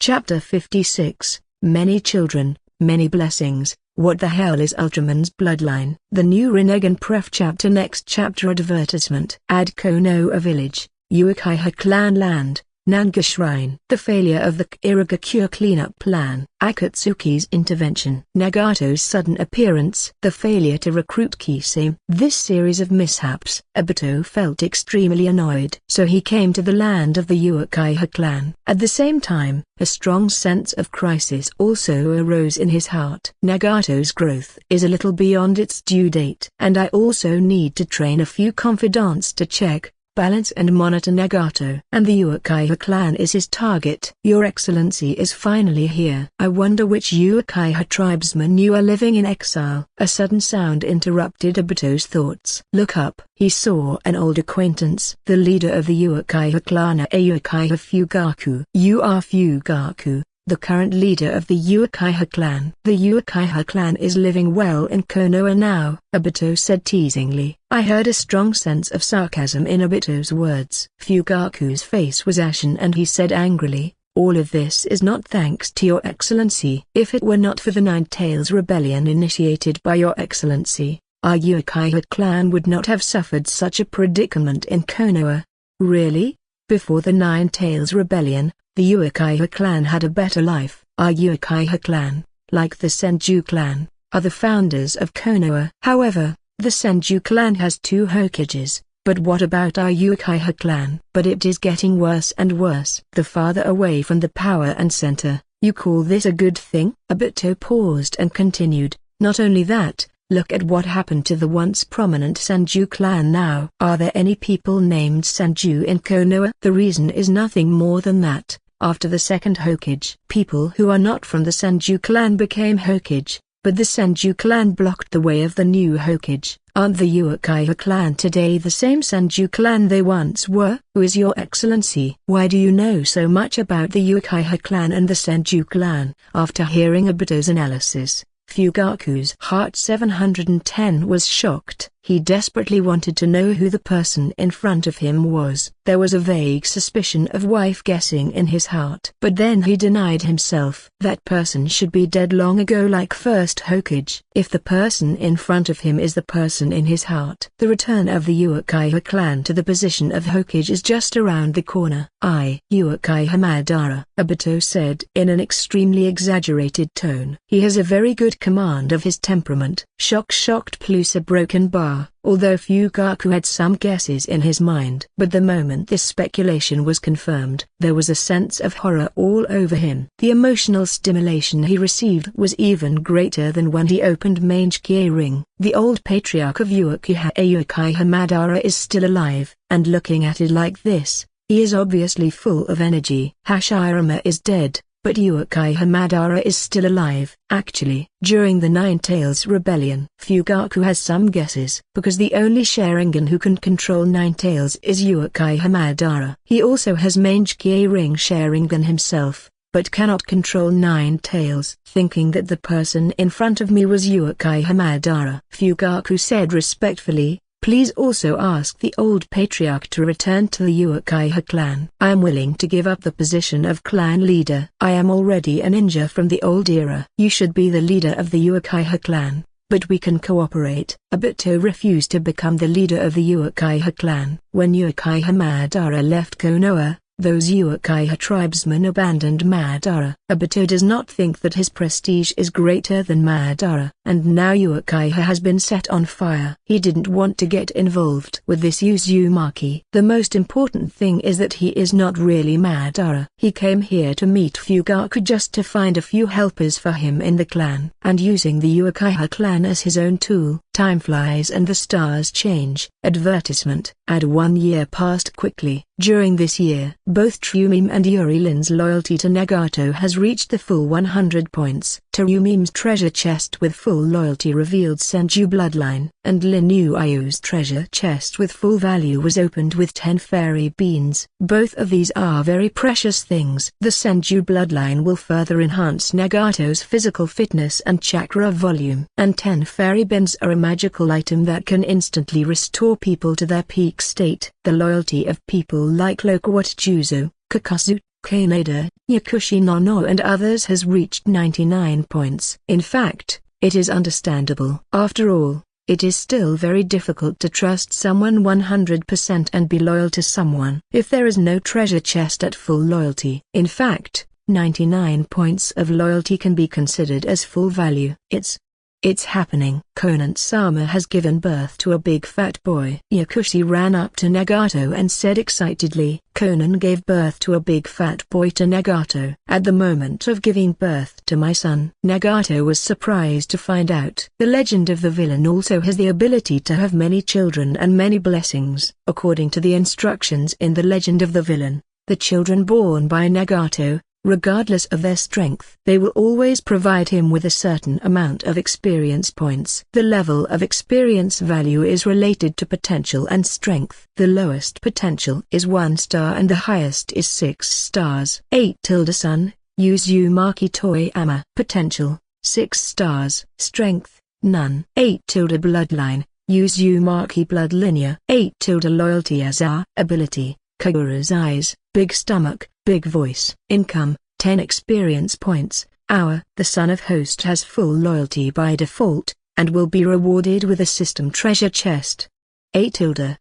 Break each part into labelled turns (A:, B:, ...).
A: Chapter 56, Many Children, Many Blessings. What the hell is Ultraman's bloodline? The new Rinnegan Pref chapter. Next chapter. Advertisement. Ad Konoha Village, Uchiha Clan Land, Nanga Shrine. The failure of the Kirigakure cleanup plan. Akatsuki's intervention. Nagato's sudden appearance. The failure to recruit Kisame. This series of mishaps. Obito felt extremely annoyed. So he came to the land of the Uchiha clan. At the same time, a strong sense of crisis also arose in his heart. Nagato's growth is a little beyond its due date. And I also need to train a few confidants to check, balance and monitor Nagato. And the Uchiha clan is his target. Your Excellency is finally here. I wonder which Uchiha tribesmen you are living in exile. A sudden sound interrupted Obito's thoughts. Look up. He saw an old acquaintance. The leader of the Uchiha clan, Uchiha Fugaku. You are Fugaku, the current leader of the Uchiha clan. The Uchiha clan is living well in Konoha now, Obito said teasingly. I heard a strong sense of sarcasm in Obito's words. Fugaku's face was ashen and he said angrily, all of this is not thanks to your Excellency. If it were not for the Nine Tails rebellion initiated by your Excellency, our Uchiha clan would not have suffered such a predicament in Konoha. Really? Before the Nine Tails rebellion, the Uchiha clan had a better life. Our Uchiha clan, like the Senju clan, are the founders of Konoha. However, the Senju clan has 2 Hokages, but what about our Uchiha clan? But it is getting worse and worse. The farther away from the power and center, you call this a good thing? Obito paused and continued, not only that, look at what happened to the once prominent Senju clan now. Are there any people named Senju in Konoha? The reason is nothing more than that, after the second Hokage, people who are not from the Senju clan became Hokage, but the Senju clan blocked the way of the new Hokage. Aren't the Uchiha clan today the same Senju clan they once were? Who is your Excellency? Why do you know so much about the Uchiha clan and the Senju clan? After hearing Obito's analysis, Fugaku's heart 710 was shocked. He desperately wanted to know who the person in front of him was. There was a vague suspicion of wife guessing in his heart. But then he denied himself. That person should be dead long ago like first Hokage. If the person in front of him is the person in his heart, the return of the Uchiha clan to the position of Hokage is just around the corner. Uchiha Madara, Obito said in an extremely exaggerated tone. He has a very good command of his temperament. Shocked plus a broken bar. Although Fugaku had some guesses in his mind. But the moment this speculation was confirmed, there was a sense of horror all over him. The emotional stimulation he received was even greater than when he opened Mange-kie ring. The old patriarch of Uchiha Madara is still alive, and looking at it like this, he is obviously full of energy. Hashirama is dead, but Uchiha Madara is still alive. Actually, during the Nine Tails rebellion, Fugaku has some guesses, because the only Sharingan who can control Nine Tails is Uchiha Madara. He also has Mange-kie ring Sharingan himself, but cannot control Nine Tails. Thinking that the person in front of me was Uchiha Madara, Fugaku said respectfully, please also ask the old patriarch to return to the Uchiha clan. I am willing to give up the position of clan leader. I am already a ninja from the old era. You should be the leader of the Uchiha clan, but we can cooperate. Obito refused to become the leader of the Uchiha clan. When Uchiha Madara left Konoha, those Uchiha tribesmen abandoned Madara. Obito does not think that his prestige is greater than Madara. And now Uchiha has been set on fire. He didn't want to get involved with this Uzumaki. The most important thing is that he is not really Madara. He came here to meet Fugaku just to find a few helpers for him in the clan. And using the Uchiha clan as his own tool. Time flies and the stars change. Advertisement. Add 1 year passed quickly. During this year, both Trumime and Yurilin's loyalty to Nagato has reached the full 100 points. Trumime's treasure chest with full loyalty revealed Senju bloodline, and Lin Yuiu's treasure chest with full value was opened with 10 fairy beans. Both of these are very precious things. The Senju bloodline will further enhance Nagato's physical fitness and chakra volume. And 10 fairy beans are a magical item that can instantly restore people to their peak state. The loyalty of people like Loquat Juzo, Kakazu, Kaneda, Yakushi Nono and others has reached 99 points. In fact, it is understandable. After all, it is still very difficult to trust someone 100% and be loyal to someone if there is no treasure chest at full loyalty. In fact, 99 points of loyalty can be considered as full value. It's happening. Konan-sama has given birth to a big fat boy. Yakushi ran up to Nagato and said excitedly, Konan gave birth to a big fat boy to Nagato. At the moment of giving birth to my son. Nagato was surprised to find out. The legend of the villain also has the ability to have many children and many blessings. According to the instructions in the legend of the villain, the children born by Nagato, regardless of their strength, they will always provide him with a certain amount of experience points. The level of experience value is related to potential and strength. The lowest potential is 1 star and the highest is 6 stars. 8 Son, Uzumaki Toyama. Potential, 6 stars. Strength, none. 8 Bloodline, Uzumaki Blood Linear. 8 Loyalty as ability, Kagura's eyes, big stomach, big voice. Income, 10 experience points. The son of host has full loyalty by default, and will be rewarded with a system treasure chest. 8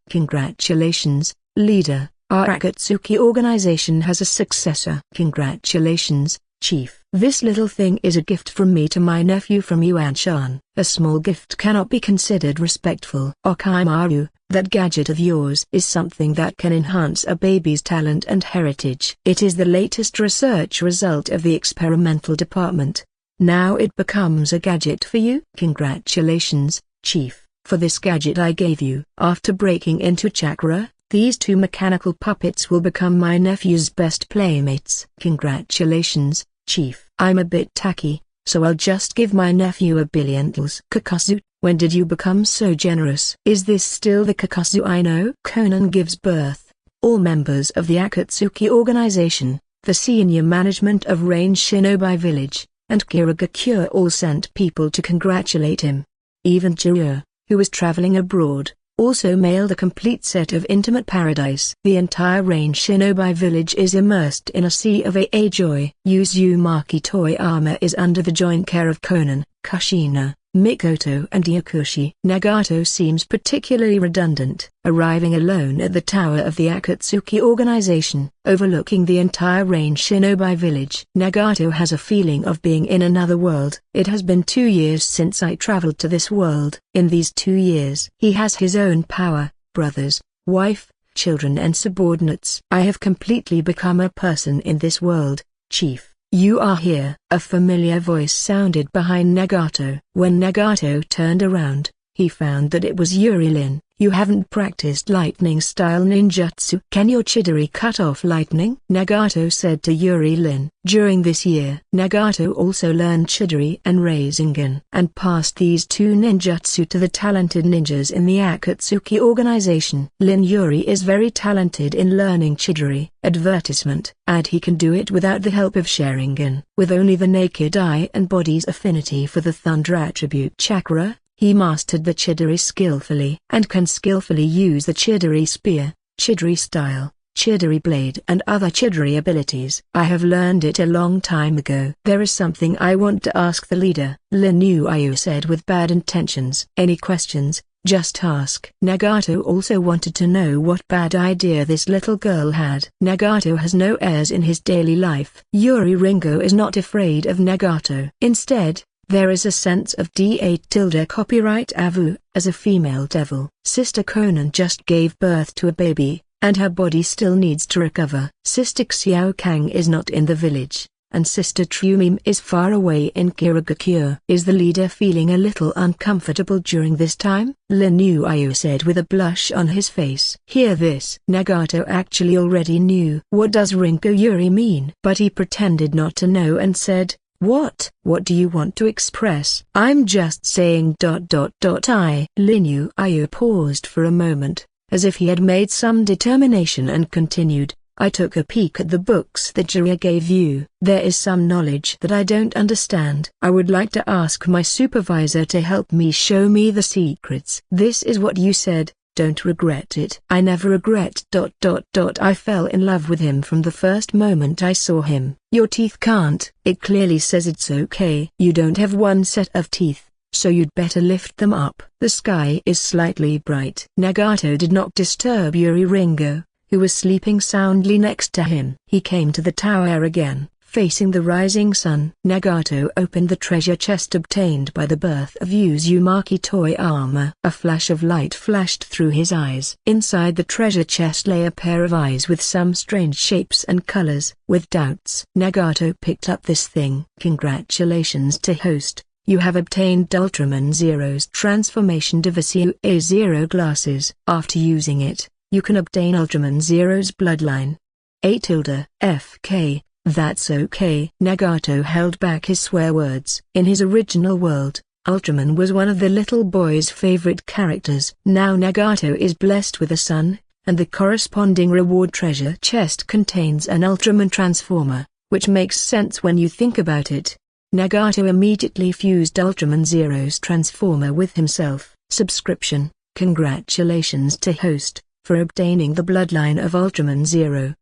A: Congratulations, leader, our Akatsuki organization has a successor. Congratulations, chief. This little thing is a gift from me to my nephew from Yuan-chan. A small gift cannot be considered respectful. Okimaru, that gadget of yours is something that can enhance a baby's talent and heritage. It is the latest research result of the experimental department. Now it becomes a gadget for you. Congratulations, chief, for this gadget I gave you. After breaking into chakra, these 2 mechanical puppets will become my nephew's best playmates. Congratulations, chief. I'm a bit tacky, so I'll just give my nephew a billion. Kakazu, when did you become so generous? Is this still the Kakazu I know? Konan gives birth. All members of the Akatsuki organization, the senior management of Range Shinobi Village, and Kirigakure all sent people to congratulate him. Even Jiraiya, who was traveling abroad, also mailed a complete set of intimate paradise. The entire Range Shinobi Village is immersed in a sea of joy. Uzumaki Toyama is under the joint care of Konan, Kushina, Mikoto and Yakushi. Nagato seems particularly redundant, arriving alone at the tower of the Akatsuki organization, overlooking the entire Range Shinobi Village. Nagato has a feeling of being in another world. It has been 2 years since I traveled to this world. In these 2 years, he has his own power, brothers, wife, children and subordinates. I have completely become a person in this world, chief. You are here. A familiar voice sounded behind Nagato. When Nagato turned around, he found that it was Yuri Lin. You haven't practiced lightning-style ninjutsu. Can your Chidori cut off lightning? Nagato said to Yuri Lin. During this year, Nagato also learned Chidori and Rasengan, and passed these 2 ninjutsu to the talented ninjas in the Akatsuki organization. Lin Yuri is very talented in learning Chidori. Advertisement. He can do it without the help of Sharingan. With only the naked eye and body's affinity for the thunder attribute chakra, he mastered the Chidori skillfully and can skillfully use the Chidori spear, Chidori style, Chidori blade and other Chidori abilities. I have learned it a long time ago. There is something I want to ask the leader, Lin Yu said with bad intentions. Any questions? Just ask. Nagato also wanted to know what bad idea this little girl had. Nagato has no heirs in his daily life. Yuri Ringo is not afraid of Nagato. Instead, there is a sense of D8 copyright Avu, as a female devil. Sister Konan just gave birth to a baby, and her body still needs to recover. Sister Xiao Kang is not in the village, and Sister Trumim is far away in Kirigakure. Is the leader feeling a little uncomfortable during this time? Lin Yu said with a blush on his face. Hear this. Nagato actually already knew. What does Ringo Yuri mean? But he pretended not to know and said, What do you want to express? I'm just saying ... Lin Yu paused for a moment, as if he had made some determination and continued, I took a peek at the books that Jiraiya gave you. There is some knowledge that I don't understand. I would like to ask my supervisor to help me show me the secrets. This is what you said. Don't regret it. I never regret ... I fell in love with him from the first moment I saw him. Your teeth can't. It clearly says it's okay. You don't have one set of teeth, so you'd better lift them up. The sky is slightly bright. Nagato did not disturb Yuri Ringo, who was sleeping soundly next to him. He came to the tower again, facing the rising sun. Nagato opened the treasure chest obtained by the birth of Uzumaki toy armor. A flash of light flashed through his eyes. Inside the treasure chest lay a pair of eyes with some strange shapes and colors. With doubts, Nagato picked up this thing. Congratulations to host. You have obtained Ultraman Zero's transformation device UA0 glasses. After using it, you can obtain Ultraman Zero's bloodline. FK. That's okay. Nagato held back his swear words. In his original world, Ultraman was one of the little boy's favorite characters. Now Nagato is blessed with a son, and the corresponding reward treasure chest contains an Ultraman transformer, which makes sense when you think about it. Nagato immediately fused Ultraman Zero's transformer with himself. Subscription. Congratulations to host, for obtaining the bloodline of Ultraman Zero.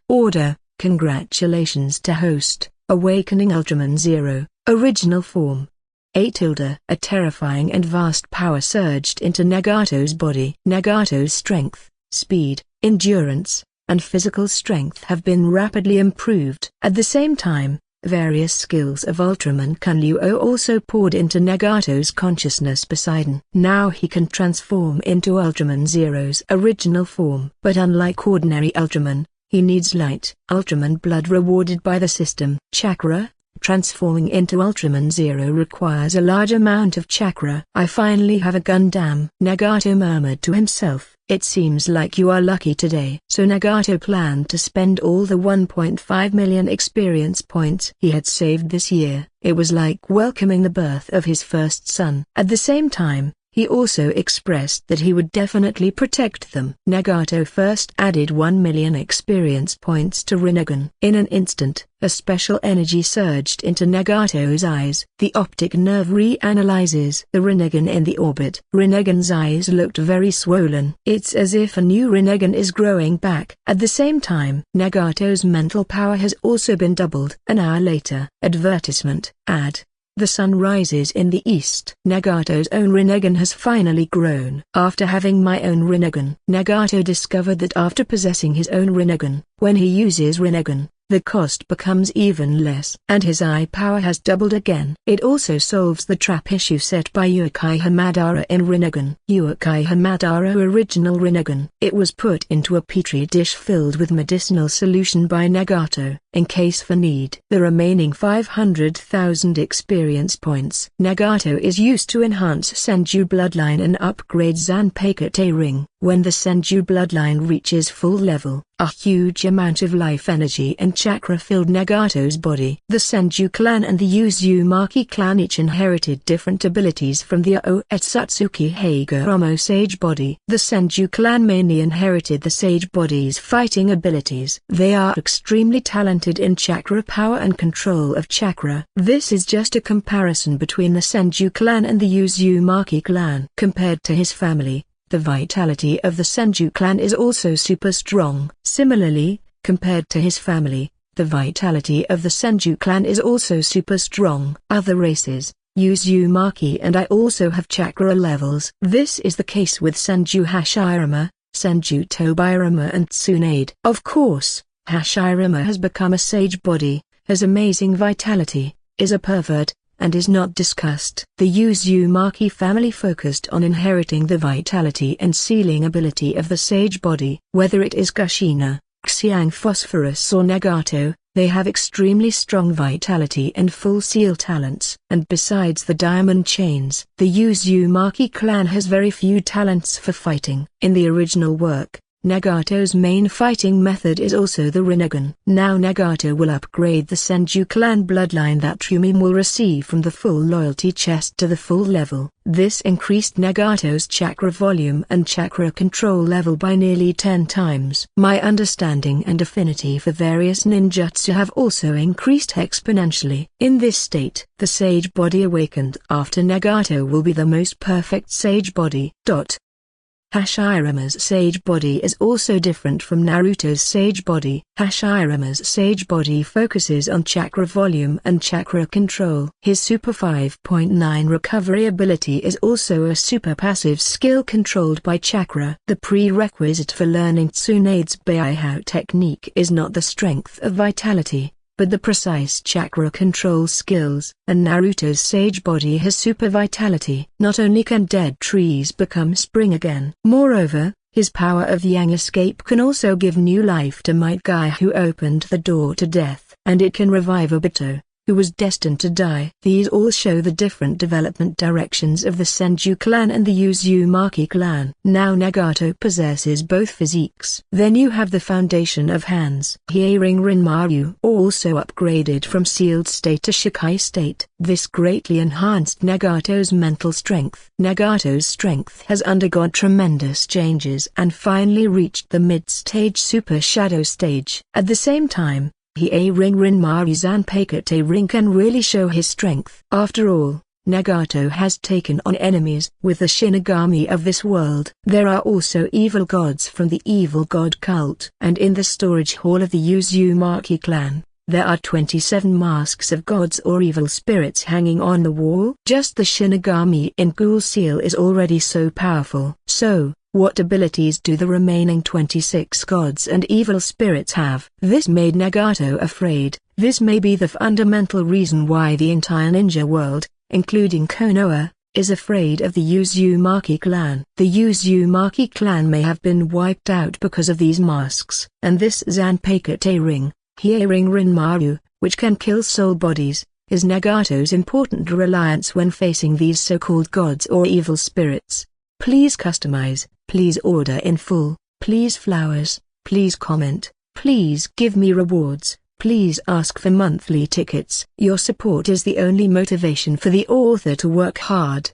A: Order. Congratulations to host, awakening Ultraman Zero, original form. A terrifying and vast power surged into Nagato's body. Nagato's strength, speed, endurance, and physical strength have been rapidly improved. At the same time, various skills of Ultraman Kunlyo also poured into Nagato's consciousness. Poseidon. Now he can transform into Ultraman Zero's original form. But unlike ordinary Ultraman, he needs light. Ultraman blood rewarded by the system. Chakra. Transforming into Ultraman Zero requires a large amount of chakra. I finally have a Gundam. Nagato murmured to himself. It seems like you are lucky today. So Nagato planned to spend all the 1.5 million experience points he had saved this year. It was like welcoming the birth of his first son. At the same time, he also expressed that he would definitely protect them. Nagato first added 1 million experience points to Rinnegan. In an instant, a special energy surged into Nagato's eyes. The optic nerve reanalyzes the Rinnegan in the orbit. Rinnegan's eyes looked very swollen. It's as if a new Rinnegan is growing back. At the same time, Nagato's mental power has also been doubled. An hour later. Advertisement. Ad. The sun rises in the east. Nagato's own Rinnegan has finally grown. After having my own Rinnegan, Nagato discovered that after possessing his own Rinnegan, when he uses Rinnegan, the cost becomes even less. And his eye power has doubled again. It also solves the trap issue set by Uchiha Madara in Rinnegan. Uchiha Madara original Rinnegan. It was put into a petri dish filled with medicinal solution by Nagato, in case for need. The remaining 500,000 experience points. Nagato is used to enhance Senju bloodline and upgrade Zanpakuto ring. When the Senju bloodline reaches full level, a huge amount of life energy and chakra filled Nagato's body. The Senju clan and the Uzumaki clan each inherited different abilities from the Oetsutsuki Hagoromo sage body. The Senju clan mainly inherited the sage body's fighting abilities. They are extremely talented in chakra power and control of chakra. This is just a comparison between the Senju clan and the Uzumaki clan. Compared to his family, the vitality of the Senju clan is also super strong. Similarly, compared to his family, the vitality of the Senju clan is also super strong. Other races, Uzumaki and I also have chakra levels. This is the case with Senju Hashirama, Senju Tobirama and Tsunade. Of course, Hashirama has become a sage body, has amazing vitality, is a pervert, and is not discussed. The Uzumaki family focused on inheriting the vitality and sealing ability of the sage body. Whether it is Kushina, Xiang Phosphorus or Nagato, they have extremely strong vitality and full seal talents. And besides the diamond chains, the Uzumaki clan has very few talents for fighting. In the original work, Nagato's main fighting method is also the Rinnegan. Now Nagato will upgrade the Senju clan bloodline that Yumim will receive from the full loyalty chest to the full level. This increased Nagato's chakra volume and chakra control level by nearly 10 times. My understanding and affinity for various ninjutsu have also increased exponentially. In this state, the sage body awakened after Nagato will be the most perfect sage body. Hashirama's Sage Body is also different from Naruto's Sage Body. Hashirama's Sage Body focuses on chakra volume and chakra control. His Super 5.9 recovery ability is also a super passive skill controlled by chakra. The prerequisite for learning Tsunade's Baihao technique is not the strength of vitality, but the precise chakra control skills. And Naruto's Sage Body has super vitality. Not only can dead trees become spring again. Moreover, his power of Yang escape can also give new life to Might Guy who opened the door to death, and it can revive Obito, who was destined to die. These all show the different development directions of the Senju clan and the Uzumaki clan. Now Nagato possesses both physiques. Then you have the foundation of hands. Hearing Rinmaru also upgraded from sealed state to Shikai state. This greatly enhanced Nagato's mental strength. Nagato's strength has undergone tremendous changes and finally reached the mid-stage Super Shadow stage. At the same time, Hearing Rinmaru's Zanpakuto ring can really show his strength. After all, Nagato has taken on enemies with the Shinigami of this world. There are also evil gods from the evil god cult. And in the storage hall of the Uzumaki clan, there are 27 masks of gods or evil spirits hanging on the wall. Just the Shinigami in Ghoul Seal is already so powerful. So, what abilities do the remaining 26 gods and evil spirits have? This made Nagato afraid. This may be the fundamental reason why the entire ninja world, including Konoha, is afraid of the Uzumaki clan. The Uzumaki clan may have been wiped out because of these masks. And this Zanpakuto ring, Hearing Rinmaru, which can kill soul bodies, is Nagato's important reliance when facing these so-called gods or evil spirits. Please customize, please order in full, please flowers, please comment, please give me rewards, please ask for monthly tickets. Your support is the only motivation for the author to work hard.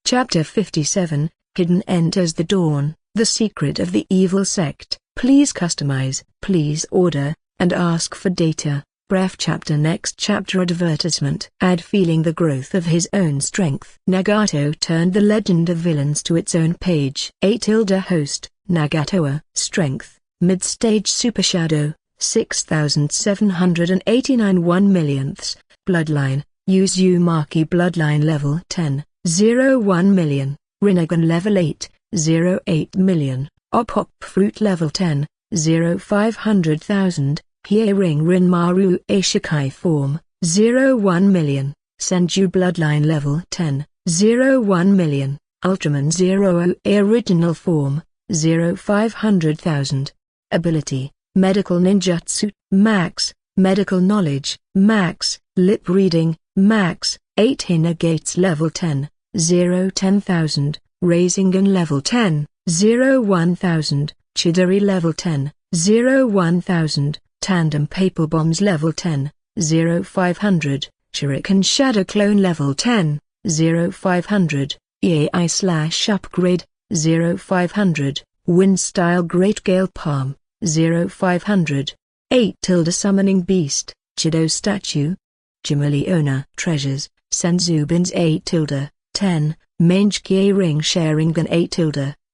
A: Chapter 57, Hidden Enters the Dawn, The Secret of the Evil Sect. Please customize, please order, and ask for data. Bref chapter. Next chapter. Advertisement. Ad. Feeling the growth of his own strength. Nagato turned the legend of villains to its own page. Host, Nagato. Strength, mid-stage Super Shadow, 6,789 1/millionths. Bloodline, Uzumaki Bloodline level 10, 0 1 million. Rinnegan level 8, 0 8 million. Op Fruit level 10, 0 500,000. Hearing Rinmaru A Shikai form, 0 1 million. Senju Bloodline level 10, 0 1 million. Ultraman 0 A original form, 0 500,000. Ability, Medical Ninjutsu, Max, Medical Knowledge, Max, Lip Reading, Max, 8 Hinagates level 10, 0 10,000. Rasengan level 10, 0 1,000. Chidori level 10, 0 1,000. Tandem Paper Bombs level 10, 0 500. Shuriken Shadow Clone level 10, 0 500. EAI/upgrade, 0 500. Wind Style Great Gale Palm, 0 500. 8 Summoning Beast, Chido Statue. Jimaleona Treasures, Senzubin's 8 10. Mange Kie Ring Sharingan 8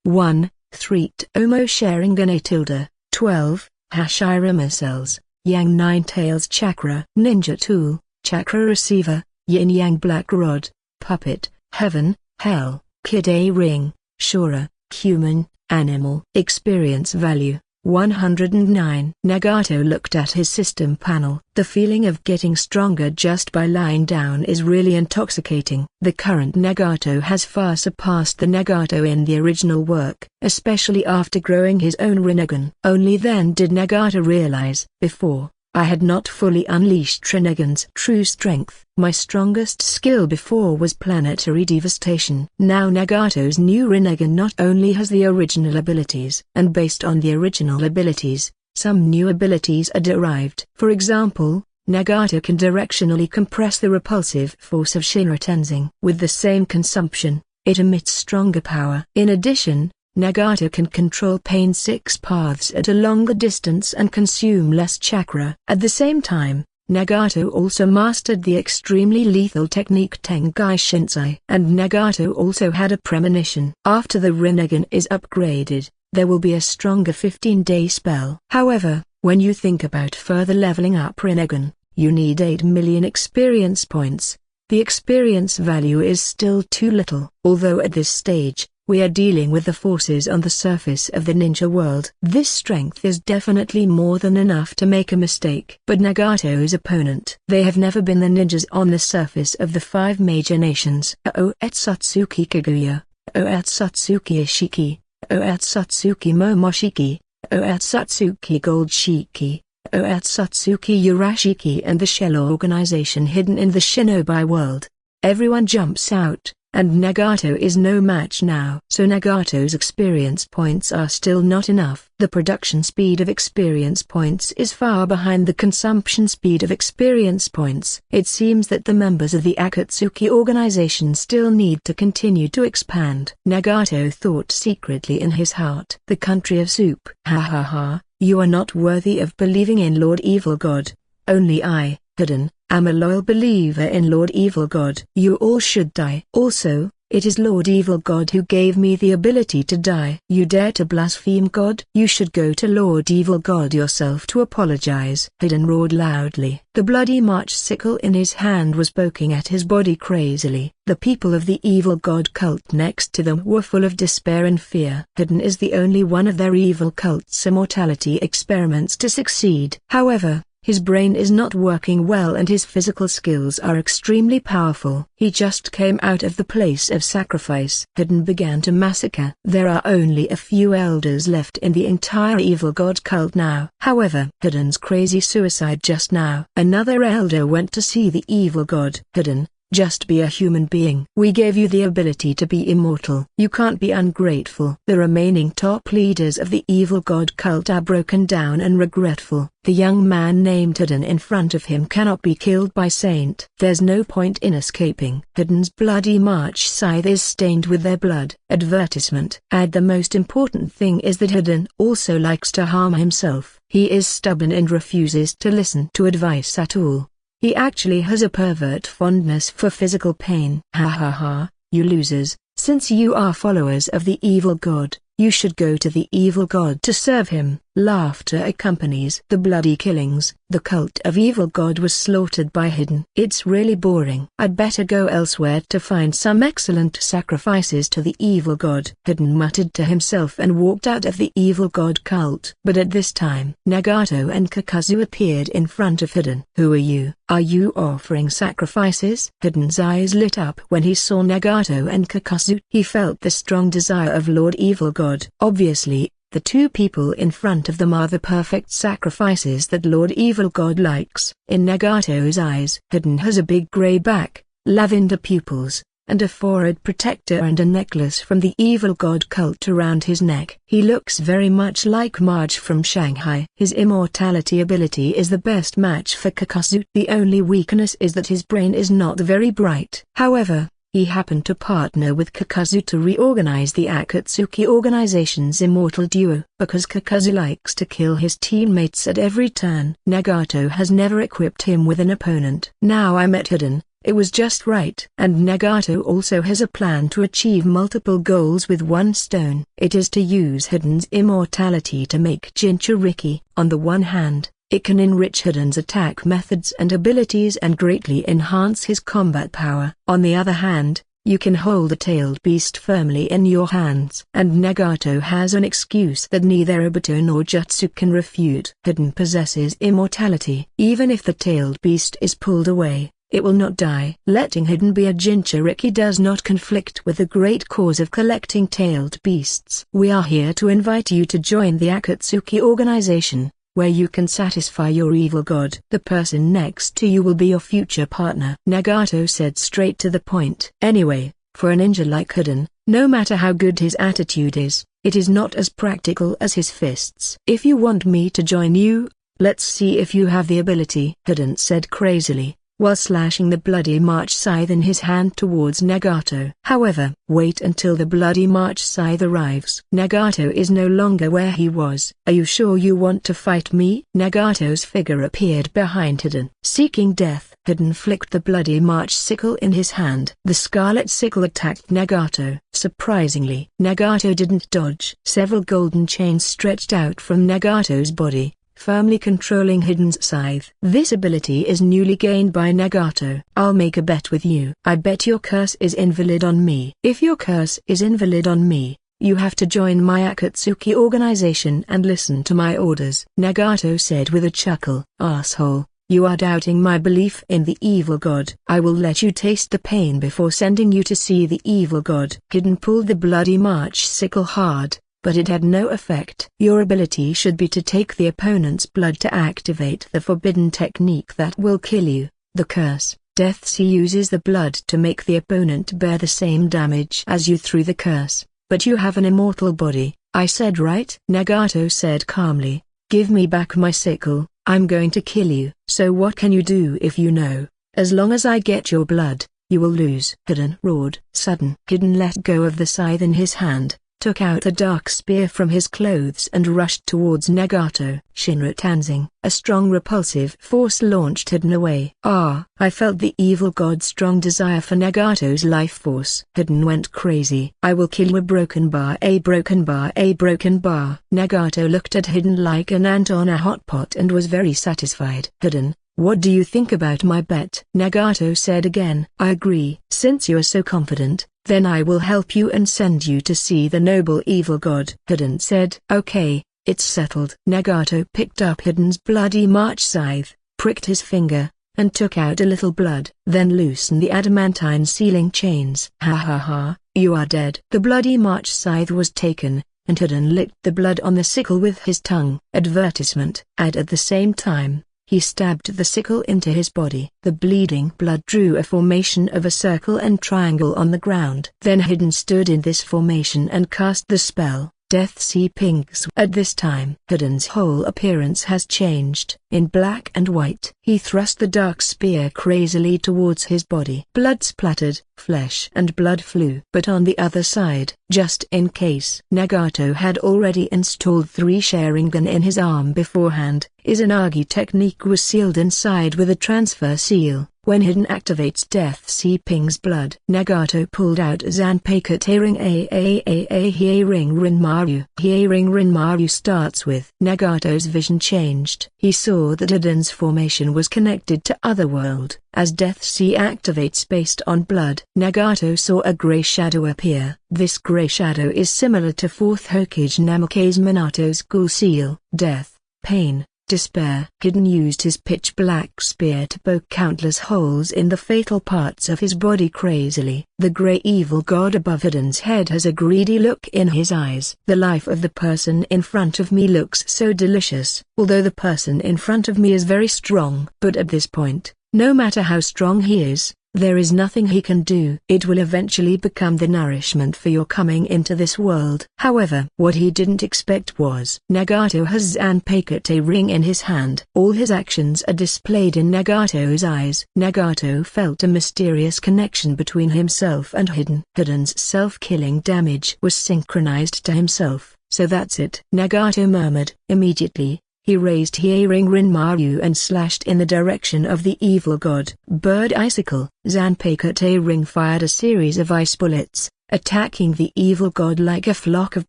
A: 1. 3 Omo Sharingan 8 12. Hashirama Cells, Yang Nine Tails Chakra Ninja Tool, Chakra Receiver, Yin Yang Black Rod, Puppet, Heaven, Hell, Kid A Ring, Shura, Human, Animal. Experience Value, 109. Nagato looked at his system panel. The feeling of getting stronger just by lying down is really intoxicating. The current Nagato has far surpassed the Nagato in the original work, especially after growing his own Rinnegan. Only then did Nagato realize, before, I had not fully unleashed Rinnegan's true strength. My strongest skill before was planetary devastation. Now Nagato's new Rinnegan not only has the original abilities, and based on the original abilities, some new abilities are derived. For example, Nagato can directionally compress the repulsive force of Shinra Tensing. With the same consumption, it emits stronger power. In addition, Nagato can control pain 6 paths at a longer distance and consume less chakra. At the same time, Nagato also mastered the extremely lethal technique Tengai Shinsai. And Nagato also had a premonition. After the Rinnegan is upgraded, there will be a stronger 15-day spell. However, when you think about further leveling up Rinnegan, you need 8 million experience points. The experience value is still too little. Although at this stage, we are dealing with the forces on the surface of the ninja world. This strength is definitely more than enough to make a mistake. But Nagato's opponent, they have never been the ninjas on the surface of the 5 major nations. Oatsutsuki Kaguya, Oatsutsuki Ishiki, Oatsutsuki Momoshiki, Oatsutsuki Gold Shiki, Oatsutsuki Urashiki, and the shell organization hidden in the shinobi world. Everyone jumps out, and Nagato is no match now. So Nagato's experience points are still not enough. The production speed of experience points is far behind the consumption speed of experience points. It seems that the members of the Akatsuki organization still need to continue to expand. Nagato thought secretly in his heart. The country of soup. Ha ha ha, you are not worthy of believing in Lord Evil God. Only I, Hidden, am a loyal believer in Lord Evil God. You all should die. Also, it is Lord Evil God who gave me the ability to die. You dare to blaspheme God? You should go to Lord Evil God yourself to apologize. Hidden roared loudly. The bloody March sickle in his hand was poking at his body crazily. The people of the Evil God cult next to them were full of despair and fear. Hidden is the only one of their evil cult's immortality experiments to succeed. However, his brain is not working well and his physical skills are extremely powerful. He just came out of the place of sacrifice. Hidden began to massacre. There are only a few elders left in the entire Evil God cult now. However, Hidden's crazy suicide just now. Another elder went to see the Evil God. Hidden, just be a human being. We gave you the ability to be immortal. You can't be ungrateful. The remaining top leaders of the Evil God cult are broken down and regretful. The young man named Hidden in front of him cannot be killed by Saint. There's no point in escaping. Hidden's bloody march scythe is stained with their blood. Advertisement. The most important thing is that Hidden also likes to harm himself. He is stubborn and refuses to listen to advice at all. He actually has a pervert fondness for physical pain. Ha ha ha, you losers, since you are followers of the Evil God, you should go to the Evil God to serve him. Laughter accompanies the bloody killings. The cult of Evil God was slaughtered by Hidden. It's really boring. I'd better go elsewhere to find some excellent sacrifices to the Evil God. Hidden muttered to himself and walked out of the Evil God cult. But at this time, Nagato and Kakazu appeared in front of Hidden. Who are you? Are you offering sacrifices? Hidden's eyes lit up when he saw Nagato and Kakazu. He felt the strong desire of Lord Evil God. Obviously, the two people in front of them are the perfect sacrifices that Lord Evil God likes. In Nagato's eyes, Hidden has a big grey back, lavender pupils, and a forehead protector and a necklace from the Evil God cult around his neck. He looks very much like Marge from Shanghai. His immortality ability is the best match for Kakazu. The only weakness is that his brain is not very bright. However, he happened to partner with Kakazu to reorganize the Akatsuki organization's immortal duo. Because Kakazu likes to kill his teammates at every turn, Nagato has never equipped him with an opponent. Now I met Hidden, it was just right. And Nagato also has a plan to achieve multiple goals with one stone. It is to use Hidden's immortality to make Jinchuriki. On the one hand, it can enrich Hidden's attack methods and abilities and greatly enhance his combat power. On the other hand, you can hold a tailed beast firmly in your hands. And Nagato has an excuse that neither Obito nor Jutsu can refute. Hidden possesses immortality. Even if the tailed beast is pulled away, it will not die. Letting Hidden be a Jinchuriki does not conflict with the great cause of collecting tailed beasts. We are here to invite you to join the Akatsuki organization, where you can satisfy your evil god. The person next to you will be your future partner. Nagato said straight to the point. Anyway, for a ninja like Hidden, no matter how good his attitude is, it is not as practical as his fists. If you want me to join you, let's see if you have the ability. Hidden said crazily, while slashing the bloody March scythe in his hand towards Nagato. However, wait until the bloody March scythe arrives. Nagato is no longer where he was. Are you sure you want to fight me? Nagato's figure appeared behind Hiden. Seeking death, Hiden flicked the bloody March sickle in his hand. The scarlet sickle attacked Nagato. Surprisingly, Nagato didn't dodge. Several golden chains stretched out from Nagato's body, firmly controlling Hiden's scythe. This ability is newly gained by Nagato. I'll make a bet with you. I bet your curse is invalid on me. If your curse is invalid on me, you have to join my Akatsuki organization and listen to my orders. Nagato said with a chuckle. Asshole, you are doubting my belief in the evil god. I will let you taste the pain before sending you to see the evil god. Hiden pulled the bloody March sickle hard, but it had no effect. Your ability should be to take the opponent's blood to activate the forbidden technique that will kill you, the curse. Death Sea uses the blood to make the opponent bear the same damage as you through the curse, but you have an immortal body, I said right? Nagato said calmly, give me back my sickle, I'm going to kill you. So what can you do if you know? As long as I get your blood, you will lose. Hiden roared. Hiden let go of the scythe in his hand, took out a dark spear from his clothes and rushed towards Nagato. Shinra Tenzing. A strong repulsive force launched Hiden away. I felt the evil god's strong desire for Nagato's life force. Hiden went crazy. I will kill you. A broken bar, a broken bar, a broken bar. Nagato looked at Hiden like an ant on a hot pot and was very satisfied. Hiden, what do you think about my bet? Nagato said again. I agree. Since you are so confident, then I will help you and send you to see the noble evil god. Hiden said. Okay, it's settled. Nagato picked up Hiden's bloody March scythe, pricked his finger, and took out a little blood. Then loosened the adamantine sealing chains. Ha ha ha, you are dead. The bloody March scythe was taken, and Hiden licked the blood on the sickle with his tongue. Advertisement. At the same time, he stabbed the sickle into his body. The bleeding blood drew a formation of a circle and triangle on the ground. Then Hiden stood in this formation and cast the spell, Death Sea Pinks. At this time, Hiden's whole appearance has changed. In black and white, he thrust the dark spear crazily towards his body. Blood splattered, flesh and blood flew. But on the other side, just in case, Nagato had already installed 3 Sharingan in his arm beforehand. Izanagi technique was sealed inside with a transfer seal. When Hiden activates Death Sea Ping's blood, Nagato pulled out Zanpakuto Ring Hie Ring Rinmaru. Hie Ring Rinmaru starts with. Nagato's vision changed. He saw that Hiden's formation was connected to Otherworld. As Death Sea activates based on blood, Nagato saw a grey shadow appear. This grey shadow is similar to 4th Hokage Namake's Minato's ghoul seal. Death, pain, despair. Hiden used his pitch-black spear to poke countless holes in the fatal parts of his body crazily. The grey evil god above Hiden's head has a greedy look in his eyes. The life of the person in front of me looks so delicious, although the person in front of me is very strong. But at this point, no matter how strong he is, there is nothing he can do. It will eventually become the nourishment for your coming into this world. However, what he didn't expect was Nagato has Zanpakuto ring in his hand. All his actions are displayed in Nagato's eyes. Nagato felt a mysterious connection between himself and Hiden. Hiden's self-killing damage was synchronized to himself, so that's it. Nagato murmured. Immediately, he raised Hie Ring Rinmaru and slashed in the direction of the evil god. Bird Icicle. Zanpakuto Ring fired a series of ice bullets, attacking the evil god like a flock of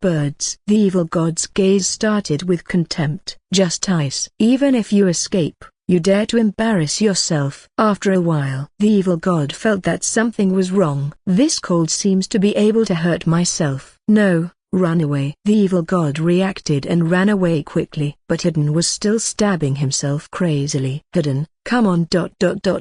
A: birds. The evil god's gaze started with contempt. Just ice. Even if you escape, you dare to embarrass yourself. After a while, the evil god felt that something was wrong. This cold seems to be able to hurt myself. No. Run away. The evil god reacted and ran away quickly. But Hiden was still stabbing himself crazily. Hiden, come on.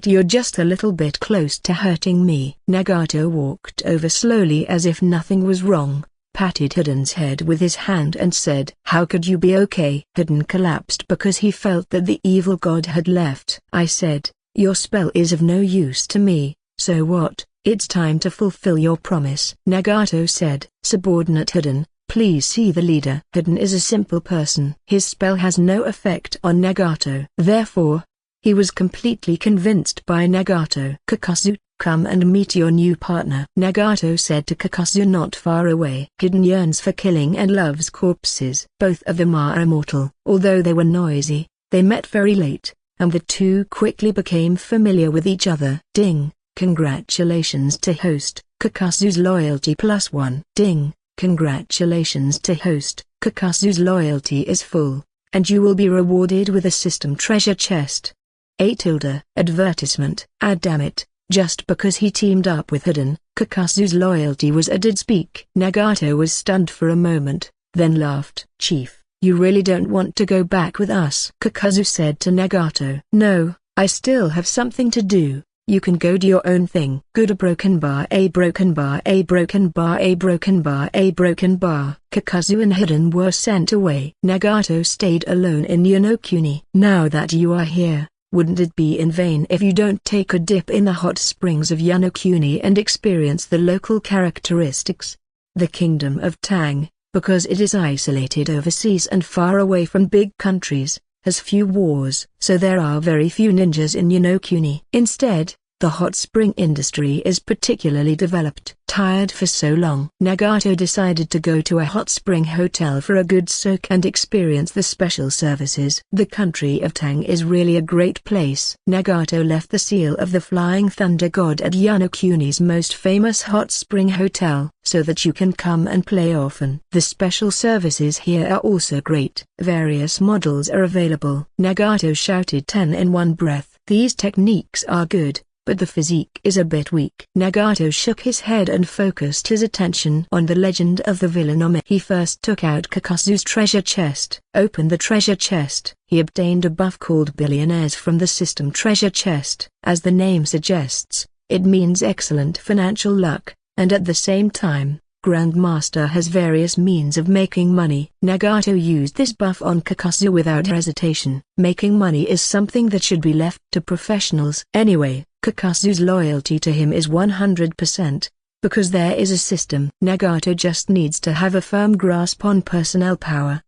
A: You're just a little bit close to hurting me. Nagato walked over slowly as if nothing was wrong, patted Hiden's head with his hand and said, how could you be okay? Hiden collapsed because he felt that the evil god had left. I said, your spell is of no use to me, so what? It's time to fulfill your promise. Nagato said. Subordinate Hiden, please see the leader. Hiden is a simple person. His spell has no effect on Nagato. Therefore, He was completely convinced by Nagato. "Kakazu, come and meet your new partner," Nagato said to Kakazu not far away. Hidden yearns for killing and loves corpses. Both of them are immortal. Although they were noisy, they met very late, and the two quickly became familiar with each other. Ding, congratulations to host, Kakazu's loyalty +1. Ding, congratulations to host, Kakazu's loyalty is full, and you will be rewarded with a system treasure chest. Advertisement. Damn it, just because he teamed up with Hidden, Kakazu's loyalty was added. Speak. Nagato was stunned for a moment, then laughed. "Chief, you really don't want to go back with us?" Kakazu said to Nagato. "No, I still have something to do. You can go do your own thing." Good. A broken bar, a broken bar, a broken bar, a broken bar, a broken bar. Kakazu and Hidden were sent away. Nagato stayed alone in Yonokuni. "Now that you are here, wouldn't it be in vain if you don't take a dip in the hot springs of Yonokuni and experience the local characteristics? The kingdom of Tang, because it is isolated overseas and far away from big countries, has few wars, so there are very few ninjas in Yonokuni. Instead, the hot spring industry is particularly developed." Tired for so long, Nagato decided to go to a hot spring hotel for a good soak and experience the special services. The country of Tang is really a great place. Nagato left the seal of the Flying Thunder God at Yonokuni's most famous hot spring hotel, so that you can come and play often. The special services here are also great. Various models are available. Nagato shouted 10 in one breath. These techniques are good, but the physique is a bit weak. Nagato shook his head and focused his attention on the legend of the villain Ome. He first took out Kakazu's treasure chest. Opened the treasure chest. He obtained a buff called Billionaires from the system treasure chest. As the name suggests, it means excellent financial luck, and at the same time, Grandmaster has various means of making money. Nagato used this buff on Kakazu without hesitation. Making money is something that should be left to professionals. Anyway, Kakazu's loyalty to him is 100%, because there is a system. Nagato just needs to have a firm grasp on personnel power.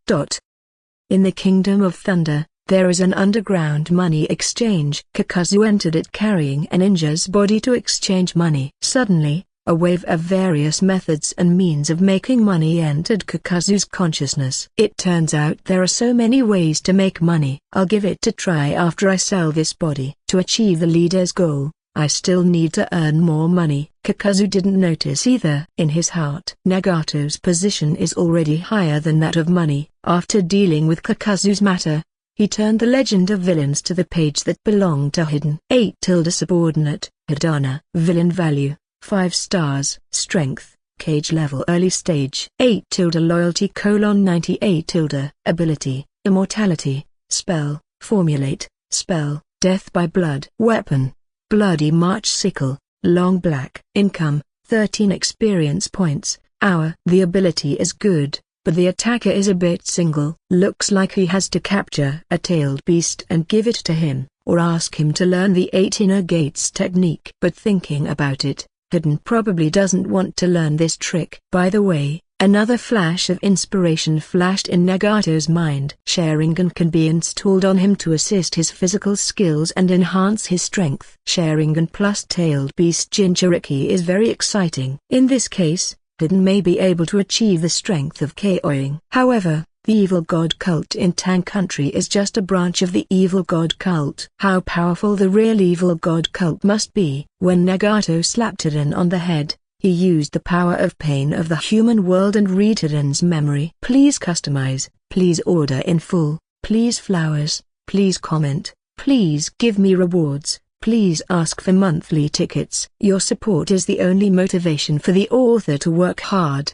A: In the Kingdom of Thunder, there is an underground money exchange. Kakazu entered it carrying a ninja's body to exchange money. Suddenly, a wave of various methods and means of making money entered Kakazu's consciousness. It turns out there are so many ways to make money. I'll give it a try after I sell this body. To achieve the leader's goal, I still need to earn more money. Kakazu didn't notice either. In his heart, Nagato's position is already higher than that of money. After dealing with Kakazu's matter, he turned the legend of villains to the page that belonged to Hidden. 8 subordinate, Hidana. Villain value, 5 stars. Strength, cage level early stage. 8 loyalty : 98 Ability, immortality. Spell, formulate, spell, death by blood. Weapon, bloody march sickle, long black. Income, 13 experience points. Hour. The ability is good, but the attacker is a bit single. Looks like he has to capture a tailed beast and give it to him, or ask him to learn the 8 inner gates technique. But thinking about it, Hidden probably doesn't want to learn this trick. By the way, another flash of inspiration flashed in Nagato's mind. Sharingan can be installed on him to assist his physical skills and enhance his strength. Sharingan plus tailed beast Jinchuriki is very exciting. In this case, Hidden may be able to achieve the strength of KOing. However, the evil god cult in Tang country is just a branch of the evil god cult. How powerful the real evil god cult must be. When Nagato slapped Hidden on the head, he used the power of pain of the human world and read Hidden's memory. Please customize, please order in full, please flowers, please comment, please give me rewards, please ask for monthly tickets. Your support is the only motivation for the author to work hard.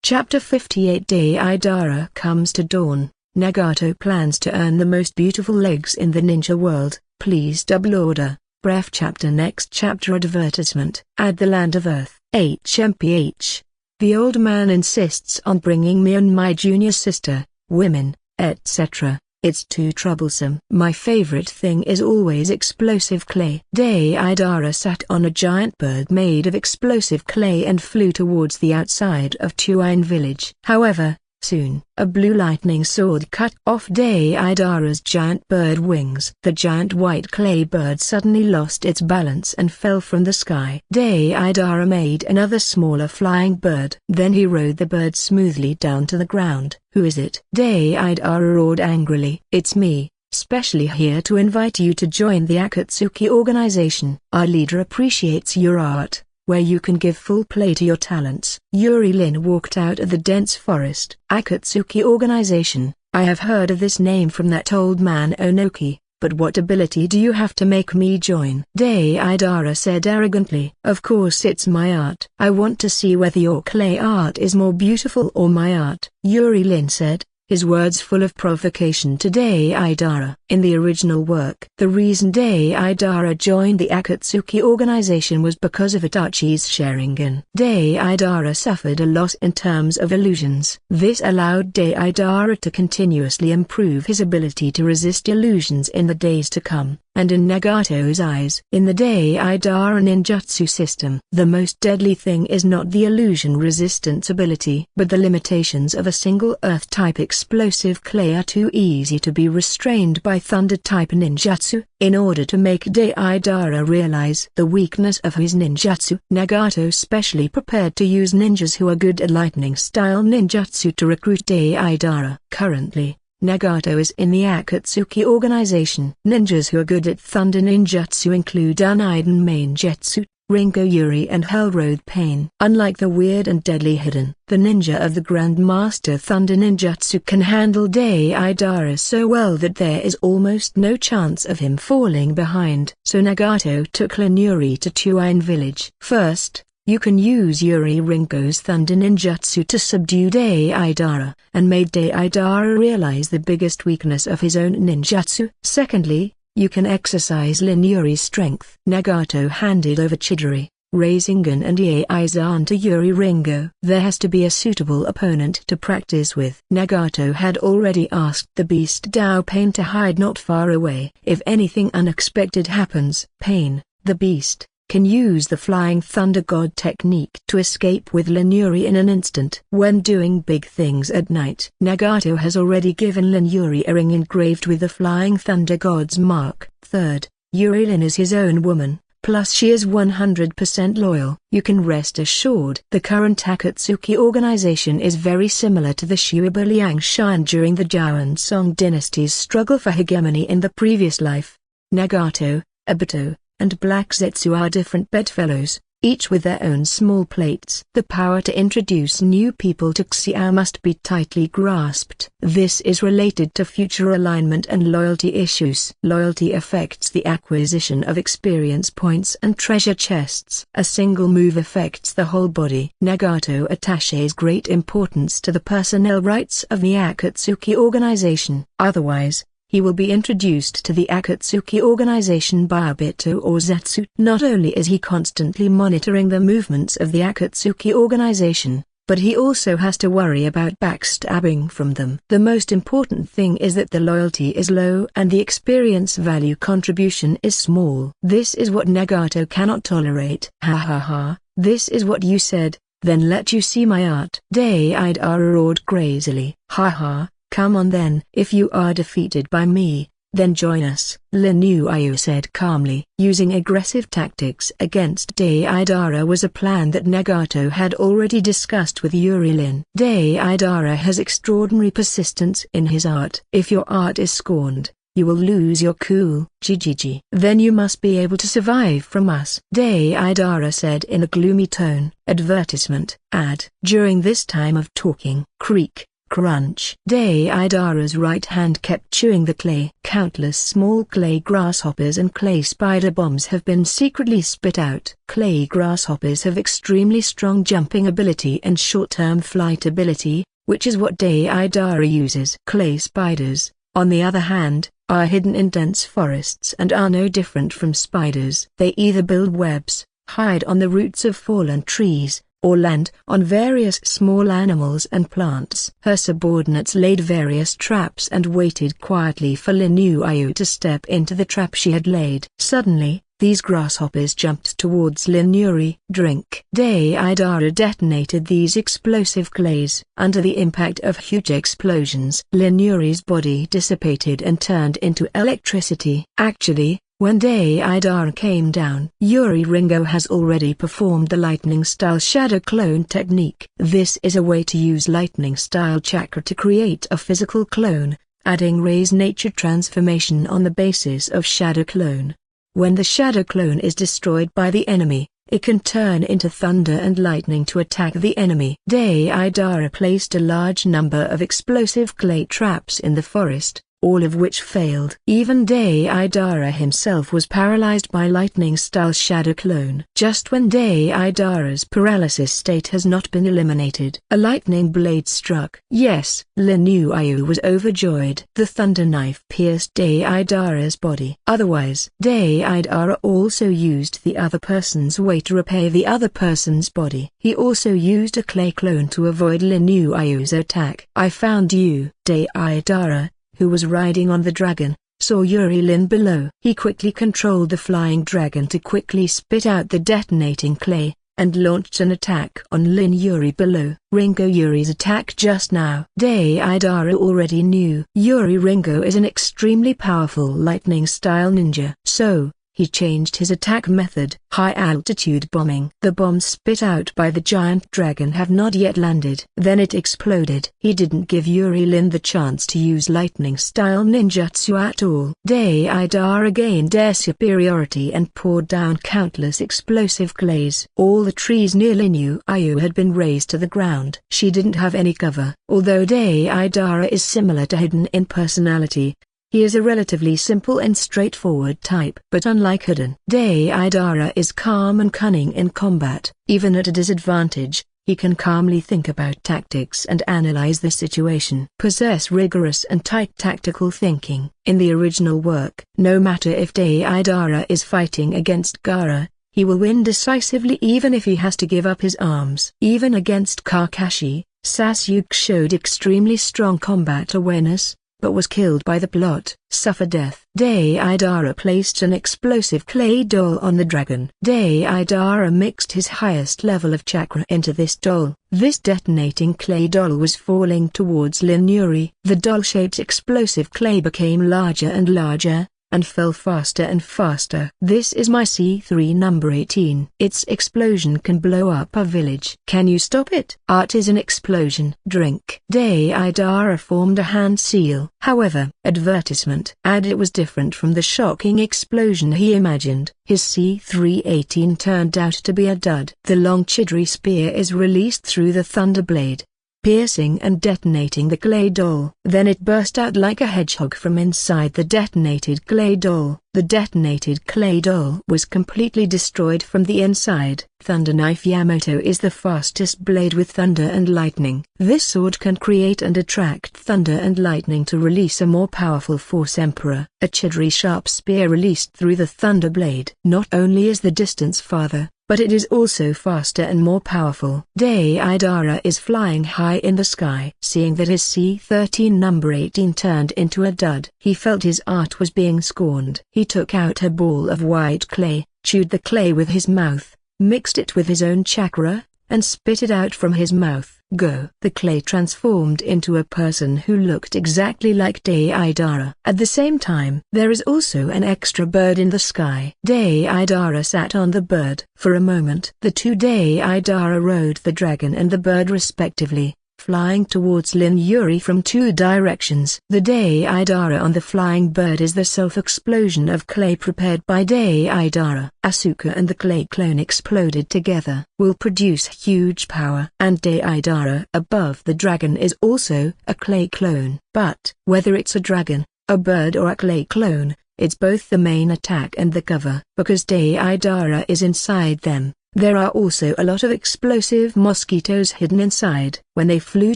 A: Chapter 58 Deidara comes to dawn. Nagato plans to earn the most beautiful legs in the ninja world. Please double order. Bref chapter. Next chapter. Advertisement. Add the land of Earth. HMPH. The old man insists on bringing me and my junior sister, women, etc. It's too troublesome. My favorite thing is always explosive clay. Deidara sat on a giant bird made of explosive clay and flew towards the outside of Tuine village. However, Soon, a blue lightning sword cut off Deidara's giant bird wings. The giant white clay bird suddenly lost its balance and fell from the sky. Deidara made another smaller flying bird. Then he rode the bird smoothly down to the ground. "Who is it?" Deidara roared angrily. "It's me, specially here to invite you to join the Akatsuki organization. Our leader appreciates your art, where you can give full play to your talents." Yuri Lin walked out of the dense forest. "Akatsuki organization, I have heard of this name from that old man Onoki, but what ability do you have to make me join?" Deidara said arrogantly. "Of course it's my art. I want to see whether your clay art is more beautiful or my art," Yuri Lin said, his words full of provocation to Deidara. In the original work, the reason Deidara joined the Akatsuki organization was because of Itachi's Sharingan. Deidara suffered a loss in terms of illusions. This allowed Deidara to continuously improve his ability to resist illusions in the days to come. And in Nagato's eyes, in the Deidara ninjutsu system, the most deadly thing is not the illusion resistance ability, but the limitations of a single earth-type explosive clay are too easy to be restrained by thunder-type ninjutsu. In order to make Deidara realize the weakness of his ninjutsu, Nagato specially prepared to use ninjas who are good at lightning-style ninjutsu to recruit Deidara. Currently, Nagato is in the Akatsuki organization. Ninjas who are good at thunder ninjutsu include Uneiden Mainjutsu, Ringo Yuri and Hellroad Pain. Unlike the weird and deadly Hidden, the ninja of the Grandmaster Thunder Ninjutsu can handle Deidara so well that there is almost no chance of him falling behind. So Nagato took Lin Yuri to Tuine village. First, you can use Yuri Ringo's Thunder Ninjutsu to subdue Deidara, and made Deidara realize the biggest weakness of his own ninjutsu. Secondly, you can exercise Lin Yuri's strength. Nagato handed over Chidori, Ryozan and Ryozan to Yuri Ringo. There has to be a suitable opponent to practice with. Nagato had already asked the beast Dao Pain to hide not far away. If anything unexpected happens, Pain, the beast, can use the Flying Thunder God technique to escape with Lin Yuri in an instant. When doing big things at night, Nagato has already given Lin Yuri a ring engraved with the Flying Thunder God's mark. Third, Yuri Lin is his own woman, plus she is 100% loyal. You can rest assured the current Akatsuki organization is very similar to the Shuiba Liangshan during the Zhou and Song dynasty's struggle for hegemony in the previous life. Nagato, Obito, and Black Zetsu are different bedfellows, each with their own small plates. The power to introduce new people to Xiao must be tightly grasped. This is related to future alignment and loyalty issues. Loyalty affects the acquisition of experience points and treasure chests. A single move affects the whole body. Nagato attaches great importance to the personnel rights of the Akatsuki organization. Otherwise, he will be introduced to the Akatsuki organization by Obito or Zetsu. Not only is he constantly monitoring the movements of the Akatsuki organization, but he also has to worry about backstabbing from them. The most important thing is that the loyalty is low and the experience value contribution is small. This is what Nagato cannot tolerate. Ha ha ha, this is what you said, then let you see my art. Deidara roared crazily. Ha ha. Come on then. If you are defeated by me, then join us, Lin Yu said calmly. Using aggressive tactics against Deidara was a plan that Nagato had already discussed with Yuri Lin. Deidara has extraordinary persistence in his art. If your art is scorned, you will lose your cool. GGG. Then you must be able to survive from us, Deidara said in a gloomy tone. Advertisement. Ad. During this time of talking, creak, crunch. Deidara's right hand kept chewing the clay. Countless small clay grasshoppers and clay spider bombs have been secretly spit out. Clay grasshoppers have extremely strong jumping ability and short-term flight ability, which is what Deidara uses. Clay spiders, on the other hand, are hidden in dense forests and are no different from spiders. They either build webs, hide on the roots of fallen trees, or land on various small animals and plants. Her subordinates laid various traps and waited quietly for Lin Yu to step into the trap she had laid. Suddenly, these grasshoppers jumped towards Lin Yuri. Drink. Deidara detonated these explosive clays. Under the impact of huge explosions, Lin Yuri's body dissipated and turned into electricity. Actually, when Deidara came down, Yuri Ringo has already performed the lightning-style shadow clone technique. This is a way to use lightning-style chakra to create a physical clone, adding Rei's nature transformation on the basis of shadow clone. When the shadow clone is destroyed by the enemy, it can turn into thunder and lightning to attack the enemy. Deidara placed a large number of explosive clay traps in the forest, all of which failed. Even Deidara himself was paralyzed by lightning-style shadow clone. Just when Deidara's paralysis state has not been eliminated, a lightning blade struck. Yes, Lin Yu was overjoyed. The thunder knife pierced Deidara's body. Otherwise, Deidara also used the other person's weight to repair the other person's body. He also used a clay clone to avoid Lin Yu's attack. I found you. Deidara, who was riding on the dragon, saw Yuri Lin below. He quickly controlled the flying dragon to quickly spit out the detonating clay, and launched an attack on Lin Yuri below. Ringo Yuri's attack just now. Deidara already knew Yuri Ringo is an extremely powerful lightning-style ninja. So, he changed his attack method. High-altitude bombing. The bombs spit out by the giant dragon have not yet landed. Then it exploded. He didn't give Yuri Lin the chance to use lightning-style ninjutsu at all. Deidara gained air superiority and poured down countless explosive clays. All the trees near Lin Yu had been razed to the ground. She didn't have any cover. Although Deidara is similar to Hidden in personality, he is a relatively simple and straightforward type. But unlike Hidden, Deidara is calm and cunning in combat. Even at a disadvantage, he can calmly think about tactics and analyze the situation. Possess rigorous and tight tactical thinking. In the original work, no matter if Deidara is fighting against Gaara, he will win decisively even if he has to give up his arms. Even against Kakashi, Sasuke showed extremely strong combat awareness, but was killed by the plot. Suffer death. Deidara placed an explosive clay doll on the dragon. Deidara mixed his highest level of chakra into this doll. This detonating clay doll was falling towards Lin Yuri. The doll-shaped explosive clay became larger and larger, and fell faster and faster. This is my C3 number 18. Its explosion can blow up a village. Can you stop it? Art is an explosion. Drink. Deidara formed a hand seal. However, advertisement. It was different from the shocking explosion he imagined. His C318 turned out to be a dud. The long Chidri spear is released through the thunder blade, piercing and detonating the clay doll. Then it burst out like a hedgehog from inside the detonated clay doll. The detonated clay doll was completely destroyed from the inside. Thunder Knife Yamato is the fastest blade with thunder and lightning. This sword can create and attract thunder and lightning to release a more powerful force. Emperor. A Chidri sharp spear released through the thunder blade. Not only is the distance farther, but it is also faster and more powerful. Deidara is flying high in the sky. Seeing that his C13 number 18 turned into a dud, he felt his art was being scorned. He took out a ball of white clay, chewed the clay with his mouth, mixed it with his own chakra, and spit it out from his mouth. Go. The clay transformed into a person who looked exactly like Deidara. At the same time, there is also an extra bird in the sky. Deidara sat on the bird. For a moment, the two Deidara rode the dragon and the bird respectively, flying towards Lin Yuri from two directions. The Deidara on the flying bird is the self-explosion of clay prepared by Deidara. Asuka and the clay clone exploded together will produce huge power. And Deidara above the dragon is also a clay clone. But, whether it's a dragon, a bird or a clay clone, it's both the main attack and the cover. Because Deidara is inside them, there are also a lot of explosive mosquitoes hidden inside. When they flew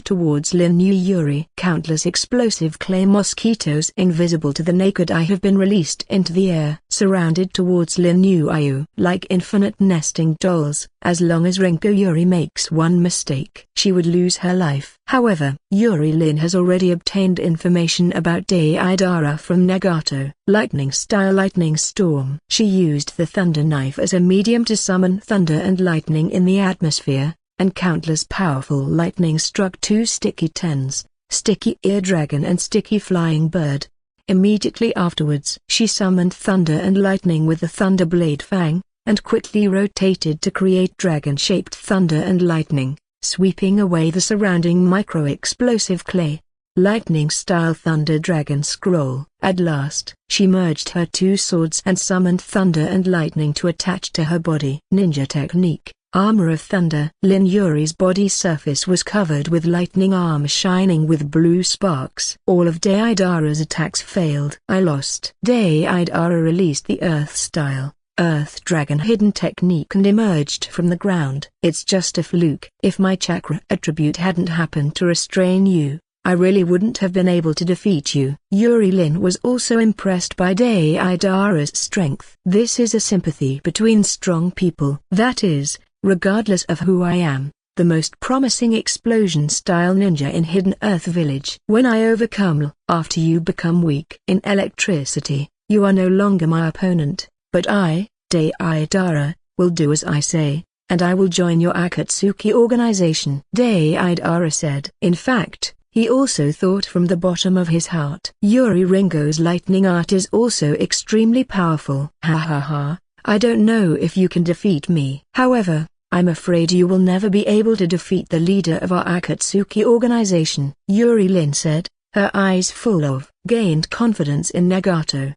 A: towards Lin Yuri, countless explosive clay mosquitoes invisible to the naked eye have been released into the air. surrounded towards Lin Yu like infinite nesting dolls. As long as Rinko Yuri makes one mistake, she would lose her life. However, Yuri Lin has already obtained information about Deidara from Nagato. Lightning-style lightning storm. She used the thunder knife as a medium to summon thunder and lightning in the atmosphere, and countless powerful lightning struck two sticky tens, sticky ear dragon and sticky flying bird. Immediately afterwards, she summoned thunder and lightning with the thunder blade fang, and quickly rotated to create dragon-shaped thunder and lightning, sweeping away the surrounding micro-explosive clay. Lightning-style thunder dragon scroll. At last, she merged her two swords and summoned thunder and lightning to attach to her body. Ninja technique. Armor of Thunder. Lin Yuri's body surface was covered with lightning armor shining with blue sparks. All of Deidara's attacks failed. I lost. Deidara released the Earth-style, Earth Dragon hidden technique and emerged from the ground. It's just a fluke. If my chakra attribute hadn't happened to restrain you, I really wouldn't have been able to defeat you. Yuri Lin was also impressed by Deidara's strength. This is a sympathy between strong people. That is, regardless of who I am, the most promising explosion-style ninja in Hidden Earth Village. When I overcome, after you become weak in electricity, you are no longer my opponent, but I, Deidara, will do as I say, and I will join your Akatsuki organization. Deidara said. In fact, he also thought from the bottom of his heart. Yuri Ringo's lightning art is also extremely powerful. Ha ha ha, I don't know if you can defeat me. However, I'm afraid you will never be able to defeat the leader of our Akatsuki organization. Yuri Lin said, her eyes full of gained confidence in Nagato.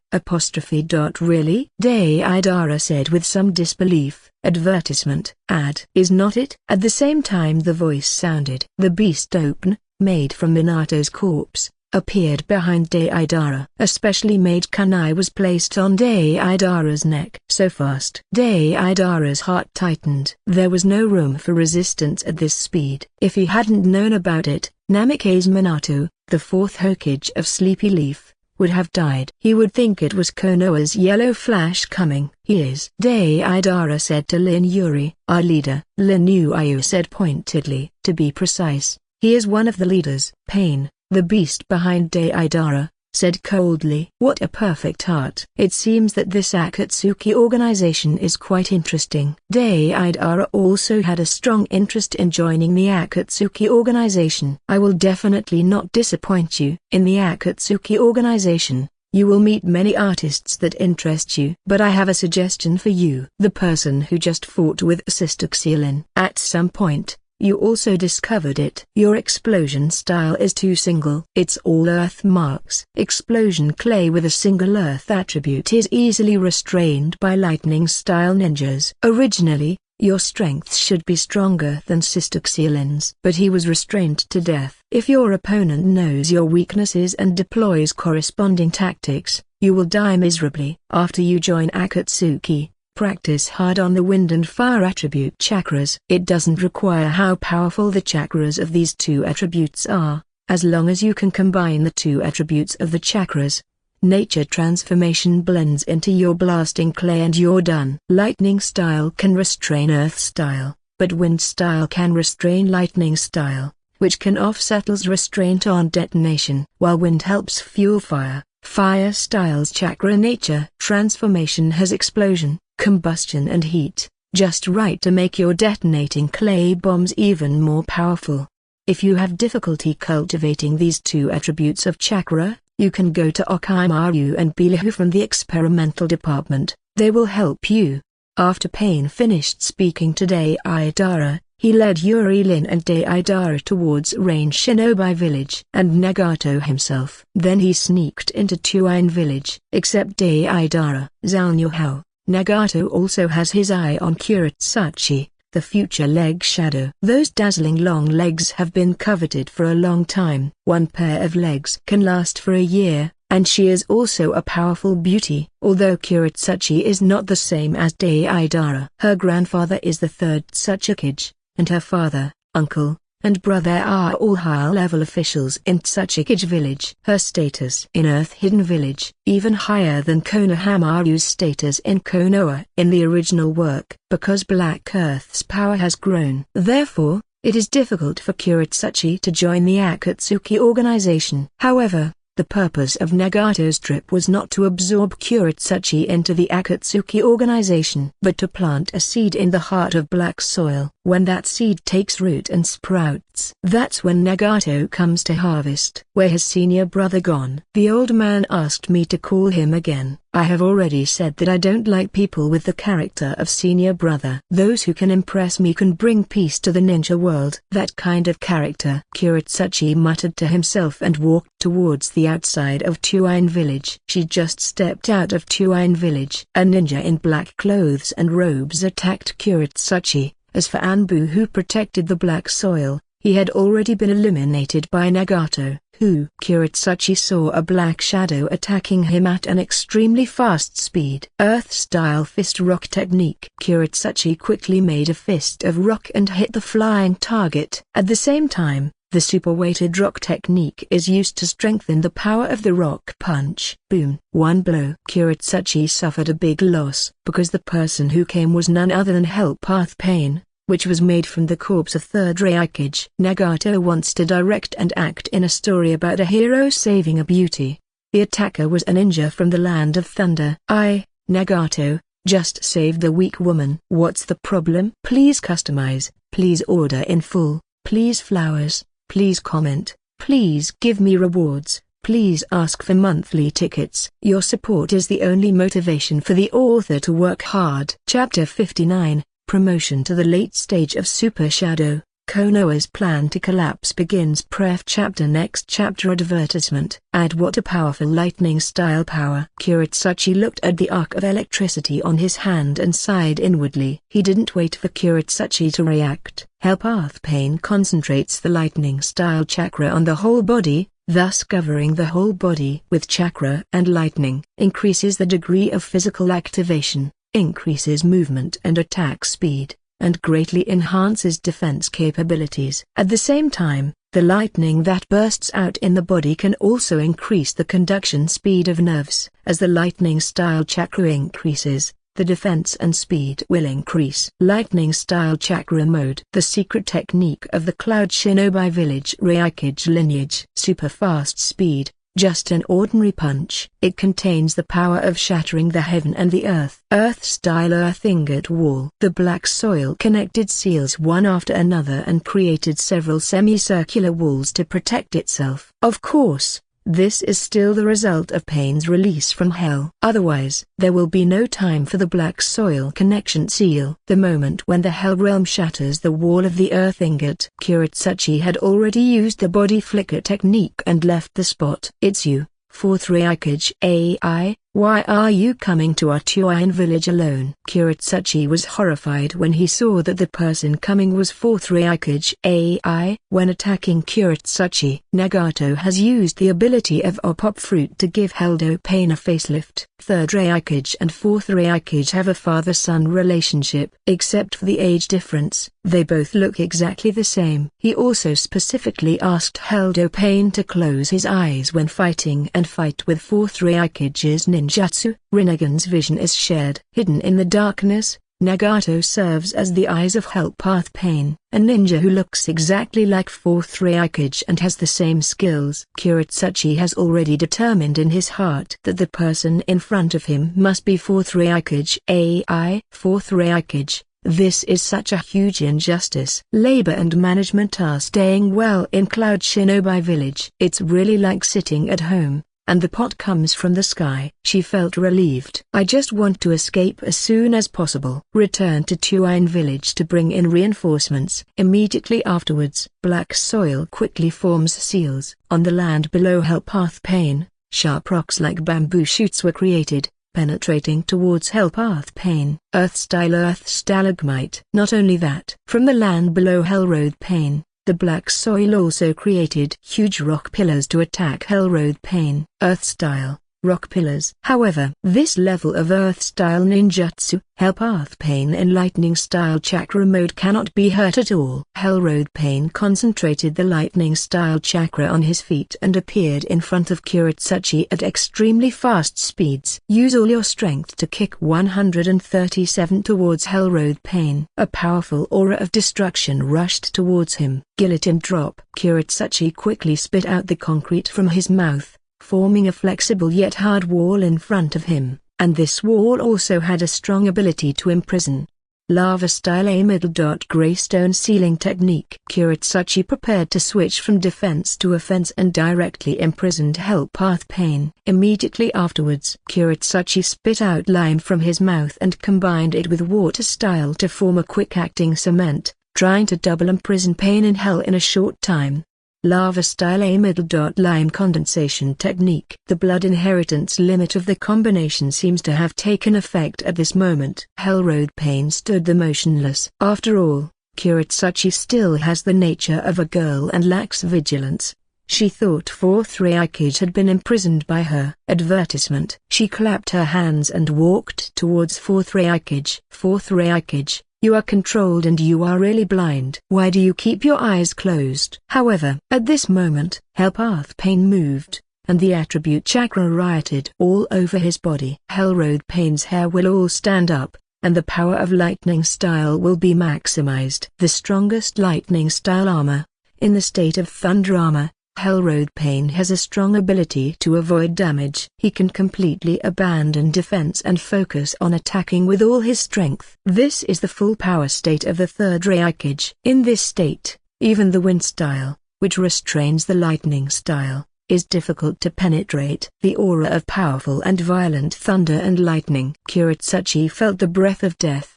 A: Really? Deidara said with some disbelief. Advertisement. Ad. Is not it? At the same time the voice sounded. The beast open, made from Minato's corpse, appeared behind Deidara. A specially made kunai was placed on Deidara's neck. So fast. Deidara's heart tightened. There was no room for resistance at this speed. If he hadn't known about it, Namikaze Minato, the fourth Hokage of Sleepy Leaf, would have died. He would think it was Konoha's yellow flash coming. He is. Deidara said to Lin Yuri. Our leader. Lin Yu said pointedly. To be precise, he is one of the leaders. Pain, the beast behind Deidara, said coldly. What a perfect heart. It seems that this Akatsuki organization is quite interesting. Deidara also had a strong interest in joining the Akatsuki organization. I will definitely not disappoint you. In the Akatsuki organization, you will meet many artists that interest you. But I have a suggestion for you. The person who just fought with Sister Xilin. At some point, you also discovered it. Your explosion style is too single. It's all earth marks. Explosion clay with a single earth attribute is easily restrained by lightning style ninjas. Originally, your strength should be stronger than Sister Xilin's. But he was restrained to death. If your opponent knows your weaknesses and deploys corresponding tactics, you will die miserably. After you join Akatsuki, practice hard on the wind and fire attribute chakras. It doesn't require how powerful the chakras of these two attributes are, as long as you can combine the two attributes of the chakras. Nature transformation blends into your blasting clay and you're done. Lightning style can restrain earth style, but wind style can restrain lightning style, which can offset's restraint on detonation, while wind helps fuel fire. Fire style's chakra nature transformation has explosion, combustion and heat, just right to make your detonating clay bombs even more powerful. If you have difficulty cultivating these two attributes of chakra, you can go to Okimaru and Bilihu from the experimental department. They will help you. After Pain finished speaking to Deidara, he led Yuri Lin and Deidara towards Rain Shinobi village and Nagato himself. Then he sneaked into Tuine village. Except Deidara, Zalnyuhao, Nagato also has his eye on Kuretsuchi, the future leg shadow. Those dazzling long legs have been coveted for a long time. One pair of legs can last for a year, and she is also a powerful beauty. Although Kuretsuchi is not the same as Deidara. Her grandfather is the third Tsuchikage, and her father, uncle, and brother are all high-level officials in Tsuchikage village. Her status in Earth Hidden Village, even higher than Konohamaru's status in Konoha. In the original work, because Black Earth's power has grown. Therefore, it is difficult for Kuretsuchi to join the Akatsuki organization. However, the purpose of Nagato's trip was not to absorb Kuretsuchi into the Akatsuki organization, but to plant a seed in the heart of black soil. When that seed takes root and sprouts, that's when Nagato comes to harvest. Where has senior brother gone? The old man asked me to call him again. I have already said that I don't like people with the character of senior brother. Those who can impress me can bring peace to the ninja world. That kind of character. Kuretsuchi muttered to himself and walked towards the outside of Tuine village. She just stepped out of Tuine village. A ninja in black clothes and robes attacked Kuretsuchi. As for Anbu, who protected the black soil, he had already been eliminated by Nagato, who Kuretsuchi saw a black shadow attacking him at an extremely fast speed. Earth-style fist rock technique. Kuretsuchi quickly made a fist of rock and hit the flying target. At the same time, the super-weighted rock technique is used to strengthen the power of the rock punch. Boom. One blow. Kuretsuchi suffered a big loss, because the person who came was none other than Hell Path Pain, which was made from the corpse of third Ryokage. Nagato wants to direct and act in a story about a hero saving a beauty. The attacker was a ninja from the land of thunder. Nagato, just saved the weak woman. What's the problem? Please customize, please order in full, please flowers, please comment, please give me rewards, please ask for monthly tickets. Your support is the only motivation for the author to work hard. Chapter 59, Promotion to the late stage of Super Shadow. Konoha's plan to collapse begins. Pref chapter. Next chapter. Advertisement. Add what a powerful lightning style power. Kuretsuchi looked at the arc of electricity on his hand and sighed inwardly. He didn't wait for Kuretsuchi to react. Hell Path Pain concentrates the lightning style chakra on the whole body, thus covering the whole body with chakra and lightning, increases the degree of physical activation, increases movement and attack speed, and greatly enhances defense capabilities. At the same time, the lightning that bursts out in the body can also increase the conduction speed of nerves. As the lightning style chakra increases, the defense and speed will increase. Lightning style chakra mode. The secret technique of the Cloud Shinobi Village Ryokage lineage. Super fast speed. Just an ordinary punch. It contains the power of shattering the heaven and the earth. Earth-style earth ingot wall. The black soil connected seals one after another and created several semicircular walls to protect itself. Of course, this is still the result of Pain's release from hell. Otherwise, there will be no time for the black soil connection seal. The moment when the hell realm shatters the wall of the earth ingot. Kuretsuchi had already used the body flicker technique and left the spot. It's you, fourth Ryokage AI. Why are you coming to our Tuine village alone? Kuretsuchi was horrified when he saw that the person coming was fourth Ryokage AI. When attacking Kuretsuchi, Nagato has used the ability of Opop Fruit to give Heldo Pain a facelift. Third Ryokage and fourth Ryokage have a father-son relationship. Except for the age difference, they both look exactly the same. He also specifically asked Heldo Pain to close his eyes when fighting and fight with fourth Ryokage's ninjutsu. Rinnegan's vision is shared. Hidden in the darkness, Nagato serves as the eyes of Hell Path Pain, a ninja who looks exactly like fourth Ryokage and has the same skills. Kuretsuchi has already determined in his heart that the person in front of him must be fourth Ryokage AI. Fourth Ryokage. This is such a huge injustice. Labor and management are staying well in Cloud Shinobi Village. It's really like sitting at home, and the pot comes from the sky. She felt relieved. I just want to escape as soon as possible. Return to Tuine village to bring in reinforcements. Immediately afterwards, black soil quickly forms seals. On the land below Hell Path Pain, sharp rocks like bamboo shoots were created, penetrating towards Hell Path Pain. Earth stalagmite. Not only that, from the land below Hell Road Pain, the black soil also created huge rock pillars to attack Hell Road Pain. Earth-style, rock pillars. However, this level of earth-style ninjutsu, Hell Path Pain and lightning-style chakra mode cannot be hurt at all. Hellroad Pain concentrated the lightning-style chakra on his feet and appeared in front of Kuretsuchi at extremely fast speeds. Use all your strength to kick 137 towards Hellroad Pain. A powerful aura of destruction rushed towards him. Guillotine drop. Kuretsuchi quickly spit out the concrete from his mouth, forming a flexible yet hard wall in front of him, and this wall also had a strong ability to imprison. Lava-style A middle graystone ceiling technique. Kuretsuchi prepared to switch from defense to offense and directly imprisoned Hell Path Pain. Immediately afterwards, Kuretsuchi spit out lime from his mouth and combined it with water style to form a quick-acting cement, trying to double imprison Pain in Hell in a short time. Lava-style A middle lime condensation technique. The blood inheritance limit of the combination seems to have taken effect at this moment. Hellroad Pain stood there motionless. After all, Kuretsuchi still has the nature of a girl and lacks vigilance. She thought fourth Ryokage had been imprisoned by her. Advertisement. She clapped her hands and walked towards fourth Ryokage. Fourth Ryokage, you are controlled and you are really blind. Why do you keep your eyes closed? However, at this moment, Hell Path Pain moved, and the attribute chakra rioted all over his body. Hellroad Pain's hair will all stand up, and the power of lightning style will be maximized. The strongest lightning style armor. In the state of thunder armor, Hellroad Pain has a strong ability to avoid damage. He can completely abandon defense and focus on attacking with all his strength. This is the full power state of the third Ryokage. In this state, even the wind style, which restrains the lightning style, is difficult to penetrate. The aura of powerful and violent thunder and lightning. Kuretsuchi felt the breath of death.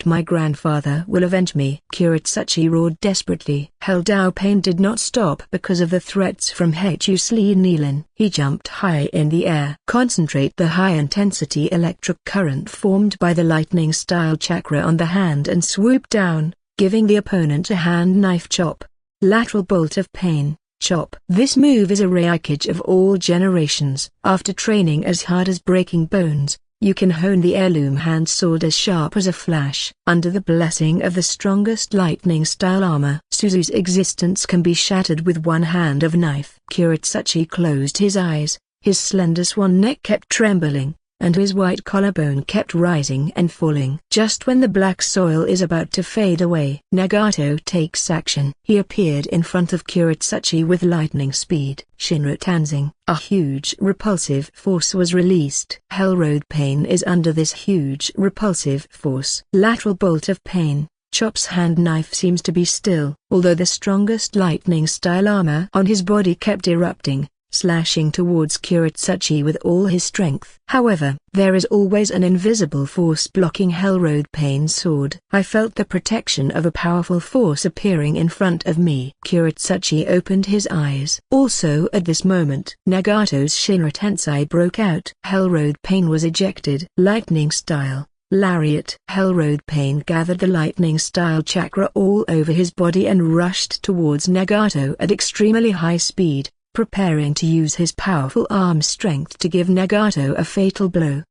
A: My grandfather will avenge me. Kuretsuchi roared desperately. Hell Pain did not stop because of the threats from Hechusli Nilin. He jumped high in the air. Concentrate the high-intensity electric current formed by the lightning-style chakra on the hand and swoop down, giving the opponent a hand-knife chop. Lateral bolt of pain. Chop. This move is a Ryokage of all generations. After training as hard as breaking bones, you can hone the heirloom hand sword as sharp as a flash. Under the blessing of the strongest lightning-style armor, Suzu's existence can be shattered with one hand of knife. Kuretsuchi closed his eyes, his slender swan neck kept trembling, and his white collarbone kept rising and falling. Just when the black soil is about to fade away, Nagato takes action. He appeared in front of Kuretsuchi with lightning speed. Shinra Tanzing. A huge repulsive force was released. Hellroad Pain is under this huge repulsive force. Lateral bolt of pain. Chop's hand knife seems to be still, although the strongest lightning-style armor on his body kept erupting, slashing towards Kuretsuchi with all his strength. However, there is always an invisible force blocking Hellroad Pain's sword. I felt the protection of a powerful force appearing in front of me. Kuretsuchi opened his eyes. Also at this moment, Nagato's Shinra Tensei broke out. Hellroad Pain was ejected. Lightning style. Lariat. Hellroad Pain gathered the lightning-style chakra all over his body and rushed towards Nagato at extremely high speed, preparing to use his powerful arm strength to give Nagato a fatal blow.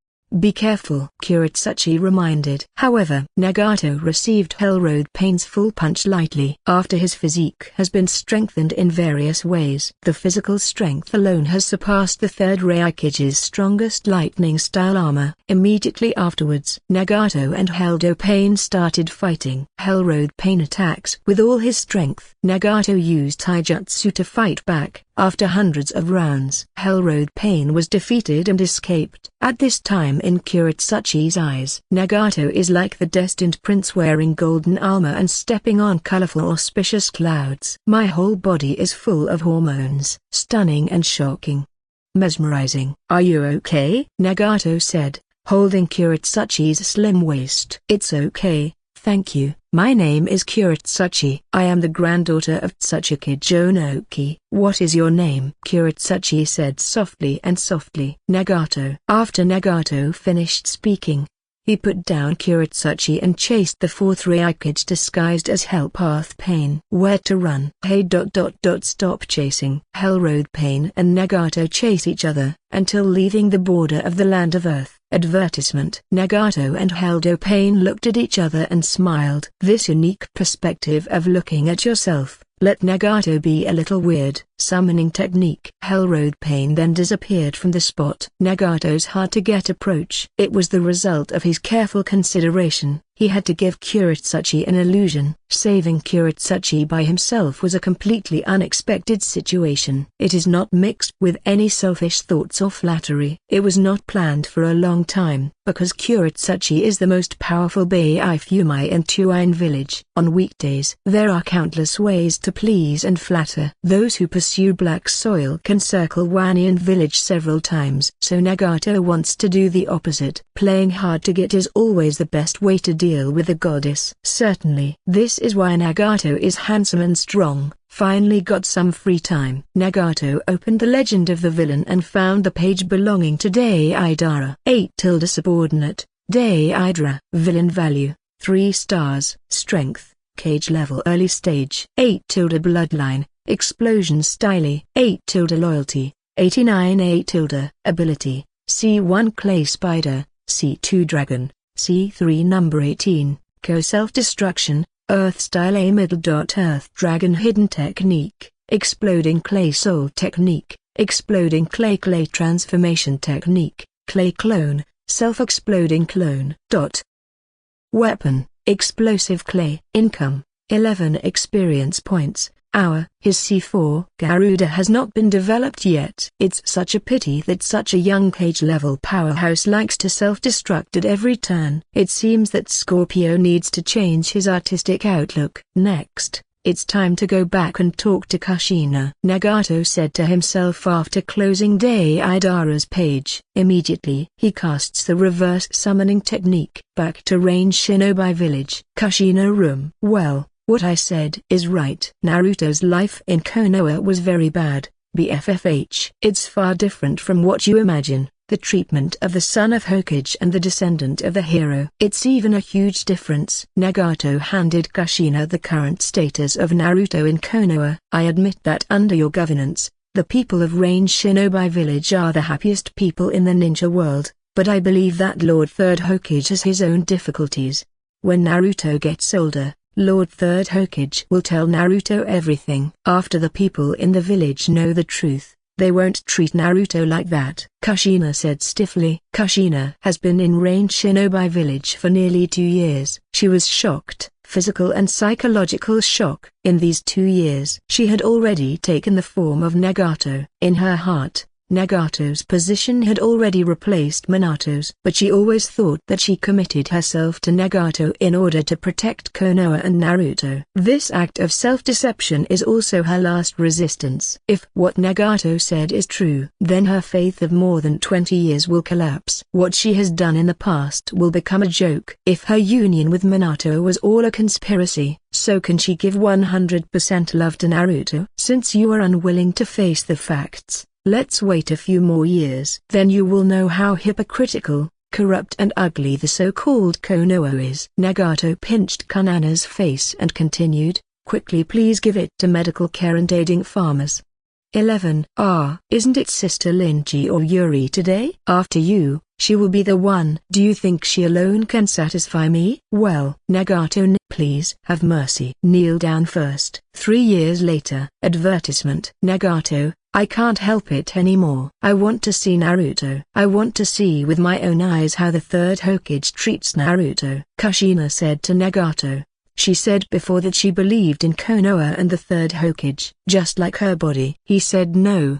A: Be careful, Kuretsuchi reminded. However, Nagato received Hellroad Pain's full punch lightly. After his physique has been strengthened in various ways, the physical strength alone has surpassed the third Ryokage's strongest lightning-style armor. Immediately afterwards, Nagato and Hellroad Pain started fighting. Hellroad Pain attacks with all his strength. Nagato used taijutsu to fight back. After hundreds of rounds, Hellroad Pain was defeated and escaped. At this time in Kuretsuchi's eyes, Nagato is like the destined prince wearing golden armor and stepping on colorful auspicious clouds. My whole body is full of hormones, stunning and shocking. Mesmerizing. Are you okay? Nagato said, holding Kuretsuchi's slim waist. It's okay, thank you. My name is Kuretsuchi. I am the granddaughter of Tsuchika Jonoki. What is your name? Kuretsuchi said softly and softly. Nagato. After Nagato finished speaking, He put down Kuretsuchi and chased the fourth Ryokage disguised as Hellpath Pain. Where to run? Hey. Stop chasing. Hellroad Pain and Nagato chase each other, until leaving the border of the Land of Earth. Advertisement. Nagato and Helldo Pain looked at each other and smiled. This unique perspective of looking at yourself let Nagato be a little weird. Summoning technique. Hellroad Pain then disappeared from the spot. Nagato's hard-to-get approach. It was the result of his careful consideration. He had to give Kuretsuchi an illusion. Saving Kuretsuchi by himself was a completely unexpected situation. It is not mixed with any selfish thoughts or flattery. It was not planned for a long time, because Kuretsuchi is the most powerful Bai-Fumai in Tuine village. On weekdays, there are countless ways to please and flatter. Those who pursue black soil can circle Wanian village several times. So Nagato wants to do the opposite. Playing hard to get is always the best way to deal with a goddess. Certainly. This is why Nagato is handsome and strong. Finally got some free time. Nagato opened the legend of the villain and found the page belonging to Deidara. 8. Subordinate, Deidara. Villain value, 3 stars. Strength, Cage level early stage. 8. Bloodline, Explosion style. 8. Loyalty, 89. 8. Ability, C1 Clay Spider, C2 Dragon, C3 number 18. Self-destruction, Earth style. A. Earth Dragon hidden technique, Exploding Clay Soul technique, Exploding Clay transformation technique, Clay clone, Self-exploding clone. Weapon, Explosive Clay. Income, 11 experience points. Hour. His C4 Garuda has not been developed yet. It's such a pity that such a young cage-level powerhouse likes to self-destruct at every turn. It seems that Scorpio needs to change his artistic outlook. Next, it's time to go back and talk to Kushina, Nagato said to himself after closing Deidara's page. Immediately, he casts the reverse summoning technique. Back to Rain Shinobi village. Kushina room. Well, what I said is right. Naruto's life in Konoha was very bad, BFFH. It's far different from what you imagine, the treatment of the son of Hokage and the descendant of the hero. It's even a huge difference. Nagato handed Kushina the current status of Naruto in Konoha. I admit that under your governance, the people of Rain Shinobi village are the happiest people in the ninja world, but I believe that Lord Third Hokage has his own difficulties. When Naruto gets older, Lord Third Hokage will tell Naruto everything. After the people in the village know the truth, they won't treat Naruto like that, Kushina said stiffly. Kushina has been in Rain Shinobi village for nearly 2 years. She was shocked, physical and psychological shock. In these 2 years, she had already taken the form of Nagato. In her heart, Nagato's position had already replaced Minato's. But she always thought that she committed herself to Nagato in order to protect Konoha and Naruto. This act of self-deception is also her last resistance. If what Nagato said is true, then her faith of more than 20 years will collapse. What she has done in the past will become a joke. If her union with Minato was all a conspiracy, so can she give 100% love to Naruto? Since you are unwilling to face the facts, let's wait a few more years. Then you will know how hypocritical, corrupt and ugly the so-called Konoha is. Nagato pinched Kanana's face and continued, quickly please give it to medical care and aiding farmers. 11. Isn't it Sister Linji or Yuri today? After you, she will be the one. Do you think she alone can satisfy me? Well, Nagato, please have mercy. Kneel down first. 3 years later. Advertisement. Nagato, I can't help it anymore. I want to see Naruto. I want to see with my own eyes how the third Hokage treats Naruto, Kushina said to Nagato. She said before that she believed in Konoha and the third Hokage, just like her body. He said no,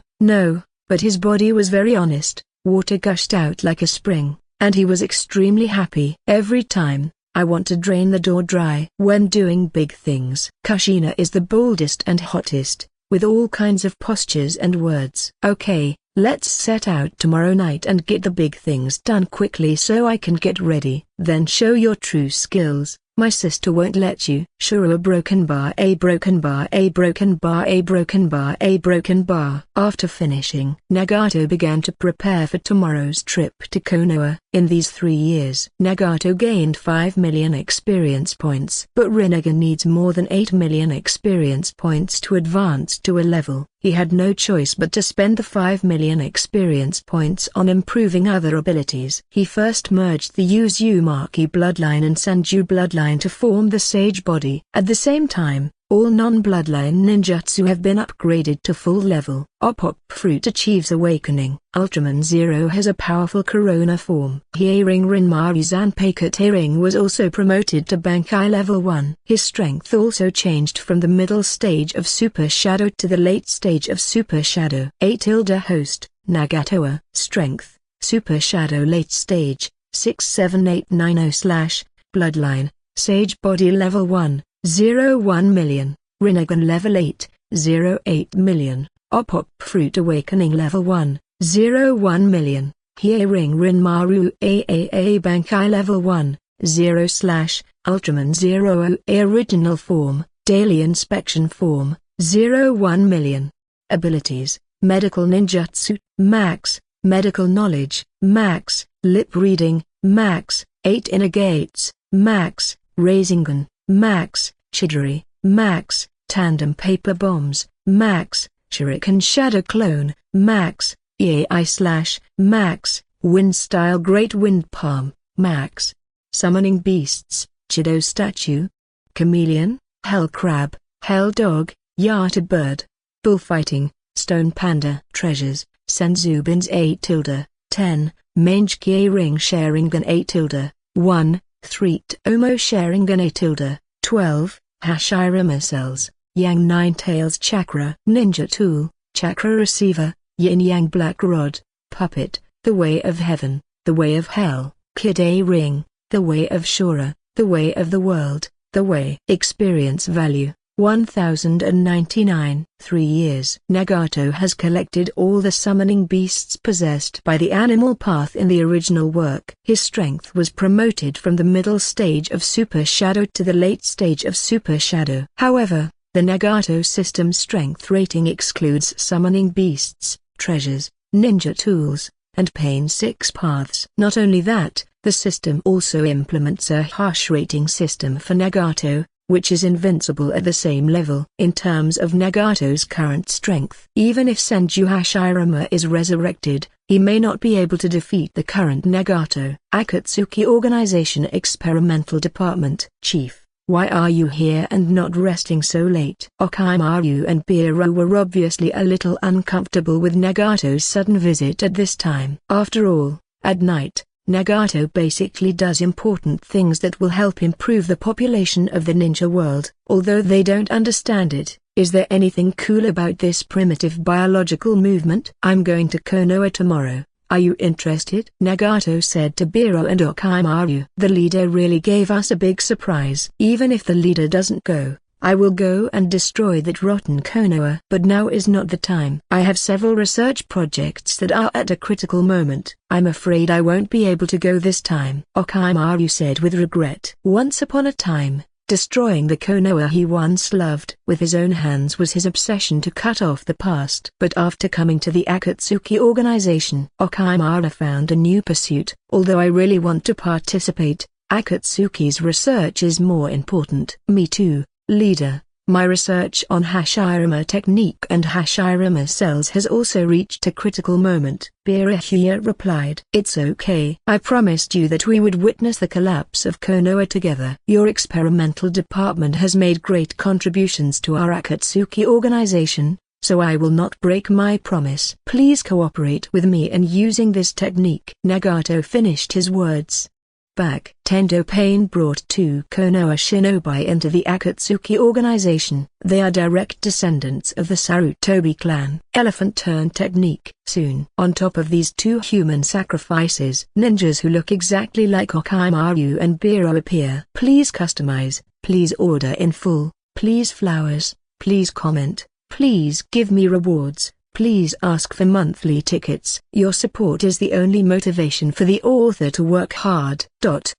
A: but his body was very honest. Water gushed out like a spring, and he was extremely happy. Every time, I want to drain the door dry. When doing big things, Kushina is the boldest and hottest, with all kinds of postures and words. Okay, let's set out tomorrow night and get the big things done quickly so I can get ready. Then show your true skills. My sister won't let you. Sure, a broken bar, a broken bar, a broken bar, a broken bar, a broken bar. After finishing, Nagato began to prepare for tomorrow's trip to Konoha. In these 3 years, Nagato gained 5 million experience points. But Rinnegan needs more than 8 million experience points to advance to a level. He had no choice but to spend the 5 million experience points on improving other abilities. He first merged the Uzumaki bloodline and Senju bloodline to form the Sage body. At the same time, all non-bloodline ninjutsu have been upgraded to full level. Op Fruit achieves awakening. Ultraman Zero has a powerful Corona form. Hearing Rinmaru Zanpakuto Hearing was also promoted to Bankai level 1. His strength also changed from the middle stage of Super Shadow to the late stage of Super Shadow. Host, Nagatoa. Strength, Super Shadow late stage, 67890/ Bloodline, Sage body level 1. 01 million, Rinnegan level 8, 08 million, Op Fruit awakening level 1, 01 million, Hearing Rinmaru AAA Bankai level 1, 0/ Ultraman 0 A original form, daily inspection form, 01 million. Abilities, medical ninjutsu, max, medical knowledge, max, lip reading, max, 8 inner gates, max, Rasengan, max, Chidori, max, tandem paper bombs, max, shuriken shadow clone, max, EAI/, max, wind style great wind palm, max, summoning beasts, Chido statue, chameleon, hell crab, hell dog, yata bird, bullfighting, stone panda. Treasures, Senzubin's A-10, Mange ring Sharingan A-1, 3 Omo Sharingan A-12, Hashirama cells, Yang Nine Tails chakra. Ninja tool, chakra receiver, Yin Yang black rod, puppet, the way of heaven, the way of hell, Kid A ring, the way of Shura, the way of the world, the way. Experience value, 1099. 3 years. Nagato has collected all the summoning beasts possessed by the animal path in the original work. His strength was promoted from the middle stage of Super Shadow to the late stage of Super Shadow. However, the Nagato system strength rating excludes summoning beasts, treasures, ninja tools, and pain 6 paths. Not only that, the system also implements a harsh rating system for Nagato, which is invincible at the same level. In terms of Nagato's current strength, even if Senju Hashirama is resurrected, he may not be able to defeat the current Nagato. Akatsuki Organization Experimental Department. Chief, why are you here and not resting so late? Orochimaru and Biro were obviously a little uncomfortable with Nagato's sudden visit at this time. After all, at night, Nagato basically does important things that will help improve the population of the ninja world. Although they don't understand it, is there anything cool about this primitive biological movement? I'm going to Konoha tomorrow. Are you interested? Nagato said to Biro and Orochimaru. The leader really gave us a big surprise. Even if the leader doesn't go, I will go and destroy that rotten Konoha. But now is not the time. I have several research projects that are at a critical moment. I'm afraid I won't be able to go this time. Orochimaru said with regret. Once upon a time, destroying the Konoha he once loved with his own hands was his obsession to cut off the past. But after coming to the Akatsuki organization, Orochimaru found a new pursuit. Although I really want to participate, Akatsuki's research is more important. Me too, leader. My research on Hashirama technique and Hashirama cells has also reached a critical moment. Birahuya replied. It's okay. I promised you that we would witness the collapse of Konoha together. Your experimental department has made great contributions to our Akatsuki organization, so I will not break my promise. Please cooperate with me in using this technique. Nagato finished his words. Back. Tendo Pain brought 2 Konoha shinobi into the Akatsuki organization. They are direct descendants of the Sarutobi clan. Elephant turn technique. Soon. On top of these 2 human sacrifices, ninjas who look exactly like Orochimaru and Biro appear. Please customize, please order in full, please flowers, please comment, please give me rewards, Please ask for monthly tickets. Your support is the only motivation for the author to work hard.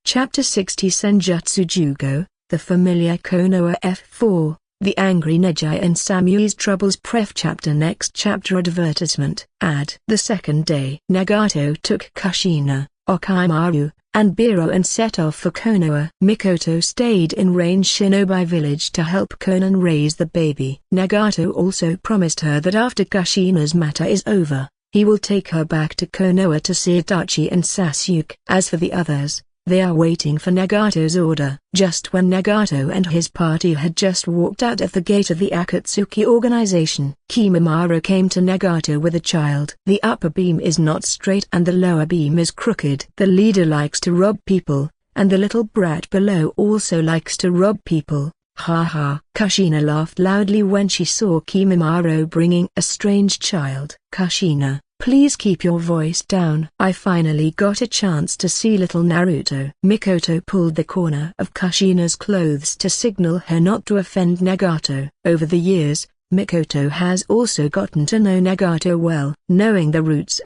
A: Chapter 60 Senjutsu Jugo, the familiar Konoha F4, the angry Neji and Samui's troubles. Pref chapter. Next chapter. Advertisement. Ad. The second day, Nagato took Kushina, Okimaru, and Biro and set off for Konoha. Mikoto stayed in Rain Shinobi village to help Conan raise the baby. Nagato also promised her that after Kushina's matter is over, he will take her back to Konoha to see Itachi and Sasuke. As for the others, they are waiting for Nagato's order. Just when Nagato and his party had just walked out of the gate of the Akatsuki organization, Kimimaro came to Nagato with a child. The upper beam is not straight and the lower beam is crooked. The leader likes to rob people, and the little brat below also likes to rob people. Ha ha. Kushina laughed loudly when she saw Kimimaro bringing a strange child. Kushina, please keep your voice down. I finally got a chance to see little Naruto. Mikoto pulled the corner of Kushina's clothes to signal her not to offend Nagato. Over the years, Mikoto has also gotten to know Nagato well, knowing the roots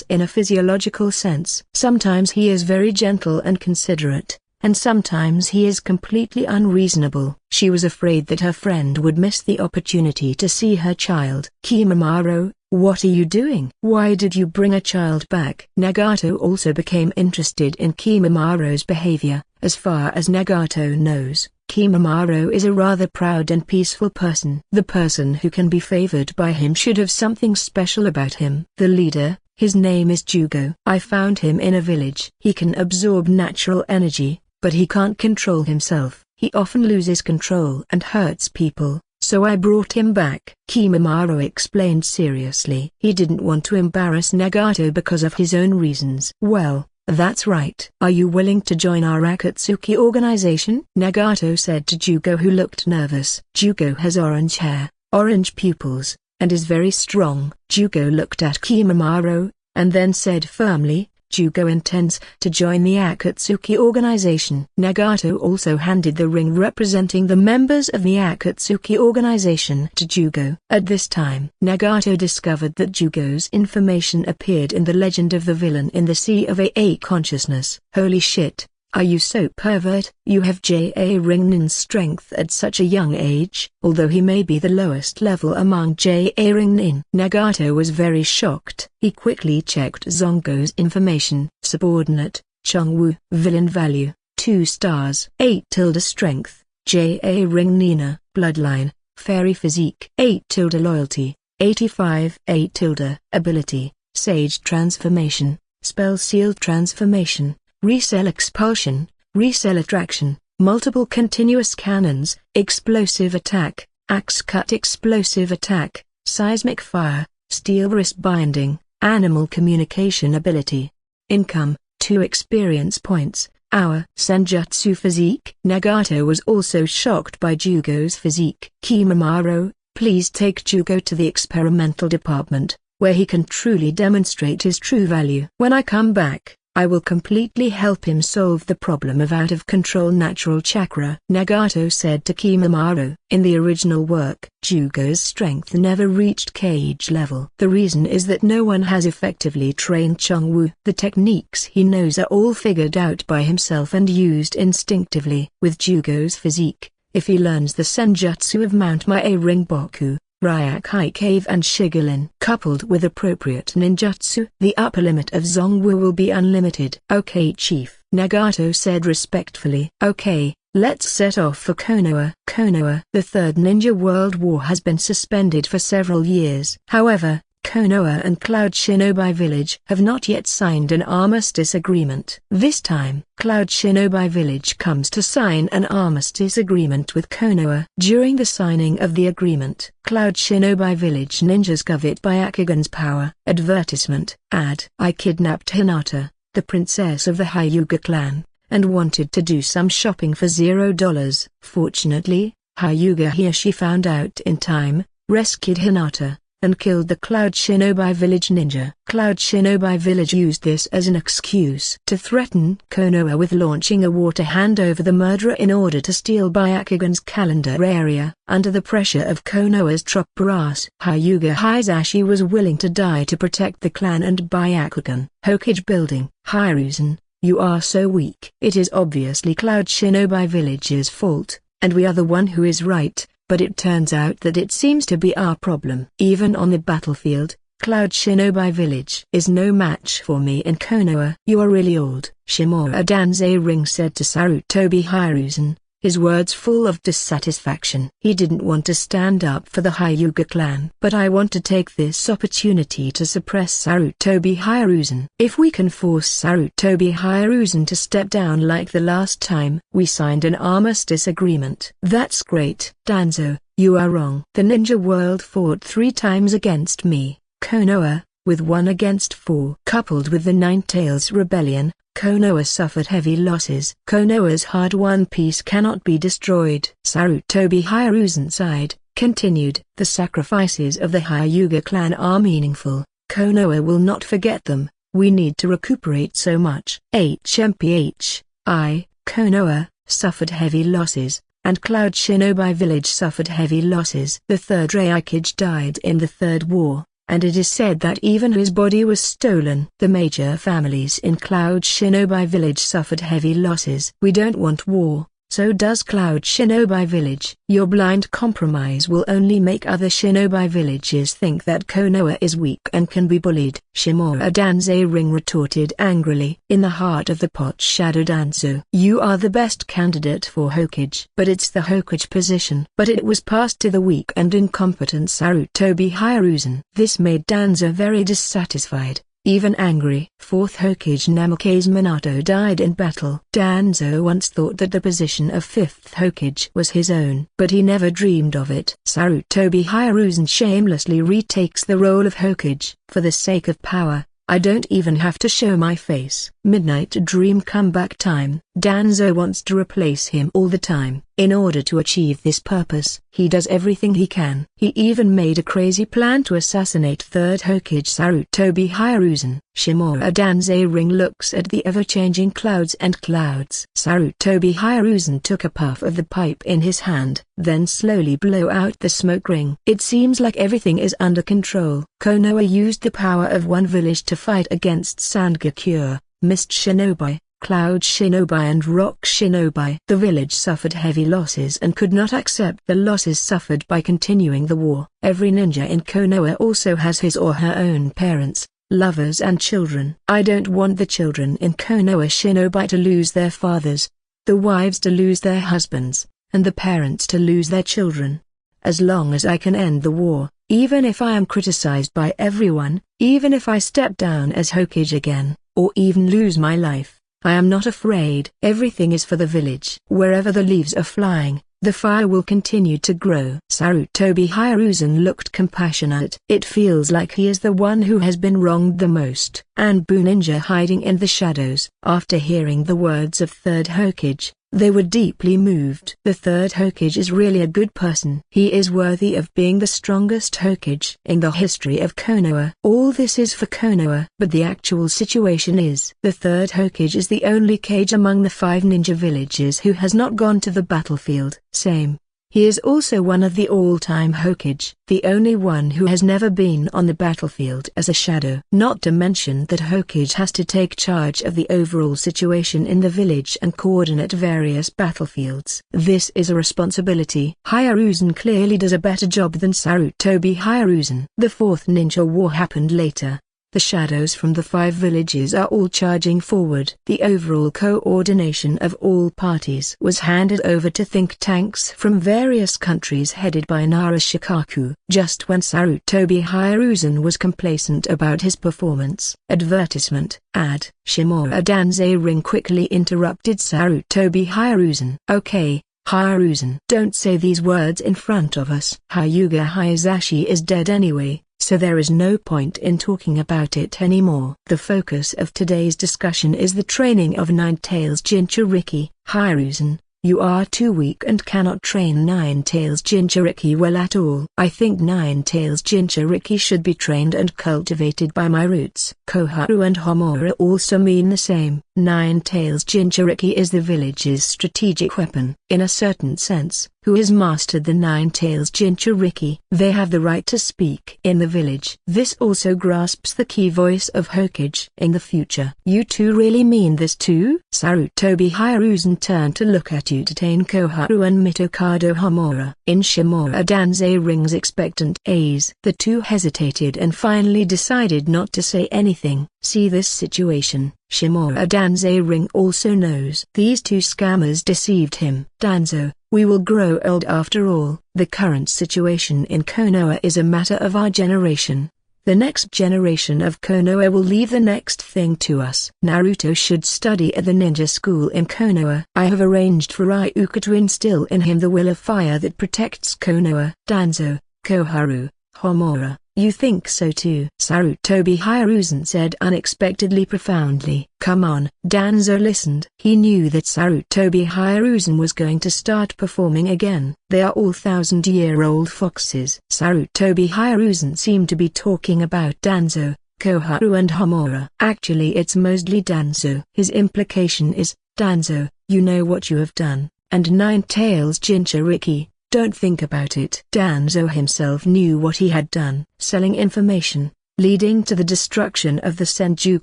A: in a physiological sense. Sometimes he is very gentle and considerate, and sometimes he is completely unreasonable. She was afraid that her friend would miss the opportunity to see her child. Kimimaro, what are you doing? Why did you bring a child back? Nagato also became interested in Kimimaro's behavior. As far as Nagato knows, Kimimaro is a rather proud and peaceful person. The person who can be favored by him should have something special about him. The leader, his name is Jugo. I found him in a village. He can absorb natural energy, but he can't control himself. He often loses control and hurts people, so I brought him back. Kimimaro explained seriously. He didn't want to embarrass Nagato because of his own reasons. Well, that's right. Are you willing to join our Akatsuki organization? Nagato said to Jugo, who looked nervous. Jugo has orange hair, orange pupils, and is very strong. Jugo looked at Kimimaro, and then said firmly, Jugo intends to join the Akatsuki organization. Nagato also handed the ring representing the members of the Akatsuki organization to Jugo. At this time, Nagato discovered that Jugo's information appeared in the legend of the villain in the Sea of AA consciousness. Holy shit, are you so pervert? You have JA Ring Nin's strength at such a young age. Although he may be the lowest level among JA Ring Nin. Nagato was very shocked. He quickly checked Zongo's information. Subordinate, Chungwoo. Villain value, 2 stars. 8 tilde strength, JA Ring Nina. Bloodline, fairy physique. 8 tilde loyalty, 85. 8 tilde ability, sage transformation, spell sealed transformation, resell expulsion, resell attraction, multiple continuous cannons, explosive attack, axe cut explosive attack, seismic fire, steel wrist binding, animal communication ability. Income, 2 experience points. Our Senjutsu physique. Nagato was also shocked by Jugo's physique. Kimimaro, please take Jugo to the experimental department, where he can truly demonstrate his true value. When I come back, I will completely help him solve the problem of out-of-control natural chakra. Nagato said to Kimimaro. In the original work, Jugo's strength never reached cage level. The reason is that no one has effectively trained Chungwoo. The techniques he knows are all figured out by himself and used instinctively. With Jugo's physique, if he learns the Senjutsu of Mount Mae Ringboku, Ryakai Cave and Shigalin, coupled with appropriate ninjutsu, the upper limit of Zongwu will be unlimited. Okay, Chief, Nagato said respectfully. Okay, let's set off for Konoha. Konoha. The Third Ninja World War has been suspended for several years. However, Konoha and Cloud Shinobi Village have not yet signed an armistice agreement. This time, Cloud Shinobi Village comes to sign an armistice agreement with Konoha. During the signing of the agreement, Cloud Shinobi Village ninjas covet Byakugan's power. Advertisement. Ad. I kidnapped Hinata, the princess of the Hyuga clan, and wanted to do some shopping for $0. Fortunately, Hyuga Hiyoshi found out in time, rescued Hinata, and killed the Cloud Shinobi Village ninja. Cloud Shinobi Village used this as an excuse to threaten Konoha with launching a war to hand over the murderer in order to steal Byakugan's calendar area. Under the pressure of Konoha's Troparace, Hyuga Hisashi was willing to die to protect the clan and Byakugan. Hokage building. Ryozan, you are so weak. It is obviously Cloud Shinobi Village's fault, and we are the one who is right, but it turns out that it seems to be our problem. Even on the battlefield, Cloud Shinobi Village is no match for me in Konoha. You are really old, Shimura Danze-ring said to Sarutobi Ryozan, his words full of dissatisfaction. He didn't want to stand up for the Hyuga clan. But I want to take this opportunity to suppress Sarutobi Ryozan. If we can force Sarutobi Ryozan to step down like the last time we signed an armistice agreement. That's great. Danzo, you are wrong. The ninja world fought 3 times against me, Konoha, with 1 against 4. Coupled with the Nine Tails Rebellion, Konoha suffered heavy losses. Konoha's hard-won peace cannot be destroyed. Sarutobi Ryozan sighed, continued, the sacrifices of the Hyuga clan are meaningful. Konoha will not forget them. We need to recuperate so much. HMPH, Konoha, suffered heavy losses, and Cloud Shinobi Village suffered heavy losses. The third Ryokage died in the Third War, and it is said that even his body was stolen. The major families in Cloud Shinobi Village suffered heavy losses. We don't want war, so does Cloud Shinobi Village. Your blind compromise will only make other Shinobi villages think that Konoha is weak and can be bullied. Shimura Danze-ring retorted angrily. In the heart of the pot shadowed Danzo. You are the best candidate for Hokage. But it's the Hokage position. But it was passed to the weak and incompetent Sarutobi Ryozan. This made Danzo very dissatisfied, even angry. Fourth Hokage Namikaze Minato died in battle. Danzo once thought that the position of 5th Hokage was his own, but he never dreamed of it. Sarutobi Ryozan shamelessly retakes the role of Hokage. For the sake of power, I don't even have to show my face. Midnight Dream Comeback Time. Danzo wants to replace him all the time. In order to achieve this purpose, he does everything he can. He even made a crazy plan to assassinate 3rd Hokage Sarutobi Ryozan. Shimura Danze-ring looks at the ever-changing clouds and clouds. Sarutobi Ryozan took a puff of the pipe in his hand, then slowly blew out the smoke ring. It seems like everything is under control. Konoha used the power of one village to fight against Sangakure, Mist Shinobi, Cloud Shinobi and Rock Shinobi. The village suffered heavy losses and could not accept the losses suffered by continuing the war. Every ninja in Konoha also has his or her own parents, lovers and children. I don't want the children in Konoha Shinobi to lose their fathers, the wives to lose their husbands, and the parents to lose their children. As long as I can end the war, even if I am criticized by everyone, even if I step down as Hokage again, or even lose my life, I am not afraid. Everything is for the village. Wherever the leaves are flying, the fire will continue to grow. Sarutobi Ryozan looked compassionate. It feels like he is the one who has been wronged the most. Anbu ninja hiding in the shadows. After hearing the words of 3rd Hokage, they were deeply moved. The 3rd Hokage is really a good person. He is worthy of being the strongest Hokage in the history of Konoha. All this is for Konoha. But the actual situation is, the 3rd Hokage is the only Kage among the 5 ninja villages who has not gone to the battlefield. Same. He is also one of the all-time Hokage, the only one who has never been on the battlefield as a shadow. Not to mention that Hokage has to take charge of the overall situation in the village and coordinate various battlefields. This is a responsibility. Ryozan clearly does a better job than Sarutobi Ryozan. The 4th Ninja War happened later. The shadows from the 5 villages are all charging forward. The overall coordination of all parties was handed over to think tanks from various countries headed by Nara Shikaku. Just when Sarutobi Ryozan was complacent about his performance. Advertisement, ad. Shimura Danze-ring quickly interrupted Sarutobi Ryozan. Okay, Ryozan. Don't say these words in front of us. Hyuga Hisashi is dead anyway, so there is no point in talking about it anymore. The focus of today's discussion is the training of Nine Tails Jinchuriki. Ryozan, You are too weak and cannot train Nine-Tails Jinchuriki well at all. I think Nine-Tails Jinchuriki should be trained and cultivated by my roots. Koharu and Homura also mean the same. Nine-Tails Jinchuriki is the village's strategic weapon. In a certain sense, who has mastered the Nine-Tails Jinchuriki? They have the right to speak in the village. This also grasps the key voice of Hokage. In the future. You two really mean this too? Sarutobi Hiruzen turned to look at Utatane Koharu and Mitokado Homura. In Shimura Danze Ring's expectant gaze. The two hesitated and finally decided not to say anything. See this situation. Shimura Danze Ring also knows. These two scammers deceived him. Danzo, we will grow old after all. The current situation in Konoha is a matter of our generation. The next generation of Konoha will leave the next thing to us. Naruto should study at the ninja school in Konoha. I have arranged for Ryuka to instill in him the will of fire that protects Konoha. Danzo, Koharu, Homura, you think so too? Sarutobi Hiruzen said unexpectedly profoundly. Come on. Danzo listened. He knew that Sarutobi Hiruzen was going to start performing again. They are all thousand-year-old foxes. Sarutobi Hiruzen seemed to be talking about Danzo, Koharu and Homura. Actually it's mostly Danzo. His implication is, Danzo, you know what you have done, and Nine-Tails Jinchuriki. Don't think about it. Danzo himself knew what he had done. Selling information, leading to the destruction of the Senju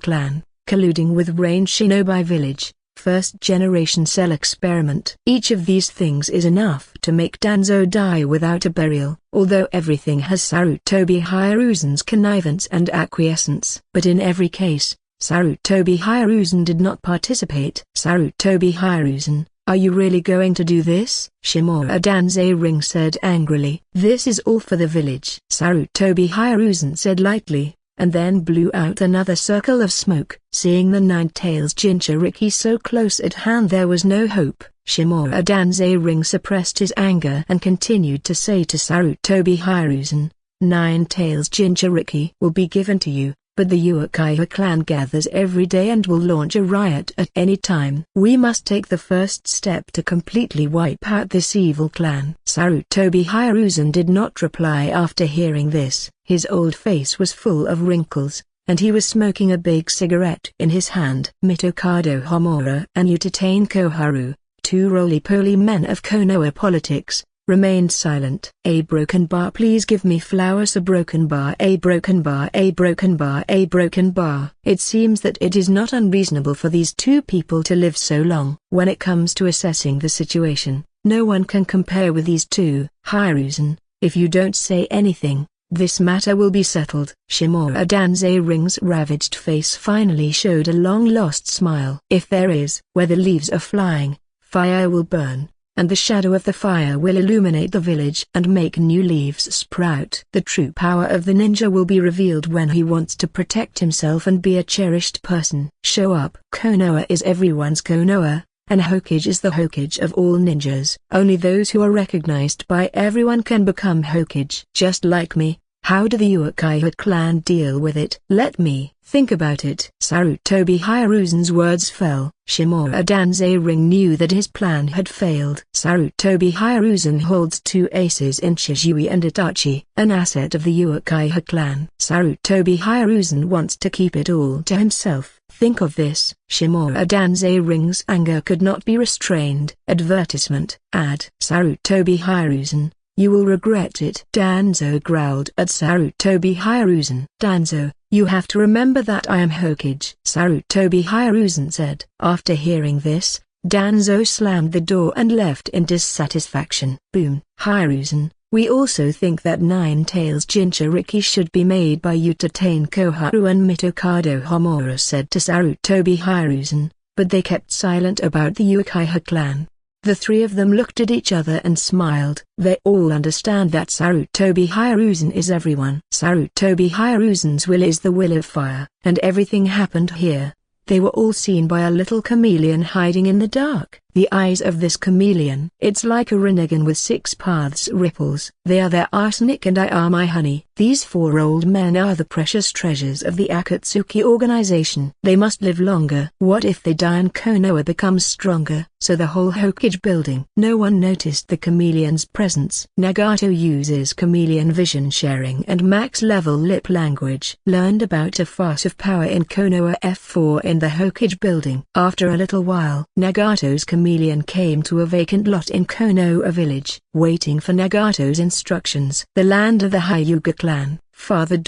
A: clan, colluding with Rain Shinobi village, first-generation cell experiment. Each of these things is enough to make Danzo die without a burial, although everything has Sarutobi Hiruzen's connivance and acquiescence. But in every case, Sarutobi Hiruzen did not participate. Sarutobi Hiruzen, are you really going to do this? Shimura Danze Ring said angrily. This is all for the village. Sarutobi Hiruzen said lightly, and then blew out another circle of smoke. Seeing the Nine-Tails Jinchuriki so close at hand there was no hope. Shimura Danze Ring suppressed his anger and continued to say to Sarutobi Hiruzen, Nine-Tails Jinchuriki will be given to you. But the Uchiha clan gathers every day and will launch a riot at any time. We must take the first step to completely wipe out this evil clan. Sarutobi Hiruzen did not reply after hearing this. His old face was full of wrinkles, and he was smoking a big cigarette in his hand. Mitokado Homura and Utatane Koharu, two roly-poly men of Konoha politics, remained silent. A broken bar. Please give me flowers. A broken bar. A broken bar. A broken bar. A broken bar. It seems that it is not unreasonable for these two people to live so long. When it comes to assessing the situation, no one can compare with these two. Hiruzen, if you don't say anything, this matter will be settled. Shimura Danze Ring's ravaged face finally showed a long-lost smile. If there is, where the leaves are flying, fire will burn, and the shadow of the fire will illuminate the village and make new leaves sprout. The true power of the ninja will be revealed when he wants to protect himself and be a cherished person. Show up. Konoha is everyone's Konoha, and Hokage is the Hokage of all ninjas. Only those who are recognized by everyone can become Hokage. Just like me. How do the Uchiha clan deal with it? Let me think about it. Sarutobi Hiruzen's words fell. Shimura Danze Ring knew that his plan had failed. Sarutobi Hiruzen holds two aces in Shizui and Itachi, an asset of the Uchiha clan. Sarutobi Hiruzen wants to keep it all to himself. Think of this. Shimura Danze Ring's anger could not be restrained. Advertisement. Ad. Sarutobi Hiruzen. You will regret it. Danzo growled at Sarutobi Hiruzen. Danzo, you have to remember that I am Hokage. Sarutobi Hiruzen said. After hearing this, Danzo slammed the door and left in dissatisfaction. Boom. Hiruzen, we also think that Nine-Tails Jinchuriki should be made by Utatane Koharu and Mitokado Homura said to Sarutobi Hiruzen, but they kept silent about the Uchiha clan. The three of them looked at each other and smiled. They all understand that Sarutobi Hiruzen is everyone. Sarutobi Hiruzen's will is the will of fire. And everything happened here. They were all seen by a little chameleon hiding in the dark. The eyes of this chameleon. It's like a Rinnegan with 6 paths ripples. They are their arsenic and I are my honey. These 4 old men are the precious treasures of the Akatsuki organization. They must live longer. What if they die and Konoha becomes stronger? So the whole Hokage building. No one noticed the chameleon's presence. Nagato uses chameleon vision sharing and max level lip language. Learned about a force of power in Konoha F4 in the Hokage building. After a little while, Nagato's chameleon came to a vacant lot in Konoha village, waiting for Nagato's instructions. The land of the Hyuga clan. Father.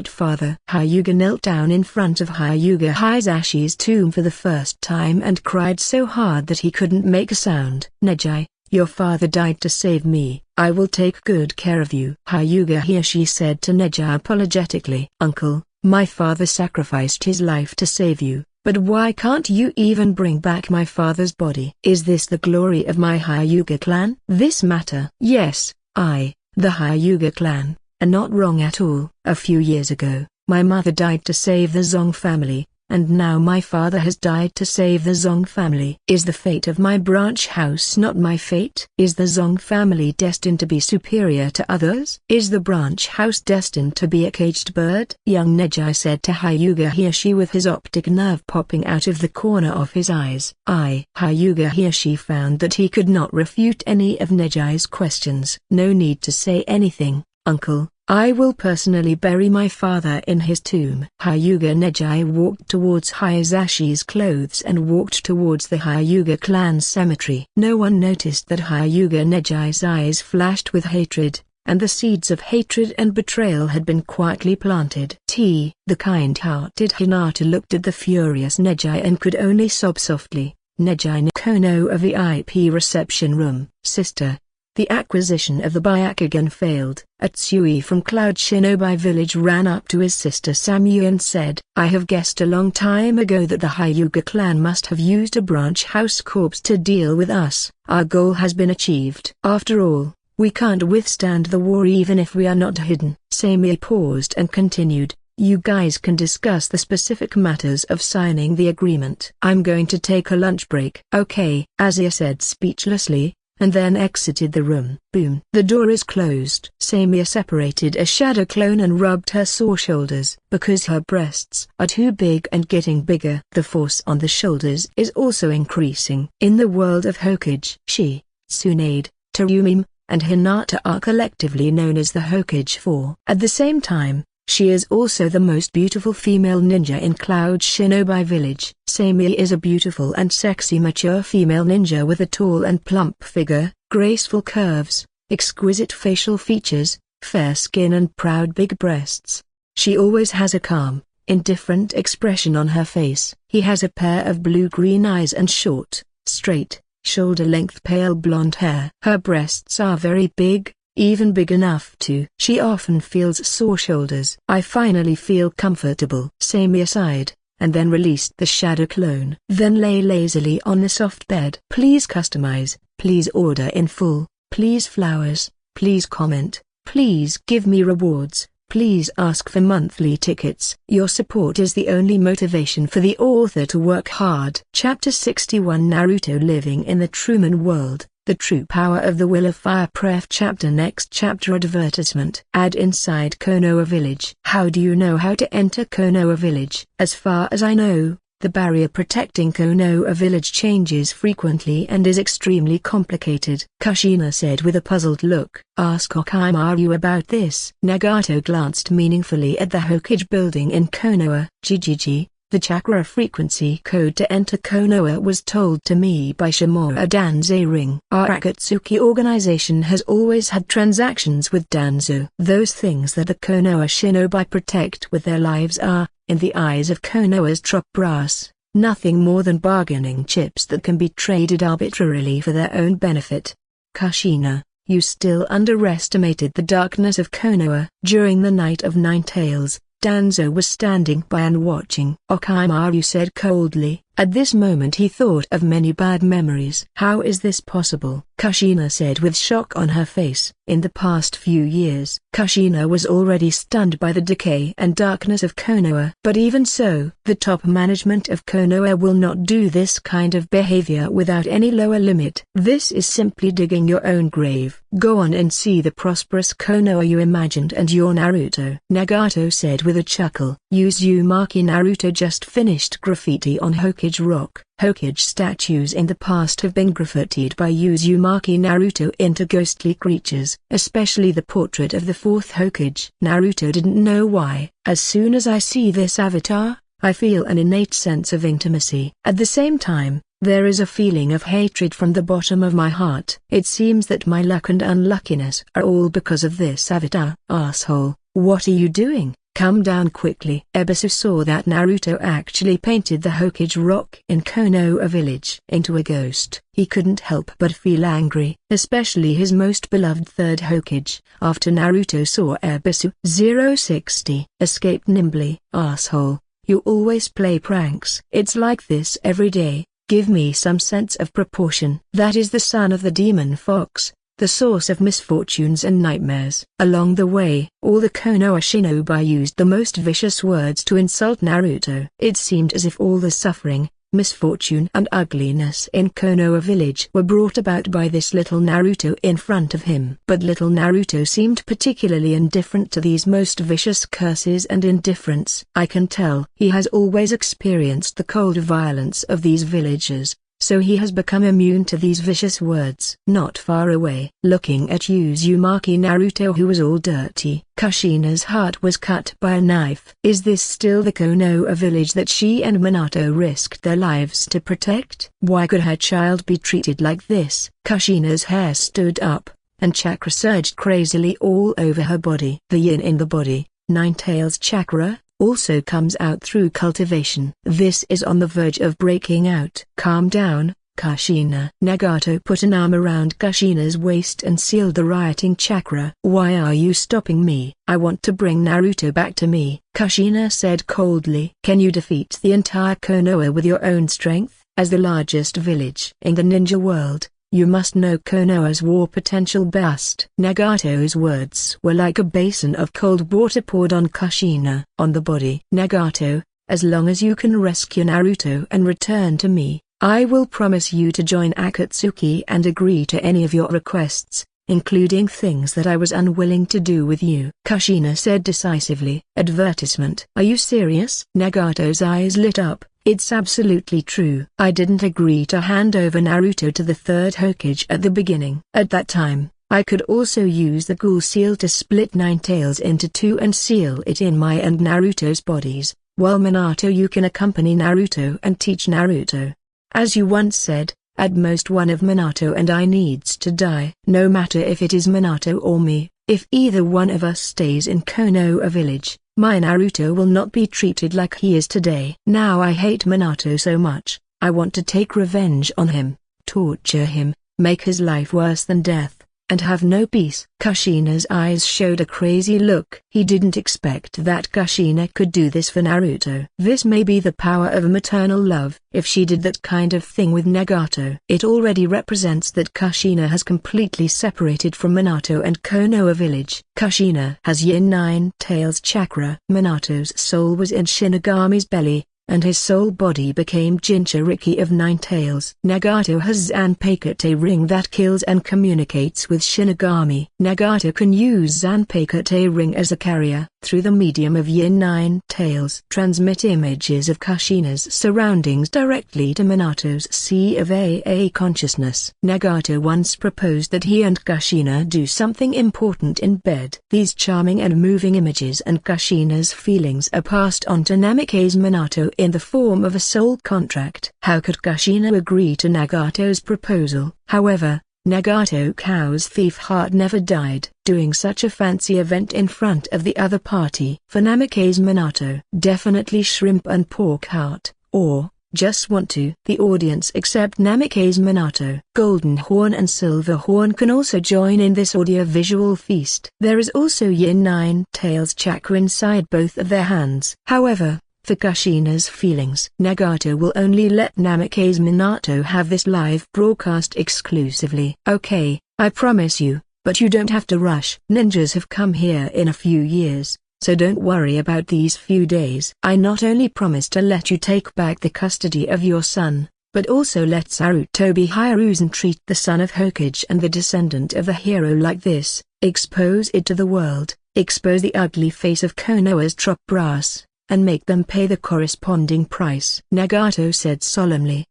A: Father Hyuga knelt down in front of Hyuga Hisashi's tomb for the first time and cried so hard that he couldn't make a sound. Neji, your father died to save me. I will take good care of you. Hyuga Hisashi said to Neji apologetically. Uncle, my father sacrificed his life to save you, but why can't you even bring back my father's body? Is this the glory of my Hyuga clan? This matter? Yes, I, the Hyuga clan, are not wrong at all. A few years ago, my mother died to save the Zong family, and now my father has died to save the Zong family. Is the fate of my branch house not my fate? Is the Zong family destined to be superior to others? Is the branch house destined to be a caged bird? Young Neji said to Hyuga Hisashi with his optic nerve popping out of the corner of his eyes. Hyuga Hisashi found that he could not refute any of Neji's questions. No need to say anything, uncle. I will personally bury my father in his tomb. Hyuga Neji walked towards Hisashi's clothes and walked towards the Hyuga clan cemetery. No one noticed that Hyuga Neji's eyes flashed with hatred, and the seeds of hatred and betrayal had been quietly planted. The kind-hearted Hinata looked at the furious Neji and could only sob softly. Neji Konoha VIP reception room. Sister. The acquisition of the Byakugan failed. Atsui from Cloud Shinobi Village ran up to his sister Samu and said, I have guessed a long time ago that the Hyuga clan must have used a branch house corpse to deal with us. Our goal has been achieved. After all, we can't withstand the war even if we are not hidden. Samu paused and continued, you guys can discuss the specific matters of signing the agreement. I'm going to take a lunch break. Okay, Azia said speechlessly, and then exited the room. Boom. The door is closed. Samia separated a shadow clone and rubbed her sore shoulders. Because her breasts are too big and getting bigger. The force on the shoulders is also increasing. In the world of Hokage, she, Tsunade, Terumim, and Hinata are collectively known as the Hokage 4. At the same time, she is also the most beautiful female ninja in Cloud Shinobi Village. Samia is a beautiful and sexy mature female ninja with a tall and plump figure, graceful curves, exquisite facial features, fair skin and proud big breasts. She always has a calm, indifferent expression on her face. He has a pair of blue-green eyes and short, straight, shoulder-length pale blonde hair. Her breasts are very big, even big enough to. She often feels sore shoulders. I finally feel comfortable. Samia sighed, and then released the shadow clone. Then lay lazily on the soft bed. Please customize, please order in full, please flowers, please comment, please give me rewards, please ask for monthly tickets. Your support is the only motivation for the author to work hard. Chapter 61 Naruto Living in the Truman World. The True Power of the Will of Fire. Pref Chapter. Next chapter. Advertisement. Ad inside Konoha Village. How do you know how to enter Konoha Village? As far as I know, the barrier protecting Konoha Village changes frequently and is extremely complicated. Kushina said with a puzzled look. Ask Okimaru about this. Nagato glanced meaningfully at the Hokage building in Konoha. GGG. The chakra frequency code to enter Konoha was told to me by Shimura Danzo Ring. Our Akatsuki organization has always had transactions with Danzo. Those things that the Konoha shinobi protect with their lives are, in the eyes of Konoha's top brass, nothing more than bargaining chips that can be traded arbitrarily for their own benefit. Kushina, you still underestimated the darkness of Konoha. During the Night of Nine Tails, Danzo was standing by and watching. Okimaru said coldly, At this moment he thought of many bad memories. How is this possible? Kushina said with shock on her face. In the past few years, Kushina was already stunned by the decay and darkness of Konoha. But even so, the top management of Konoha will not do this kind of behavior without any lower limit. This is simply digging your own grave. Go on and see the prosperous Konoha you imagined and your Naruto. Nagato said with a chuckle. Uzumaki Naruto just finished graffiti on Hokage Rock. Hokage statues in the past have been graffitied by Uzumaki Naruto into ghostly creatures, especially the portrait of the fourth Hokage. Naruto didn't know why. As soon as I see this avatar, I feel an innate sense of intimacy. At the same time, there is a feeling of hatred from the bottom of my heart. It seems that my luck and unluckiness are all because of this avatar. Asshole, what are you doing? Come down quickly. Ebisu saw that Naruto actually painted the Hokage rock in Konoha village into a ghost. He couldn't help but feel angry, especially his most beloved third Hokage. After Naruto saw Ebisu 060 escape nimbly. Asshole, you always play pranks. It's like this every day. Give me some sense of proportion. That is the son of the demon fox, the source of misfortunes and nightmares. Along the way, all the Konoha shinobi used the most vicious words to insult Naruto. It seemed as if all the suffering, misfortune and ugliness in Konoha village were brought about by this little Naruto in front of him. But little Naruto seemed particularly indifferent to these most vicious curses and indifference. I can tell he has always experienced the cold violence of these villagers, so he has become immune to these vicious words. Not far away, looking at Uzumaki Naruto who was all dirty, Kushina's heart was cut by a knife. Is this still the Konoha village that she and Minato risked their lives to protect? Why could her child be treated like this? Kushina's hair stood up, and chakra surged crazily all over her body. The yin in the body, Nine Tails chakra, also comes out through cultivation. This is on the verge of breaking out. Calm down, Kushina. Nagato put an arm around Kushina's waist and sealed the rioting chakra. Why are you stopping me? I want to bring Naruto back to me, Kushina said coldly. Can you defeat the entire Konoha with your own strength? As the largest village in the ninja world, you must know Konoha's war potential best. Nagato's words were like a basin of cold water poured on Kushina. On the body. Nagato, as long as you can rescue Naruto and return to me, I will promise you to join Akatsuki and agree to any of your requests, including things that I was unwilling to do with you. Kushina said decisively. Advertisement. Are you serious? Nagato's eyes lit up. It's absolutely true. I didn't agree to hand over Naruto to the third Hokage at the beginning. At that time, I could also use the ghoul seal to split Nine Tails into two and seal it in my and Naruto's bodies, while Minato you can accompany Naruto and teach Naruto. As you once said, at most one of Minato and I needs to die. No matter if it is Minato or me, if either one of us stays in Konoha village, my Naruto will not be treated like he is today. Now I hate Minato so much, I want to take revenge on him, torture him, make his life worse than death, and have no peace. Kushina's eyes showed a crazy look. He didn't expect that Kushina could do this for Naruto. This may be the power of maternal love. If she did that kind of thing with Nagato, it already represents that Kushina has completely separated from Minato and Konoha village. Kushina has Yin Nine Tails chakra. Minato's soul was in Shinigami's belly, and his soul body became Jinchuriki of Nine Tails. Nagato has Zanpakuto ring that kills and communicates with Shinigami. Nagato can use Zanpakuto ring as a carrier, through the medium of Yin Nine Tails. Transmit images of Kushina's surroundings directly to Minato's sea of AA consciousness. Nagato once proposed that he and Kushina do something important in bed. These charming and moving images and Kushina's feelings are passed on to Namikaze Minato in the form of a soul contract. How could Kushina agree to Nagato's proposal? However, Nagato Cow's thief heart never died. Doing such a fancy event in front of the other party for Namikaze Minato, definitely shrimp and pork heart, or just want to. The audience accept Namikaze Minato. Golden Horn and Silver Horn can also join in this audio-visual feast. There is also Yin Nine Tails chakra inside both of their hands. However, for Kushina's feelings. Nagato will only let Namikaze Minato have this live broadcast exclusively. Okay, I promise you, but you don't have to rush. Ninjas have come here in a few years, so don't worry about these few days. I not only promise to let you take back the custody of your son, but also let Sarutobi Hiruzen treat the son of Hokage and the descendant of the hero like this, expose it to the world, expose the ugly face of Konoha's top brass, and make them pay the corresponding price. Nagato said solemnly.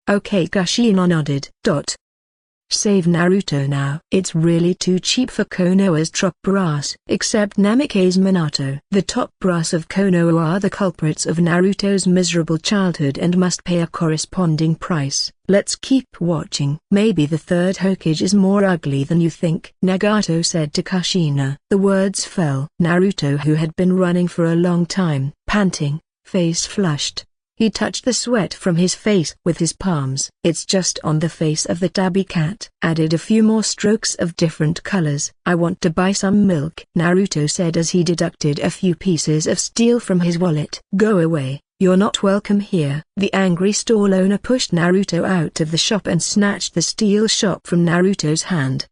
A: Okay, Kushina nodded. Save Naruto now. It's really too cheap for Konoha's top brass. Except Namikaze Minato. The top brass of Konoha are the culprits of Naruto's miserable childhood and must pay a corresponding price. Let's keep watching. Maybe the third Hokage is more ugly than you think, Nagato said to Kushina. The words fell. Naruto, who had been running for a long time, panting, face flushed. He touched the sweat from his face with his palms. It's just on the face of the tabby cat. Added a few more strokes of different colors. I want to buy some milk, Naruto said as he deducted a few pieces of steel from his wallet. Go away. You're not welcome here. The angry stall owner pushed Naruto out of the shop and snatched the steel shop from Naruto's hand.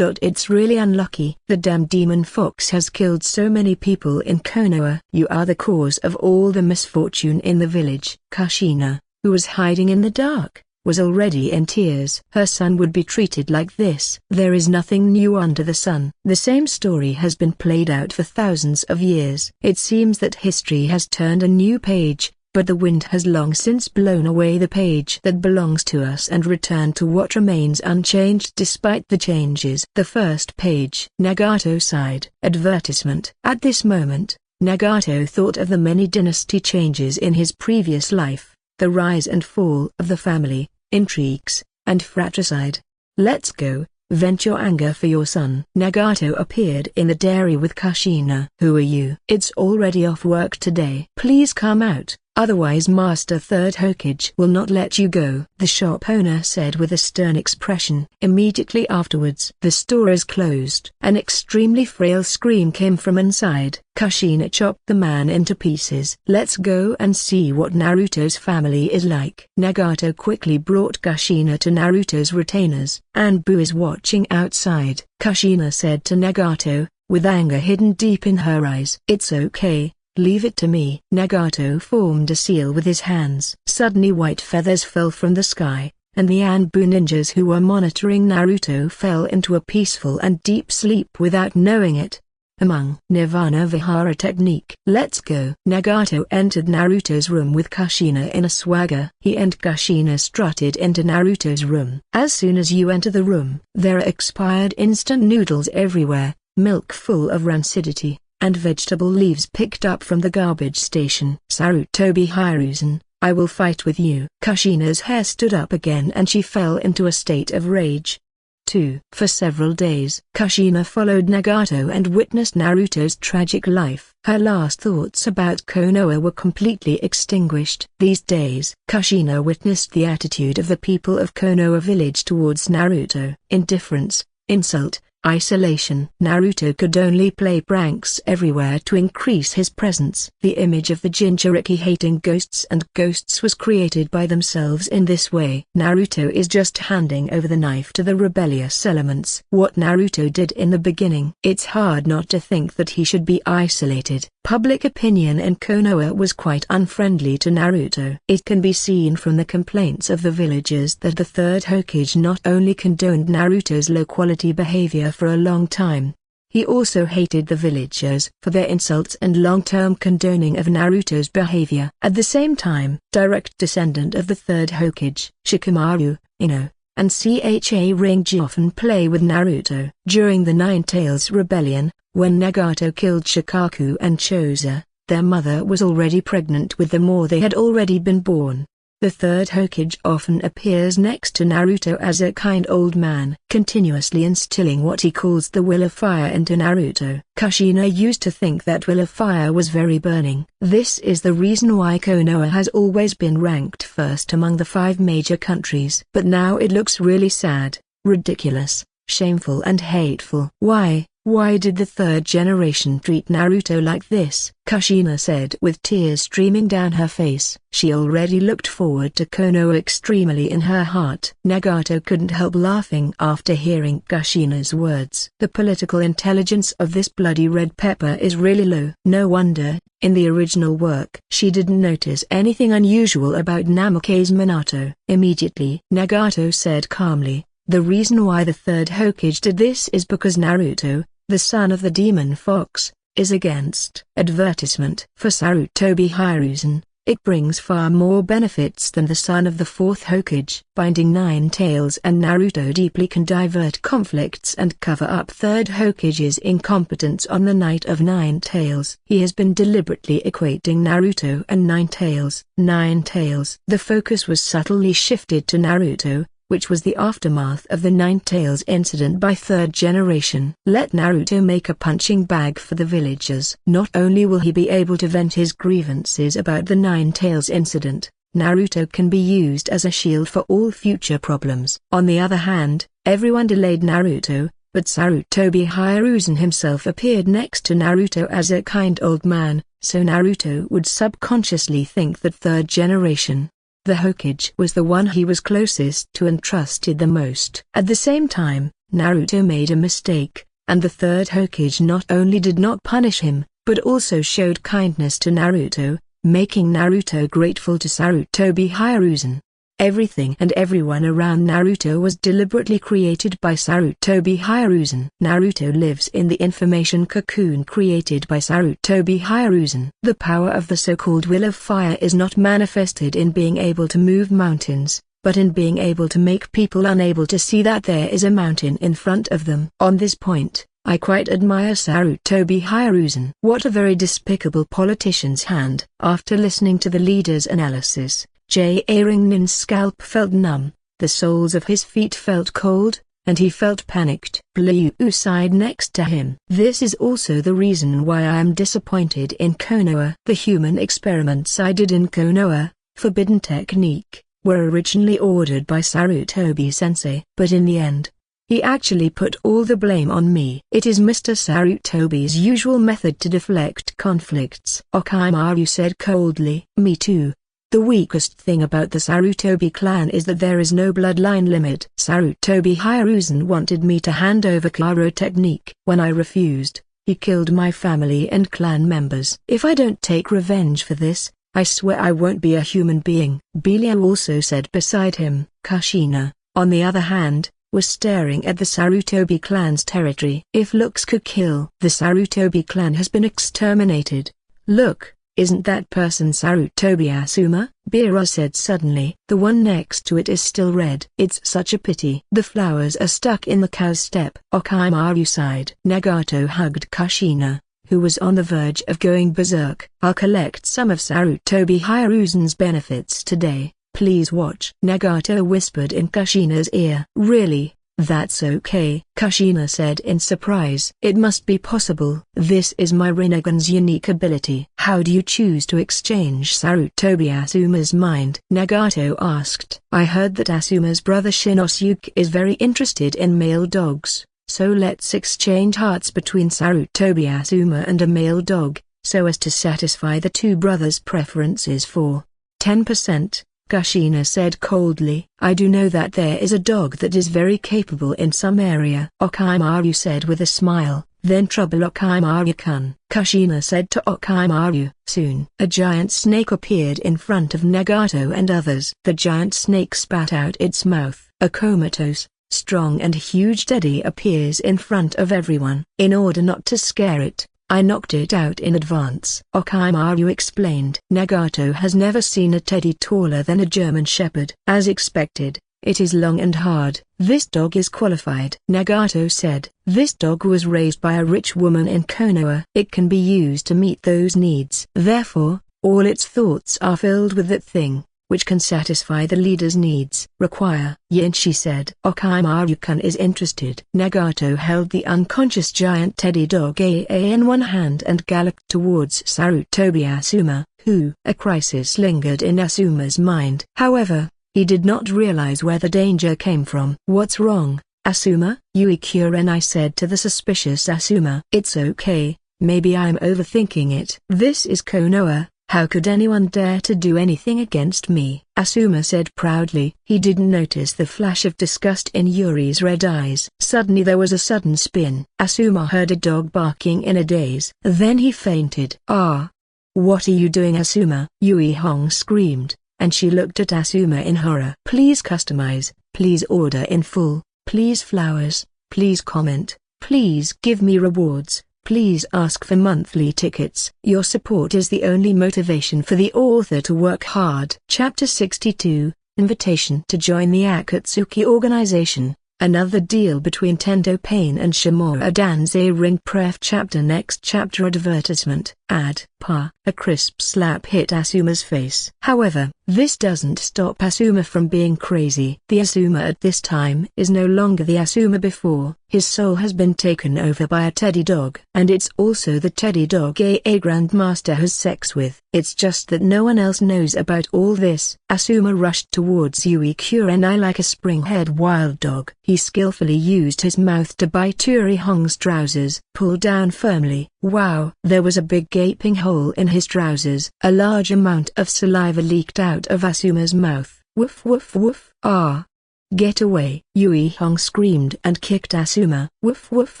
A: It's really unlucky. The damn demon fox has killed so many people in Konoha. You are the cause of all the misfortune in the village. Kushina, who was hiding in the dark, was already in tears. Her son would be treated like this. There is nothing new under the sun. The same story has been played out for thousands of years. It seems that history has turned a new page, but the wind has long since blown away the page that belongs to us and returned to what remains unchanged despite the changes. The first page. Nagato sighed. Advertisement. At this moment, Nagato thought of the many dynasty changes in his previous life, the rise and fall of the family, intrigues, and fratricide. Let's go, vent your anger for your son. Nagato appeared in the dairy with Kushina. Who are you? It's already off work today. Please come out, otherwise Master Third Hokage will not let you go, the shop owner said with a stern expression. Immediately afterwards, the store is closed. An extremely frail scream came from inside. Kushina chopped the man into pieces. Let's go and see what Naruto's family is like. Nagato quickly brought Kushina to Naruto's retainers. Anbu is watching outside, Kushina said to Nagato, with anger hidden deep in her eyes. It's okay, leave it to me. Nagato formed a seal with his hands. Suddenly white feathers fell from the sky, and the Anbu ninjas who were monitoring Naruto fell into a peaceful and deep sleep without knowing it. Among Nirvana Vihara technique. Let's go. Nagato entered Naruto's room with Kushina in a swagger. He and Kushina strutted into Naruto's room. As soon as you enter the room, there are expired instant noodles everywhere, milk full of rancidity, and vegetable leaves picked up from the garbage station. Sarutobi Hiruzen, I will fight with you. Kushina's hair stood up again and she fell into a state of rage. 2. For several days, Kushina followed Nagato and witnessed Naruto's tragic life. Her last thoughts about Konoha were completely extinguished. These days, Kushina witnessed the attitude of the people of Konoha village towards Naruto. Indifference, insult, isolation. Naruto could only play pranks everywhere to increase his presence. The image of the Jinchuriki hating ghosts and ghosts was created by themselves in this way. Naruto is just handing over the knife to the rebellious elements. What Naruto did in the beginning. It's hard not to think that he should be isolated. Public opinion in Konoha was quite unfriendly to Naruto. It can be seen from the complaints of the villagers that the third Hokage not only condoned Naruto's low-quality behavior for a long time, he also hated the villagers for their insults and long-term condoning of Naruto's behavior. At the same time, direct descendant of the third Hokage, Shikamaru, Ino, and Cha often play with Naruto. During the Nine Tails Rebellion, when Nagato killed Shikaku and Choza, their mother was already pregnant with them or they had already been born. The third Hokage often appears next to Naruto as a kind old man, continuously instilling what he calls the will of fire into Naruto. Kushina used to think that will of fire was very burning. This is the reason why Konoha has always been ranked first among the 5 major countries. But now it looks really sad, ridiculous, shameful and hateful. Why? Why did the third generation treat Naruto like this? Kushina said with tears streaming down her face. She already looked forward to Konoha extremely in her heart. Nagato couldn't help laughing after hearing Kushina's words. The political intelligence of this bloody red pepper is really low. No wonder, in the original work, she didn't notice anything unusual about Namake's Minato. Immediately, Nagato said calmly, the reason why the third Hokage did this is because Naruto, the son of the demon fox, is against. Advertisement. For Sarutobi Hiruzen, it brings far more benefits than the son of the fourth Hokage. Binding Nine Tails and Naruto deeply can divert conflicts and cover up third Hokage's incompetence on the night of Nine Tails. He has been deliberately equating Naruto and Nine Tails. The focus was subtly shifted to Naruto, which was the aftermath of the Nine Tails incident by third generation. Let Naruto make a punching bag for the villagers. Not only will he be able to vent his grievances about the Nine Tails incident, Naruto can be used as a shield for all future problems. On the other hand, everyone delayed Naruto, but Sarutobi Hiruzen himself appeared next to Naruto as a kind old man, so Naruto would subconsciously think that third generation, the Hokage, was the one he was closest to and trusted the most. At the same time, Naruto made a mistake, and the third Hokage not only did not punish him, but also showed kindness to Naruto, making Naruto grateful to Sarutobi Hiruzen. Everything and everyone around Naruto was deliberately created by Sarutobi Hiruzen. Naruto lives in the information cocoon created by Sarutobi Hiruzen. The power of the so-called Will of Fire is not manifested in being able to move mountains, but in being able to make people unable to see that there is a mountain in front of them. On this point, I quite admire Sarutobi Hiruzen. What a very despicable politician's hand. After listening to the leader's analysis, Rinnin's scalp felt numb, the soles of his feet felt cold, and he felt panicked. Liu sighed next to him. This is also the reason why I am disappointed in Konoha. The human experiments I did in Konoha, forbidden technique, were originally ordered by Sarutobi-sensei. But in the end, he actually put all the blame on me. It is Mr. Sarutobi's usual method to deflect conflicts. Orochimaru said coldly. Me too. The weakest thing about the Sarutobi clan is that there is no bloodline limit. Sarutobi Hiruzen wanted me to hand over Karo technique. When I refused, he killed my family and clan members. If I don't take revenge for this, I swear I won't be a human being. Belial also said beside him. Kushina, on the other hand, was staring at the Sarutobi clan's territory. If looks could kill, the Sarutobi clan has been exterminated. Look. Isn't that person Sarutobi Asuma? Bira said suddenly. The one next to it is still red. It's such a pity. The flowers are stuck in the cow's step. Orochimaru sighed. Nagato hugged Kushina, who was on the verge of going berserk. I'll collect some of Sarutobi Hiruzen's benefits today. Please watch. Nagato whispered in Kushina's ear. Really? That's okay, Kushina said in surprise. It must be possible. This is my Rinnegan's unique ability. How do you choose to exchange Sarutobi Asuma's mind? Nagato asked. I heard that Asuma's brother Shinosuke is very interested in male dogs, so let's exchange hearts between Sarutobi Asuma and a male dog, so as to satisfy the two brothers' preferences for 10%. Kushina said coldly. I do know that there is a dog that is very capable in some area. Orochimaru said with a smile. Then trouble Orochimaru-kun. Kushina said to Orochimaru. Soon, a giant snake appeared in front of Nagato and others. The giant snake spat out its mouth. A comatose, strong and huge teddy appears in front of everyone. In order not to scare it, I knocked it out in advance. Orochimaru explained. Nagato has never seen a teddy taller than a German shepherd. As expected, it is long and hard. This dog is qualified. Nagato said. This dog was raised by a rich woman in Konoha. It can be used to meet those needs. Therefore, all its thoughts are filled with that thing, which can satisfy the leader's needs. Require. Yin, she said. Orochimaru-kun is interested. Nagato held the unconscious giant teddy dog in one hand and galloped towards Sarutobi Asuma, who. A crisis lingered in Asuma's mind. However, he did not realize where the danger came from. What's wrong? Asuma?" Yui Kurenai said to the suspicious Asuma. "It's okay, maybe I'm overthinking it." "This is Konoha, how could anyone dare to do anything against me?" Asuma said proudly. He didn't notice the flash of disgust in Yuri's red eyes. Suddenly there was a sudden spin. Asuma heard a dog barking in a daze. Then he fainted. "Ah! What are you doing, Asuma?" Yui Hong screamed, and she looked at Asuma in horror. "Please customize, please order in full, please flowers, please comment, please give me rewards, please ask for monthly tickets. Your support is the only motivation for the author to work hard." Chapter 62, Invitation to join the Akatsuki organization. Another deal between Tendo Pain and Shimura Danze Ring Pref. Chapter Next chapter Advertisement. Ad. Pa. A crisp slap hit Asuma's face. However, this doesn't stop Asuma from being crazy. The Asuma at this time is no longer the Asuma before. His soul has been taken over by a teddy dog. And it's also the teddy dog a Grandmaster has sex with. It's just that no one else knows about all this. Asuma rushed towards Yui Kurenai like a spring-haired wild dog. He skillfully used his mouth to bite Yuri Hong's trousers. Pull down firmly. Wow! There was a big gaping hole in his trousers. A large amount of saliva leaked out of Asuma's mouth. Woof woof woof. "Ah! Get away!" Yui Hong screamed and kicked Asuma. Woof woof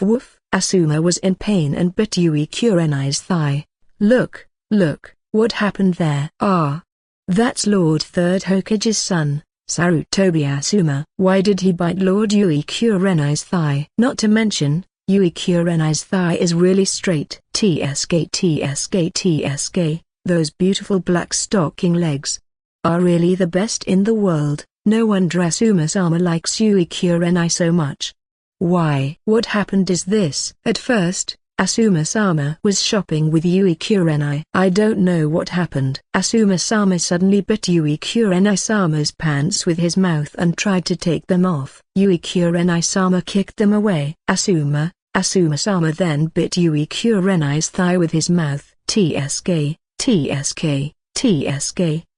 A: woof. Asuma was in pain and bit Yui Kurenai's thigh. Look, what happened there?" "Ah! That's Lord Third Hokage's son, Sarutobi Asuma." "Why did he bite Lord Yui Kurenai's thigh?" "Not to mention, Yui Kurenai's thigh is really straight." TSK, those beautiful black stocking legs are really the best in the world. No wonder Asuma-sama likes Yui Kurenai so much. Why? What happened is this. At first, Asuma-sama was shopping with Yui Kurenai. I don't know what happened. Asuma-sama suddenly bit Yui Kurenai-sama's pants with his mouth and tried to take them off. Yui Kurenai-sama kicked them away. Asuma-sama then bit Yui Kurenai's thigh with his mouth. TSK.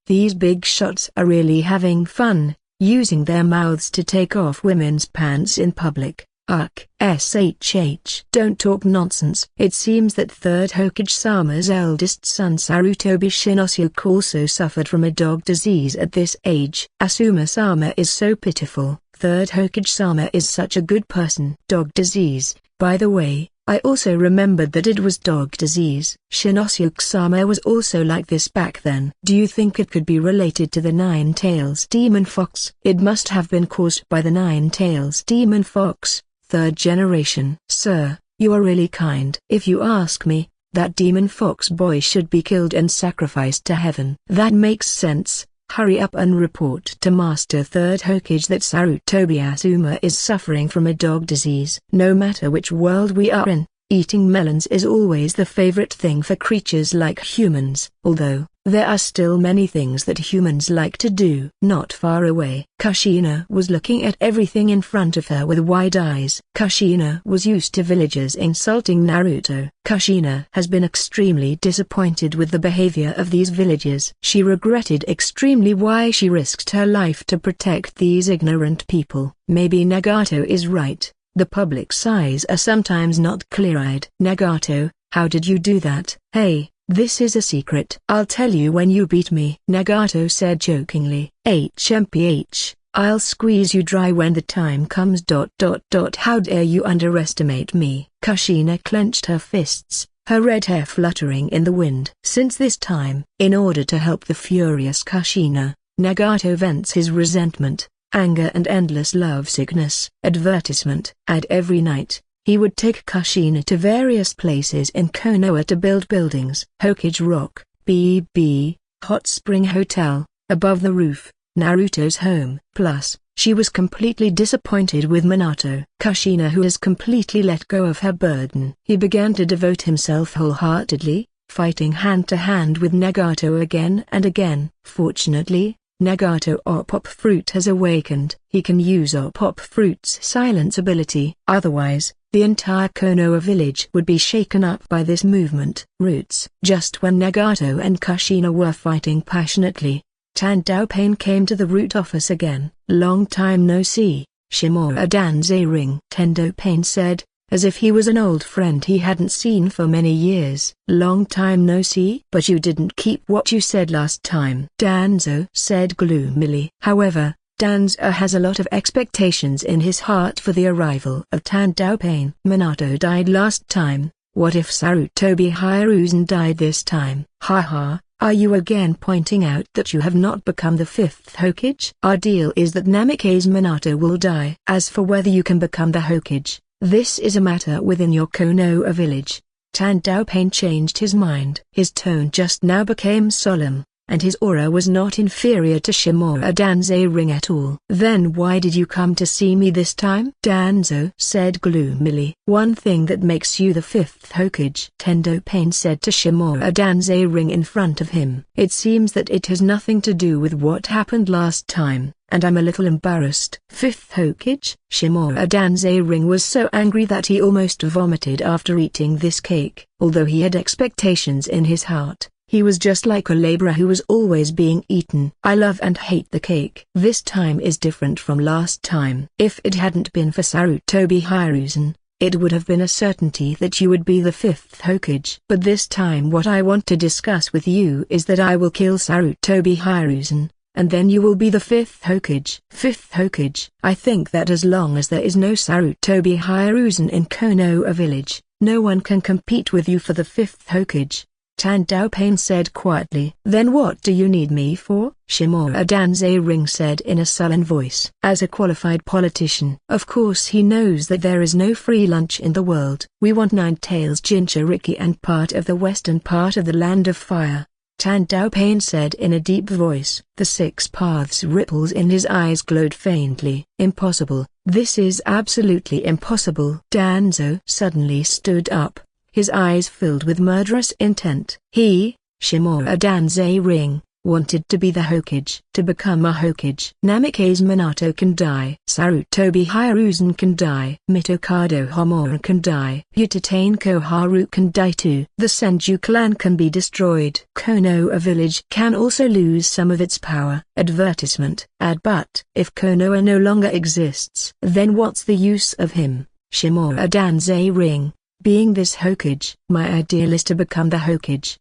A: These big shots are really having fun, using their mouths to take off women's pants in public. SHH. Don't talk nonsense. It seems that Third Hokage-sama's eldest son Sarutobi Shinosuke also suffered from a dog disease at this age. Asuma-sama is so pitiful. Third Hokage-sama is such a good person. Dog disease. By the way, I also remembered that it was dog disease. Shinosuke-sama was also like this back then. Do you think it could be related to the Nine-Tails Demon Fox? It must have been caused by the Nine-Tails Demon Fox, third generation. Sir, you are really kind. If you ask me, that demon fox boy should be killed and sacrificed to heaven. That makes sense. Hurry up and report to Master Third Hokage that Sarutobi Asuma is suffering from a dog disease. No matter which world we are in, eating melons is always the favorite thing for creatures like humans. Although, there are still many things that humans like to do. Not far away, Kushina was looking at everything in front of her with wide eyes. Kushina was used to villagers insulting Naruto. Kushina has been extremely disappointed with the behavior of these villagers. She regretted extremely why she risked her life to protect these ignorant people. Maybe Nagato is right. The public's eyes are sometimes not clear-eyed. Nagato, how did you do that? Hey, this is a secret. I'll tell you when you beat me, Nagato said jokingly. HMPH, I'll squeeze you dry when the time comes. How dare you underestimate me? Kushina clenched her fists, her red hair fluttering in the wind. Since this time, in order to help the furious Kushina, Nagato vents his resentment, anger and endless lovesickness. Advertisement. Every night, he would take Kushina to various places in Konoha to build buildings. Hokage Rock, BB, Hot Spring Hotel, Above the Roof, Naruto's home. Plus, she was completely disappointed with Minato. Kushina, who has completely let go of her burden. He began to devote himself wholeheartedly, fighting hand-to-hand with Nagato again and again. Fortunately, Nagato Op Fruit has awakened. He can use Op Fruit's silence ability. Otherwise, the entire Konoha village would be shaken up by this movement. Roots. Just when Nagato and Kushina were fighting passionately, Tandao Pain came to the root office again. Long time no see. Shimura Danzei ring, Tendo Pain said, as if he was an old friend he hadn't seen for many years. Long time no see? But you didn't keep what you said last time, Danzo said gloomily. However, Danzo has a lot of expectations in his heart for the arrival of Tandao Pain. Minato died last time, what if Sarutobi Hiruzen died this time? Haha, are you again pointing out that you have not become the 5th Hokage? Our deal is that Namikaze Minato will die. As for whether you can become the Hokage, this is a matter within your Konoha village. Tandao Pain changed his mind. His tone just now became solemn, and his aura was not inferior to Shimura Danzei ring at all. Then why did you come to see me this time? Danzo said gloomily. One thing that makes you the 5th Hokage, Tendo Pain said to Shimura Danzei ring in front of him. It seems that it has nothing to do with what happened last time, and I'm a little embarrassed. 5th Hokage? Shimura Danzei ring was so angry that he almost vomited after eating this cake. Although he had expectations in his heart, he was just like a laborer who was always being eaten. I love and hate the cake. This time is different from last time. If it hadn't been for Sarutobi Hiruzen, it would have been a certainty that you would be the 5th Hokage. But this time what I want to discuss with you is that I will kill Sarutobi Hiruzen, and then you will be the 5th Hokage. 5th Hokage? I think that as long as there is no Sarutobi Hiruzen in Konoha village, no one can compete with you for the 5th Hokage, Tandao Pain said quietly. Then what do you need me for? Shimura Danzei ring said in a sullen voice. As a qualified politician, of course he knows that there is no free lunch in the world. We want 9 Tails Jinchuriki and part of the western part of the Land of Fire, Tandao Pain said in a deep voice. The 6 paths ripples in his eyes glowed faintly. Impossible. This is absolutely impossible. Danzo suddenly stood up, his eyes filled with murderous intent. He, Shimura Danzei ring, wanted to be the Hokage. To become a Hokage, Namikaze Minato can die. Sarutobi Hiruzen can die. Mitokado Homura can die. Utatane Koharu can die too. The Senju clan can be destroyed. Konoha village can also lose some of its power. Advertisement. But if Konoha no longer exists, then what's the use of him? Shimura Danzei ring. Being this Hokage, my ideal is to become the Hokage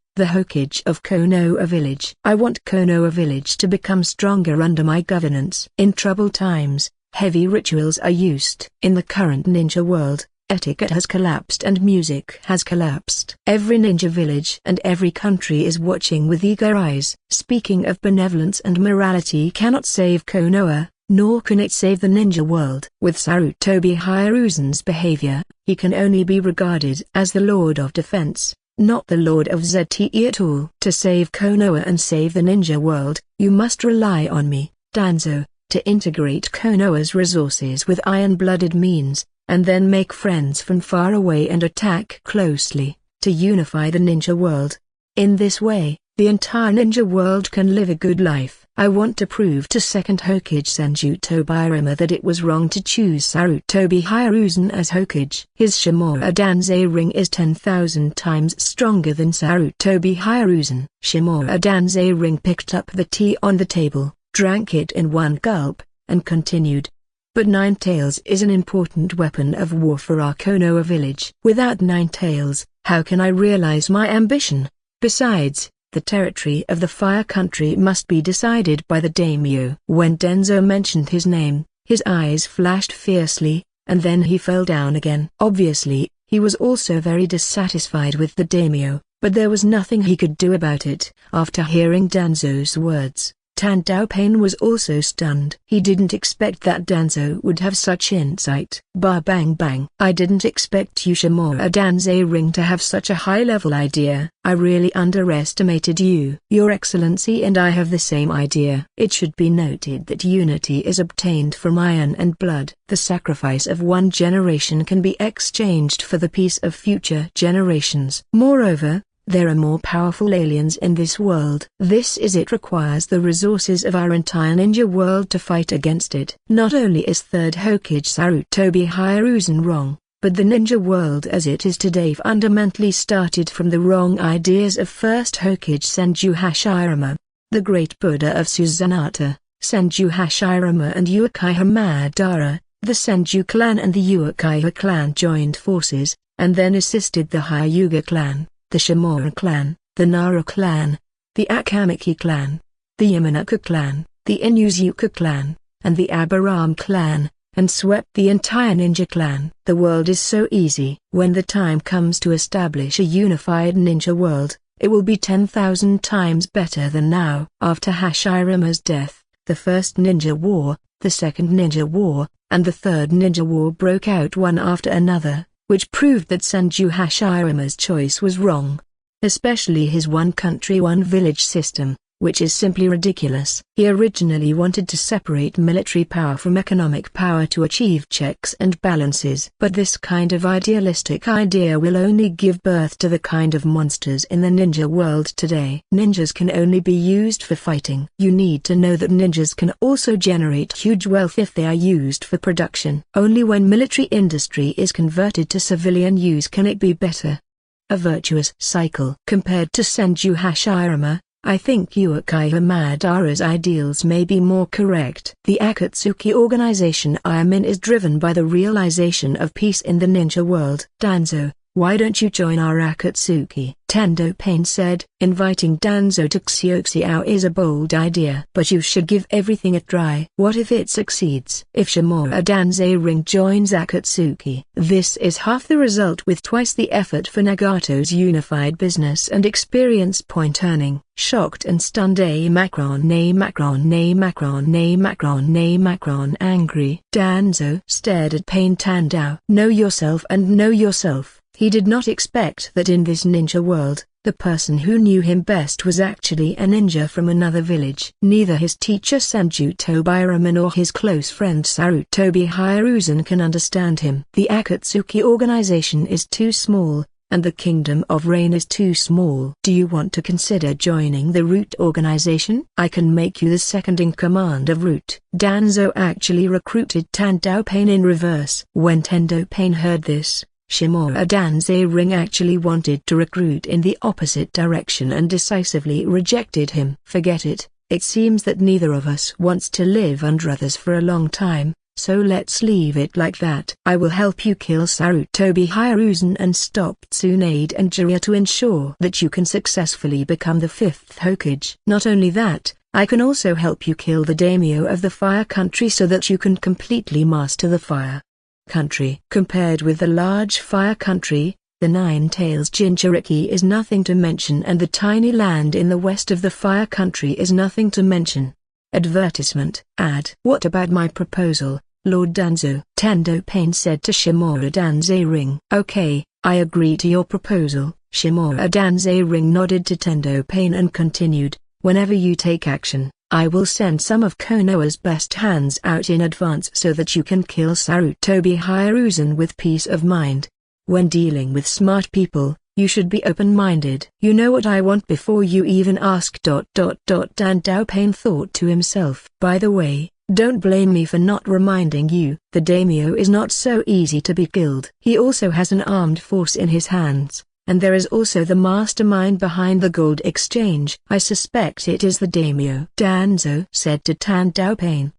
A: of Konoha village. I want Konoha village to become stronger under my governance. In troubled times, heavy rituals are used. In the current ninja world, etiquette has collapsed and music has collapsed. Every ninja village and every country is watching with eager eyes. Speaking of benevolence and morality cannot save Konoha, nor can it save the ninja world. With Sarutobi Hiruzen's behavior, he can only be regarded as the Lord of Defense, not the Lord of ZTE at all. To save Konoha and save the ninja world, you must rely on me, Danzo, to integrate Konoha's resources with iron-blooded means, and then make friends from far away and attack closely, to unify the ninja world. In this way, the entire ninja world can live a good life. I want to prove to 2nd Hokage Senju Tobirama that it was wrong to choose Sarutobi Hiruzen as Hokage. His Shimura Danzei ring is 10,000 times stronger than Sarutobi Hiruzen. Shimura Danzei ring picked up the tea on the table, drank it in one gulp, and continued. But 9 Tails is an important weapon of war for our Konoha village. Without 9 Tails, how can I realize my ambition? Besides, the territory of the Fire Country must be decided by the daimyo. When Denzo mentioned his name, his eyes flashed fiercely, and then he fell down again. Obviously, he was also very dissatisfied with the daimyo, but there was nothing he could do about it. After hearing Danzo's words, Tandao Pain was also stunned. He didn't expect that Danzo would have such insight. Ba bang bang. I didn't expect you Shimura Danzei ring to have such a high-level idea. I really underestimated you. Your Excellency and I have the same idea. It should be noted that unity is obtained from iron and blood. The sacrifice of one generation can be exchanged for the peace of future generations. Moreover, there are more powerful aliens in this world. It requires the resources of our entire ninja world to fight against it. Not only is 3rd Hokage Sarutobi Hiruzen wrong, but the ninja world as it is today fundamentally started from the wrong ideas of 1st Hokage Senju Hashirama, the great Buddha of Susanata, Senju Hashirama and Uchiha Madara, The Senju clan and the Uchiha clan joined forces, and then assisted the Hyuga clan, the Shimura clan, the Nara clan, the Akamaki clan, the Yamanaka clan, the Inuzuka clan, and the Abaram clan, and swept the entire ninja clan. The world is so easy. When the time comes to establish a unified ninja world, it will be 10,000 times better than now. After Hashirama's death, the first ninja war, the second ninja war, and the third ninja war broke out one after another, which proved that Senju Hashirama's choice was wrong. Especially his one country one village system, which is simply ridiculous. He originally wanted to separate military power from economic power to achieve checks and balances. But this kind of idealistic idea will only give birth to the kind of monsters in the ninja world today. Ninjas can only be used for fighting. You need to know that ninjas can also generate huge wealth if they are used for production. Only when military industry is converted to civilian use can it be better. A virtuous cycle. Compared to Senju Hashirama, I think Uchiha Madara's ideals may be more correct. The Akatsuki organization I am in is driven by the realization of peace in the ninja world. Danzo, why don't you join our Akatsuki? Tendo Pain said. Inviting Danzo to Xiuxiao is a bold idea. But you should give everything a try. What if it succeeds? If Shimura Danze Ring joins Akatsuki, this is half the result with twice the effort for Nagato's unified business and experience point earning. Shocked and stunned Macron angry. Danzo stared at Pain Tandao. Know yourself and know yourself. He did not expect that in this ninja world, the person who knew him best was actually a ninja from another village. Neither his teacher Senju Tobirama nor his close friend Sarutobi Ryozan can understand him. The Akatsuki organization is too small, and the Kingdom of Rain is too small. Do you want to consider joining the Root organization? I can make you the second in command of Root. Danzo actually recruited Tandao Pain in reverse. When Tendo Pain heard this, Shimura Danze Ring actually wanted to recruit in the opposite direction and decisively rejected him. Forget it, it seems that neither of us wants to live under others for a long time, so let's leave it like that. I will help you kill Sarutobi Ryozan and stop Tsunade and Jiraiya to ensure that you can successfully become the 5th Hokage. Not only that, I can also help you kill the daimyo of the Fire Country so that you can completely master the Fire Country. Compared with the large Fire Country, the Nine Tails Jinchuriki is nothing to mention, and the tiny land in the west of the Fire Country is nothing to mention. Advertisement. Ad. What about my proposal, Lord Danzo? Tendo Pain said to Shimura Danze Ring. Okay, I agree to your proposal. Shimura Danze Ring nodded to Tendo Pain and continued, whenever you take action, I will send some of Konoha's best hands out in advance so that you can kill Sarutobi Ryozan with peace of mind. When dealing with smart people, you should be open-minded. You know what I want before you even ask. Tandao Pain thought to himself. By the way, don't blame me for not reminding you. The daimyo is not so easy to be killed. He also has an armed force in his hands. And there is also the mastermind behind the gold exchange. I suspect it is the daimyo. Danzo said to Tandao Pain.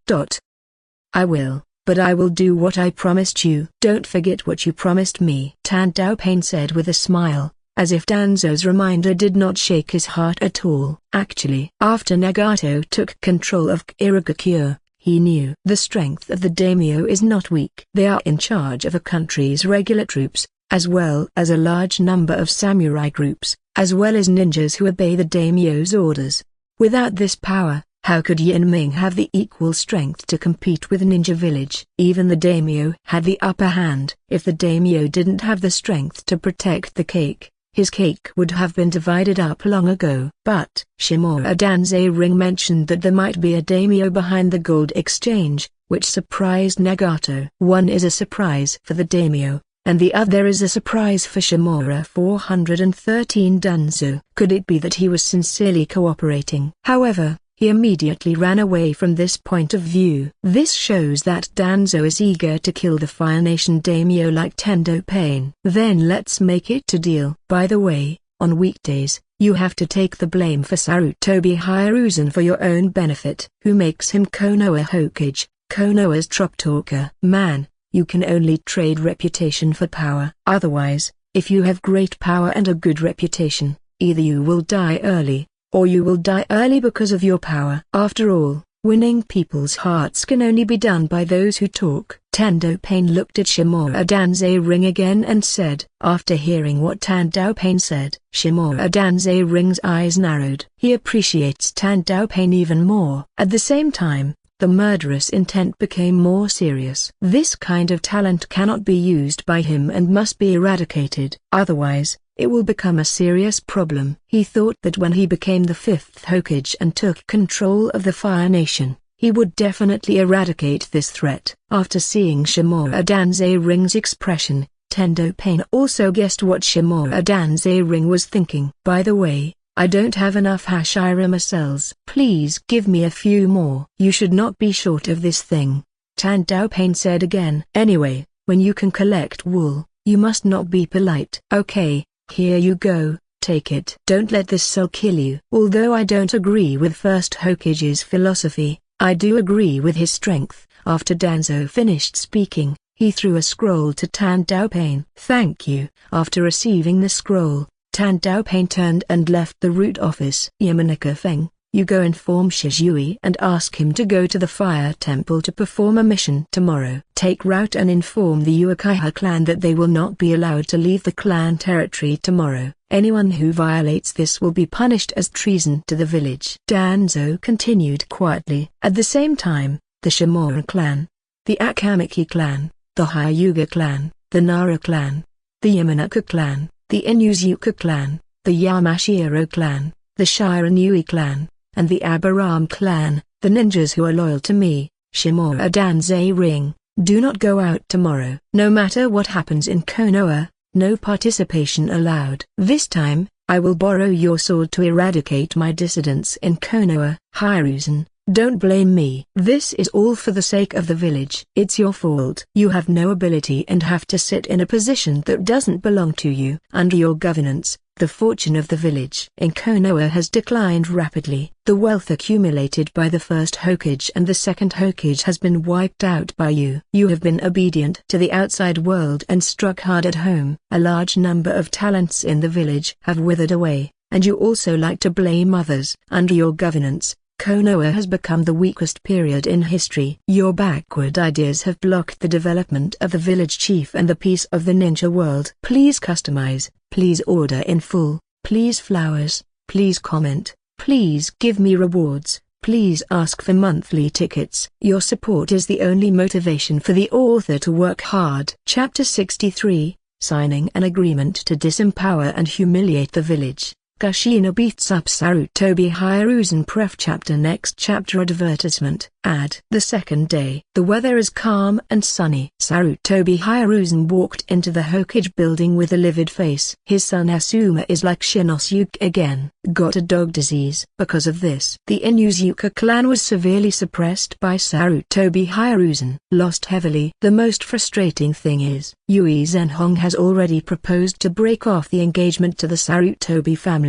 A: I will, but I will do what I promised you. Don't forget what you promised me. Tandao Pain said with a smile, as if Danzo's reminder did not shake his heart at all. Actually, after Nagato took control of Kirigakure, he knew the strength of the daimyo is not weak. They are in charge of a country's regular troops, as well as a large number of samurai groups, as well as ninjas who obey the daimyo's orders. Without this power, how could Yinming have the equal strength to compete with Ninja Village? Even the daimyo had the upper hand. If the daimyo didn't have the strength to protect the cake, his cake would have been divided up long ago. But Shimura Danze Ring mentioned that there might be a daimyo behind the gold exchange, which surprised Nagato. One is a surprise for the daimyo, and the other is a surprise for Shimura 413 Danzo. Could it be that he was sincerely cooperating? However, he immediately ran away from this point of view. This shows that Danzo is eager to kill the Fire Nation daimyo like Tendo Pain. Then let's make it a deal. By the way, on weekdays, you have to take the blame for Sarutobi Ryozan for your own benefit. Who makes him Konoha Hokage? Konoha's truck talker. Man, you can only trade reputation for power. Otherwise, if you have great power and a good reputation, either you will die early, or you will die early because of your power. After all, winning people's hearts can only be done by those who talk. Tando Pain looked at Shimura Danze Ring again and said. After hearing what Tando Pain said, Shimura Danze Ring's eyes narrowed. He appreciates Tando Pain even more. At the same time, the murderous intent became more serious. This kind of talent cannot be used by him and must be eradicated. Otherwise, it will become a serious problem. He thought that when he became the 5th Hokage and took control of the Fire Nation, he would definitely eradicate this threat. After seeing Shimura Danze Ring's expression, Tendo Pain also guessed what Shimura Danze Ring was thinking. By the way, I don't have enough Hashirama cells. Please give me a few more. You should not be short of this thing, Tando Pain said again. Anyway, when you can collect wool, you must not be polite. Okay, here you go. Take it. Don't let this cell kill you. Although I don't agree with First Hokage's philosophy, I do agree with his strength. After Danzo finished speaking, he threw a scroll to Tando Pain. Thank you. After receiving the scroll, Tando Pain turned and left the root office. Yamanaka Feng, you go inform Shizui and ask him to go to the Fire Temple to perform a mission tomorrow. Take route and inform the Uchiha clan that they will not be allowed to leave the clan territory tomorrow. Anyone who violates this will be punished as treason to the village. Danzo continued quietly. At the same time, the Shimura clan, the Akamaki clan, the Hyuga clan, the Nara clan, the Yamanaka clan, the Inuzuka clan, the Yamashiro clan, the Shiranui clan, and the Abaram clan, the ninjas who are loyal to me, Shimura Danze Ring, do not go out tomorrow. No matter what happens in Konoha, no participation allowed. This time, I will borrow your sword to eradicate my dissidents in Konoha. Ryozan, don't blame me. This is all for the sake of the village. It's your fault. You have no ability and have to sit in a position that doesn't belong to you. Under your governance, the fortune of the village in Konoha has declined rapidly. The wealth accumulated by the first Hokage and the second Hokage has been wiped out by you. You have been obedient to the outside world and struck hard at home. A large number of talents in the village have withered away, and you also like to blame others. Under your governance, Konoha has become the weakest period in history. Your backward ideas have blocked the development of the village chief and the peace of the ninja world. Please customize, please order in full, please flowers, please comment, please give me rewards, please ask for monthly tickets. Your support is the only motivation for the author to work hard. Chapter 63, Signing an Agreement to Disempower and Humiliate the Village. Kushina beats up Sarutobi Ryozan. Pref chapter. Next chapter. Advertisement. Ad. The second day. The weather is calm and sunny. Sarutobi Ryozan walked into the Hokage building with a livid face. His son Asuma is like Shinosuke again. Got a dog disease. Because of this, the Inuzuka clan was severely suppressed by Sarutobi Ryozan. Lost heavily. The most frustrating thing is, Yui Zenhong has already proposed to break off the engagement to the Sarutobi family.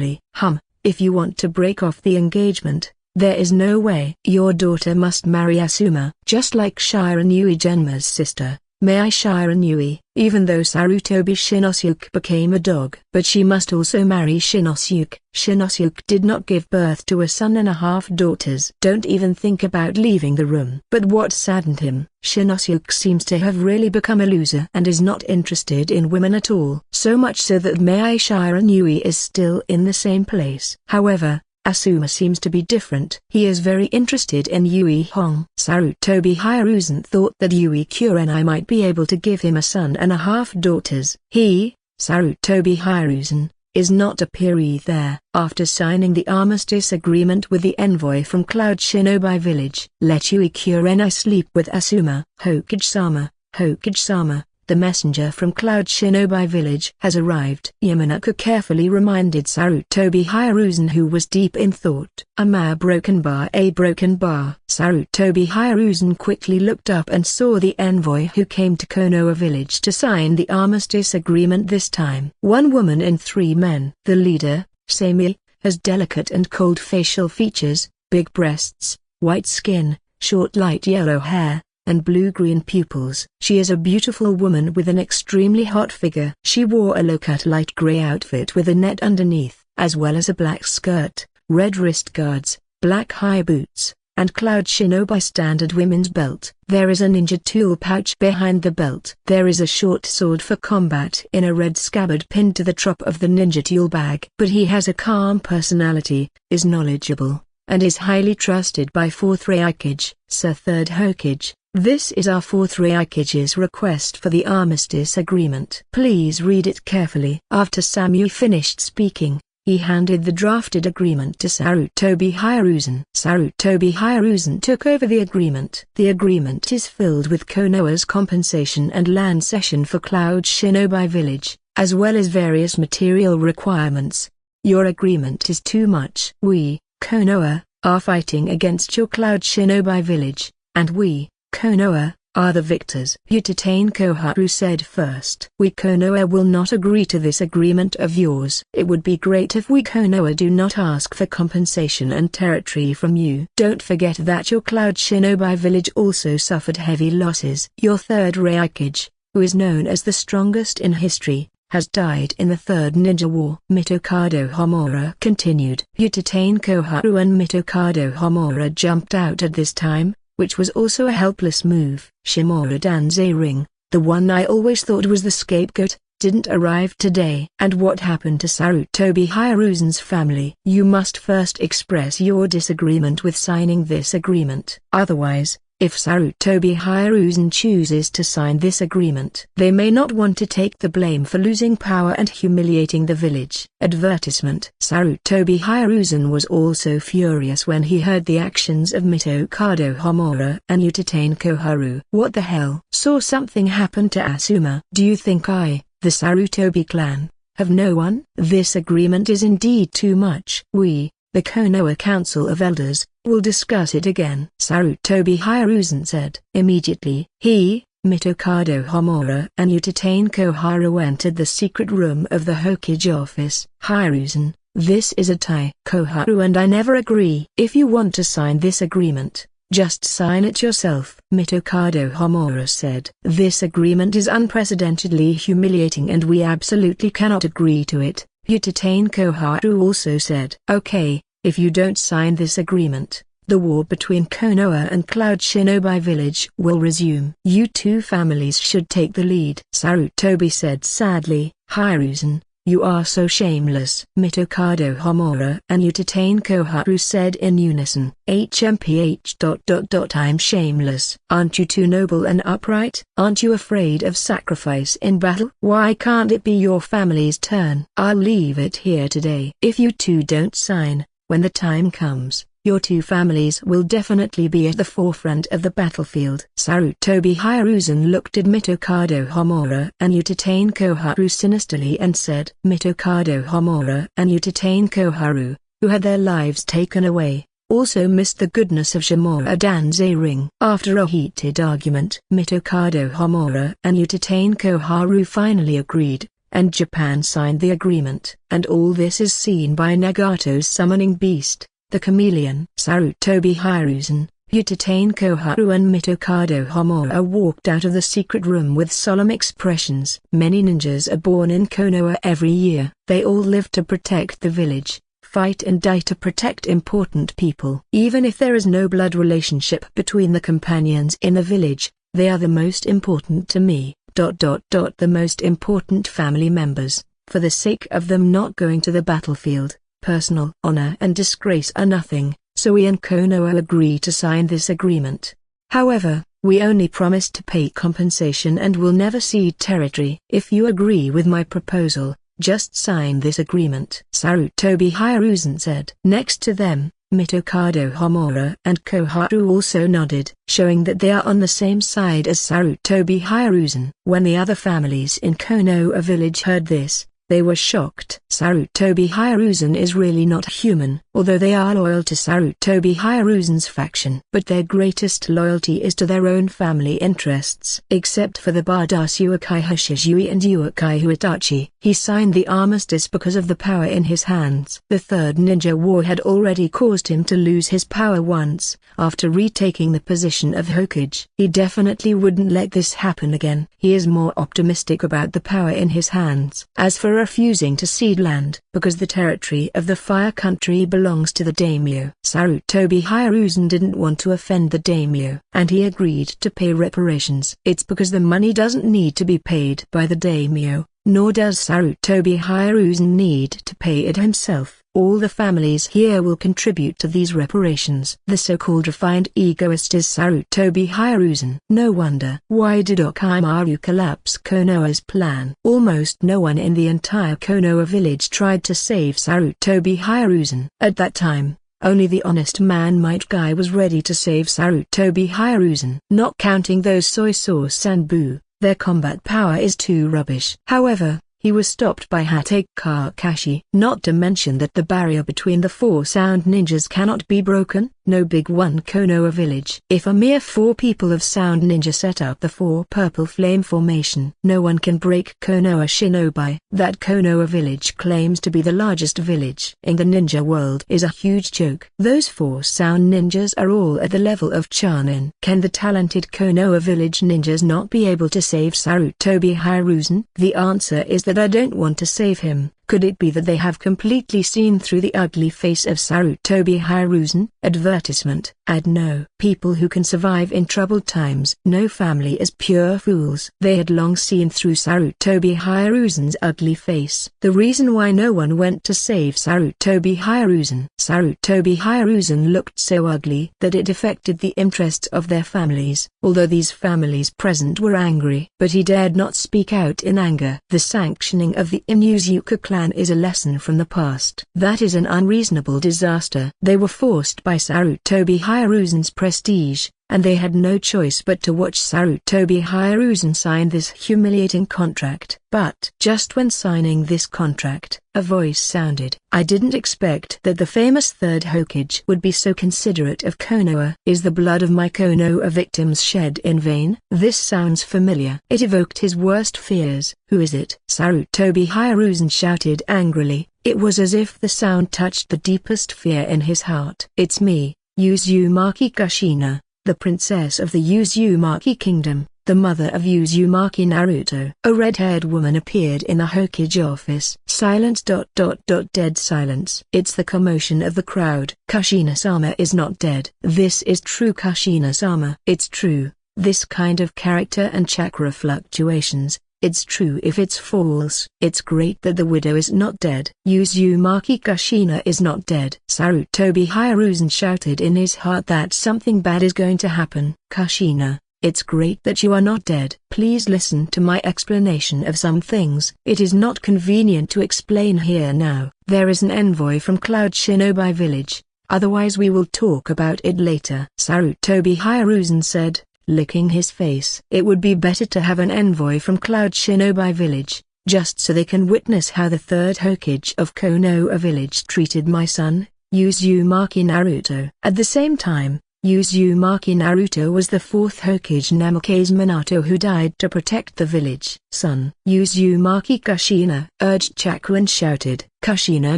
A: If you want to break off the engagement, there is no way. Your daughter must marry Asuma. Just like Shiranui Genma's sister, Mai Shiranui, even though Sarutobi Shinosuke became a dog. But she must also marry Shinosuke. Shinosuke did not give birth to a son and a half daughters. Don't even think about leaving the room. But what saddened him, Shinosuke seems to have really become a loser and is not interested in women at all. So much so that Mai Shiranui is still in the same place. However, Asuma seems to be different. He is very interested in Yui Hong. Sarutobi Ryozan thought that Yui Kurenai might be able to give him a son and a half daughters. He, Sarutobi Ryozan, is not a peer there. After signing the armistice agreement with the envoy from Cloud Shinobi village, let Yui Kurenai sleep with Asuma. Hokage-sama, Hokage-sama, the messenger from Cloud Shinobi village has arrived. Yamanaka carefully reminded Sarutobi Ryozan, who was deep in thought. A broken bar. Sarutobi Ryozan quickly looked up and saw the envoy who came to Konoha village to sign the armistice agreement this time. 1 woman and 3 men. The leader, Seimi, has delicate and cold facial features, big breasts, white skin, short light yellow hair, and blue-green pupils. She is a beautiful woman with an extremely hot figure. She wore a low-cut light gray outfit with a net underneath, as well as a black skirt, red wrist guards, black high boots, and Cloud Shinobi standard women's belt. There is a ninja tool pouch behind the belt. There is a short sword for combat in a red scabbard pinned to the top of the ninja tool bag. But he has a calm personality, is knowledgeable, and is highly trusted by 4th Ryokage. Sir 3rd Hokage, this is our 4th Ryokage's request for the armistice agreement. Please read it carefully. After Samu finished speaking, he handed the drafted agreement to Sarutobi Hiruzen. Sarutobi Hiruzen took over the agreement. The agreement is filled with Konoha's compensation and land cession for Cloud Shinobi Village, as well as various material requirements. Your agreement is too much. We, Konoha, are fighting against your Cloud Shinobi Village, and we, Konoha, are the victors. Utatane Koharu said first. We Konoha will not agree to this agreement of yours. It would be great if we Konoha do not ask for compensation and territory from you. Don't forget that your Cloud Shinobi Village also suffered heavy losses. Your 3rd Ryokage, who is known as the strongest in history, has died in the 3rd Ninja War. Mitokado Homura continued. Utatane Koharu and Mitokado Homura jumped out at this time, which was also a helpless move. Shimura Danze Ring, the one I always thought was the scapegoat, didn't arrive today. And what happened to Sarutobi Hiruzen's family? You must first express your disagreement with signing this agreement. Otherwise, if Sarutobi Hiruzen chooses to sign this agreement, they may not want to take the blame for losing power and humiliating the village. Advertisement. Sarutobi Hiruzen was also furious when he heard the actions of Mitokado Homura and Utatane Koharu. What the hell? Saw something happen to Asuma. Do you think I, the Sarutobi clan, have no one? This agreement is indeed too much. We, the Konoha Council of Elders, will discuss it again. Sarutobi Hiruzen said. Immediately, he, Mitokado Homura and Utatane Koharu entered the secret room of the Hokage office. Hiruzen, this is a tie. Koharu and I never agree. If you want to sign this agreement, just sign it yourself. Mitokado Homura said. This agreement is unprecedentedly humiliating and we absolutely cannot agree to it. Utatane Koharu also said. Okay, if you don't sign this agreement, the war between Konoha and Cloud Shinobi Village will resume. You two families should take the lead. Sarutobi said sadly. Hiruzen, you are so shameless. Mitokado Homura and Utatane Koharu said in unison. HMPH. I'm shameless. Aren't you too noble and upright? Aren't you afraid of sacrifice in battle? Why can't it be your family's turn? I'll leave it here today. If you two don't sign, when the time comes, your two families will definitely be at the forefront of the battlefield. Sarutobi Hiruzen looked at Mitokado Homura and Utatane Koharu sinisterly and said. Mitokado Homura and Utatane Koharu, who had their lives taken away, also missed the goodness of Shimura Danze Ring. After a heated argument, Mitokado Homura and Utatane Koharu finally agreed, and Japan signed the agreement. And all this is seen by Nagato's summoning beast, the chameleon. Sarutobi Hiruzen, Utatane Koharu and Mitokado Homura walked out of the secret room with solemn expressions. Many ninjas are born in Konoha every year. They all live to protect the village, fight and die to protect important people. Even if there is no blood relationship between the companions in the village, they are the most important to me. The most important family members, for the sake of them not going to the battlefield, personal honor and disgrace are nothing, so we and Konoha agree to sign this agreement. However, we only promise to pay compensation and will never cede territory. If you agree with my proposal, just sign this agreement. Sarutobi Hiruzen said. Next to them, Mitokado Homura and Koharu also nodded, showing that they are on the same side as Sarutobi Hiruzen. When the other families in Konoha village heard this, They were shocked. Sarutobi Hyruzen is really not human, although they are loyal to Sarutobi Hyruzen's faction. But their greatest loyalty is to their own family interests. Except for the badass Uchiha Shizui and Uchiha Itachi, he signed the armistice because of the power in his hands. The Third Ninja War had already caused him to lose his power once, after retaking the position of Hokage. He definitely wouldn't let this happen again. He is more optimistic about the power in his hands. As for refusing to cede land, because the territory of the Fire Country belongs to the daimyo, Sarutobi Hyruzen didn't want to offend the daimyo, and he agreed to pay reparations. It's because the money doesn't need to be paid by the daimyo, nor does Sarutobi Hyruzen need to pay it himself. All the families here will contribute to these reparations. The so-called refined egoist is Sarutobi Hyruzen. No wonder. Why did Orochimaru collapse Konoha's plan? Almost no one in the entire Konoha village tried to save Sarutobi Hyruzen. At that time, only the honest man Might Guy was ready to save Sarutobi Hyruzen. Not counting those soy sauce and boo, their combat power is too rubbish. However, he was stopped by Hatake Kakashi. Not to mention that the barrier between the four sound ninjas cannot be broken. No big one Konoha village. If a mere 4 people of sound ninja set up the 4 purple flame formation, no one can break Konoha shinobi. That Konoha village claims to be the largest village in the ninja world is a huge joke. Those 4 sound ninjas are all at the level of Chunin. Can the talented Konoha village ninjas not be able to save Sarutobi Hyruzen? The answer is that I don't want to save him. Could it be that they have completely seen through the ugly face of Sarutobi Hyruzen? Advertisement. Ad no. People who can survive in troubled times. No family is pure fools. They had long seen through Sarutobi Hyruzen's ugly face. The reason why no one went to save Sarutobi Hyruzen. Sarutobi Hyruzen looked so ugly that it affected the interests of their families. Although these families present were angry, but he dared not speak out in anger. The sanctioning of the Inuzuka clan is a lesson from the past. That is an unreasonable disaster. They were forced by Sarutobi Hyruzen's prestige, and they had no choice but to watch Sarutobi Hyruzen sign this humiliating contract. But just when signing this contract, a voice sounded. I didn't expect that the famous third Hokage would be so considerate of Konoha. Is the blood of my Konoha victims shed in vain? This sounds familiar. It evoked his worst fears. Who is it? Sarutobi Hyruzen shouted angrily. It was as if the sound touched the deepest fear in his heart. It's me, Uzumaki Kushina, the princess of the Uzumaki kingdom, the mother of Uzumaki Naruto. A red-haired woman appeared in the Hokage office. Silence. Dead silence. It's the commotion of the crowd. Kushina-sama is not dead. This is true. Kushina-sama. It's true. This kind of character and chakra fluctuations. It's true if it's false. It's great that the widow is not dead. Uzumaki Kushina is not dead. Sarutobi Hyruzen shouted in his heart that something bad is going to happen. Kushina, it's great that you are not dead. Please listen to my explanation of some things. It is not convenient to explain here now. There is an envoy from Cloud Shinobi Village. Otherwise we will talk about it later. Sarutobi Hyruzen said, licking his face. It would be better to have an envoy from Cloud Shinobi Village, just so they can witness how the third Hokage of Konoha Village treated my son, Uzumaki Naruto. At the same time, Uzumaki Naruto was the fourth Hokage Namikaze Minato who died to protect the village. Son. Uzumaki Kushina urged Chaku and shouted, Kushina ...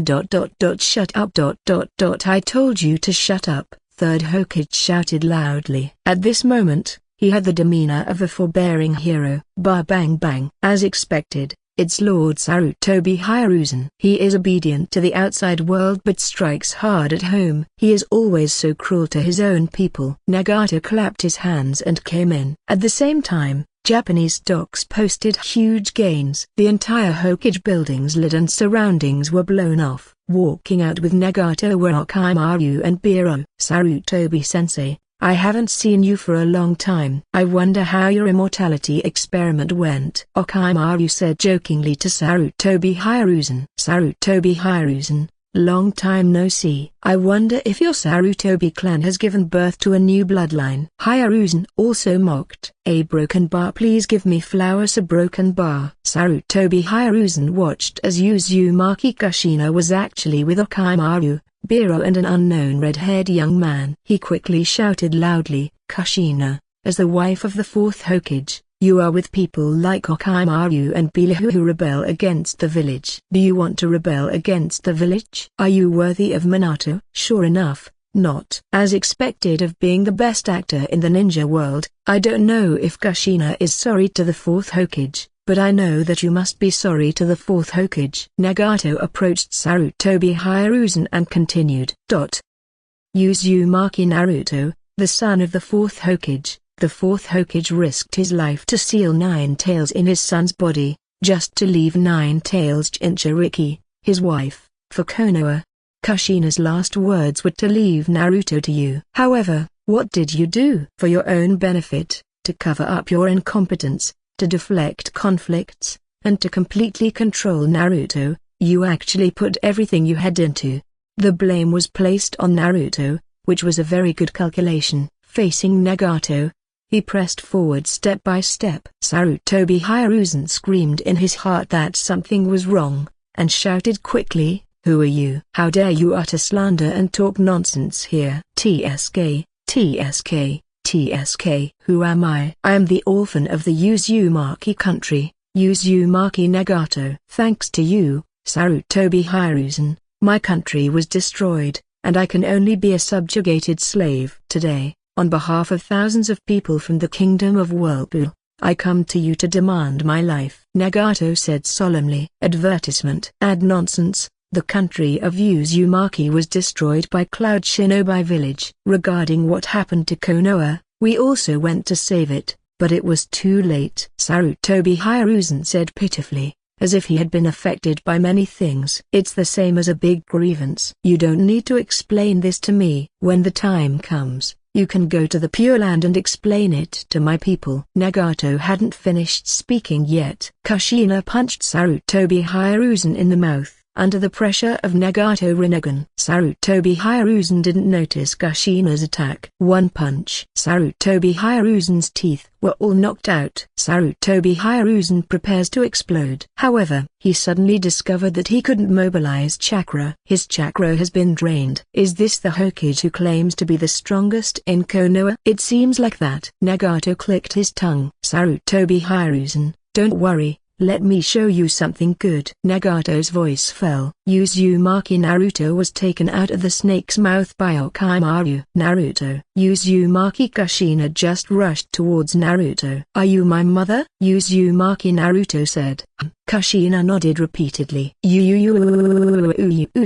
A: shut up ... I told you to shut up. Third Hokage shouted loudly. At this moment, he had the demeanor of a forbearing hero. Ba bang bang. As expected, it's Lord Sarutobi Hyruzen. He is obedient to the outside world but strikes hard at home. He is always so cruel to his own people. Nagato clapped his hands and came in. At the same time, Japanese stocks posted huge gains. The entire Hokage building's lid and surroundings were blown off. Walking out with Nagato were Orochimaru and Biro. Sarutobi-sensei, I haven't seen you for a long time. I wonder how your immortality experiment went. Orochimaru said jokingly to Sarutobi Hyruzen. Sarutobi Hyruzen, long time no see. I wonder if your Sarutobi clan has given birth to a new bloodline. Ryozan also mocked. A broken bar, please give me flowers. A broken bar. Sarutobi Ryozan watched as Uzumaki Kushina was actually with Orochimaru, Biro and an unknown red-haired young man. He quickly shouted loudly, Kushina, as the wife of the fourth Hokage, you are with people like Orochimaru and Biro who rebel against the village. Do you want to rebel against the village? Are you worthy of Minato? Sure enough, not. As expected of being the best actor in the ninja world, I don't know if Kushina is sorry to the fourth Hokage, but I know that you must be sorry to the fourth Hokage. Nagato approached Sarutobi Ryozan and continued. Uzumaki Naruto, the son of the fourth Hokage. The fourth Hokage risked his life to seal Nine Tails in his son's body, just to leave Nine Tails Jinchuriki, his wife, for Konoha. Kushina's last words were to leave Naruto to you. However, what did you do? For your own benefit, to cover up your incompetence, to deflect conflicts, and to completely control Naruto, you actually put everything you had into. The blame was placed on Naruto, which was a very good calculation. Facing Nagato, he pressed forward step by step. Sarutobi Ryozan screamed in his heart that something was wrong, and shouted quickly, who are you? How dare you utter slander and talk nonsense here? TSK, TSK, TSK. Who am I? I am the orphan of the Uzumaki country, Uzumaki Nagato. Thanks to you, Sarutobi Ryozan, my country was destroyed, and I can only be a subjugated slave. Today, on behalf of thousands of people from the kingdom of Whirlpool, I come to you to demand my life. Nagato said solemnly. Advertisement. Add nonsense. The country of Uzumaki was destroyed by Cloud Shinobi Village. Regarding what happened to Konoha, we also went to save it, but it was too late. Sarutobi Ryozan said pitifully, as if he had been affected by many things. It's the same as a big grievance. You don't need to explain this to me. When the time comes, you can go to the Pure Land and explain it to my people. Nagato hadn't finished speaking yet. Kushina punched Sarutobi Ryozan in the mouth. Under the pressure of Nagato Rinnegan, Sarutobi Ryozan didn't notice Kushina's attack. One punch. Sarutobi Ryozan's teeth were all knocked out. Sarutobi Ryozan prepares to explode. However, he suddenly discovered that he couldn't mobilize chakra. His chakra has been drained. Is this the Hokage who claims to be the strongest in Konoha? It seems like that. Nagato clicked his tongue. Sarutobi Ryozan, don't worry. Let me show you something good. Nagato's voice fell. Uzumaki Naruto was taken out of the snake's mouth by Orochimaru. Naruto. Uzumaki Kushina just rushed towards Naruto. Are you my mother? Uzumaki Naruto said. Kushina nodded repeatedly.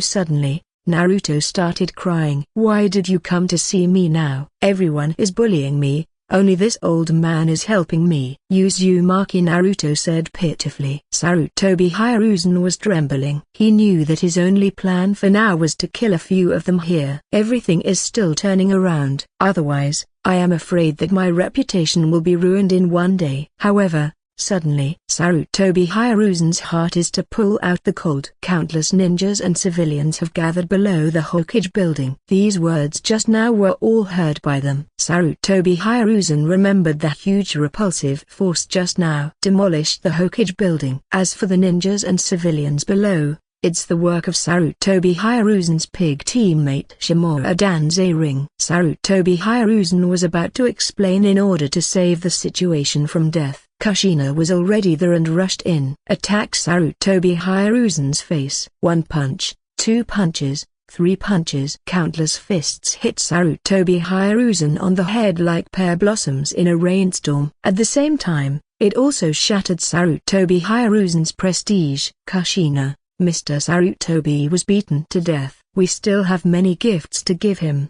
A: Suddenly, Naruto started crying. Why did you come to see me now? Everyone is bullying me. Only this old man is helping me. Uzumaki Naruto said pitifully. Sarutobi Ryozan was trembling. He knew that his only plan for now was to kill a few of them here. Everything is still turning around. Otherwise, I am afraid that my reputation will be ruined in one day. However, suddenly, Sarutobi Ryozan's heart is to pull out the cold. Countless ninjas and civilians have gathered below the Hokage building. These words just now were all heard by them. Sarutobi Ryozan remembered the huge repulsive force just now demolished the Hokage building. As for the ninjas and civilians below, it's the work of Sarutobi Ryozan's pig teammate Shimura Danze Ring. Sarutobi Ryozan was about to explain in order to save the situation from death. Kushina was already there and rushed in. Attacked Sarutobi Ryozan's face. One punch, two punches, three punches. Countless fists hit Sarutobi Ryozan on the head like pear blossoms in a rainstorm. At the same time, it also shattered Sarutobi Ryozan's prestige. Kushina, Mr. Sarutobi was beaten to death. We still have many gifts to give him,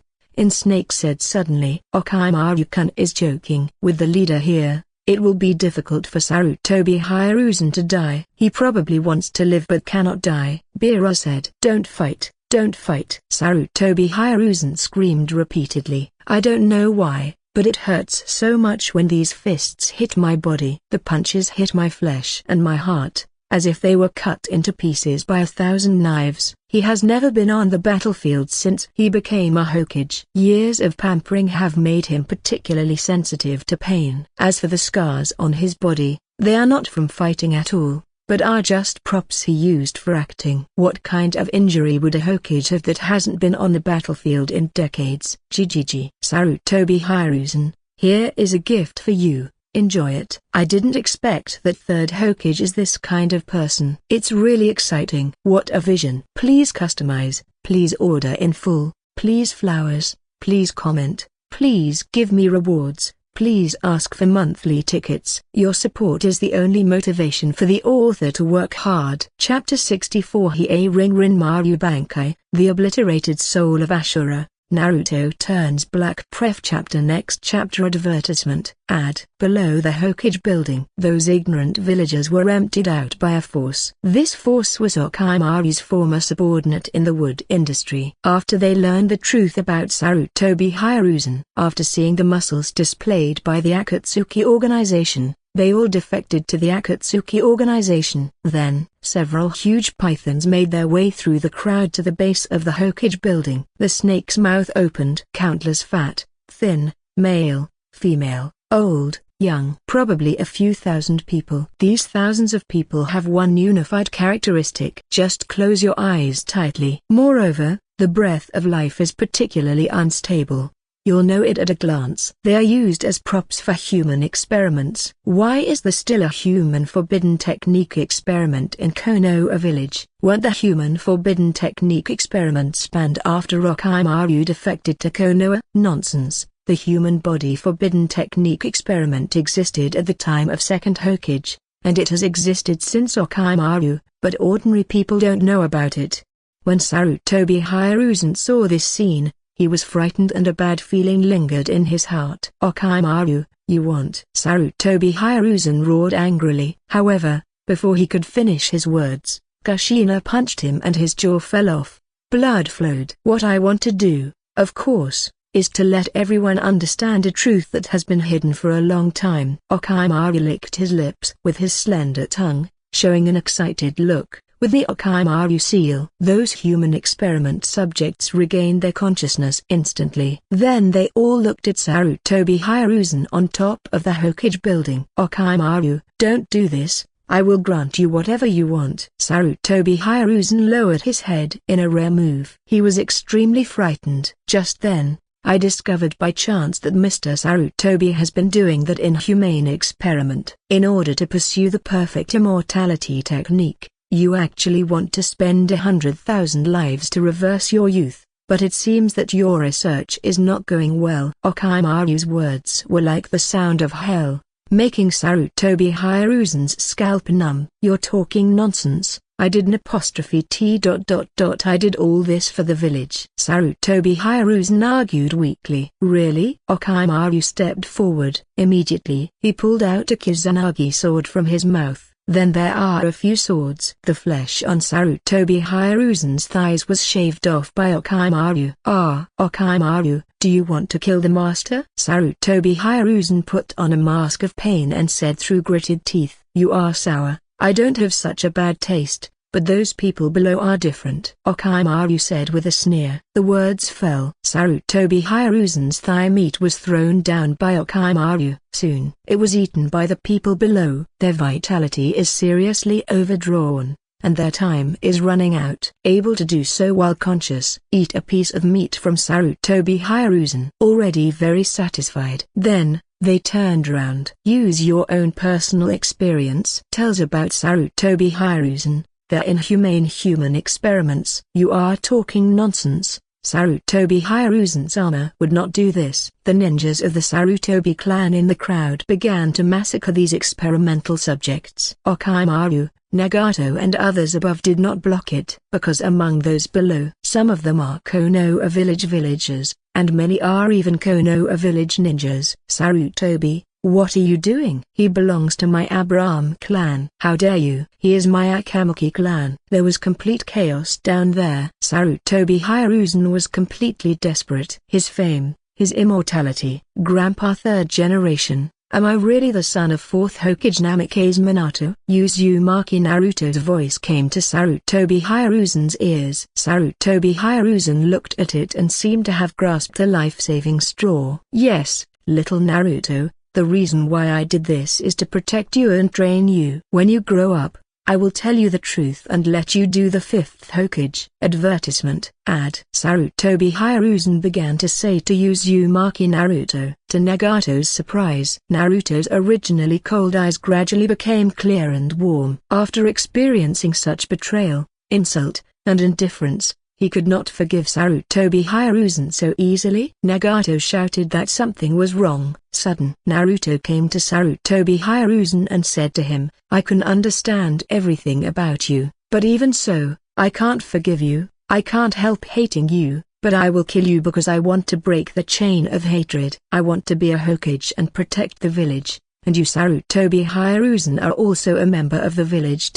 A: Snake said suddenly. Orochimaru-kun is joking. With the leader here, it will be difficult for Sarutobi Ryozan to die. He probably wants to live but cannot die. Biro said. Don't fight, don't fight. Sarutobi Ryozan screamed repeatedly. I don't know why, but it hurts so much when these fists hit my body. The punches hit my flesh and my heart, as if they were cut into pieces by 1,000 knives. He has never been on the battlefield since he became a Hokage. Years of pampering have made him particularly sensitive to pain. As for the scars on his body, they are not from fighting at all, but are just props he used for acting. What kind of injury would a Hokage have that hasn't been on the battlefield in decades? GGG. Sarutobi Hiruzen, here is a gift for you. Enjoy it. I didn't expect that third Hokage is this kind of person. It's really exciting. What a vision. Please customize, please order in full, please flowers, please comment, please give me rewards, please ask for monthly tickets. Your support is the only motivation for the author to work hard. Chapter 64 Hiei Ring Rin Maru Bankai, The Obliterated Soul of Ashura. Naruto turns black. Pref chapter. Next chapter. Advertisement. Ad. Below the Hokage building. Those ignorant villagers were emptied out by a force. This force was Orochimaru's former subordinate in the wood industry. After they learned the truth about Sarutobi Hiruzen, after seeing the muscles displayed by the Akatsuki organization, they all defected to the Akatsuki organization. Then, several huge pythons made their way through the crowd to the base of the Hokage building. The snake's mouth opened. Countless fat, thin, male, female, old, young. Probably a few thousand people. These thousands of people have one unified characteristic. Just close your eyes tightly. Moreover, the breath of life is particularly unstable. You'll know it at a glance. They are used as props for human experiments. Why is there still a human forbidden technique experiment in Konoha village? Weren't the human forbidden technique experiments banned after Orochimaru defected to Konoha? Nonsense. The human body forbidden technique experiment existed at the time of second Hokage, and it has existed since Orochimaru, but ordinary people don't know about it. When Sarutobi Hiruzen saw this scene, he was frightened and a bad feeling lingered in his heart. Orochimaru, you want? Sarutobi Hiruzen roared angrily. However, before he could finish his words, Kushina punched him and his jaw fell off. Blood flowed. What I want to do, of course, is to let everyone understand a truth that has been hidden for a long time. Orochimaru licked his lips with his slender tongue, showing an excited look. With the Orochimaru seal, those human experiment subjects regained their consciousness instantly. Then they all looked at Sarutobi Hiruzen on top of the Hokage building. Orochimaru, don't do this, I will grant you whatever you want. Sarutobi Hiruzen lowered his head in a rare move. He was extremely frightened. Just then, I discovered by chance that Mr. Sarutobi has been doing that inhumane experiment. In order to pursue the perfect immortality technique, you actually want to spend 100,000 lives to reverse your youth, but it seems that your research is not going well. Orochimaru's words were like the sound of hell, making Sarutobi Hiruzen's scalp numb. You're talking nonsense. I did an apostrophe T. I did all this for the village. Sarutobi Hiruzen argued weakly. Really? Orochimaru stepped forward. Immediately, he pulled out a Kusanagi sword from his mouth. Then there are a few swords. The flesh on Sarutobi Hiruzen's thighs was shaved off by Orochimaru. Ah, Orochimaru, do you want to kill the master? Sarutobi Hiruzen put on a mask of pain and said through gritted teeth. You are sour. I don't have such a bad taste, but those people below are different. Orochimaru said with a sneer. The words fell. Sarutobi Hiruzen's thigh meat was thrown down by Orochimaru. Soon, it was eaten by the people below. Their vitality is seriously overdrawn, and their time is running out. Able to do so while conscious. Eat a piece of meat from Sarutobi Hiruzen. Already very satisfied. Then, they turned around. Use your own personal experience. Tells about Sarutobi Hiruzen. Their inhumane human experiments. You are talking nonsense. Sarutobi Hiruzen's armor would not do this. The ninjas of the Sarutobi clan in the crowd began to massacre these experimental subjects. Orochimaru, Nagato and others above did not block it, because among those below, some of them are Konoha village villagers, and many are even Konoha village ninjas. Sarutobi, what are you doing? He belongs to my Abraham clan. How dare you? He is my Akamuki clan. There was complete chaos down there. Sarutobi Hiruzen was completely desperate. His fame, his immortality, Grandpa third generation, Am I really the son of 4th Hokage Namikaze Minato? Uzumaki Naruto's voice came to Sarutobi Hiruzen's ears. Sarutobi Hiruzen looked at it and seemed to have grasped a life-saving straw. Yes, little Naruto, the reason why I did this is to protect you and train you. When you grow up, I will tell you the truth and let you do the 5th Hokage. Advertisement. Ad. Sarutobi Hiruzen began to say to Uzumaki Naruto. To Nagato's surprise, Naruto's originally cold eyes gradually became clear and warm. After experiencing such betrayal, insult, and indifference, he could not forgive Sarutobi Hiruzen so easily. Nagato shouted that something was wrong. Sudden. Naruto came to Sarutobi Hiruzen and said to him, I can understand everything about you, but even so, I can't forgive you. I can't help hating you, but I will kill you because I want to break the chain of hatred. I want to be a Hokage and protect the village. And you Sarutobi Hiruzen are also a member of the village.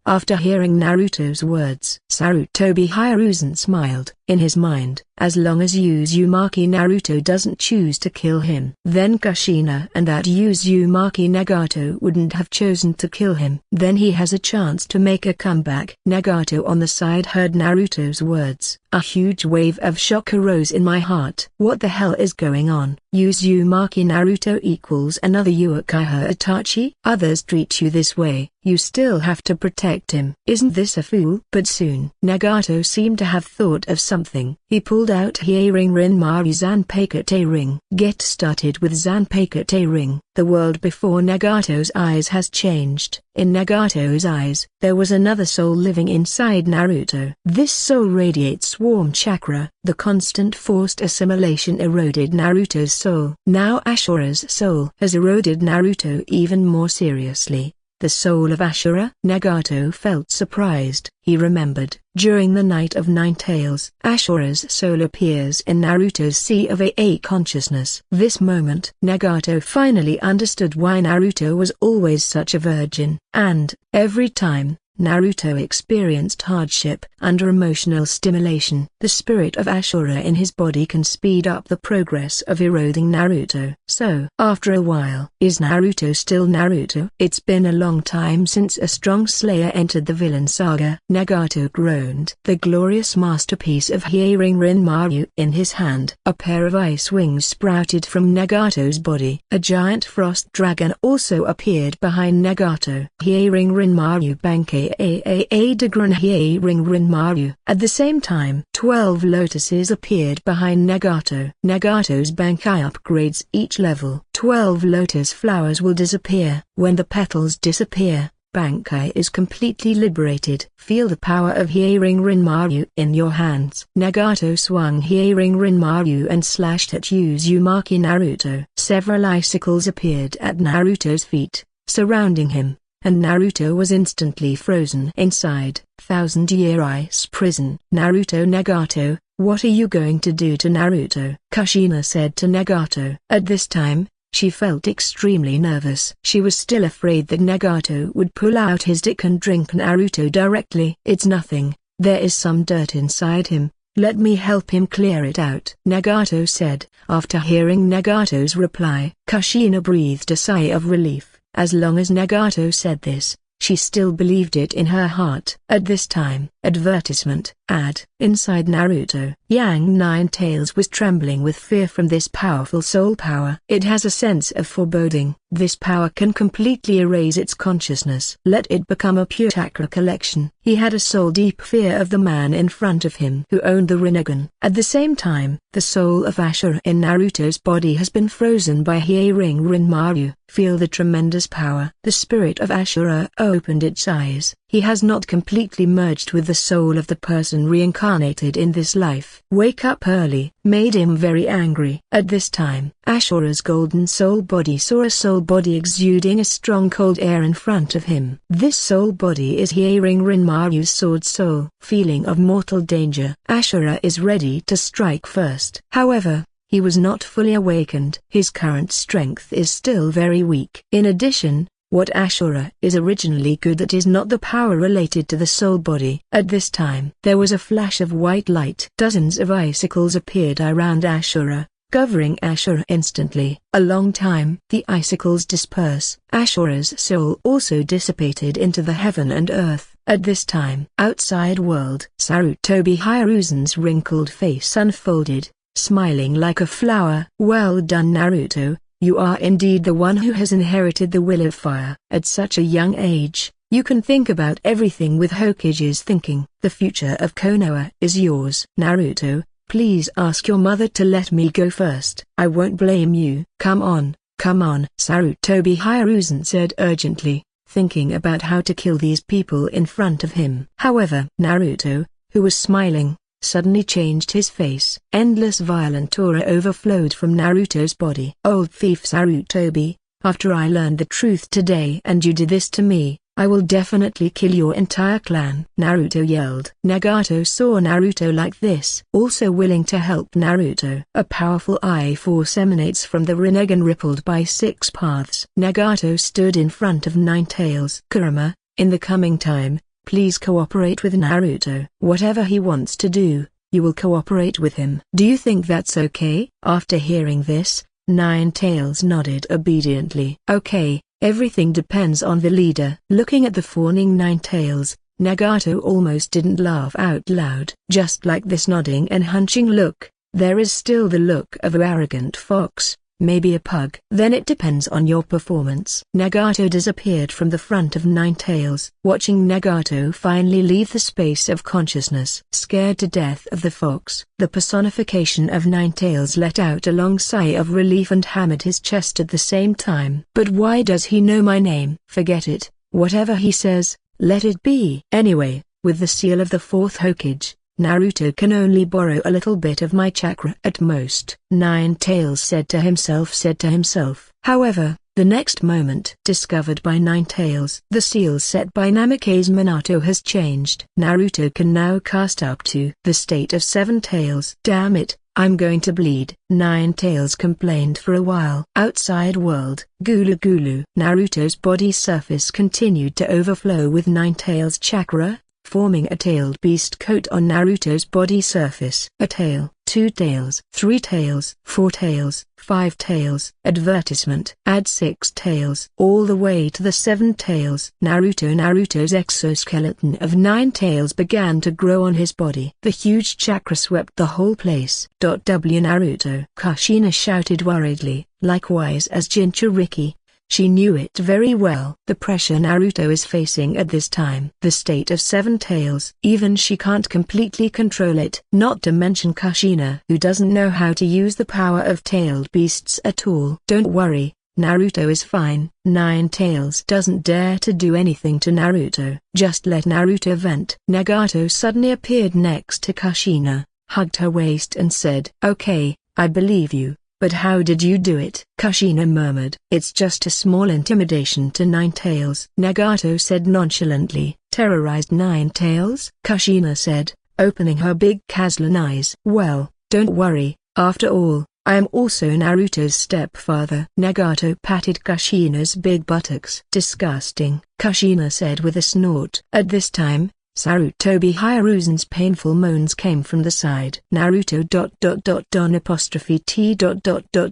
A: After hearing Naruto's words, Sarutobi Hiruzen smiled. In his mind, as long as Uzumaki Naruto doesn't choose to kill him, then Kushina and that Uzumaki Nagato wouldn't have chosen to kill him. Then he has a chance to make a comeback. Nagato on the side heard Naruto's words. A huge wave of shock arose in my heart. What the hell is going on? Uzumaki Naruto equals another Uchiha Itachi? Others treat you this way, you still have to protect him. Isn't this a fool? But soon, Nagato seemed to have thought of something. He pulled out Hyaring Rinmaru Zanpakuto ring. Get started with Zanpakuto ring. The world before Nagato's eyes has changed. In Nagato's eyes, there was another soul living inside Naruto. This soul radiates swarm chakra. The constant forced assimilation eroded Naruto's soul. Now Ashura's soul has eroded Naruto even more seriously. The soul of Ashura? Nagato felt surprised. He remembered, during the Night of Nine Tails, Ashura's soul appears in Naruto's Sea of AA consciousness. This moment, Nagato finally understood why Naruto was always such a virgin. And, every time Naruto experienced hardship under emotional stimulation, the spirit of Ashura in his body can speed up the progress of eroding Naruto. So, after a while, is Naruto still Naruto? It's been a long time since a strong slayer entered the villain saga. Nagato groaned. The glorious masterpiece of Hyaring Rinmaru in his hand. A pair of ice wings sprouted from Nagato's body. A giant frost dragon also appeared behind Nagato. Hyaring Rinmaru Bankai Dagran Hyaring Rinmaru. At the same time, 12 lotuses appeared behind Nagato. Nagato's Bankai upgrades each level. 12 lotus flowers will disappear. When the petals disappear, Bankai is completely liberated. Feel the power of Hyaring Rinmaru in your hands. Nagato swung Hyaring Rinmaru and slashed at Uzumaki Naruto. Several icicles appeared at Naruto's feet, surrounding him, and Naruto was instantly frozen inside 1,000-year ice prison. Nagato, what are you going to do to Naruto? Kushina said to Nagato. At this time, she felt extremely nervous. She was still afraid that Nagato would pull out his dick and drink Naruto directly. It's nothing, there is some dirt inside him. Let me help him clear it out, Nagato said. After hearing Nagato's reply, Kushina breathed a sigh of relief. As long as Nagato said this, she still believed it in her heart. At this time, advertisement. Ad. Inside Naruto, Yang Nine Tails was trembling with fear from this powerful soul power. It has a sense of foreboding. This power can completely erase its consciousness. Let it become a pure chakra collection. He had a soul-deep fear of the man in front of him who owned the Rinnegan. At the same time, the soul of Ashura in Naruto's body has been frozen by Hyaring Rinmaru. Feel the tremendous power. The spirit of Ashura opened its eyes. He has not completely merged with the soul of the person reincarnated in this life. Wake up early made him very angry. At this time, Ashura's golden soul body saw a soul body exuding a strong cold air in front of him. This soul body is Hyaring Rinmaru's sword soul. Feeling of mortal danger, Ashura is ready to strike first. However, he was not fully awakened. His current strength is still very weak. In addition, what Ashura is originally good at is not the power related to the soul body. At this time, there was a flash of white light. Dozens of icicles appeared around Ashura, covering Ashura instantly. A long time. The icicles disperse. Ashura's soul also dissipated into the heaven and earth. At this time, outside world, Sarutobi Hyruzen's wrinkled face unfolded, smiling like a flower. Well done, Naruto. You are indeed the one who has inherited the will of fire. At such a young age, you can think about everything with Hokage's thinking. The future of Konoha is yours. Naruto, please ask your mother to let me go first. I won't blame you. Come on, Sarutobi Hyruzen said urgently, thinking about how to kill these people in front of him. However, Naruto, who was smiling, suddenly changed his face. Endless violent aura overflowed from Naruto's body. Old thief Sarutobi, after I learned the truth today and you did this to me, I will definitely kill your entire clan. Naruto yelled. Nagato saw Naruto like this, also willing to help Naruto. A powerful I-force emanates from the Rinnegan rippled by 6 paths. Nagato stood in front of Ninetales. Kurama, in the coming time, please cooperate with Naruto. Whatever he wants to do, you will cooperate with him. Do you think that's okay? After hearing this, Ninetales nodded obediently. Okay. Everything depends on the leader. Looking at the fawning Ninetales, Nagato almost didn't laugh out loud. Just like this nodding and hunching look, there is still the look of an arrogant fox, maybe a pug. Then it depends on your performance. Nagato disappeared from the front of Ninetales. Watching Nagato finally leave the space of consciousness. Scared to death of the fox, the personification of Ninetales let out a long sigh of relief and hammered his chest at the same time. But why does he know my name? Forget it, whatever he says, let it be. Anyway, with the seal of the 4th Hokage, Naruto can only borrow a little bit of my chakra at most. Ninetales said to himself. However, the next moment, discovered by Ninetales, the seal set by Namikaze Minato has changed. Naruto can now cast up to the state of 7 tails. Damn it, I'm going to bleed. Ninetales complained for a while. Outside world, Gulu Gulu. Naruto's body surface continued to overflow with Ninetales chakra, forming a tailed beast coat on Naruto's body surface. A tail, 2 tails, 3 tails, 4 tails, 5 tails. Advertisement. Add 6 tails. All the way to the 7 tails. Naruto's exoskeleton of 9 tails began to grow on his body. The huge chakra swept the whole place. W Naruto. Kushina shouted worriedly, likewise as Jinchuriki. She knew it very well. The pressure Naruto is facing at this time. The state of 7 tails. Even she can't completely control it. Not to mention Kushina, who doesn't know how to use the power of tailed beasts at all. Don't worry, Naruto is fine. Ninetales doesn't dare to do anything to Naruto. Just let Naruto vent. Nagato suddenly appeared next to Kushina, hugged her waist and said, "Okay, I believe you. But how did you do it?" Kushina murmured. "It's just a small intimidation to Ninetales," Nagato said nonchalantly. "Terrorized Ninetales?" Kushina said, opening her big Kazlan eyes. "Well, don't worry, after all, I am also Naruto's stepfather." Nagato patted Kushina's big buttocks. "Disgusting," Kushina said with a snort. At this time, Sarutobi Hyruzen's painful moans came from the side. Naruto ...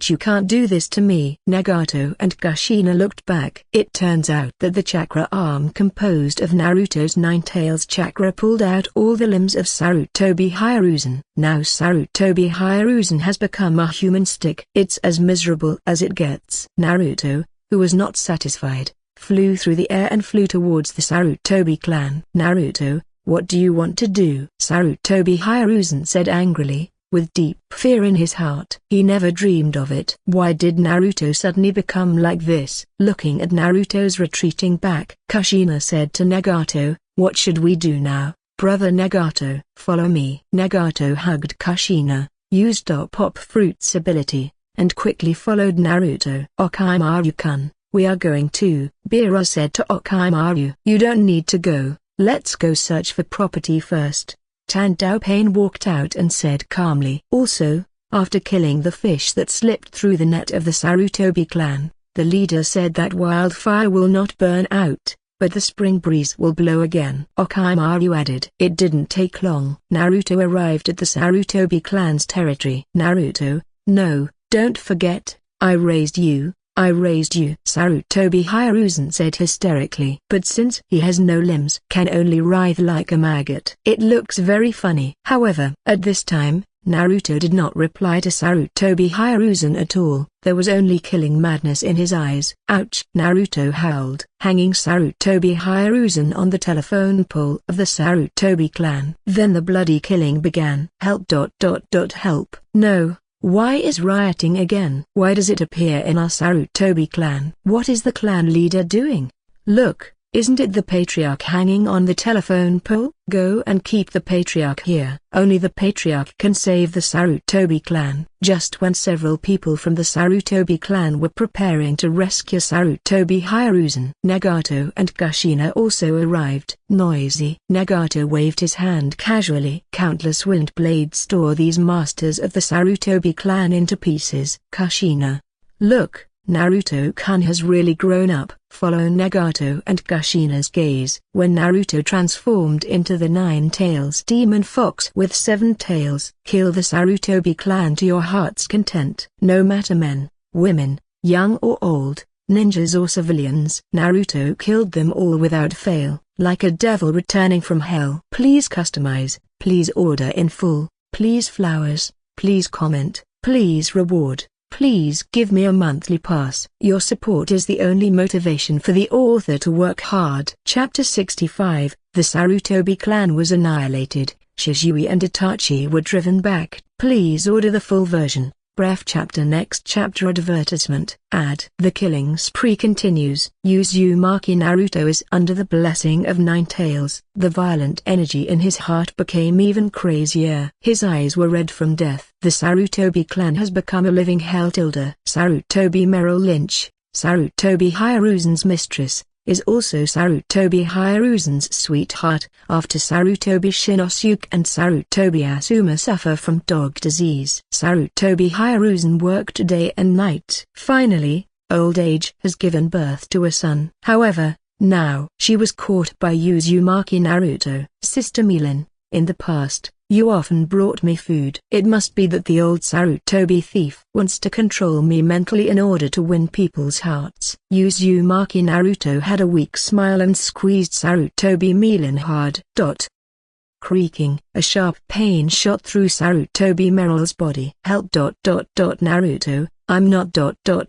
A: You can't do this to me. Nagato and Kushina looked back. It turns out that the chakra arm composed of Naruto's Ninetales chakra pulled out all the limbs of Sarutobi Hyruzen. Now Sarutobi Hyruzen has become a human stick. It's as miserable as it gets. Naruto, who was not satisfied, flew through the air and flew towards the Sarutobi clan. "Naruto, what do you want to do?" Sarutobi Hyruzen said angrily, with deep fear in his heart. He never dreamed of it. Why did Naruto suddenly become like this? Looking at Naruto's retreating back, Kushina said to Nagato, "What should we do now, brother Nagato?" "Follow me." Nagato hugged Kushina, used Pop Fruit's ability, and quickly followed Naruto. "Orochimaru-kun, we are going too," Bira said to Orochimaru. "You don't need to go, let's go search for property first." Tandao Pain walked out and said calmly. Also, after killing the fish that slipped through the net of the Sarutobi clan, the leader said that wildfire will not burn out, but the spring breeze will blow again. Orochimaru added. It didn't take long. Naruto arrived at the Sarutobi clan's territory. "Naruto, No, don't forget, I raised you. I raised you, Sarutobi Hyruzen said hysterically. But since he has no limbs, can only writhe like a maggot. It looks very funny. However, at this time, Naruto did not reply to Sarutobi Hyruzen at all. There was only killing madness in his eyes. Ouch! Naruto howled, hanging Sarutobi Hyruzen on the telephone pole of the Sarutobi clan. Then the bloody killing began. Help! Help! No! Why is rioting again? Why does it appear in our Sarutobi clan? What is the clan leader doing? Look, isn't it the patriarch hanging on the telephone pole? Go and keep the patriarch here. Only the patriarch can save the Sarutobi clan. Just when several people from the Sarutobi clan were preparing to rescue Sarutobi Hyruzen, Nagato and Kushina also arrived. Noisy. Nagato waved his hand casually. Countless wind blades tore these masters of the Sarutobi clan into pieces. Kushina. Look, Naruto-kun has really grown up. Follow Nagato and Kushina's gaze. When Naruto transformed into the nine-tails demon fox with 7 tails, kill the Sarutobi clan to your heart's content. No matter men, women, young or old, ninjas or civilians. Naruto killed them all without fail, like a devil returning from hell. Please customize, please order in full, please flowers, please comment, please reward. Please give me a monthly pass. Your support is the only motivation for the author to work hard. Chapter 65, The Sarutobi clan was annihilated. Shizui and Itachi were driven back. Please order the full version. Bref chapter. Next chapter advertisement. Ad. The killing spree continues. Uzumaki Naruto is under the blessing of Nine Tails. The violent energy in his heart became even crazier. His eyes were red from death. The Sarutobi clan has become a living hell. Sarutobi Merrill Lynch, Sarutobi Hyruzen's mistress, is also Sarutobi Hyruzen's sweetheart. After Sarutobi Shinosuke and Sarutobi Asuma suffer from dog disease, Sarutobi Hyruzen worked day and night. Finally, old age has given birth to a son. However, now she was caught by Uzumaki Naruto. Sister Milan, in the past, you often brought me food. It must be that the old Sarutobi thief wants to control me mentally in order to win people's hearts. Uzumaki Naruto had a weak smile and squeezed Sarutobi Milan hard. Creaking, a sharp pain shot through Sarutobi Merrill's body. Help! Naruto, I'm not.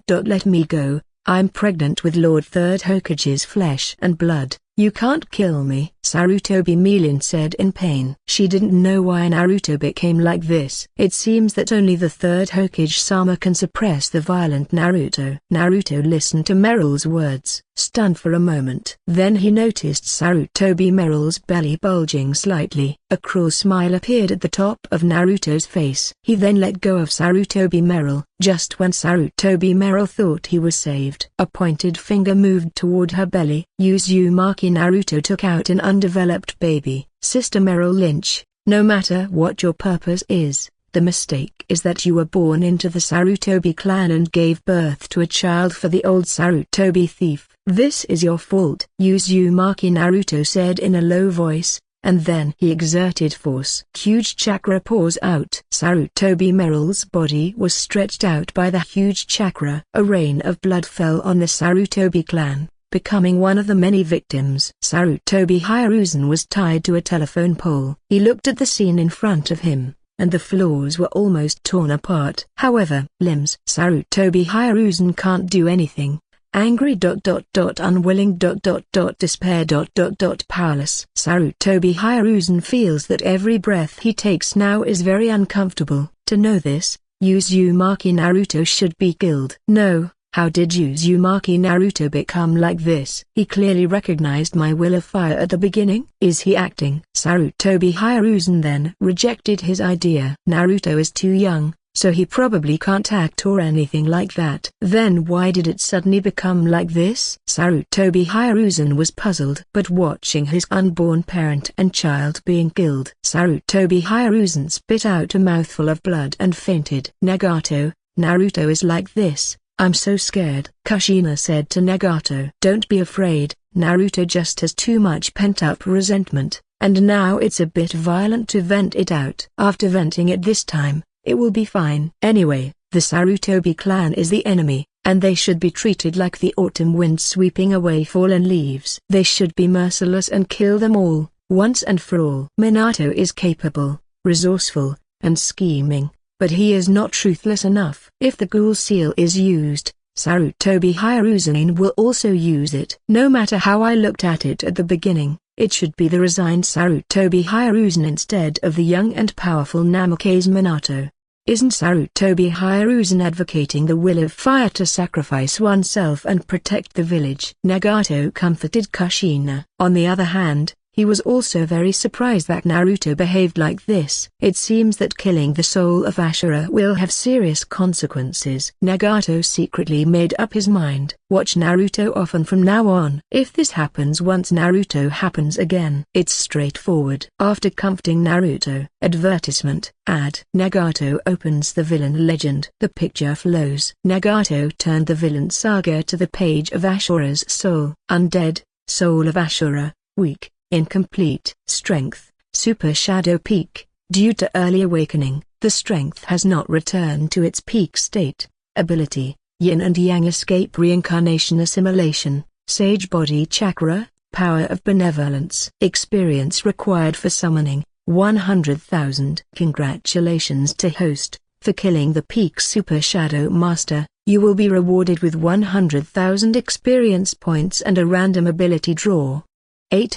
A: Let me go. I'm pregnant with Lord Third Hokage's flesh and blood. You can't kill me, Sarutobi Milan said in pain. She didn't know why Naruto became like this. It seems that only the Third Hokage-sama can suppress the violent Naruto. Naruto listened to Merrill's words, stunned for a moment. Then he noticed Sarutobi Merrill's belly bulging slightly. A cruel smile appeared at the top of Naruto's face. He then let go of Sarutobi Merrill. Just when Sarutobi Merrill thought he was saved, a pointed finger moved toward her belly. Uzumaki Naruto took out an undeveloped baby. Sister Merrill Lynch, no matter what your purpose is, the mistake is that you were born into the Sarutobi clan and gave birth to a child for the old Sarutobi thief. This is your fault, Uzumaki Naruto said in a low voice, and then he exerted force. Huge chakra pours out. Sarutobi Merrill's body was stretched out by the huge chakra. A rain of blood fell on the Sarutobi clan, becoming one of the many victims. Sarutobi Hyruzen was tied to a telephone pole. He looked at the scene in front of him, and the floors were almost torn apart. However, limbs. Sarutobi Hyruzen can't do anything. Angry. Unwilling. Despair. Powerless. Sarutobi Hyruzen feels that every breath he takes now is very uncomfortable. To know this, Uzumaki Naruto should be killed. No. How did Uzumaki Naruto become like this? He clearly recognized my will of fire at the beginning. Is he acting? Sarutobi Hyruzen then rejected his idea. Naruto is too young, so he probably can't act or anything like that. Then why did it suddenly become like this? Sarutobi Hyruzen was puzzled. But watching his unborn parent and child being killed, Sarutobi Hyruzen spit out a mouthful of blood and fainted. Nagato, Naruto is like this. I'm so scared. Kushina said to Nagato. Don't be afraid, Naruto just has too much pent-up resentment, and now it's a bit violent to vent it out. After venting it this time, it will be fine. Anyway, The Sarutobi clan is the enemy, and they should be treated like the autumn wind sweeping away fallen leaves. They should be merciless and kill them all, once and for all. Minato is capable, resourceful, and scheming, but he is not ruthless enough. If the ghoul seal is used, Sarutobi Hyruzen will also use it. No matter how I looked at it at the beginning, it should be the resigned Sarutobi Hyruzen instead of the young and powerful Namake's Minato. Isn't Sarutobi Hyruzen advocating the will of fire to sacrifice oneself and protect the village? Nagato comforted Kushina. On the other hand, he was also very surprised that Naruto behaved like this. It seems that killing the soul of Ashura will have serious consequences. Nagato secretly made up his mind. Watch Naruto often from now on. If this happens once, Naruto happens again. It's straightforward. After comforting Naruto, advertisement, ad. Nagato opens the villain legend. The picture flows. Nagato turned the villain saga to the page of Ashura's soul. Undead, soul of Ashura, weak. Incomplete. Strength, Super Shadow Peak. Due to early awakening, the strength has not returned to its peak state. Ability, Yin and Yang escape reincarnation assimilation. Sage Body Chakra, Power of Benevolence. Experience required for summoning, 100,000. Congratulations to host, for killing the peak Super Shadow Master. You will be rewarded with 100,000 experience points and a random ability draw. A.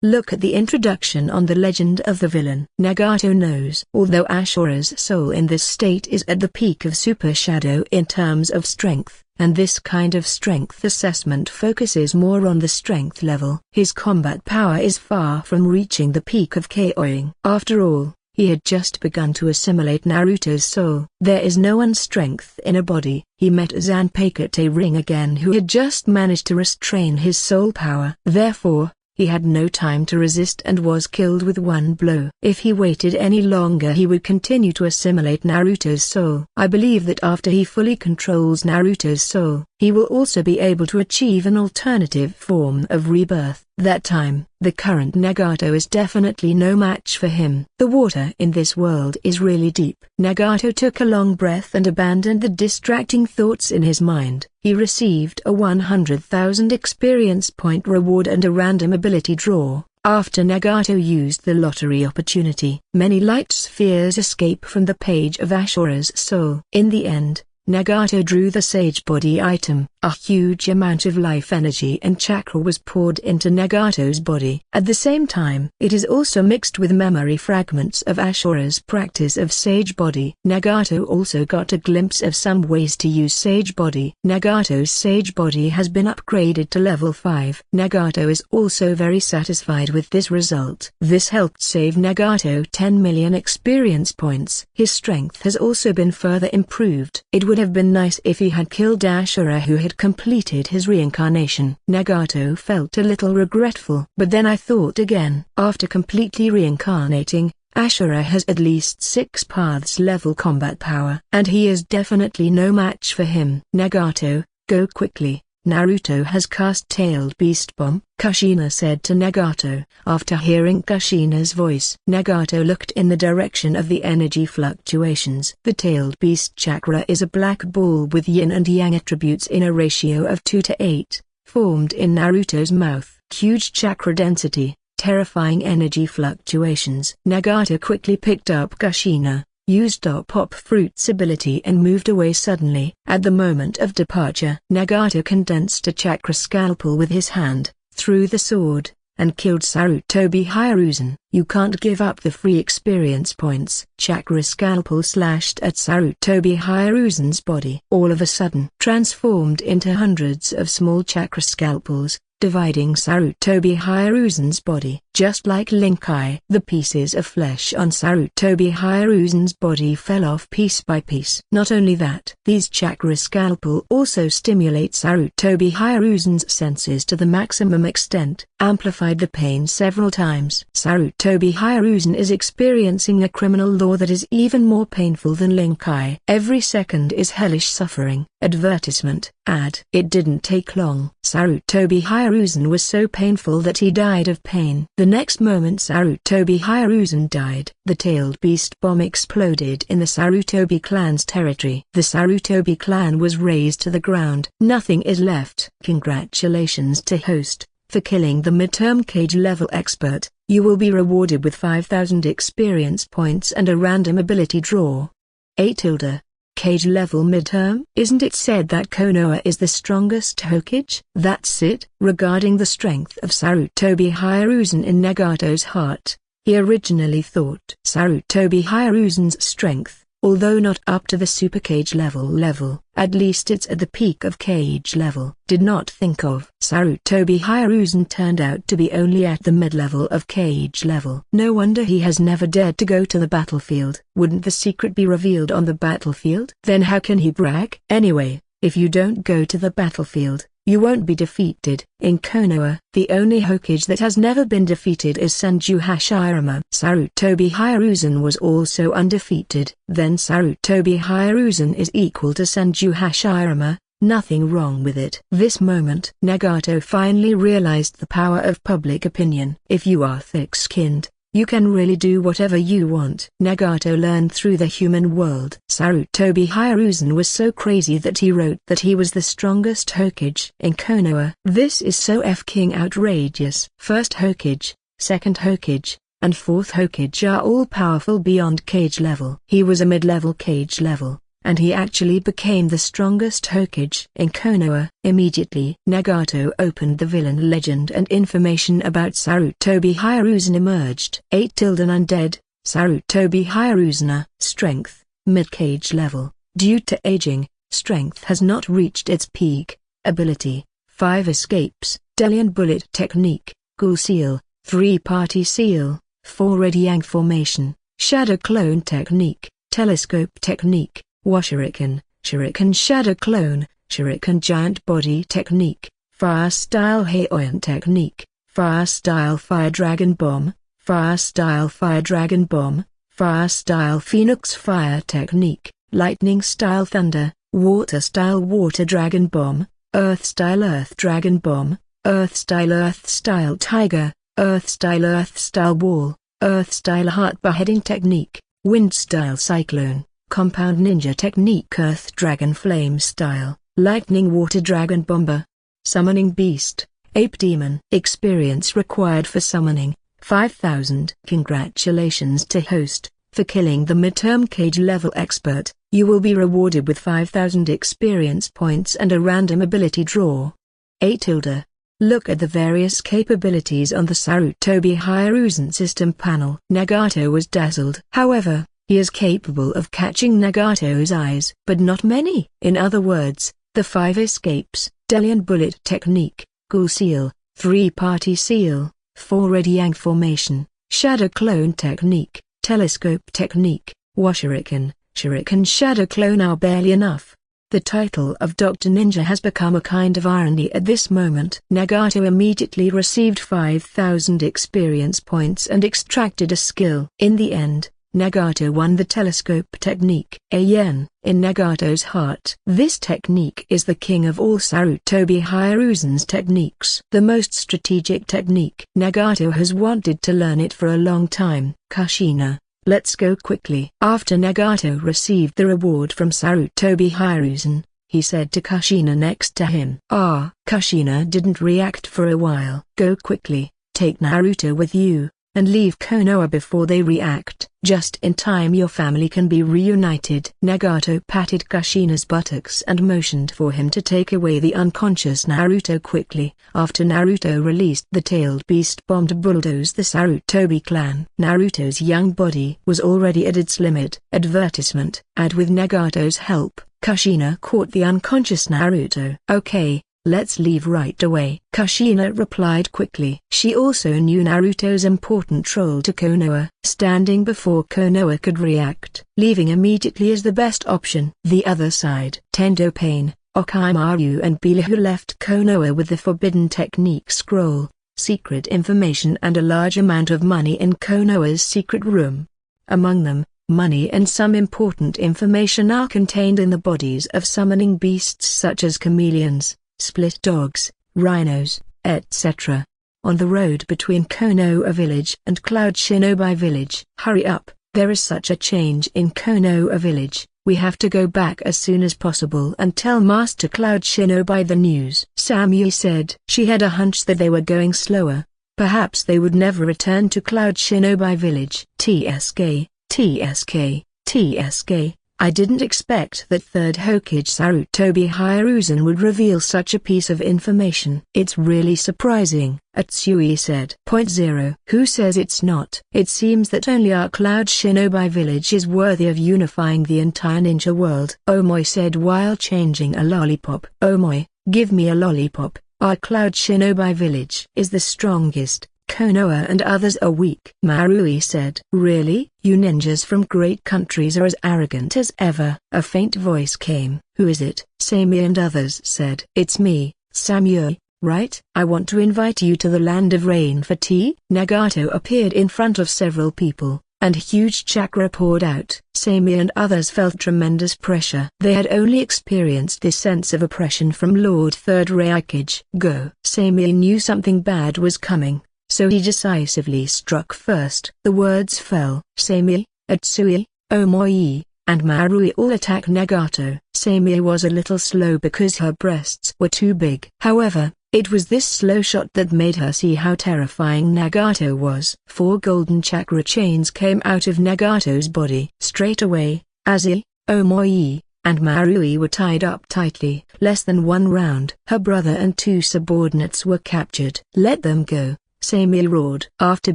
A: Look at the introduction on the legend of the villain. Nagato knows. Although Ashura's soul in this state is at the peak of Super Shadow in terms of strength, and this kind of strength assessment focuses more on the strength level, his combat power is far from reaching the peak of KOing. After all, he had just begun to assimilate Naruto's soul. There is no unstrength in a body. He met Zanpakuto Ring again, who had just managed to restrain his soul power. Therefore, he had no time to resist and was killed with one blow. If he waited any longer, he would continue to assimilate Naruto's soul. I believe that after he fully controls Naruto's soul, he will also be able to achieve an alternative form of rebirth. That time, the current Nagato is definitely no match for him. The water in this world is really deep. Nagato took a long breath and abandoned the distracting thoughts in his mind. He received a 100,000 experience point reward and a random ability draw. After Nagato used the lottery opportunity, many light spheres escape from the page of Ashura's soul. In the end, Nagato drew the Sage Body item. A huge amount of life energy and chakra was poured into Nagato's body. At the same time, it is also mixed with memory fragments of Ashura's practice of Sage Body. Nagato also got a glimpse of some ways to use Sage Body. Nagato's Sage Body has been upgraded to level 5. Nagato is also very satisfied with this result. This helped save Nagato 10 million experience points. His strength has also been further improved. It would have been nice if he had killed Ashura, who had completed his reincarnation. Nagato felt a little regretful. But then I thought again. After completely reincarnating, Ashura has at least 6 paths level combat power. And he is definitely no match for him. Nagato, go quickly. Naruto has cast Tailed Beast Bomb, Kushina said to Nagato. After hearing Kushina's voice, Nagato looked in the direction of the energy fluctuations. The Tailed Beast Chakra is a black ball with yin and yang attributes in a ratio of 2:8, formed in Naruto's mouth. Huge chakra density, terrifying energy fluctuations. Nagato quickly picked up Kushina, used Pop Fruit's ability and moved away suddenly. At the moment of departure, Nagato condensed a chakra scalpel with his hand, threw the sword, and killed Sarutobi Hyruzen. You can't give up the free experience points. Chakra scalpel slashed at Sarutobi Hyruzen's body. All of a sudden, transformed into hundreds of small chakra scalpels, dividing Sarutobi Hyruzen's body. Just like Linkai, the pieces of flesh on Sarutobi Hyruzen's body fell off piece by piece. Not only that, these chakra scalpel also stimulate Sarutobi Hyruzen's senses to the maximum extent, amplified the pain several times. Sarutobi Hyruzen is experiencing a criminal law that is even more painful than Linkai. Every second is hellish suffering. Advertisement, ad. It didn't take long. Sarutobi Hyruzen was so painful that he died of pain. The next moment Sarutobi Hyruzen died. The tailed beast bomb exploded in the Sarutobi clan's territory. The Sarutobi clan was razed to the ground. Nothing is left. Congratulations to host, for killing the midterm cage level expert. You will be rewarded with 5,000 experience points and a random ability draw. A tilde. Cage level midterm? Isn't it said that Konoha is the strongest Hokage? That's it. Regarding the strength of Sarutobi Hyruzen in Nagato's heart, he originally thought Sarutobi Hyruzen's strength, although not up to the super cage level, at least it's at the peak of cage level. Did not think of Sarutobi Hyruzen turned out to be only at the mid-level of cage level. No wonder he has never dared to go to the battlefield. Wouldn't the secret be revealed on the battlefield? Then how can he brag? Anyway, if you don't go to the battlefield, you won't be defeated. In Konoha, the only Hokage that has never been defeated is Senju Hashirama. Sarutobi Hyruzen was also undefeated. Then Sarutobi Hyruzen is equal to Senju Hashirama, nothing wrong with it. This moment, Nagato finally realized the power of public opinion. If you are thick-skinned, you can really do whatever you want. Nagato learned through the human world. Sarutobi Hyruzen was so crazy that he wrote that he was the strongest Hokage in Konoha. This is so f***ing outrageous. First Hokage, second Hokage, and fourth Hokage are all powerful beyond cage level. He was a mid-level cage level, and he actually became the strongest Hokage in Konoha. Immediately, Nagato opened the villain legend and information about Sarutobi Hyruzen emerged. 8 undead, Sarutobi Hyruzen. Strength, mid-cage level. Due to aging, strength has not reached its peak. Ability, 5 escapes, Delian bullet technique, Ghoul seal, 3-party seal, 4 red yang formation, shadow clone technique, telescope technique, Shuriken, Shuriken shadow clone, Shuriken giant body technique, fire style Heion technique, fire style fire dragon bomb, fire style fire dragon bomb, fire style phoenix fire technique, lightning style thunder, water style water dragon bomb, earth style earth dragon bomb, earth style tiger, earth style wall, earth style heart beheading technique, wind style cyclone, compound ninja technique earth dragon flame style, lightning water dragon bomber, summoning beast, ape demon. Experience required for summoning, 5,000. Congratulations to host, for killing the midterm cage level expert. You will be rewarded with 5,000 experience points and a random ability draw. A tilde. Look at the various capabilities on the Sarutobi Hyruzen system panel. Nagato was dazzled. However, he is capable of catching Nagato's eyes, but not many. In other words, the 5 escapes, Delian bullet technique, Ghoul seal, 3-party seal, 4 red yang formation, shadow clone technique, telescope technique, Shuriken, Shuriken shadow clone are barely enough. The title of Dr. Ninja has become a kind of irony at this moment. Nagato immediately received 5,000 experience points and extracted a skill. In the end, Nagato won the telescope technique. A yen, in Nagato's heart. This technique is the king of all Sarutobi Hyruzen's techniques. The most strategic technique. Nagato has wanted to learn it for a long time. Kushina, let's go quickly. After Nagato received the reward from Sarutobi Hyruzen, he said to Kushina next to him. Kushina didn't react for a while. Go quickly, take Naruto with you, and leave Konoha before they react. Just in time your family can be reunited. Nagato patted Kushina's buttocks and motioned for him to take away the unconscious Naruto quickly. After Naruto released the tailed beast bomb to bulldoze the Sarutobi clan. Naruto's young body was already at its limit. Advertisement. And with Nagato's help, Kushina caught the unconscious Naruto. Okay, let's leave right away. Kushina replied quickly. She also knew Naruto's important role to Konoha. Standing before Konoha could react. Leaving immediately is the best option. The other side. Tendo Pain, Okimaru and Bilahu left Konoha with the forbidden technique scroll, secret information and a large amount of money in Konoha's secret room. Among them, money and some important information are contained in the bodies of summoning beasts such as chameleons, split dogs, rhinos, etc. on the road between Konoha Village and Cloud Shinobi Village. Hurry up, there is such a change in Konoha Village. We have to go back as soon as possible and tell Master Cloud Shinobi the news. Samui said. She had a hunch that they were going slower. Perhaps they would never return to Cloud Shinobi Village. TSK, TSK, TSK. I didn't expect that third Hokage Sarutobi Hiruzen would reveal such a piece of information. It's really surprising, Atsui said. Point 0. Who says it's not? It seems that only our Cloud Shinobi Village is worthy of unifying the entire ninja world. Omoi said while changing a lollipop. Omoi, give me a lollipop. Our Cloud Shinobi Village is the strongest. Konoha and others are weak. Marui said. Really? You ninjas from great countries are as arrogant as ever. A faint voice came. Who is it? Samui and others said. It's me, Samui, right? I want to invite you to the land of rain for tea. Nagato appeared in front of several people, and huge chakra poured out. Samui and others felt tremendous pressure. They had only experienced this sense of oppression from Lord Third Ryokage. Go. Samui knew something bad was coming, so he decisively struck first. The words fell. Samui, Atsui, Omoi, and Marui all attack Nagato. Samui was a little slow because her breasts were too big. However, it was this slow shot that made her see how terrifying Nagato was. 4 golden chakra chains came out of Nagato's body. Straight away, Azi, Omoi, and Marui were tied up tightly. Less than 1 round. Her brother and 2 subordinates were captured. Let them go, Samui roared. After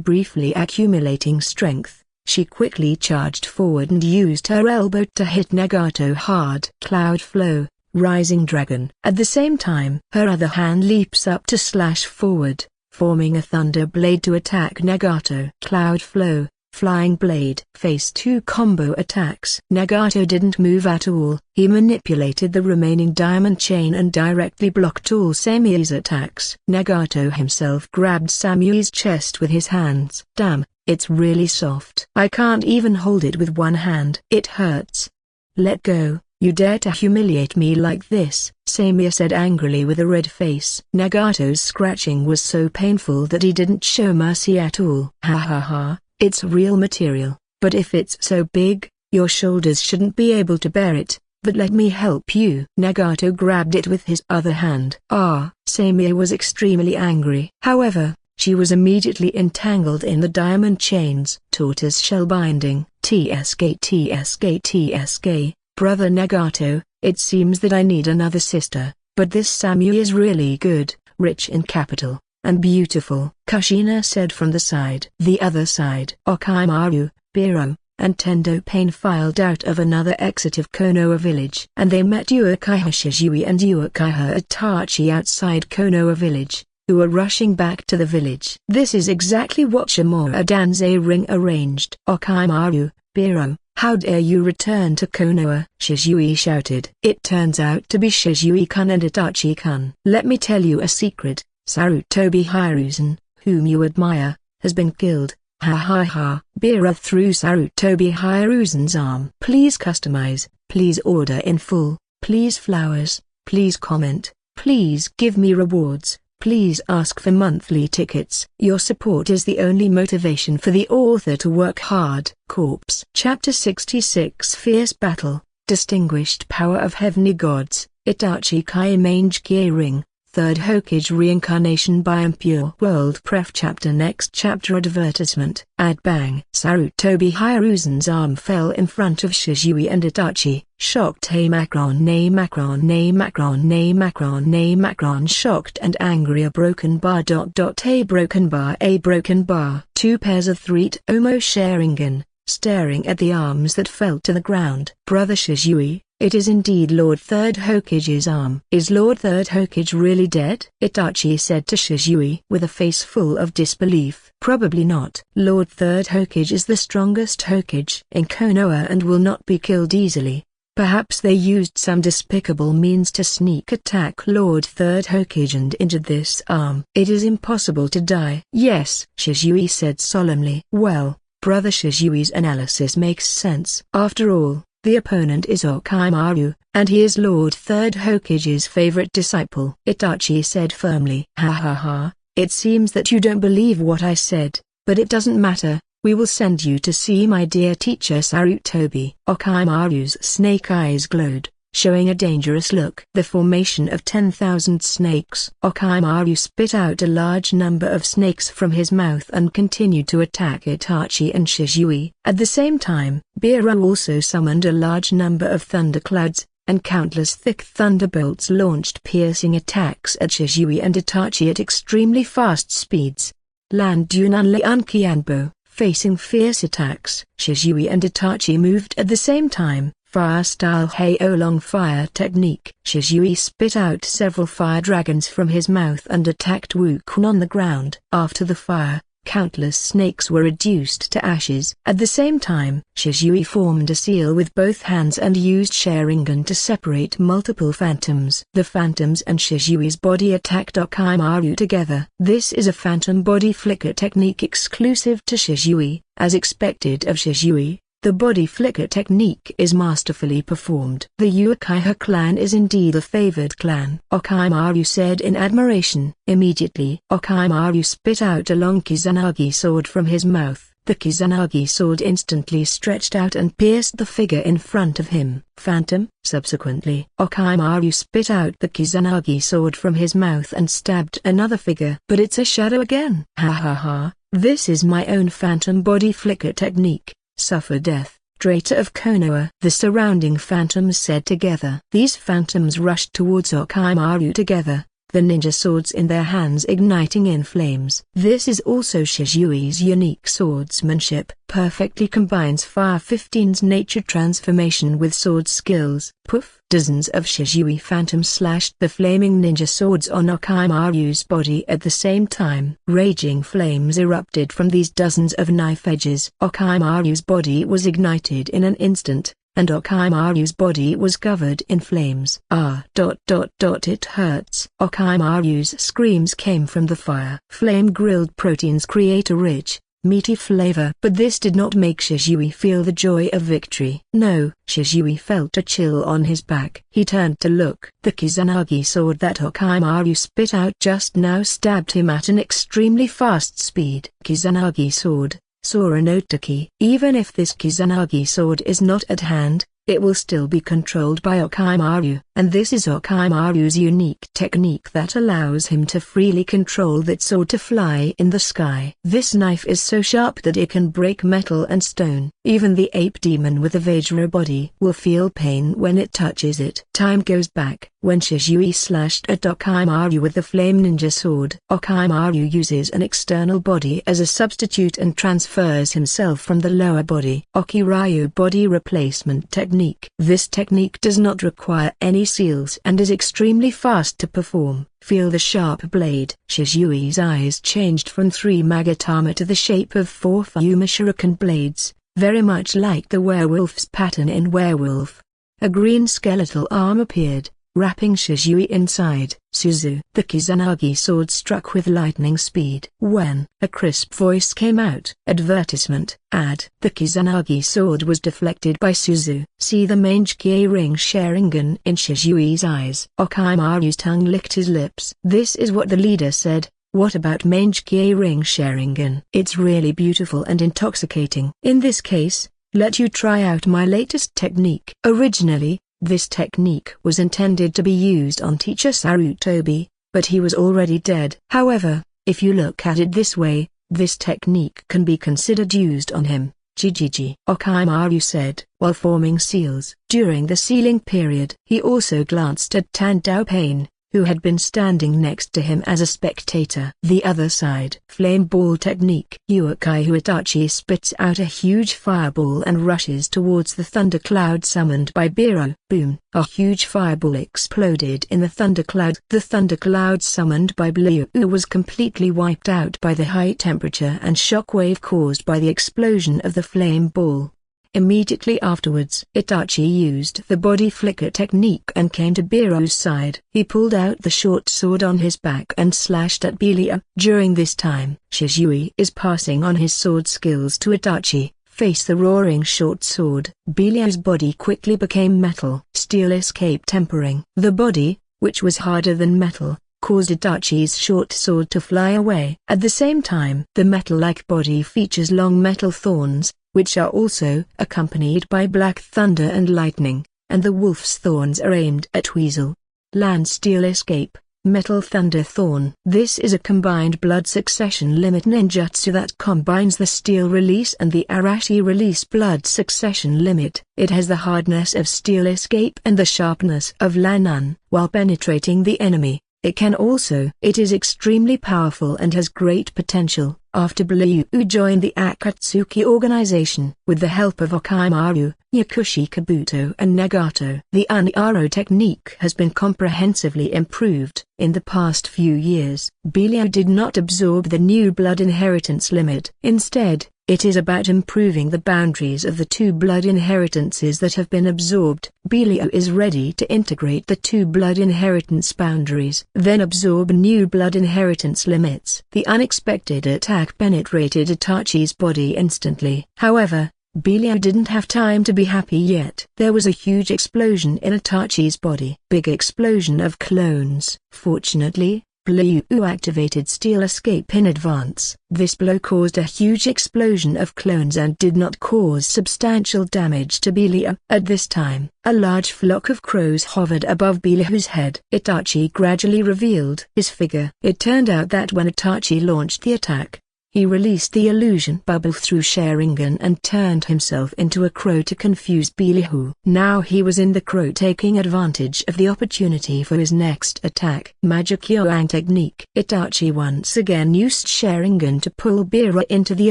A: briefly accumulating strength, she quickly charged forward and used her elbow to hit Nagato hard. Cloud flow, rising dragon. At the same time, her other hand leaps up to slash forward, forming a thunder blade to attack Nagato. Cloud flow, flying blade. Phase 2 combo attacks. Nagato didn't move at all. He manipulated the remaining diamond chain and directly blocked all Samui's attacks. Nagato himself grabbed Samui's chest with his hands. Damn, it's really soft. I can't even hold it with one hand. It hurts. Let go. You dare to humiliate me like this, Samui said angrily with a red face. Nagato's scratching was so painful that he didn't show mercy at all. Ha ha ha, it's real material, but if it's so big, your shoulders shouldn't be able to bear it, but let me help you. Nagato grabbed it with his other hand. Samui was extremely angry. However, she was immediately entangled in the diamond chains. Tortoise shell binding. TSK TSK TSK. Brother Nagato, it seems that I need another sister, but this Samui is really good, rich in capital, and beautiful, Kushina said from the side. The other side. Okimaru, Biro, and Tendo Pain filed out of another exit of Konoha Village, and they met Uchiha Shizui and Uchiha Itachi outside Konoha Village, who were rushing back to the village. This is exactly what Shimura Danzei Ring arranged. Okimaru, Biro, how dare you return to Konoha? Shizui shouted. It turns out to be Shizui-kun and Itachi-kun. Let me tell you a secret, Sarutobi Hiruzen, whom you admire, has been killed. Ha ha ha. Bira threw Sarutobi Hiruzen's arm. Please customize, please order in full, please flowers, please comment, please give me rewards. Please ask for monthly tickets. Your support is the only motivation for the author to work hard. Corpse. Chapter 66 Fierce Battle, Distinguished Power of Heavenly Gods, Itachi Kai Mange Kie Ring, Third Hokage Reincarnation by Impure World Pref Chapter Next Chapter Advertisement. Ad bang. Sarutobi Hiruzen's arm fell in front of Shizui and Itachi. Shocked. Hey Macron, nay Macron, nay Macron, nay Macron, nay Macron. Shocked and angry. A broken bar. A broken bar. A broken bar. 2 pairs of 3 Omo Sharingan, staring at the arms that fell to the ground. Brother Shizui, it is indeed Lord Third Hokage's arm. Is Lord Third Hokage really dead? Itachi said to Shizui with a face full of disbelief. Probably not. Lord Third Hokage is the strongest Hokage in Konoha and will not be killed easily. Perhaps they used some despicable means to sneak attack Lord Third Hokage and injured this arm. It is impossible to die. Yes, Shizui said solemnly. Well, Brother Shizui's analysis makes sense. After all, the opponent is Okimaru, and he is Lord Third Hokage's favorite disciple. Itachi said firmly. Ha ha ha, It seems that you don't believe what I said, but it doesn't matter. We will send you to see my dear teacher Sarutobi. Orochimaru's snake eyes glowed, showing a dangerous look. The formation of 10,000 snakes. Orochimaru spit out a large number of snakes from his mouth and continued to attack Itachi and Shizui. At the same time, Biro also summoned a large number of thunderclouds, and countless thick thunderbolts launched piercing attacks at Shizui and Itachi at extremely fast speeds. Land Dunan Leunkianbo. Facing fierce attacks, Shizui and Itachi moved at the same time. Fire-style Heolong fire technique. Shizui spit out several fire dragons from his mouth and attacked Wukong on the ground. After the fire, countless snakes were reduced to ashes. At the same time, Shizui formed a seal with both hands and used Sharingan to separate multiple phantoms. The phantoms and Shizui's body attacked Orochimaru together. This is a phantom body flicker technique exclusive to Shizui. As expected of Shizui, the body flicker technique is masterfully performed. The Uchiha clan is indeed a favored clan, Orochimaru said in admiration. Immediately, Orochimaru spit out a long Kizanagi sword from his mouth. The Kizanagi sword instantly stretched out and pierced the figure in front of him. Phantom. Subsequently, Orochimaru spit out the Kizanagi sword from his mouth and stabbed another figure. But it's a shadow again. Ha ha ha, this is my own phantom body flicker technique. Suffer death, traitor of Konoha. The surrounding phantoms said together. These phantoms rushed towards Orochimaru together, the ninja swords in their hands igniting in flames. This is also Shizui's unique swordsmanship. Perfectly combines Fire 15's nature transformation with sword skills. Poof! Dozens of Shizui phantoms slashed the flaming ninja swords on Orochimaru's body at the same time. Raging flames erupted from these dozens of knife edges. Orochimaru's body was ignited in an instant, and Orochimaru's body was covered in flames. It hurts. Orochimaru's screams came from the fire. Flame-grilled proteins create a rich, meaty flavor. But this did not make Shizui feel the joy of victory. No, Shizui felt a chill on his back. He turned to look. The Kizanagi sword that Orochimaru spit out just now stabbed him at an extremely fast speed. Kizanagi sword. Sora no Taki. Even if this Kizanagi sword is not at hand, it will still be controlled by Orochimaru. And this is Orochimaru's unique technique that allows him to freely control that sword to fly in the sky. This knife is so sharp that it can break metal and stone. Even the ape demon with a Vajra body will feel pain when it touches it. Time goes back, when Shizui slashed at Orochimaru with the flame ninja sword. Orochimaru uses an external body as a substitute and transfers himself from the lower body. Okiryu body replacement technique. This technique does not require any seals and is extremely fast to perform. Feel the sharp blade. Shizui's eyes changed from 3 Magatama to the shape of 4 Fuma shuriken blades, very much like the werewolf's pattern in Werewolf. A green skeletal arm appeared, wrapping Shizui inside. Suzu. The Kizanagi sword struck with lightning speed. When a crisp voice came out. Advertisement. Ad. The Kizanagi sword was deflected by Suzu. See the Mange-kie ring Sharingan in Shizui's eyes. Orochimaru's tongue licked his lips. This is what the leader said. What about Mange-kie ring Sharingan? It's really beautiful and intoxicating. In this case, let you try out my latest technique. Originally, this technique was intended to be used on teacher Sarutobi, but he was already dead. However, if you look at it this way, this technique can be considered used on him. GGG. Orochimaru said, while forming seals. During the sealing period, he also glanced at Tandao Pain, who had been standing next to him as a spectator. The other side. Flame ball technique. Uchiha Itachi spits out a huge fireball and rushes towards the thundercloud summoned by Biro. Boom! A huge fireball exploded in the thundercloud. The thundercloud summoned by Blue was completely wiped out by the high temperature and shockwave caused by the explosion of the flame ball. Immediately afterwards, Itachi used the body flicker technique and came to Biro's side. He pulled out the short sword on his back and slashed at Belia. During this time, Shizui is passing on his sword skills to Itachi. Face the roaring short sword. Belia's body quickly became metal. Steel escaped tempering. The body, which was harder than metal, caused Itachi's short sword to fly away. At the same time, the metal-like body features long metal thorns, which are also accompanied by black thunder and lightning, and the wolf's thorns are aimed at Weasel. Land Steel Escape, Metal Thunder Thorn. This is a combined blood succession limit ninjutsu that combines the steel release and the Arashi release blood succession limit. It has the hardness of Steel Escape and the sharpness of Lanun. While penetrating the enemy, it is extremely powerful and has great potential. After Blue joined the Akatsuki organization, with the help of Orochimaru, Yakushi Kabuto and Nagato, the Uniaro technique has been comprehensively improved. In the past few years, Belial did not absorb the new blood inheritance limit. Instead, it is about improving the boundaries of the two blood inheritances that have been absorbed. Belial is ready to integrate the two blood inheritance boundaries, then absorb new blood inheritance limits. The unexpected attack penetrated Itachi's body instantly. However, Belial didn't have time to be happy yet. There was a huge explosion in Itachi's body. Big explosion of clones. Fortunately, Blue activated Steel Escape in advance. This blow caused a huge explosion of clones and did not cause substantial damage to Belial. At this time, a large flock of crows hovered above Belial's head. Itachi gradually revealed his figure. It turned out that when Itachi launched the attack, he released the illusion bubble through Sharingan and turned himself into a crow to confuse Belial. Now he was in the crow, taking advantage of the opportunity for his next attack. Magic Yoang technique. Itachi once again used Sharingan to pull Belial into the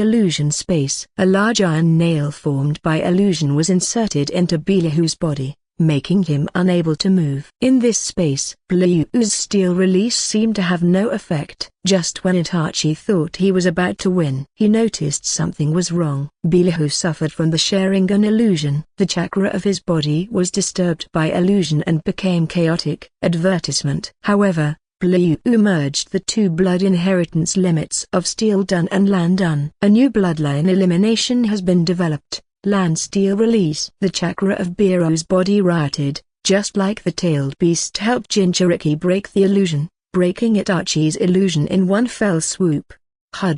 A: illusion space. A large iron nail formed by illusion was inserted into Belial's body, making him unable to move. In this space, Blue's steel release seemed to have no effect. Just when Itachi thought he was about to win, he noticed something was wrong. Belial suffered from the Sharingan illusion. The chakra of his body was disturbed by illusion and became chaotic. Advertisement. However, Blue merged the two blood inheritance limits of Steel Dun and Land Dun. A new bloodline elimination has been developed. Land Steel Release. The chakra of Belial's body rioted, just like the tailed beast helped Jinchuriki break the illusion, breaking Itachi's illusion in one fell swoop. Ha.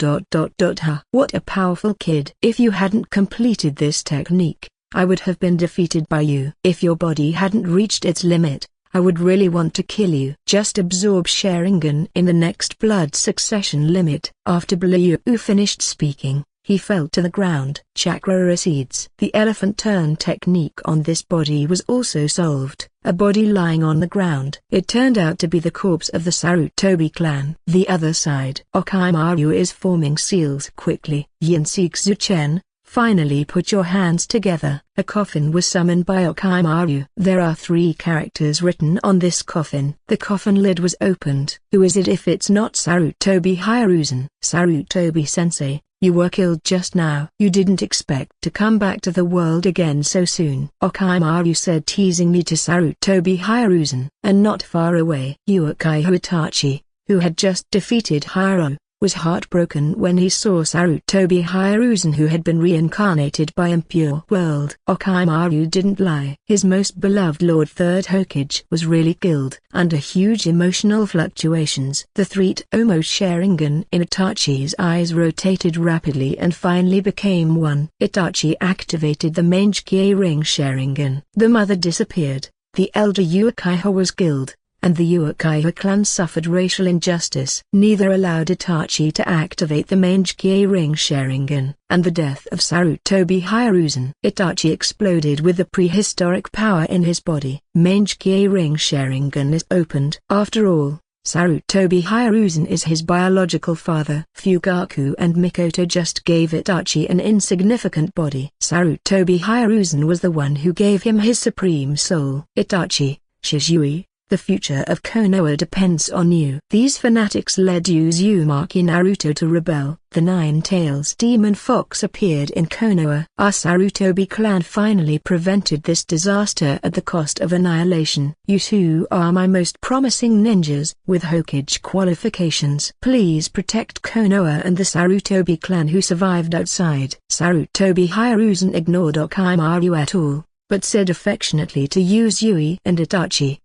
A: What a powerful kid. If you hadn't completed this technique, I would have been defeated by you. If your body hadn't reached its limit, I would really want to kill you. Just absorb Sharingan in the next blood succession limit. After Blue finished speaking, he fell to the ground. Chakra recedes. The elephant turn technique on this body was also solved. A body lying on the ground. It turned out to be the corpse of the Sarutobi clan. The other side. Orochimaru is forming seals quickly. Yinsei-Zuchen, finally put your hands together. A coffin was summoned by Orochimaru. There are 3 characters written on this coffin. The coffin lid was opened. Who is it if it's not Sarutobi Ryozan? Sarutobi-sensei, you were killed just now. You didn't expect to come back to the world again so soon. Orochimaru said teasingly to Sarutobi Ryozan. And not far away, Uchiha Itachi, who had just defeated Hiro, was heartbroken when he saw Sarutobi Ryozan, who had been reincarnated by impure world. Orochimaru didn't lie. His most beloved Lord Third Hokage was really killed. Under huge emotional fluctuations, the 3-Tomo Sharingan in Itachi's eyes rotated rapidly and finally became one. Itachi activated the Mangekyou Ring Sharingan. The mother disappeared, the elder Uchiha was killed, and the Uchiha clan suffered racial injustice. Neither allowed Itachi to activate the Mangekyou Ring Sharingan, and the death of Sarutobi Ryozan. Itachi exploded with the prehistoric power in his body. Mangekyou Ring Sharingan is opened. After all, Sarutobi Ryozan is his biological father. Fugaku and Mikoto just gave Itachi an insignificant body. Sarutobi Ryozan was the one who gave him his supreme soul. Itachi, Shizui, the future of Konoha depends on you. These fanatics led Uzumaki Naruto to rebel. The Nine-Tails Demon Fox appeared in Konoha. Our Sarutobi clan finally prevented this disaster at the cost of annihilation. You two are my most promising ninjas, with Hokage qualifications. Please protect Konoha and the Sarutobi clan who survived outside. Sarutobi Ryozan ignored Orochimaru at all, but said affectionately to Uzui and Itachi.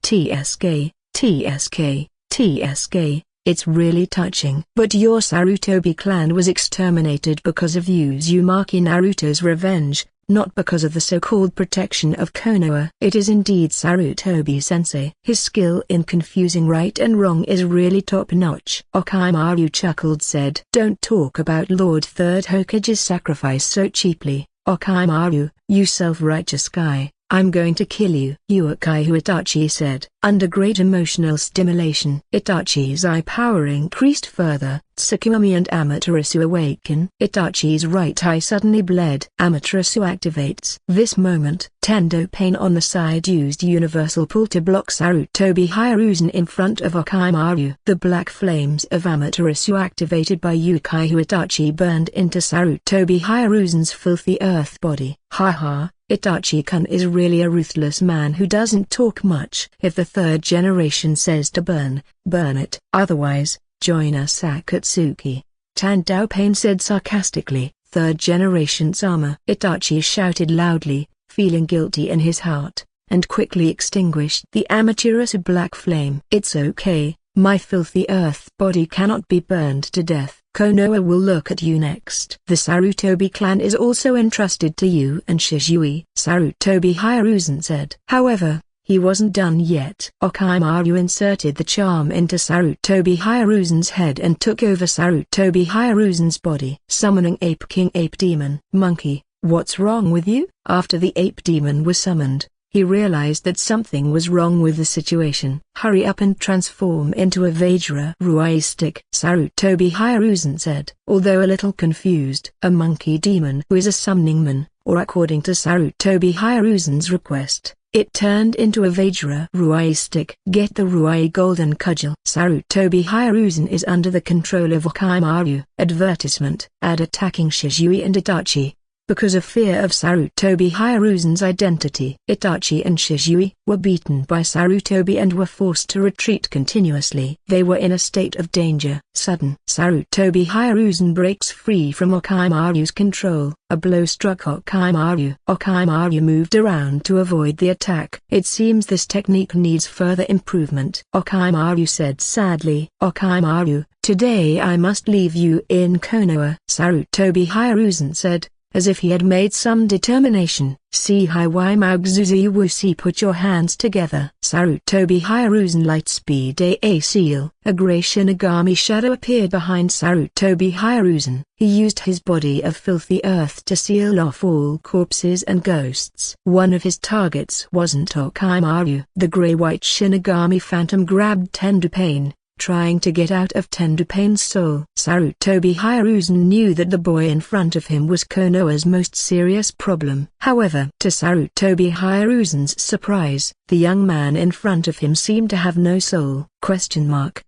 A: TSK, TSK, it's really touching. But your Sarutobi clan was exterminated because of Uzumaki Naruto's revenge, not because of the so-called protection of Konoha. It is indeed Sarutobi-sensei. His skill in confusing right and wrong is really top-notch. Orochimaru chuckled said. Don't talk about Lord Third Hokage's sacrifice so cheaply, Orochimaru, you self-righteous guy. I'm going to kill you. Uchiha Itachi said. Under great emotional stimulation, Itachi's eye power increased further. Tsukuyomi and Amaterasu awaken. Itachi's right eye suddenly bled. Amaterasu activates. This moment, Tendo Pain on the side used universal pull to block Sarutobi Hyruzen in front of Orochimaru. The black flames of Amaterasu activated by Uchiha Itachi burned into Sarutobi Hyruzen's filthy earth body. Haha. Itachi-kun is really a ruthless man who doesn't talk much. If the third generation says to burn, burn it. Otherwise, join us Akatsuki. Tandao Pain said sarcastically. Third generation Sama. Itachi shouted loudly, feeling guilty in his heart, and quickly extinguished the Amaterasu black flame. It's okay, my filthy earth body cannot be burned to death. Konoha will look at you next. The Sarutobi clan is also entrusted to you and Shisui, Sarutobi Hyruzen said. However, he wasn't done yet. Orochimaru inserted the charm into Sarutobi Hyruzen's head and took over Sarutobi Hyruzen's body. Summoning Ape King Ape Demon. Monkey, what's wrong with you? After the Ape Demon was summoned, he realized that something was wrong with the situation. Hurry up and transform into a Vajra Ruai stick, Sarutobi Hyruzen said. Although a little confused, a monkey demon who is a summoning man, or according to Sarutobi Hyruzen's request, it turned into a Vajra Ruai stick. Get the Ruai golden cudgel. Sarutobi Hyruzen is under the control of Orochimaru. Advertisement. Add attacking Shisui and Itachi. Because of fear of Sarutobi Hyruzen's identity, Itachi and Shisui were beaten by Sarutobi and were forced to retreat continuously. They were in a state of danger. Sudden, Sarutobi Hyruzen breaks free from Orochimaru's control. A blow struck Orochimaru. Orochimaru moved around to avoid the attack. It seems this technique needs further improvement, Orochimaru said sadly. Orochimaru, today I must leave you in Konoha, Sarutobi Hyruzen said, as if he had made some determination. See Hiwai Maugzuzi Wusi, put your hands together. Sarutobi Hyruzen Lightspeed A seal. A grey Shinigami shadow appeared behind Sarutobi Hyruzen. He used his body of filthy earth to seal off all corpses and ghosts. One of his targets wasn't Orochimaru. The grey-white Shinigami phantom grabbed Tendo Pain, trying to get out of Tendo Pain's soul. Sarutobi Hyruzen knew that the boy in front of him was Konoha's most serious problem. However, to Sarutobi Hyruzen's surprise, the young man in front of him seemed to have no soul. Sarutobi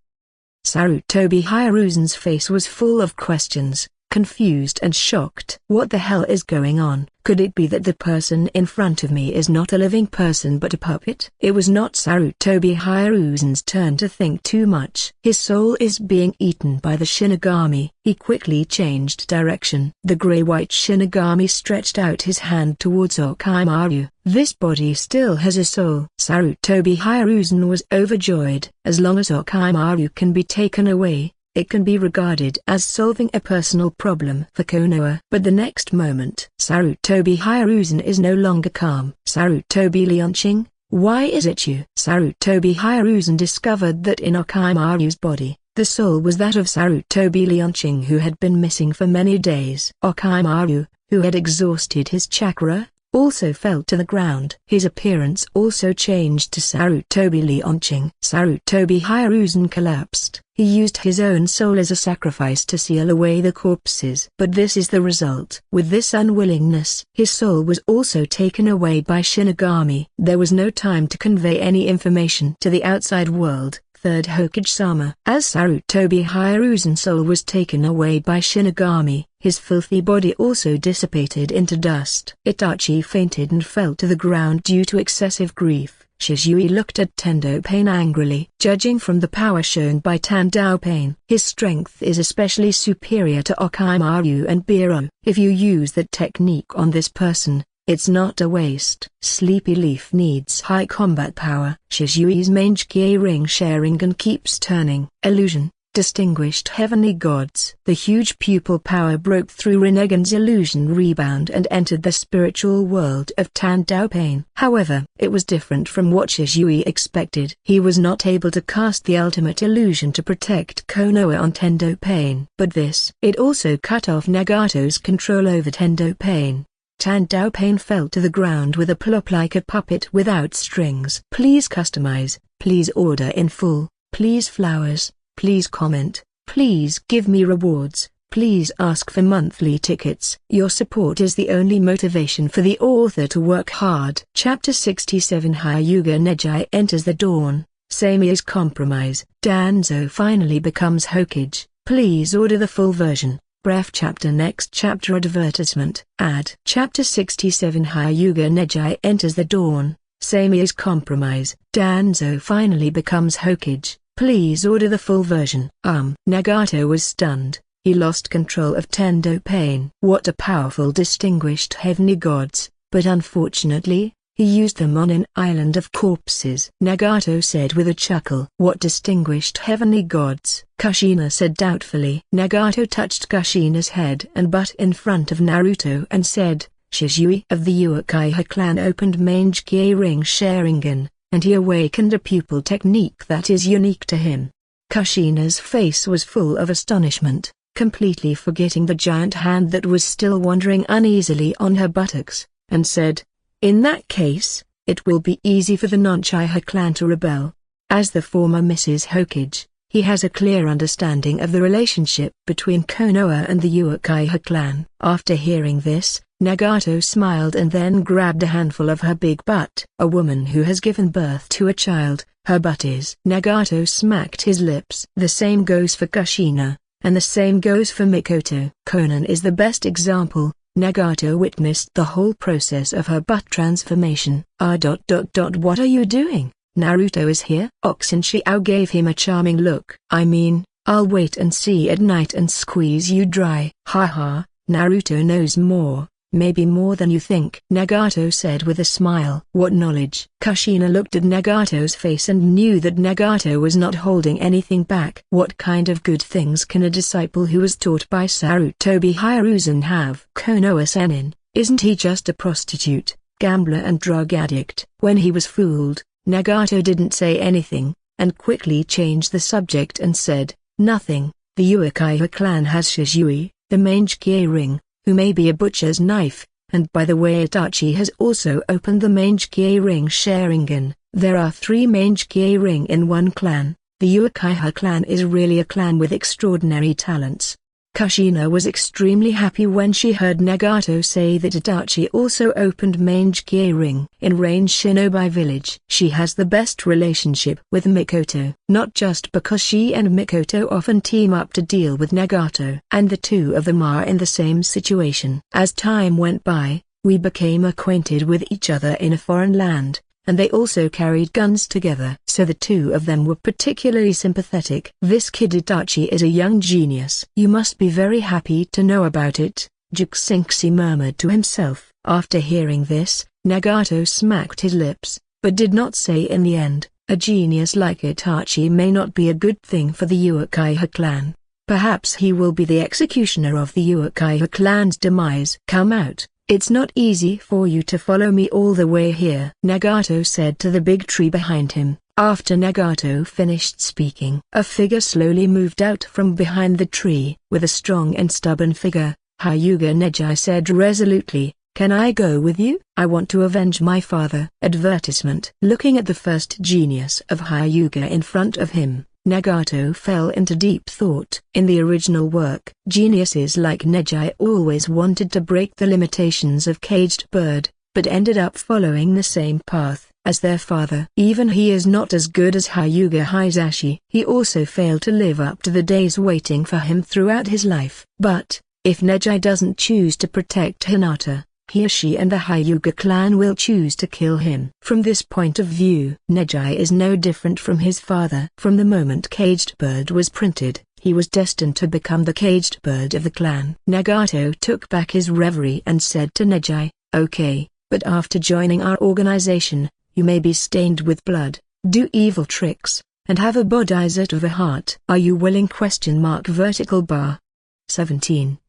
A: Hyruzen's face was full of questions, confused and shocked. What the hell is going on? Could it be that the person in front of me is not a living person but a puppet? It was not Sarutobi Hyruzen's turn to think too much. His soul is being eaten by the Shinigami. He quickly changed direction. The grey-white Shinigami stretched out his hand towards Orochimaru. This body still has a soul. Sarutobi Hyruzen was overjoyed. As long as Orochimaru can be taken away, it can be regarded as solving a personal problem for Konoha. But the next moment, Sarutobi Hyruzen is no longer calm. Sarutobi Leonching, why is it you? Sarutobi Hyruzen discovered that in Orochimaru's body, the soul was that of Sarutobi Leonching, who had been missing for many days. Orochimaru, who had exhausted his chakra, also fell to the ground. His appearance also changed to Sarutobi Leonching. Sarutobi Hyruzen collapsed. He used his own soul as a sacrifice to seal away the corpses. But this is the result. With this unwillingness, his soul was also taken away by Shinigami. There was no time to convey any information to the outside world. Third Hokage-sama. As Sarutobi Hyruzen's soul was taken away by Shinigami, his filthy body also dissipated into dust. Itachi fainted and fell to the ground due to excessive grief. Shisui looked at Tendo Pain angrily. Judging from the power shown by Tandao Pain, his strength is especially superior to Orochimaru and Biro. If you use that technique on this person, It's not a waste. Sleepy Leaf needs high combat power. Shizui's Mange-Kie ring Sharingan keeps turning. Illusion. Distinguished heavenly gods. The huge pupil power broke through Rinnegan's illusion rebound and entered the spiritual world of Tandao Pain. However, it was different from what Shizui expected. He was not able to cast the ultimate illusion to protect Konoha on Tendo Pain. But it also cut off Nagato's control over Tendo Pain. Tandao Pain fell to the ground with a plop like a puppet without strings. Please customize, please order in full, please flowers. Please comment, please give me rewards, please ask for monthly tickets. Your support is the only motivation for the author to work hard. Chapter 67 Hyuga Neji enters the dawn. Samia's compromise. Danzo finally becomes Hokage. Please order the full version. Bref chapter. Next chapter advertisement. Ad. Chapter 67 Hyuga Neji enters the dawn. Samia's compromise. Danzo finally becomes Hokage. Please order the full version. Nagato was stunned. He lost control of Tendo Pain. What a powerful distinguished heavenly gods, but unfortunately, he used them on an island of corpses. Nagato said with a chuckle. What distinguished heavenly gods? Kushina said doubtfully. Nagato touched Kushina's head and butt in front of Naruto and said, Shizui of the Uchiha clan opened Mange-Kie ring Sharingan, and he awakened a pupil technique that is unique to him. Kushina's face was full of astonishment, completely forgetting the giant hand that was still wandering uneasily on her buttocks, and said, in that case, it will be easy for the non-Uchiha clan to rebel. As the former Mrs. Hokage, he has a clear understanding of the relationship between Konoha and the Uchiha clan. After hearing this, Nagato smiled and then grabbed a handful of her big butt. A woman who has given birth to a child, her butt is. Nagato smacked his lips. The same goes for Kushina, and the same goes for Mikoto. Konan is the best example. Nagato witnessed the whole process of her butt transformation. What are you doing? Naruto is here? Oxen Xiao gave him a charming look. I mean, I'll wait and see at night and squeeze you dry. Haha, Naruto knows more. Maybe more than you think, Nagato said with a smile. What knowledge? Kushina looked at Nagato's face and knew that Nagato was not holding anything back. What kind of good things can a disciple who was taught by Sarutobi Ryozan have? Konoha-Senin, isn't he just a prostitute, gambler and drug addict? When he was fooled, Nagato didn't say anything, and quickly changed the subject and said, nothing. The Uchiha clan has Shizui, the Mange-Kie ring, who may be a butcher's knife, and by the way Itachi has also opened the Mange-Kie ring Sharingan. There are 3 Mange-Kie ring in one clan. The Uchiha clan is really a clan with extraordinary talents. Kushina was extremely happy when she heard Nagato say that Itachi also opened Mange-Kie ring in Rain Shinobi village. She has the best relationship with Mikoto, not just because she and Mikoto often team up to deal with Nagato, and the two of them are in the same situation. As time went by, we became acquainted with each other in a foreign land, and they also carried guns together. So the two of them were particularly sympathetic. This kid Itachi is a young genius. You must be very happy to know about it, Juxinxi murmured to himself. After hearing this, Nagato smacked his lips, but did not say in the end, a genius like Itachi may not be a good thing for the Uchiha clan. Perhaps he will be the executioner of the Uchiha clan's demise. Come out. It's not easy for you to follow me all the way here, Nagato said to the big tree behind him. After Nagato finished speaking, a figure slowly moved out from behind the tree. With a strong and stubborn figure, Hyuga Neji said resolutely, can I go with you? I want to avenge my father. Advertisement. Looking at the first genius of Hyuga in front of him, Nagato fell into deep thought. In the original work, geniuses like Neji always wanted to break the limitations of Caged Bird, but ended up following the same path as their father. Even he is not as good as Hyuga Hisashi. He also failed to live up to the days waiting for him throughout his life. But, if Neji doesn't choose to protect Hinata, he or she and the Hyuga clan will choose to kill him. From this point of view, Neji is no different from his father. From the moment Caged Bird was printed, he was destined to become the Caged Bird of the clan. Nagato took back his reverie and said to Neji, okay, but after joining our organization, you may be stained with blood, do evil tricks, and have a bodhisattva of a heart. Are you willing? ? 17.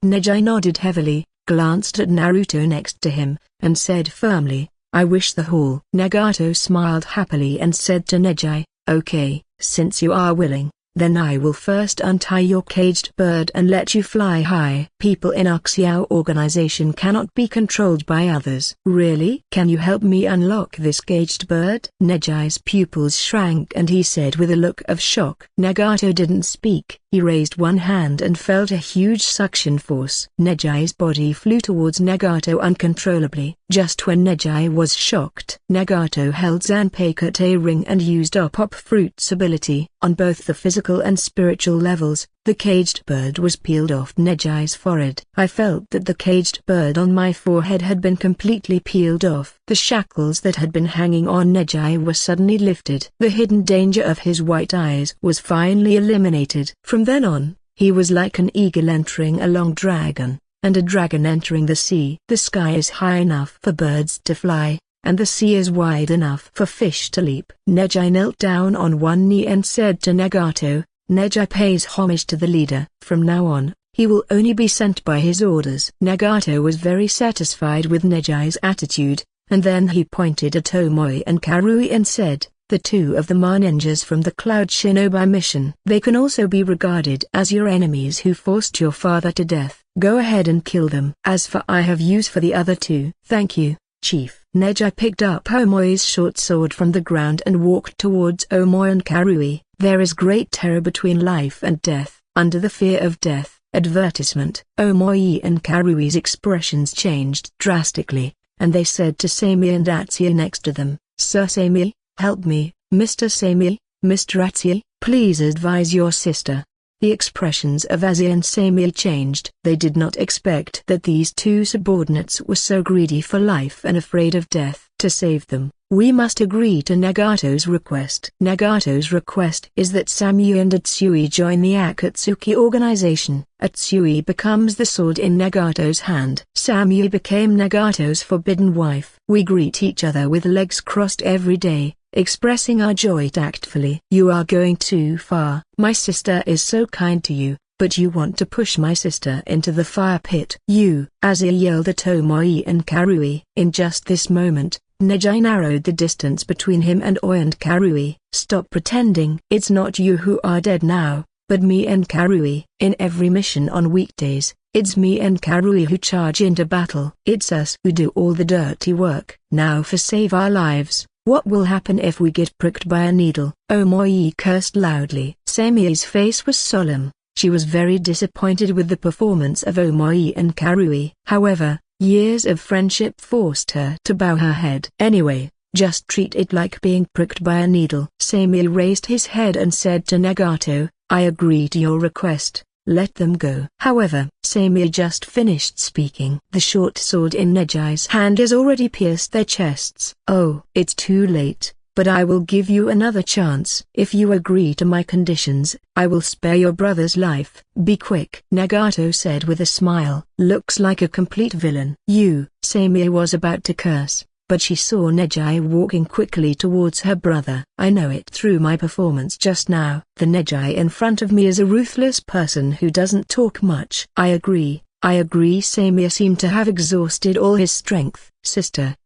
A: Neji nodded heavily, glanced at Naruto next to him, and said firmly, I wish the whole. Nagato smiled happily and said to Neji, okay, since you are willing, then I will first untie your caged bird and let you fly high. People in our Xiao organization cannot be controlled by others. Really? Can you help me unlock this caged bird? Neji's pupils shrank and he said with a look of shock. Nagato didn't speak. He raised one hand and felt a huge suction force. Neji's body flew towards Nagato uncontrollably. Just when Neji was shocked, Nagato held Zanpakuto ring and used Pop Fruit's ability. On both the physical and spiritual levels, the caged bird was peeled off Neji's forehead. I felt that the caged bird on my forehead had been completely peeled off. The shackles that had been hanging on Neji were suddenly lifted. The hidden danger of his white eyes was finally eliminated. From then on, he was like an eagle entering a long dragon, and a dragon entering the sea. The sky is high enough for birds to fly, and the sea is wide enough for fish to leap. Neji knelt down on one knee and said to Nagato, Neji pays homage to the leader. From now on, he will only be sent by his orders. Nagato was very satisfied with Neji's attitude, and then he pointed at Tomoe and Karui and said, the two of them are ninjas from the Cloud Shinobi mission. They can also be regarded as your enemies who forced your father to death. Go ahead and kill them. As for I have use for the other two. Thank you, Chief. Neji picked up Omoe's short sword from the ground and walked towards Omoe and Karui. There is great terror between life and death, under the fear of death. Advertisement. Omoe and Karui's expressions changed drastically, and they said to Sami and Atsuya next to them, Sir Sami, help me. Mr. Sami, Mr. Atsuya, please advise your sister. The expressions of Atsuya and Sami changed. They did not expect that these two subordinates were so greedy for life and afraid of death. To save them, we must agree to Nagato's request. Nagato's request is that Samui and Atsui join the Akatsuki organization. Atsui becomes the sword in Nagato's hand. Samui became Nagato's forbidden wife. We greet each other with legs crossed every day, expressing our joy tactfully. You are going too far. My sister is so kind to you, but you want to push my sister into the fire pit. You, Atsuya yelled at Tomoe and Karui. In just this moment, Neji narrowed the distance between him and Oi and Karui. Stop pretending. It's not you who are dead now, but me and Karui. In every mission on weekdays, it's me and Karui who charge into battle. It's us who do all the dirty work. Now for save our lives. What will happen if we get pricked by a needle? Omoe cursed loudly. Sami's face was solemn. She was very disappointed with the performance of Omoe and Karui. However, years of friendship forced her to bow her head. Anyway, just treat it like being pricked by a needle. Sami raised his head and said to Nagato, I agree to your request. Let them go. However, Sami just finished speaking. The short sword in Neji's hand has already pierced their chests. Oh, it's too late, but I will give you another chance. If you agree to my conditions, I will spare your brother's life. Be quick. Nagato said with a smile. Looks like a complete villain. You, Sami was about to curse, but she saw Neji walking quickly towards her brother. I know it through my performance just now. The Neji in front of me is a ruthless person who doesn't talk much. I agree. Sami seemed to have exhausted all his strength. Sister,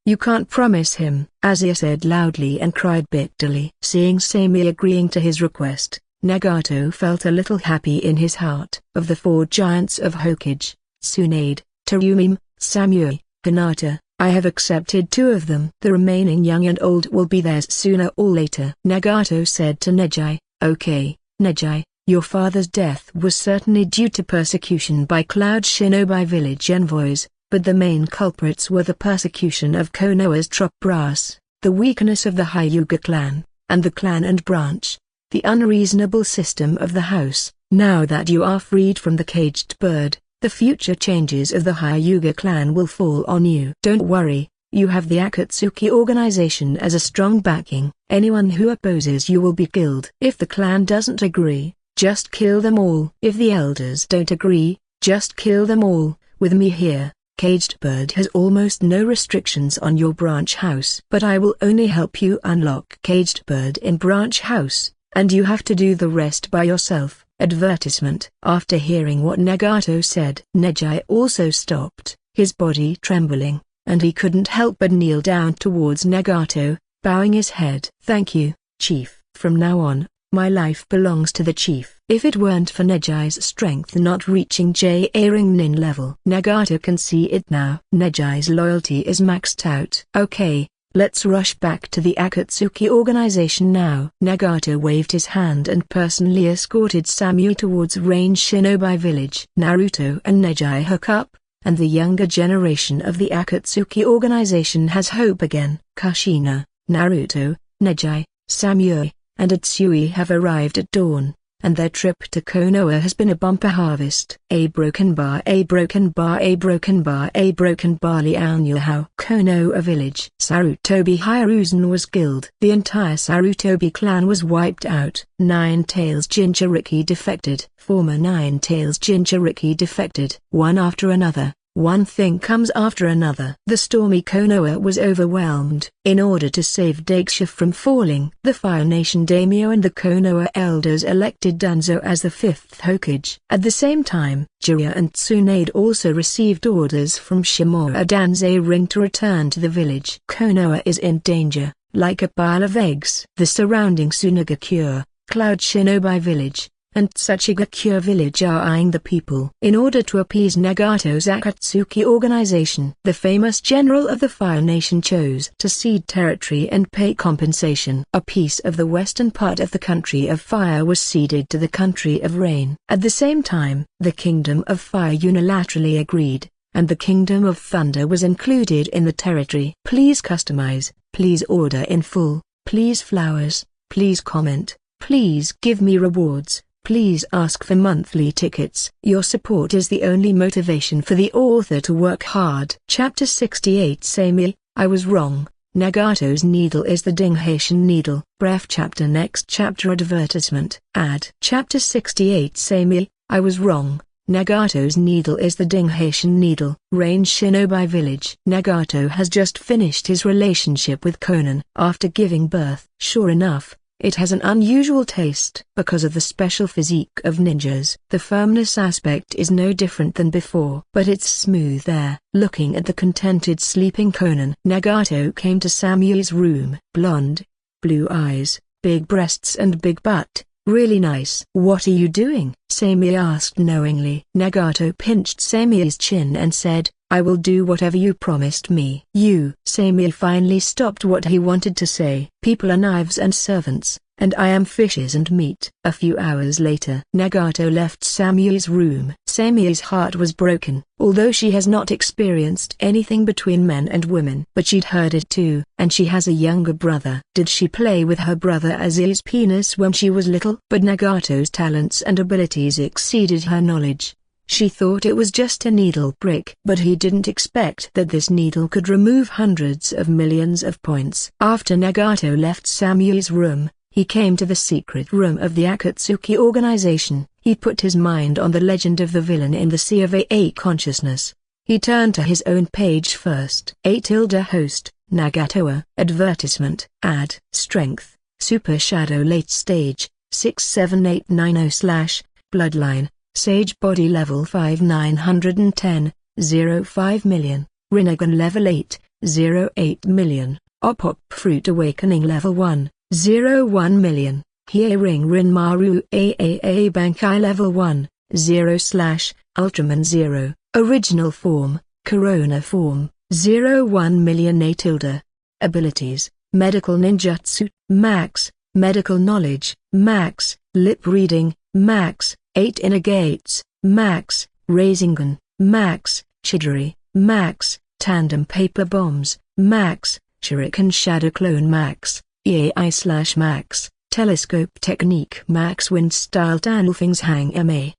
A: you can't promise him, Atsuya said loudly and cried bitterly. Seeing Sami agreeing to his request, Nagato felt a little happy in his heart. Of the four giants of Hokage, Tsunade, Terumim, Samui, Hinata, I have accepted two of them. The remaining young and old will be theirs sooner or later. Nagato said to Neji, okay, Neji, your father's death was certainly due to persecution by Cloud Shinobi village envoys, but the main culprits were the persecution of Konoha's trop brass, the weakness of the Hyuga clan, and the clan and branch, the unreasonable system of the house. Now that you are freed from the caged bird, the future changes of the Hyuga clan will fall on you. Don't worry, you have the Akatsuki organization as a strong backing. Anyone who opposes you will be killed. If the clan doesn't agree, just kill them all. If the elders don't agree, just kill them all. With me here, Caged bird has almost no restrictions on your branch house. But I will only help you unlock caged bird in branch house, and you have to do the rest by yourself. Advertisement. After hearing what Nagato said, Neji also stopped, his body trembling, and he couldn't help but kneel down towards Nagato, bowing his head. Thank you, Chief. From now on, my life belongs to the chief. If it weren't for Neji's strength not reaching J-Ring-Nin level, Nagato can see it now. Neji's loyalty is maxed out. Okay, let's rush back to the Akatsuki organization now. Nagato waved his hand and personally escorted Samui towards Range Shinobi Village. Naruto and Neji hook up, and the younger generation of the Akatsuki organization has hope again. Kushina, Naruto, Neji, Samui, and Utsui have arrived at dawn, and their trip to Konoha has been a bumper harvest. A broken bar, a broken bar, a broken bar, a broken barley Anuhao. Konoha village. Sarutobi Ryozan was killed. The entire Sarutobi clan was wiped out. Nine Tails Jinchuriki defected. Former Nine Tails Jinchuriki defected. One after another. One thing comes after another. The stormy Konoha was overwhelmed. In order to save Daisha from falling, the Fire Nation daimyo and the Konoha elders elected Danzo as the fifth Hokage. At the same time, Jiraiya and Tsunade also received orders from Shimura Danzei Ring to return to the village. Konoha is in danger, like a pile of eggs. The surrounding Sunagakure, Cloud Shinobi Village, and Tsuchigakure village are eyeing the people. In order to appease Nagato's Akatsuki organization, the famous general of the Fire Nation chose to cede territory and pay compensation. A piece of the western part of the Country of Fire was ceded to the Country of Rain. At the same time, the Kingdom of Fire unilaterally agreed, and the Kingdom of Thunder was included in the territory. Please customize, please order in full, please flowers, please comment, please give me rewards. Please ask for monthly tickets. Your support is the only motivation for the author to work hard. Chapter 68 Samui, I was wrong. Nagato's needle is the Dinghaitian needle. Bref chapter. Next chapter. Advertisement. Ad. Chapter 68 Samui, I was wrong. Nagato's needle is the Dinghaitian needle. Range Shinobi Village. Nagato has just finished his relationship with Conan. After giving birth, sure enough, it has an unusual taste. Because of the special physique of ninjas, the firmness aspect is no different than before. But it's smooth there. Looking at the contented sleeping Conan, Nagato came to Samui's room. Blonde, blue eyes, big breasts and big butt, really nice. What are you doing? Samui asked knowingly. Nagato pinched Samui's chin and said, I will do whatever you promised me. You. Samui finally stopped what he wanted to say. People are knives and servants, and I am fishes and meat. A few hours later, Nagato left Samui's room. Samui's heart was broken, although she has not experienced anything between men and women. But she'd heard it too, and she has a younger brother. Did she play with her brother Aziz's penis when she was little? But Nagato's talents and abilities exceeded her knowledge. She thought it was just a needle prick. But he didn't expect that this needle could remove hundreds of millions of points. After Nagato left Samui's room, he came to the secret room of the Akatsuki organization. He put his mind on the legend of the villain in the Sea of A consciousness. He turned to his own page first. Host, Nagato. Advertisement. Ad. Strength, Super Shadow Late Stage, 67890/ Bloodline. Sage Body Level 5 910, 05 million, Rinnegan Level 8, 08 million, Op Fruit Awakening Level 1, 01 million, Hearing Rinmaru AAA Bankai Level 1, 0/ Ultraman 0, Original Form, Corona Form, 01 million A tilde. Abilities, Medical Ninjutsu, Max, Medical Knowledge, Max, Lip Reading, Max, 8 Inner Gates, Max, Rasengan, Max, Chidori, Max, Tandem Paper Bombs, Max, Shuriken Shadow Clone Max, EAI/Max, Telescope Technique Max Wind Style Tanlfings Hang MA.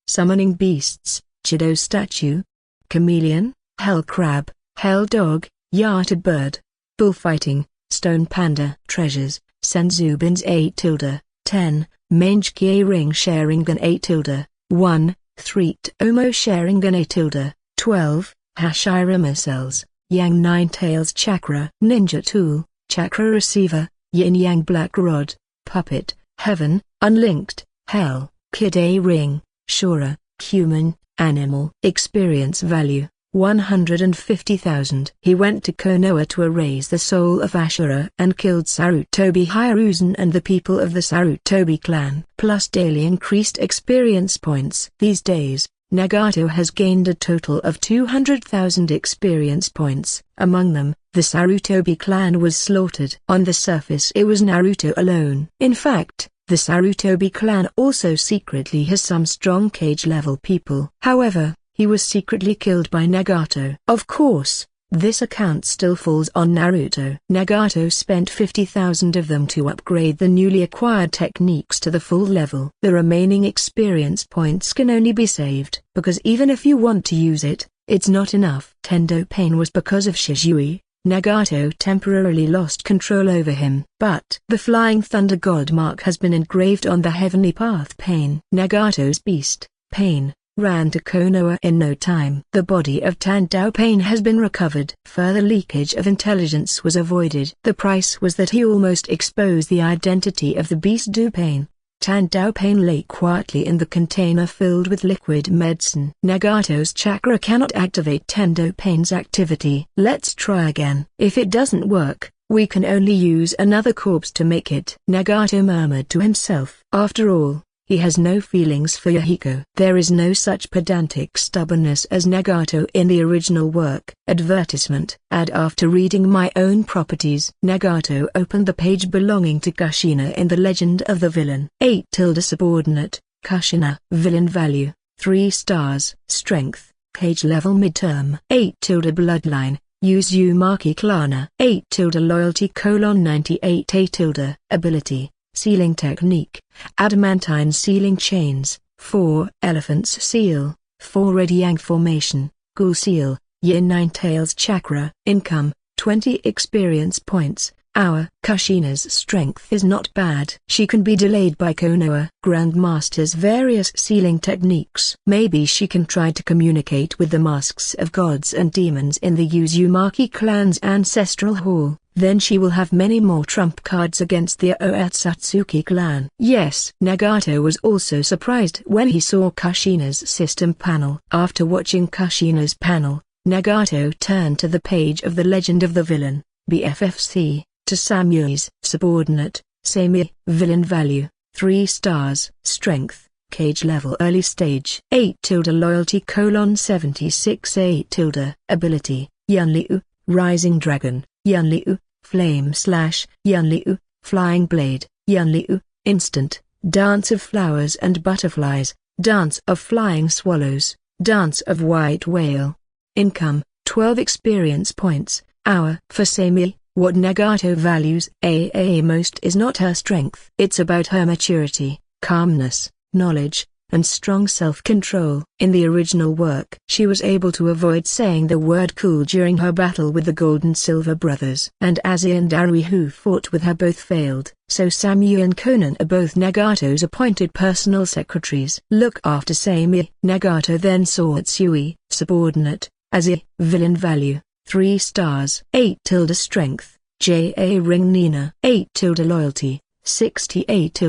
A: Summoning Beasts, Chido Statue, Chameleon, Hell Crab, Hell Dog, Yata Bird, Bullfighting, Stone Panda. Treasures, Senzubins A tilde, 10, Mange Kie Ring Sharingan A tilde, 1, 3 Omo Sharingan A tilde, 12, Hashirama Cells, Yang Nine Tails Chakra, Ninja Tool, Chakra Receiver, Yin Yang Black Rod, Puppet, Heaven, Unlinked, Hell, Kid A Ring, Shura, Human, Animal. Experience value, 150,000. He went to Konoha to erase the soul of Ashura and killed Sarutobi Ryozan and the people of the Sarutobi clan, plus daily increased experience points. These days, Nagato has gained a total of 200,000 experience points. Among them, the Sarutobi clan was slaughtered. On the surface it was Naruto alone. In fact, the Sarutobi clan also secretly has some strong cage-level people. However, he was secretly killed by Nagato. Of course, this account still falls on Naruto. Nagato spent 50,000 of them to upgrade the newly acquired techniques to the full level. The remaining experience points can only be saved, because even if you want to use it, it's not enough. Tendo Pain was because of Shizui. Nagato temporarily lost control over him. But the Flying Thunder God mark has been engraved on the heavenly path. Pain. Nagato's beast, Pain, ran to Konoha in no time. The body of Tandao Pain has been recovered. Further leakage of intelligence was avoided. The price was that he almost exposed the identity of the beast Du Pain. Tandao Pain lay quietly in the container filled with liquid medicine. Nagato's chakra cannot activate Tendo Pain's activity. Let's try again. If it doesn't work, we can only use another corpse to make it. Nagato murmured to himself. After all, he has no feelings for Yahiko. There is no such pedantic stubbornness as Nagato in the original work. Advertisement. Ad after reading my own properties. Nagato opened the page belonging to Kushina in the Legend of the Villain. 8 subordinate, Kushina. Villain value, 3 stars. Strength, cage level midterm. 8 bloodline, Uzumaki Klana. 8 loyalty: 98. 8 ability, sealing technique, adamantine sealing chains, 4 elephant's seal, 4 red yang formation, ghoul seal, yin 9 tails chakra. Income, 20 experience points. Hour. Kushina's strength is not bad. She can be delayed by Konoha. Grandmaster's various sealing techniques. Maybe she can try to communicate with the masks of gods and demons in the Uzumaki clan's ancestral hall. Then she will have many more trump cards against the Otsutsuki clan. Yes. Nagato was also surprised when he saw Kushina's system panel. After watching Kushina's panel, Nagato turned to the page of the Legend of the Villain, BFFC, to Samui's subordinate, Samui. Villain value, 3 stars. Strength, cage level early stage. 8 loyalty: 76. 8 ability, Yunliu, rising dragon, Yunliu, flame slash, Yunliu, flying blade, Yunliu, instant, dance of flowers and butterflies, dance of flying swallows, dance of white whale. Income, 12 experience points. Hour. For Samui, what Nagato values most is not her strength. It's about her maturity, calmness, knowledge, and strong self-control. In the original work, she was able to avoid saying the word cool during her battle with the Gold and Silver brothers. And Azzy and Arui, who fought with her, both failed. So Samui and Conan are both Nagato's appointed personal secretaries. Look after Samui. Nagato then saw Tsui, subordinate, Azzy. Villain value, 3 stars. 8 strength, J.A. Ring Nina. 8 loyalty, 68.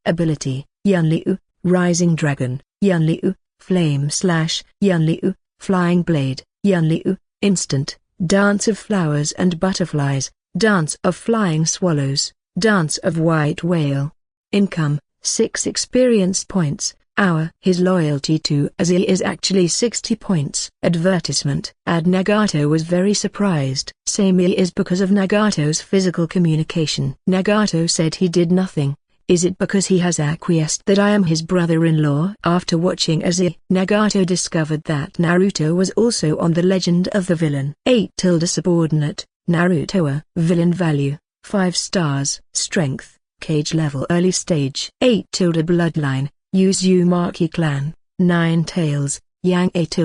A: Ability, Yunliu, rising dragon, Yunliu, flame slash, Yunliu, flying blade, Yunliu, instant, dance of flowers and butterflies, dance of flying swallows, dance of white whale. Income, 6 experience points. Hour. His loyalty to Azzy is actually 60 points. Advertisement. Ad. Nagato was very surprised. Samui is because of Nagato's physical communication. Nagato said he did nothing. Is it because he has acquiesced that I am his brother-in-law? After watching Azzy, Nagato discovered that Naruto was also on the Legend of the Villain. 8 subordinate, Naruto. Villain value, 5 stars. Strength, cage level early stage. 8 bloodline, Uzumaki clan, 9 tails, Yang. 8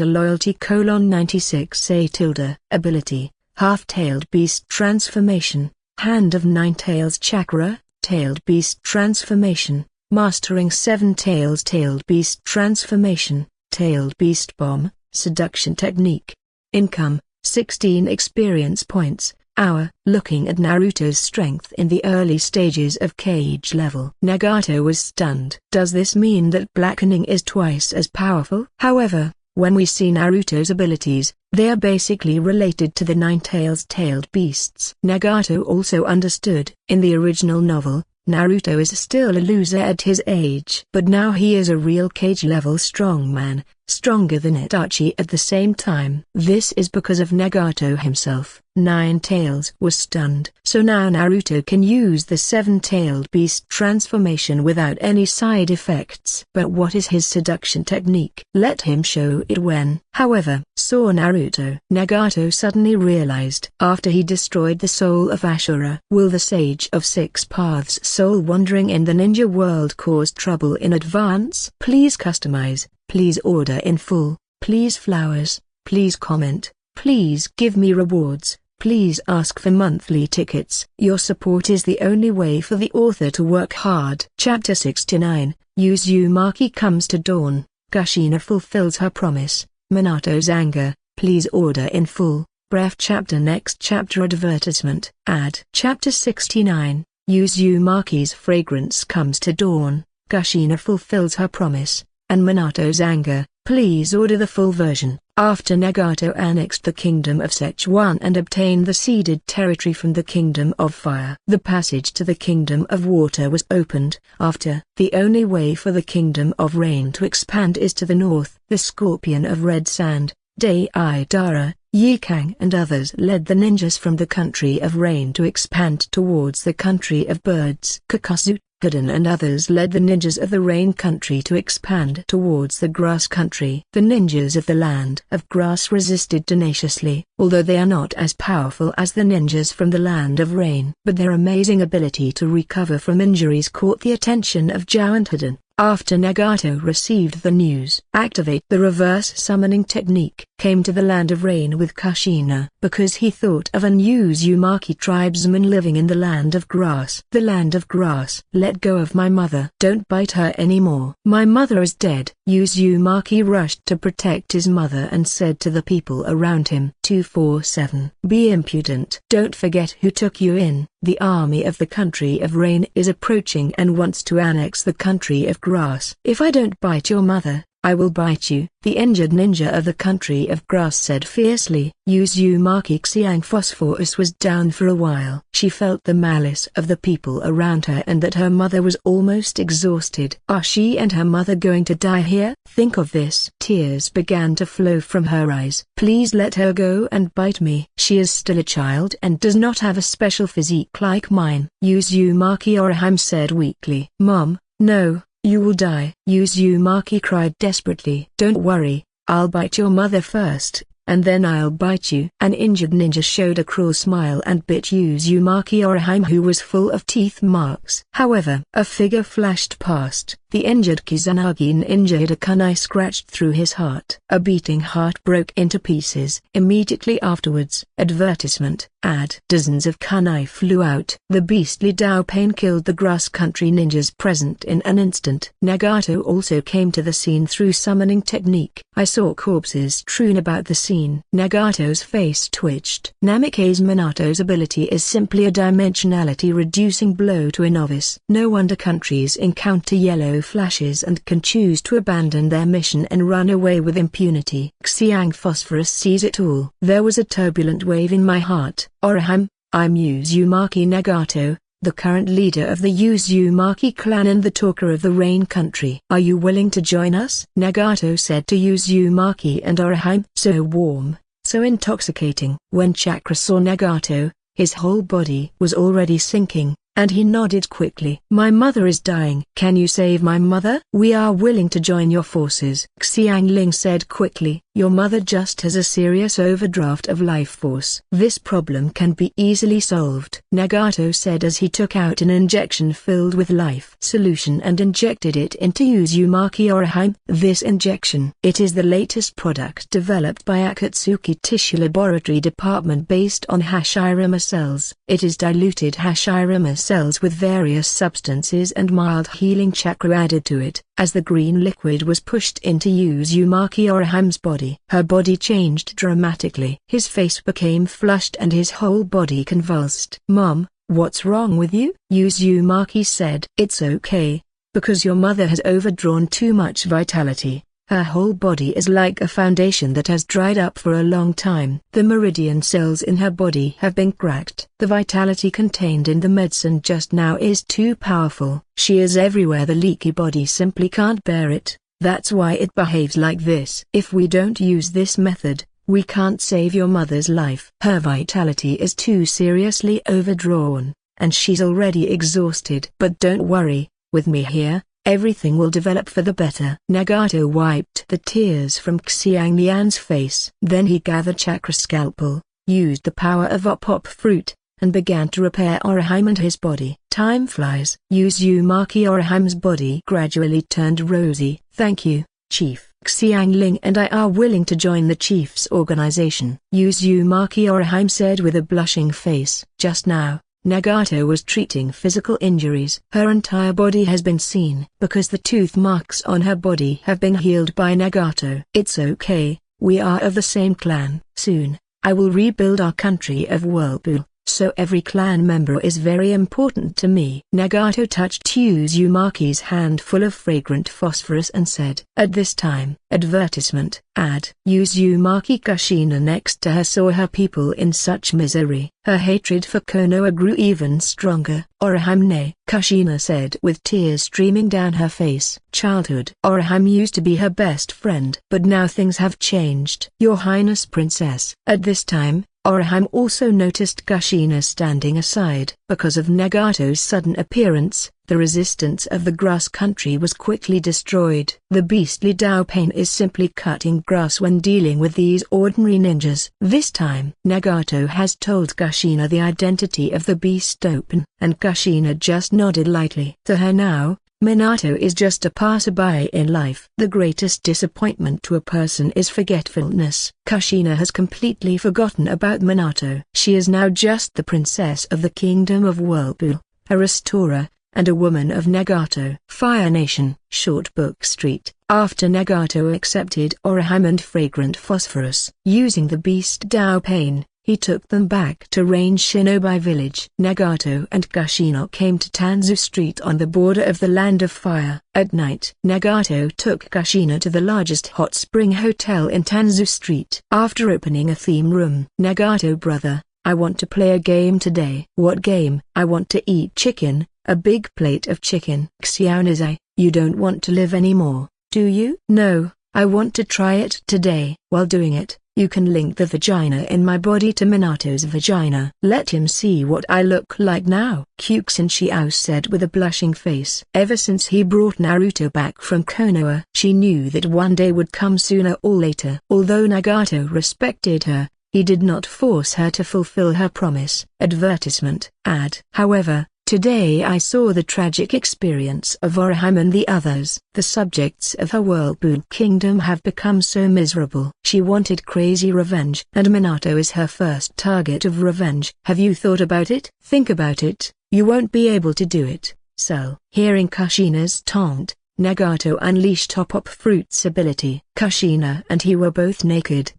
A: loyalty: 96. 8 ability, half-tailed beast transformation, hand of 9 tails chakra, tailed beast transformation, mastering 7 tails tailed beast transformation, tailed beast bomb, Seduction technique. Income, 16 experience points. Hour. Looking at Naruto's strength in the early stages of Kage level. Nagato was stunned. Does this mean that blackening is twice as powerful? However, when we see Naruto's abilities, they are basically related to the nine-tailed beasts. Nagato also understood, in the original novel, Naruto is still a loser at his age. But now he is a real Kage-level strongman, stronger than Itachi at the same time. This is because of Nagato himself. Nine-Tails was stunned. So now Naruto can use the seven-tailed beast transformation without any side effects. But what is his seduction technique? Let him show it when. However, saw Naruto. Nagato suddenly realized after he destroyed the soul of Ashura. Will the Sage of Six Paths soul wandering in the ninja world cause trouble in advance? Please customize, please order in full, please flowers, please comment, please give me rewards. Please ask for monthly tickets. Your support is the only way for the author to work hard. Chapter 69, Uzumaki comes to dawn. Kushina fulfills her promise. Minato's anger, please order in full. Bref chapter. Next chapter advertisement. Ad. Chapter 69, Uzumaki's fragrance comes to dawn. Kushina fulfills her promise. And Minato's anger, please order the full version. After Nagato annexed the kingdom of Sichuan and obtained the ceded territory from the kingdom of fire, the passage to the kingdom of water was opened. After, the only way for the kingdom of rain to expand is to the north. The scorpion of red sand, Deidara, Yikang and others led the ninjas from the country of rain to expand towards the country of birds. Kakasu, Hidden and others led the ninjas of the rain country to expand towards the grass country. The ninjas of the land of grass resisted tenaciously, although they are not as powerful as the ninjas from the land of rain. But their amazing ability to recover from injuries caught the attention of Zhao and Hidden. After Nagato received the news, activate the reverse summoning technique, came to the land of rain with Kushina, because he thought of an Uzumaki tribesman living in the land of grass. The land of grass. Let go of my mother. Don't bite her anymore. My mother is dead. Uzumaki rushed to protect his mother and said to the people around him, 247. Be impudent. Don't forget who took you in. The army of the country of rain is approaching and wants to annex the country of grass. If I don't bite your mother, I will bite you. The injured ninja of the country of grass said fiercely. Uzumaki Xiang Phosphorus was down for a while. She felt the malice of the people around her and that her mother was almost exhausted. Are she and her mother going to die here? Think of this. Tears began to flow from her eyes. Please let her go and bite me. She is still a child and does not have a special physique like mine. Uzumaki Orihime said weakly. Mom, no. You will die. Uzumaki cried desperately. Don't worry, I'll bite your mother first, and then I'll bite you. An injured ninja showed a cruel smile and bit Uzumaki Orihime, who was full of teeth marks. However, a figure flashed past. The injured Kusanagi ninja hid a kunai scratched through his heart. A beating heart broke into pieces. Immediately afterwards, advertisement, ad. Dozens of kunai flew out. The beastly Dao pain killed the grass country ninjas present in an instant. Nagato also came to the scene through summoning technique. I saw corpses strewn about the scene. Nagato's face twitched. Namikaze Minato's ability is simply a dimensionality reducing blow to a novice. No wonder countries encounter yellow flashes and can choose to abandon their mission and run away with impunity. Xiang Phosphorus sees it all. There was a turbulent wave in my heart. Orihime, I'm Uzumaki Nagato, the current leader of the Uzumaki clan and the talker of the rain country. Are you willing to join us? Nagato said to Uzumaki and Orihime. So warm, so intoxicating. When Chakra saw Nagato, his whole body was already sinking, and he nodded quickly. My mother is dying. Can you save my mother? We are willing to join your forces. Xiang Ling said quickly. Your mother just has a serious overdraft of life force. This problem can be easily solved, Nagato said as he took out an injection filled with life solution and injected it into Uzumaki Orihime. This injection. It is the latest product developed by Akatsuki Tissue Laboratory Department based on Hashirama cells. It is diluted Hashirama cells with various substances and mild healing chakra added to it. As the green liquid was pushed into Uzumaki Orihime's body, body. Her body changed dramatically. His face became flushed and his whole body convulsed. "Mom, what's wrong with you?" Uzumaki said. "It's okay, because your mother has overdrawn too much vitality. Her whole body is like a foundation that has dried up for a long time. The meridian cells in her body have been cracked. The vitality contained in the medicine just now is too powerful. She is everywhere. The leaky body simply can't bear it. That's why it behaves like this. If we don't use this method, we can't save your mother's life. Her vitality is too seriously overdrawn, and she's already exhausted. But don't worry, with me here, everything will develop for the better." Nagato wiped the tears from Xianglian's face. Then he gathered chakra scalpel, used the power of Op fruit, and began to repair Orihime and his body. Time flies. Uzumaki Orihime's body gradually turned rosy. "Thank you, Chief. Xiangling and I are willing to join the chief's organization," Uzumaki Orihime said with a blushing face. Just now, Nagato was treating physical injuries. Her entire body has been seen because the tooth marks on her body have been healed by Nagato. "It's okay, we are of the same clan. Soon, I will rebuild our country of Whirlpool, so every clan member is very important to me." Nagato touched Uzumaki's hand full of fragrant phosphorus and said, "At this time, advertisement, ad." Uzumaki Kushina next to her saw her people in such misery. Her hatred for Konoha grew even stronger. "Orihime ne," Kushina said with tears streaming down her face. "Childhood. Orihime used to be her best friend. But now things have changed. Your Highness Princess." At this time, Orihime also noticed Kushina standing aside. Because of Nagato's sudden appearance, the resistance of the grass country was quickly destroyed. The beastly Dao pain is simply cutting grass when dealing with these ordinary ninjas. This time, Nagato has told Kushina the identity of the beast open, and Kushina just nodded lightly. To her now, Minato is just a passerby in life. The greatest disappointment to a person is forgetfulness. Kushina has completely forgotten about Minato. She is now just the princess of the kingdom of Whirlpool, a restorer, and a woman of Nagato. Fire Nation. Short Book Street. After Nagato accepted Orihime and fragrant phosphorus, using the beast Dao pain, he took them back to Rain Shinobi village. Nagato and Kushina came to Tanzu Street on the border of the Land of Fire. At night, Nagato took Kushina to the largest hot spring hotel in Tanzu Street. After opening a theme room, "Nagato brother, I want to play a game today." "What game?" "I want to eat chicken, a big plate of chicken." "Xiaonizai, you don't want to live anymore, do you?" "No, I want to try it today." "While doing it, you can link the vagina in my body to Minato's vagina." "Let him see what I look like now," Kuxin Xiao said with a blushing face. Ever since he brought Naruto back from Konoha, she knew that one day would come sooner or later. Although Nagato respected her, he did not force her to fulfill her promise. Advertisement, ad. However, today I saw the tragic experience of Orihime and the others. The subjects of her Whirlpool kingdom have become so miserable. She wanted crazy revenge, and Minato is her first target of revenge. Have you thought about it? Think about it. You won't be able to do it, so. Hearing Kushina's taunt, Nagato unleashed Top Fruit's ability. Kushina and he were both naked.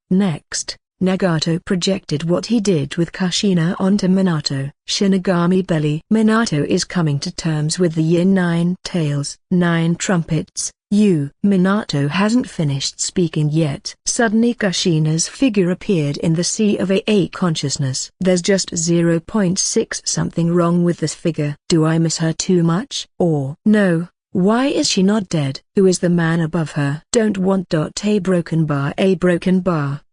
A: Next, Nagato projected what he did with Kushina onto Minato. Shinigami Belly. Minato is coming to terms with the Yin 9 Tails, 9 Trumpets. Minato hasn't finished speaking yet. Suddenly Kushina's figure appeared in the sea of AA consciousness. There's just 0.6 something wrong with this figure. Do I miss her too much? Or no? Why is she not dead? Who is the man above her? Don't want a broken bar.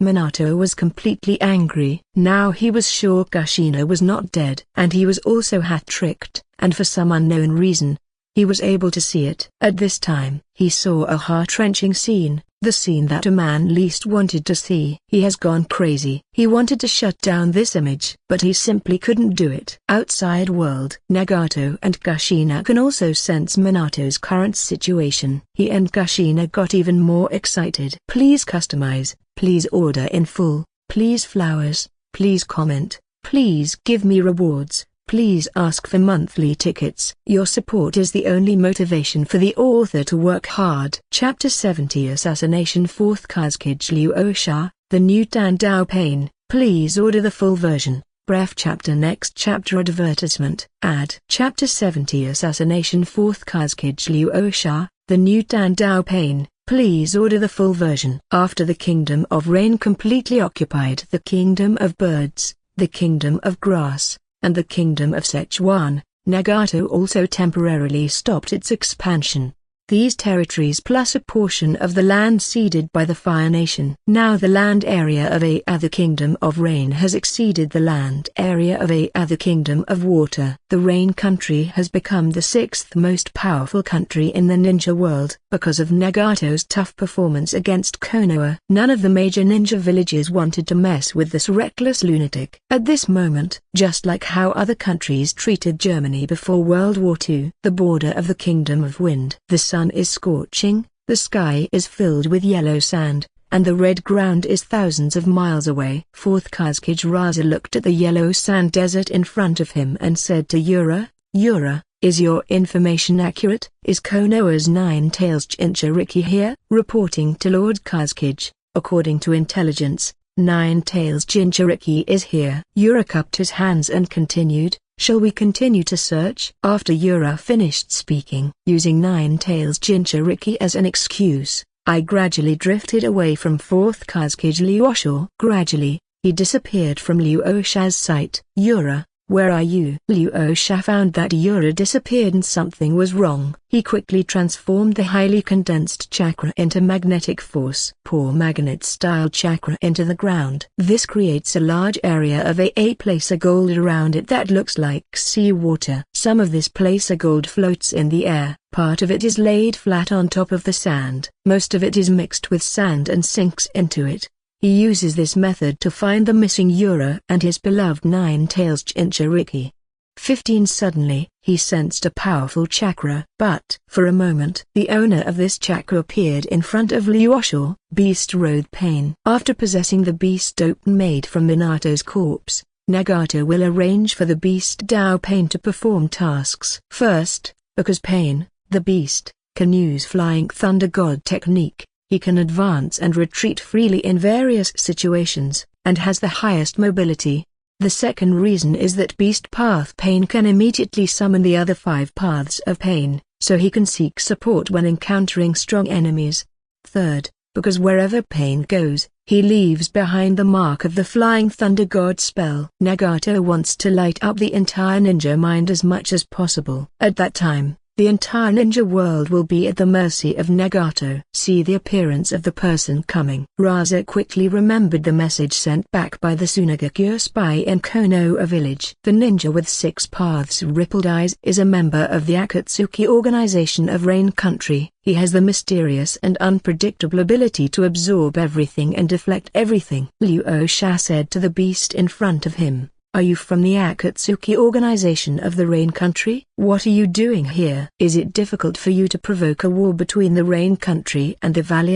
A: Minato was completely angry. Now he was sure Kushina was not dead. And he was also hat-tricked, and for some unknown reason, he was able to see it. At this time, he saw a heart-wrenching scene, the scene that a man least wanted to see. He has gone crazy. He wanted to shut down this image, but he simply couldn't do it. Outside world, Nagato and Kushina can also sense Minato's current situation. He and Kushina got even more excited. Please customize, please order in full, please flowers, please comment, please give me rewards, Please ask for monthly tickets. Your support is the only motivation for the author to work hard. Chapter 70 Assassination 4th Kazkage Ryozan, The New Dan Dao Pain. Please order the full version. Bref chapter. Next chapter. Advertisement. Ad. Chapter 70 Assassination 4th Kazkage Ryozan, The New Dan Dao Pain. Please order the full version. After the Kingdom of Rain completely occupied the Kingdom of Birds, the Kingdom of Grass, and the Kingdom of Sichuan, Nagato also temporarily stopped its expansion. These territories plus a portion of the land ceded by the Fire Nation. Now the land area of the Kingdom of Rain has exceeded the land area of the Kingdom of Water. The Rain country has become the 6th most powerful country in the ninja world. Because of Nagato's tough performance against Konoha, none of the major ninja villages wanted to mess with this reckless lunatic. At this moment, just like how other countries treated Germany before World War II, the border of the Kingdom of Wind, the sun is scorching, the sky is filled with yellow sand, and the red ground is thousands of miles away. 4th Kazkage Ryozan looked at the yellow sand desert in front of him and said to Yura, "Yura, is your information accurate? Is Konoha's Nine-Tails Jinchuriki here?" Reporting to Lord Kazkage, according to intelligence, Nine-Tails Jinchuriki is here. Yura cupped his hands and continued, "Shall we continue to search?" After Yura finished speaking, using Nine-Tails Jinchuriki as an excuse, I gradually drifted away from 4th Kazkage Ryozan. Gradually, he disappeared from Ryozan's sight. "Yura, where are you?" Ryozan found that Yura disappeared and something was wrong. He quickly transformed the highly condensed chakra into magnetic force. Pour magnet-style chakra into the ground. This creates a large area of a placer gold around it that looks like sea water. Some of this placer gold floats in the air. Part of it is laid flat on top of the sand. Most of it is mixed with sand and sinks into it. He uses this method to find the missing Yura and his beloved Nine-Tails Jinchuriki. 15 Suddenly, he sensed a powerful chakra. But for a moment, the owner of this chakra appeared in front of Ryozan. Beast Road Pain. After possessing the Beast Open made from Minato's corpse, Nagato will arrange for the Beast Dao Pain to perform tasks. First, because Pain, the Beast, can use Flying Thunder God technique. He can advance and retreat freely in various situations, and has the highest mobility. The second reason is that Beast Path Pain can immediately summon the other 5 paths of pain, so he can seek support when encountering strong enemies. Third, because wherever Pain goes, he leaves behind the mark of the Flying Thunder God spell. Nagato wants to light up the entire ninja mind as much as possible. At that time, the entire ninja world will be at the mercy of Nagato. See the appearance of the person coming. Ryozan quickly remembered the message sent back by the Tsunagakure spy in Konoha village. The ninja with 6 paths rippled eyes is a member of the Akatsuki organization of Rain Country. He has the mysterious and unpredictable ability to absorb everything and deflect everything. Ryozan said to the beast in front of him, "Are you from the Akatsuki organization of the Rain Country? What are you doing here? Is it difficult for you to provoke a war between the Rain Country and the Valley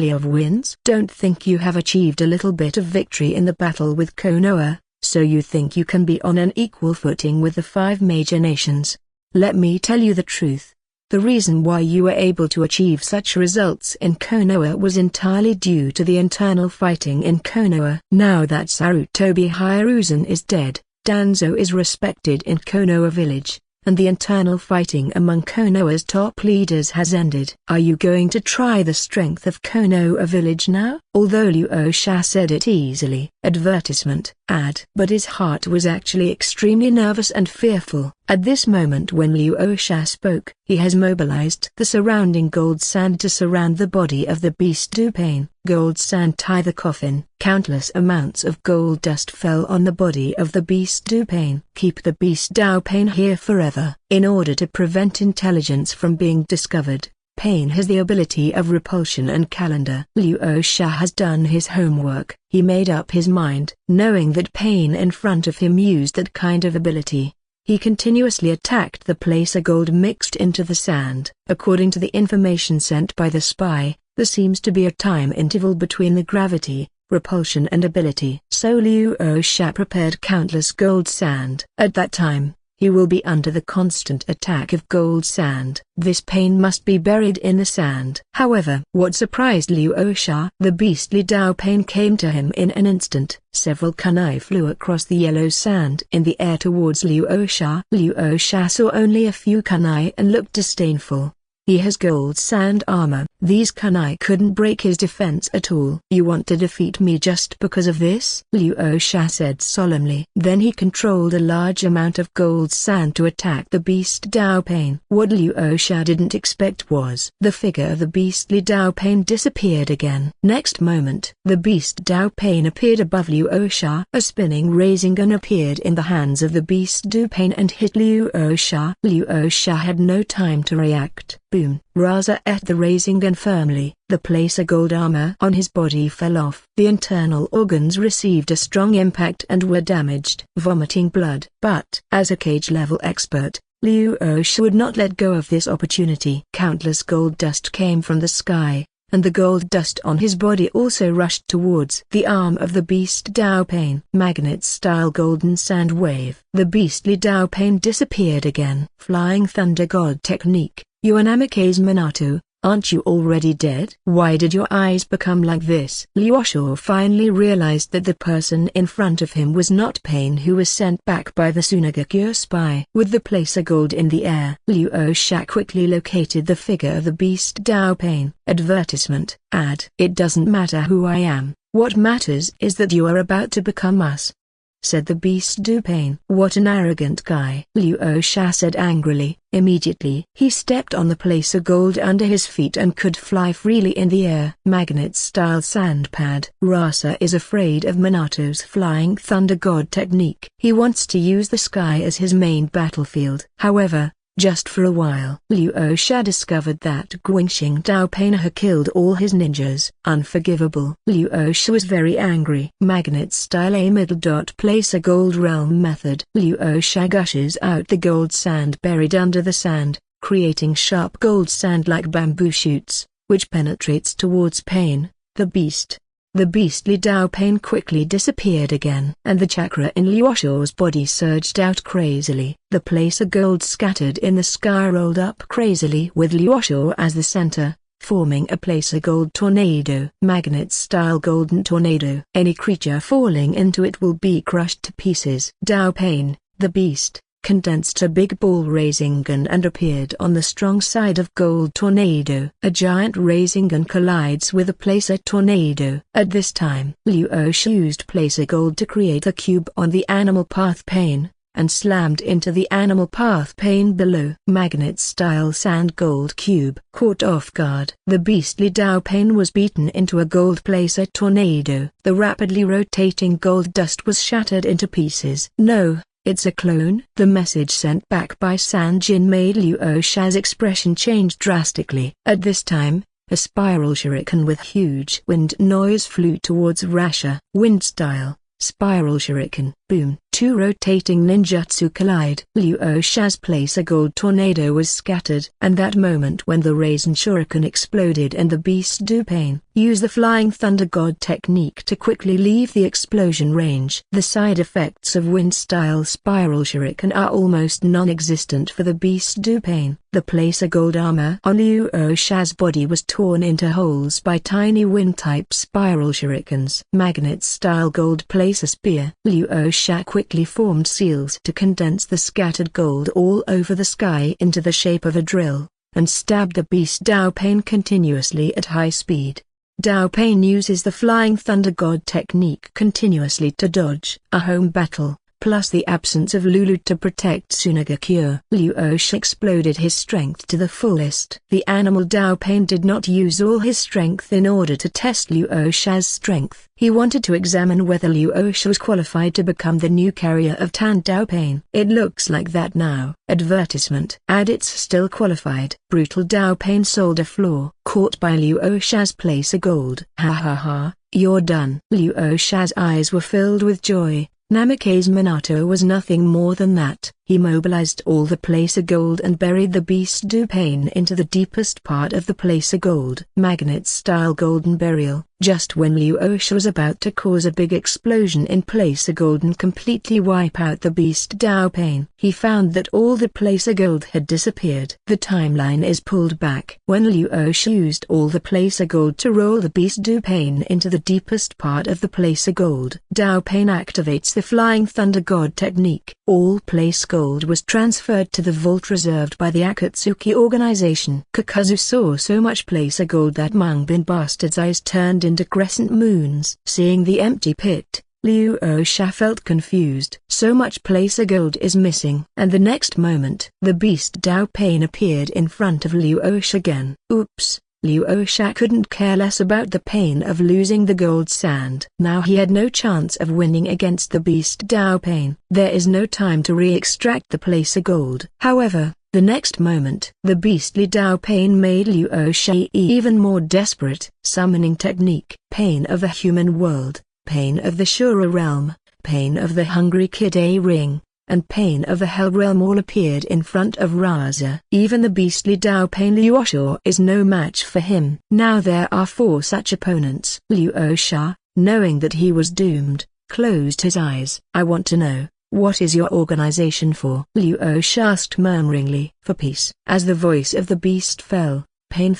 A: of Winds? Don't think you have achieved a little bit of victory in the battle with Konoha, so you think you can be on an equal footing with the 5 major nations. Let me tell you the truth. The reason why you were able to achieve such results in Konoha was entirely due to the internal fighting in Konoha. Now that Sarutobi Ryozan is dead, Danzo is respected in Konoha village, and the internal fighting among Konoha's top leaders has ended. Are you going to try the strength of Konoha village now?" Although Ryozan said it easily. Advertisement. Ad. But his heart was actually extremely nervous and fearful. At this moment when Ryozan spoke, he has mobilized the surrounding gold sand to surround the body of the Beast Dao Pain. Gold sand tie the coffin. Countless amounts of gold dust fell on the body of the Beast Dao Pain. Keep the Beast Dao Pain here forever. In order to prevent intelligence from being discovered, Pain has the ability of repulsion and calendar. Ryozan has done his homework. He made up his mind. Knowing that Pain in front of him used that kind of ability, he continuously attacked the placer gold mixed into the sand. According to the information sent by the spy, there seems to be a time interval between the gravity, repulsion and ability. So Liu Sha prepared countless gold sand. At that time, he will be under the constant attack of gold sand. This pain must be buried in the sand. However, what surprised Liu Sha? The beastly Tao pain came to him in an instant. Several kunai flew across the yellow sand in the air towards Liu Sha. Liu Sha saw only a few kunai and looked disdainful. He has gold sand armor. These kunai couldn't break his defense at all. You want to defeat me just because of this? Liu Sha said solemnly. Then he controlled a large amount of gold sand to attack the beast Tao Pain. What Liu Sha didn't expect was the figure of the beastly Tao Pain disappeared again. Next moment, the beast Tao Pain appeared above Liu Sha. A spinning raising gun appeared in the hands of the beast Tao Pain and hit Liu Sha. Liu Sha had no time to react. Boom! Raza ate the raising gun firmly. The placer gold armor on his body fell off. The internal organs received a strong impact and were damaged, vomiting blood. But, as a cage-level expert, Liu Sha would not let go of this opportunity. Countless gold dust came from the sky, and the gold dust on his body also rushed towards the arm of the beast Tao Pain. Magnet-style golden sand wave. The beastly Tao Pain disappeared again. Flying Thunder God technique. You are Namikaze Minato, aren't you already dead? Why did your eyes become like this? Liu Sha finally realized that the person in front of him was not Pain, who was sent back by the Sunagakure spy. With the placer gold in the air, Liu Sha quickly located the figure of the beast Tao Pain. Advertisement. Ad. It doesn't matter who I am, what matters is that you are about to become us, said the beast Tao Pain. What an arrogant guy, Liu Sha said angrily. Immediately, he stepped on the placer gold under his feet and could fly freely in the air. Magnet-style sand pad. Rasa is afraid of Minato's flying thunder god technique. He wants to use the sky as his main battlefield. However, just for a while, Liu Sha discovered that Guangxing Tao Pain had killed all his ninjas. Unforgivable. Liu Sha was very angry. Magnet-style A middle dot placer gold realm method. Liu Sha gushes out the gold sand buried under the sand, creating sharp gold sand like bamboo shoots, which penetrates towards Pain, the beast. The beastly Tao Pain quickly disappeared again, and the chakra in Liu Sha's body surged out crazily. The placer gold scattered in the sky rolled up crazily with Liu Sha as the center, forming a placer gold tornado. Magnet-style golden tornado. Any creature falling into it will be crushed to pieces. Tao Pain, the beast, condensed a big ball raising gun and appeared on the strong side of gold tornado. A giant raising gun collides with a placer tornado. At this time, Liu Sha used placer gold to create a cube on the animal path Pain, and slammed into the animal path Pain below. Magnet-style sand gold cube. Caught off guard, the beastly Tao Pain was beaten into a gold placer tornado. The rapidly rotating gold dust was shattered into pieces. No, it's a clone. The message sent back by Sanjin made Liu Sha's expression change drastically. At this time, a spiral shuriken with huge wind noise flew towards Rasha. Wind style, spiral shuriken. Boom. Two rotating ninjutsu collide. Liu Sha's placer gold tornado was scattered. And that moment when the Raisin Shuriken exploded and the beast Tao Pain used the Flying Thunder God technique to quickly leave the explosion range. The side effects of wind-style spiral shuriken are almost non-existent for the beast Tao Pain. The placer gold armor on Liu Sha's body was torn into holes by tiny wind-type spiral shurikens. Magnet-style gold placer spear. Liu Sha quickly formed seals to condense the scattered gold all over the sky into the shape of a drill, and stabbed the beast Tao Pain continuously at high speed. Tao Pain uses the Flying Thunder God technique continuously to dodge a home battle, plus the absence of Lulu to protect Sunagakure. Liu Sha exploded his strength to the fullest. The animal Tao Pain did not use all his strength in order to test Liu Sha's strength. He wanted to examine whether Liu Sha was qualified to become the new carrier of Tan Tao Pain. It looks like that now. Advertisement. Ad. It's still qualified. Brutal Tao Pain sold a flaw. Caught by Liu Sha's placer gold. Ha ha ha, you're done. Liu Sha's eyes were filled with joy. Namikaze Minato was nothing more than that. He mobilized all the placer gold and buried the beast Pain into the deepest part of the placer gold. Magnet-style golden burial. Just when Liu Osha was about to cause a big explosion in placer gold and completely wipe out the beast Pain, he found that all the placer gold had disappeared. The timeline is pulled back. When Liu Osha used all the placer gold to roll the beast Pain into the deepest part of the placer gold, Pain activates the Flying Thunder God technique. All place gold was transferred to the vault reserved by the Akatsuki organization. Kakazu saw so much placer gold that Mungbin Bastard's eyes turned into crescent moons. Seeing the empty pit, Liu Osha felt confused. So much placer gold is missing. And the next moment, the beast Pain appeared in front of Liu Osha again. Oops. Liu Osha couldn't care less about the pain of losing the gold sand. Now he had no chance of winning against the beast Pain. There is no time to re-extract the placer gold. However, the next moment, the beastly Pain made Liu Osha even more desperate. Summoning technique. Pain of the human world, pain of the Shura realm, pain of the hungry kid A-ring, and pain of the Hell realm all appeared in front of Ryozan. Even the beastly Pain Liu Osha is no match for him. Now there are 4 such opponents. Liu Osha, knowing that he was doomed, closed his eyes. I want to know, what is your organization for? Liu Osha asked murmuringly. For peace. As the voice of the beast fell, Pain,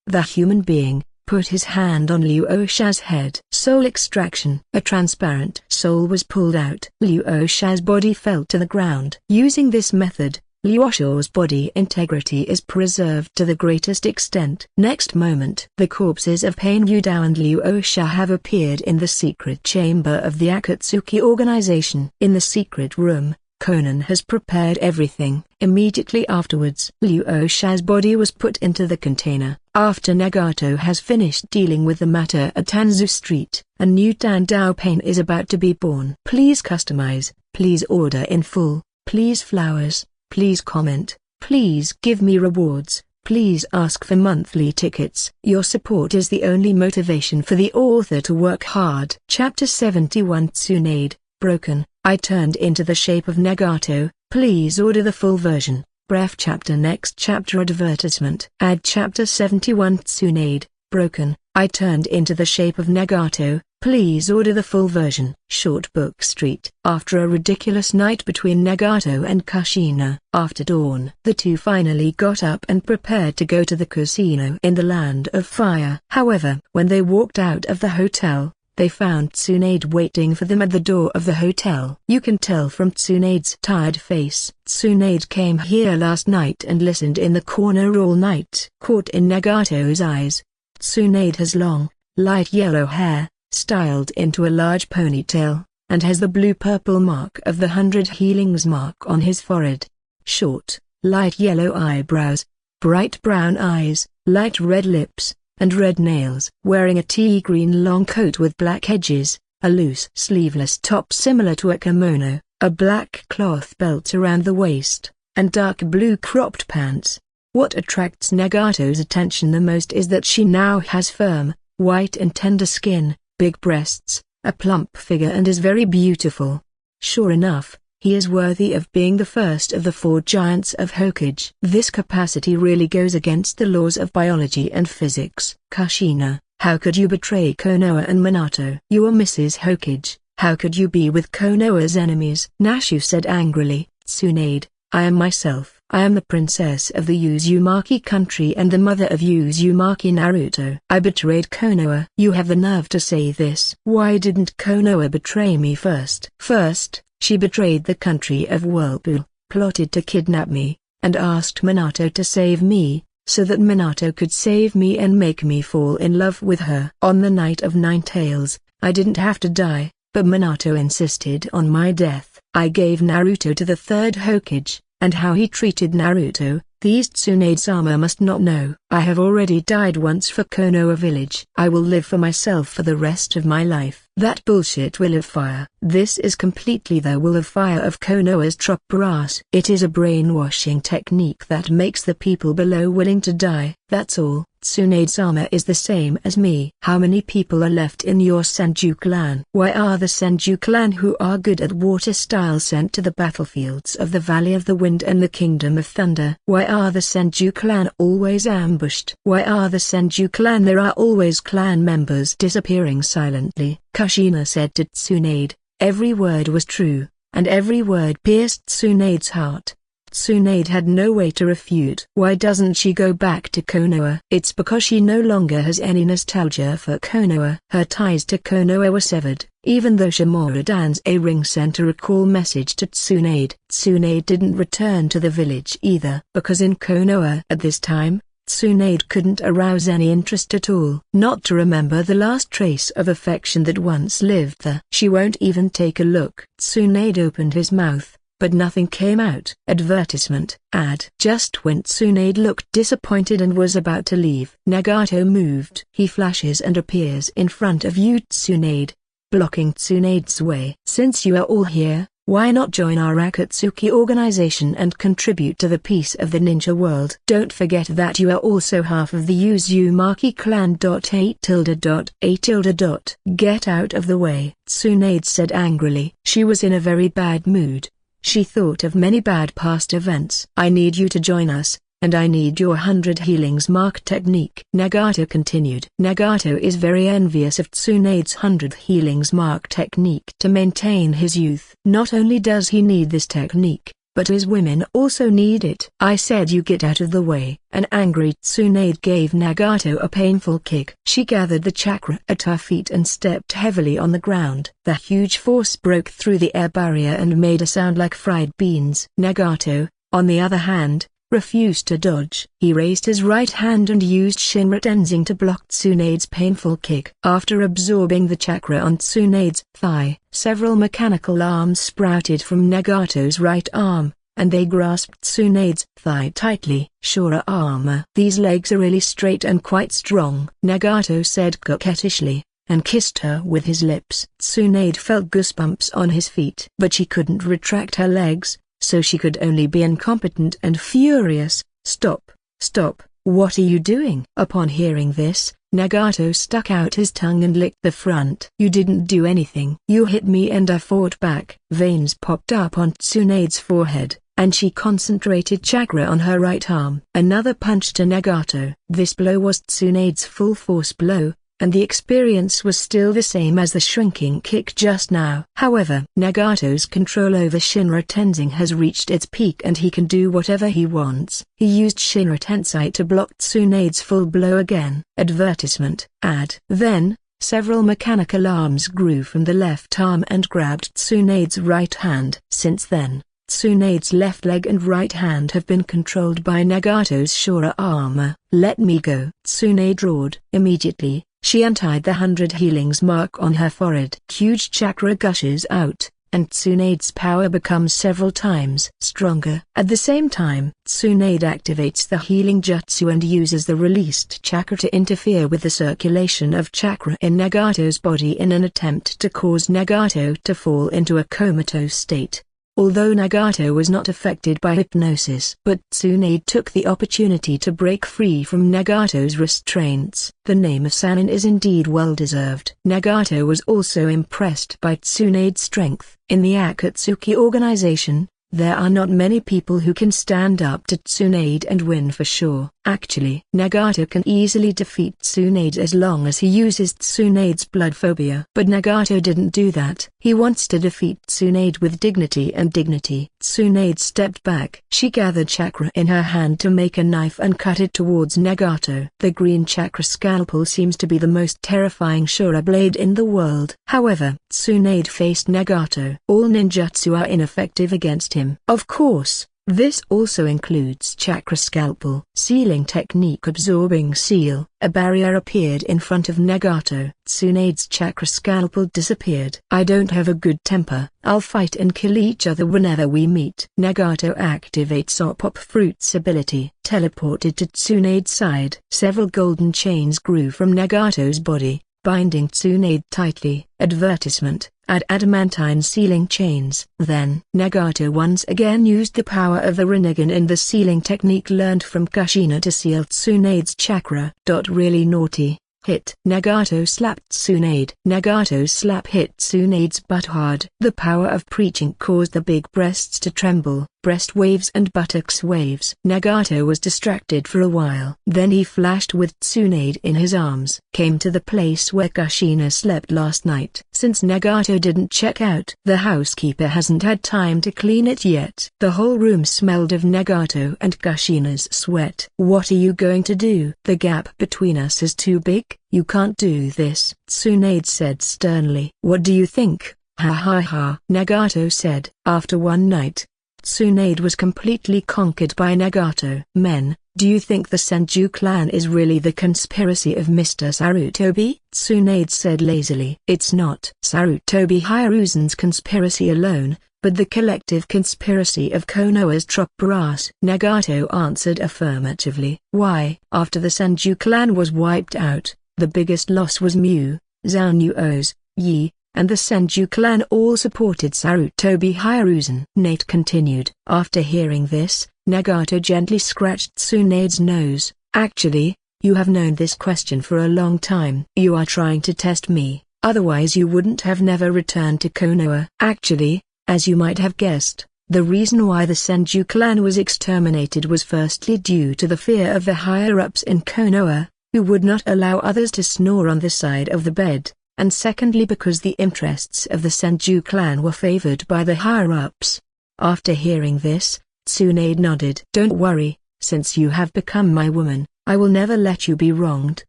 A: the human being, put his hand on Liu Osha's head. Soul extraction. A transparent soul was pulled out. Liu Osha's body fell to the ground. Using this method, Liu Osha's body integrity is preserved to the greatest extent. Next moment, the corpses of Pain Yudao and Liu Osha have appeared in the secret chamber of the Akatsuki organization. In the secret room, Conan has prepared everything. Immediately afterwards, Liu Osha's body was put into the container. After Nagato has finished dealing with the matter at Tanzu Street, a new Pain is about to be born. Please customize, please order in full, please flowers, please comment, please give me rewards, please ask for monthly tickets. Your support is the only motivation for the author to work hard. Chapter 71 Tsunade, Broken. I turned into the shape of Nagato. Please order the full version. Bref chapter. Next chapter advertisement. Add chapter 71 Tsunade, Broken. I turned into the shape of Nagato. Please order the full version. Short Book Street. After a ridiculous night between Nagato and Kushina, after dawn, the two finally got up and prepared to go to the casino in the Land of Fire. However, when they walked out of the hotel, they found Tsunade waiting for them at the door of the hotel. You can tell from Tsunade's tired face. Tsunade came here last night and listened in the corner all night. Caught in Nagato's eyes, Tsunade has long, light yellow hair, styled into a large ponytail, and has the blue-purple mark of the 100 healings mark on his forehead. Short, light yellow eyebrows, bright brown eyes, light red lips, and red nails. Wearing a tea-green long coat with black edges, a loose sleeveless top similar to a kimono, a black cloth belt around the waist, and dark blue cropped pants. What attracts Nagato's attention the most is that she now has firm, white and tender skin, big breasts, a plump figure and is very beautiful. Sure enough, he is worthy of being the first of the 4 giants of Hokage. This capacity really goes against the laws of biology and physics. Kushina, how could you betray Konoha and Minato? You are Mrs. Hokage, how could you be with Konoha's enemies? Nashu said angrily. Tsunade, I am myself. I am the princess of the Uzumaki country and the mother of Uzumaki Naruto. I betrayed Konoha. You have the nerve to say this. Why didn't Konoha betray me first? First, she betrayed the country of Whirlpool, plotted to kidnap me, and asked Minato to save me, so that Minato could save me and make me fall in love with her. On the night of 9 Tails, I didn't have to die, but Minato insisted on my death. I gave Naruto to the 3rd Hokage, and how he treated Naruto, These Tsunade-sama must not know. I have already died once for Konoha village. I will live for myself for the rest of my life. That bullshit will of fire. This is completely the will of fire of Konoha's Troparas. It is a brainwashing technique that makes the people below willing to die. That's all. Tsunade-sama is the same as me. How many people are left in your Senju clan? Why are the Senju clan who are good at water style sent to the battlefields of the Valley of the Wind and the Kingdom of Thunder? Why are the Senju clan always ambushed? Why are the Senju clan there are always clan members disappearing silently? Kushina said to Tsunade. Every word was true, and every word pierced Tsunade's heart. Tsunade had no way to refute. Why doesn't she go back to Konoha? It's because she no longer has any nostalgia for Konoha. Her ties to Konoha were severed, even though Shimura-dan's A-ring sent a recall message to Tsunade. Tsunade didn't return to the village either, because in Konoha at this time, Tsunade couldn't arouse any interest at all. Not to remember the last trace of affection that once lived there. She won't even take a look. Tsunade opened his mouth, but nothing came out. Advertisement. Ad. Just when Tsunade looked disappointed and was about to leave, Nagato moved. He flashes and appears in front of you, Tsunade, blocking Tsunade's way. Since you are all here, why not join our Akatsuki organization and contribute to the peace of the ninja world? Don't forget that you are also half of the Uzumaki clan. A. Get out of the way, Tsunade said angrily. She was in a very bad mood. She thought of many bad past events. I need you to join us, and I need your 100 healings mark technique. Nagato continued. Nagato is very envious of Tsunade's 100 healings mark technique to maintain his youth. Not only does he need this technique, but his women also need it. I said you get out of the way. An angry Tsunade gave Nagato a painful kick. She gathered the chakra at her feet and stepped heavily on the ground. The huge force broke through the air barrier and made a sound like fried beans. Nagato, on the other hand, refused to dodge. He raised his right hand and used Shinra Tensing to block Tsunade's painful kick. After absorbing the chakra on Tsunade's thigh, several mechanical arms sprouted from Nagato's right arm, and they grasped Tsunade's thigh tightly. Shura armor. These legs are really straight and quite strong, Nagato said coquettishly, and kissed her with his lips. Tsunade felt goosebumps on his feet. But she couldn't retract her legs, so she could only be incompetent and furious. Stop, stop, what are you doing? Upon hearing this, Nagato stuck out his tongue and licked the front. You didn't do anything. You hit me and I fought back. Veins popped up on Tsunade's forehead, and she concentrated chakra on her right arm. Another punch to Nagato. This blow was Tsunade's full force blow, and the experience was still the same as the shrinking kick just now. However, Nagato's control over Shinra Tensing has reached its peak and he can do whatever he wants. He used Shinra Tensei to block Tsunade's full blow again. Advertisement. Ad. Then, several mechanical arms grew from the left arm and grabbed Tsunade's right hand. Since then, Tsunade's left leg and right hand have been controlled by Nagato's Shura armor. Let me go, Tsunade roared. Immediately, she untied the 100 healings mark on her forehead. Huge chakra gushes out, and Tsunade's power becomes several times stronger. At the same time, Tsunade activates the healing jutsu and uses the released chakra to interfere with the circulation of chakra in Nagato's body in an attempt to cause Nagato to fall into a comatose state. Although Nagato was not affected by hypnosis, but Tsunade took the opportunity to break free from Nagato's restraints. The name of Sanin is indeed well-deserved. Nagato was also impressed by Tsunade's strength. In the Akatsuki organization, there are not many people who can stand up to Tsunade and win for sure. Actually, Nagato can easily defeat Tsunade as long as he uses Tsunade's blood phobia. But Nagato didn't do that. He wants to defeat Tsunade with dignity and dignity. Tsunade stepped back. She gathered chakra in her hand to make a knife and cut it towards Nagato. The green chakra scalpel seems to be the most terrifying Shura blade in the world. However, Tsunade faced Nagato. All ninjutsu are ineffective against him. Of course, This also includes chakra scalpel. Sealing technique. Absorbing seal. A barrier appeared in front of Nagato. Tsunade's chakra scalpel disappeared. I don't have a good temper. I'll fight and kill each other whenever we meet. Nagato activates Op Fruit's ability. Teleported to Tsunade's side. Several golden chains grew from Nagato's body, binding Tsunade tightly. Advertisement: add adamantine sealing chains. Then Nagato once again used the power of the Rinnegan in the sealing technique learned from Kushina to seal Tsunade's chakra. Really naughty. Hit. Nagato slapped Tsunade. Nagato's slap hit Tsunade's butt hard. The power of preaching caused the big breasts to tremble. Breast waves and buttocks waves. Nagato was distracted for a while. Then he flashed with Tsunade in his arms. Came to the place where Kushina slept last night. Since Nagato didn't check out, the housekeeper hasn't had time to clean it yet. The whole room smelled of Nagato and Kushina's sweat. What are you going to do? The gap between us is too big. You can't do this, Tsunade said sternly. What do you think? Ha ha ha. Nagato said. After one night, Tsunade was completely conquered by Nagato. Men, do you think the Senju clan is really the conspiracy of Mr. Sarutobi? Tsunade said lazily. It's not Sarutobi Ryozan's conspiracy alone, but the collective conspiracy of Konoha's Troparas. Nagato answered affirmatively. Why? After the Senju clan was wiped out, the biggest loss was Mu, Zanuos, Yi, and the Senju clan all supported Sarutobi Ryozan. Nate continued. After hearing this, Nagato gently scratched Tsunade's nose. Actually, you have known this question for a long time. You are trying to test me, otherwise you wouldn't have never returned to Konoha. Actually, as you might have guessed, the reason why the Senju clan was exterminated was firstly due to the fear of the higher-ups in Konoha, who would not allow others to snore on the side of the bed, and secondly because the interests of the Senju clan were favored by the higher-ups. After hearing this, Tsunade nodded. Don't worry, since you have become my woman, I will never let you be wronged.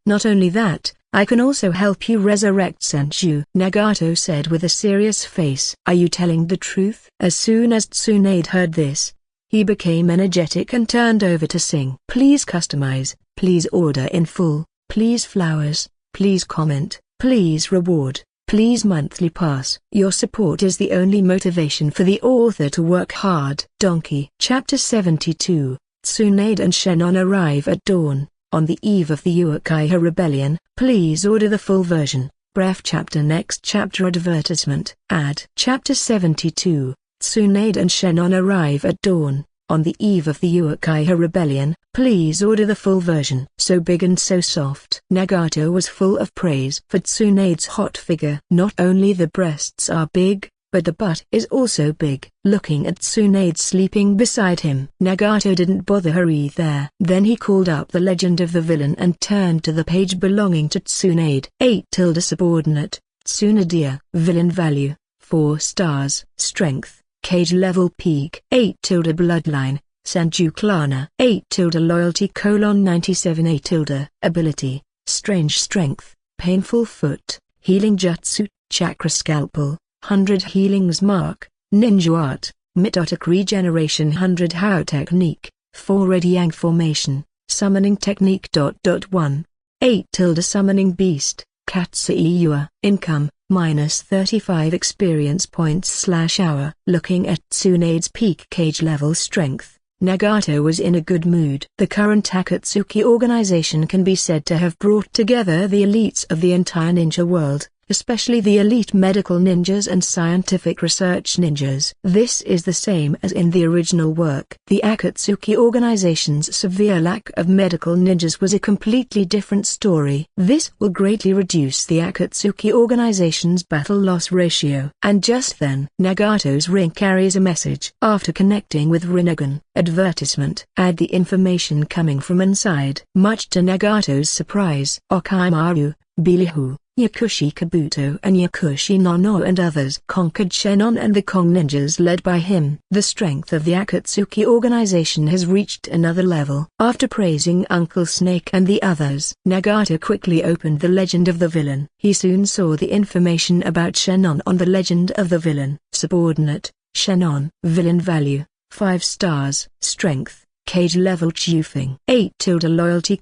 A: Not only that, I can also help you resurrect Senju, Nagato said with a serious face. Are you telling the truth? As soon as Tsunade heard this, he became energetic and turned over to sing. Please customize, please order in full, please flowers, please comment, please reward, please monthly pass. Your support is the only motivation for the author to work hard. Donkey. Chapter 72. Tsunade and Shannon arrive at dawn. On the eve of the Uchiha Rebellion, please order the full version. Bref chapter. Next chapter. Advertisement. Ad. Chapter 72. Tsunade and Shannon arrive at dawn. On the eve of the Uchiha Rebellion, please order the full version. So big and so soft. Nagato was full of praise for Tsunade's hot figure. Not only the breasts are big, but the butt is also big. Looking at Tsunade sleeping beside him, Nagato didn't bother her either. Then he called up the legend of the villain and turned to the page belonging to Tsunade. 8 subordinate, Tsunadia. Villain value, 4 stars. Strength, Cage level peak. 8 bloodline, Senju Clana. 8 loyalty: 97. 8 ability, strange strength, painful foot, healing jutsu, chakra scalpel, 100 healings mark, ninja art, mitotic regeneration, 100 how technique, 4 red yang formation, summoning technique. 1. 8 summoning beast, Katsuiwa. Income, -35 experience points/hour. Looking at Tsunade's peak cage level strength, Nagato was in a good mood. The current Akatsuki organization can be said to have brought together the elites of the entire ninja world, especially the elite medical ninjas and scientific research ninjas. This is the same as in the original work. The Akatsuki organization's severe lack of medical ninjas was a completely different story. This will greatly reduce the Akatsuki organization's battle loss ratio. And just then, Nagato's ring carries a message. After connecting with Rinnegan, advertisement. Add the information coming from inside. Much to Nagato's surprise, Okimaru, Bilihu, Yakushi Kabuto and Yakushi Nono and others conquered Shannon and the Kong ninjas led by him. The strength of the Akatsuki organization has reached another level. After praising Uncle Snake and the others, Nagato quickly opened the legend of the villain. He soon saw the information about Shannon on the legend of the villain. Subordinate, Shannon. Villain value, 5 stars. Strength, Cage level Chufing. 8 loyalty: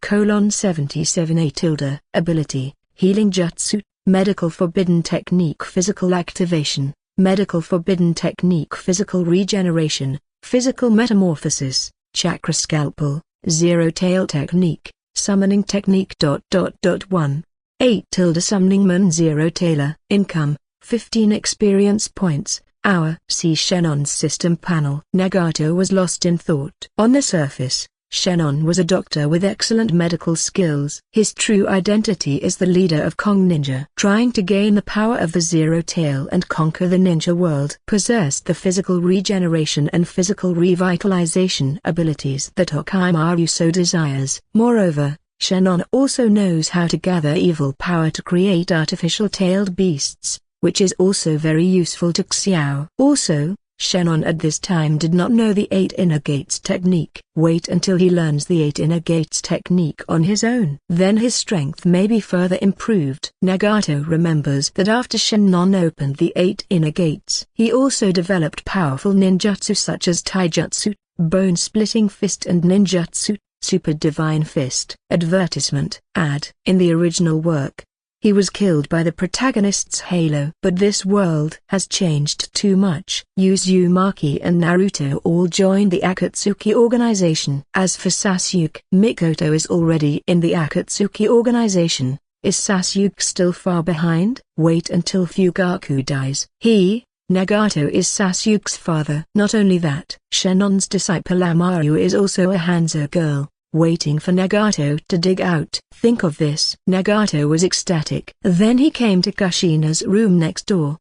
A: 77 8 ability, Healing Jutsu, Medical Forbidden Technique, Physical Activation, Medical Forbidden Technique, Physical Regeneration, Physical Metamorphosis, Chakra Scalpel, Zero Tail Technique, Summoning Technique. 1. 8 Summoning Moon Zero Tailor. Income, 15 experience points. Hour. See Shennon's system panel. Nagato was lost in thought. On the surface, Shennon was a doctor with excellent medical skills. His true identity is the leader of Kong Ninja. Trying to gain the power of the Zero Tail and conquer the ninja world. Possessed the physical regeneration and physical revitalization abilities that Orochimaru so desires. Moreover, Shennon also knows how to gather evil power to create artificial tailed beasts, which is also very useful to Xiao. Also, Shennon at this time did not know the 8 Inner Gates technique. Wait until he learns the 8 Inner Gates technique on his own. Then his strength may be further improved. Nagato remembers that after Shennon opened the 8 Inner Gates, he also developed powerful ninjutsu such as Taijutsu, Bone-Splitting Fist and Ninjutsu, Super Divine Fist. Advertisement. Ad. In the original work, he was killed by the protagonist's halo. But this world has changed too much. Uzumaki and Naruto all joined the Akatsuki organization. As for Sasuke, Mikoto is already in the Akatsuki organization. Is Sasuke still far behind? Wait until Fugaku dies. He, Nagato, is Sasuke's father. Not only that, Shennon's disciple Amaru is also a Hanzo girl, waiting for Nagato to dig out. Think of this. Nagato was ecstatic. Then he came to Kushina's room next door.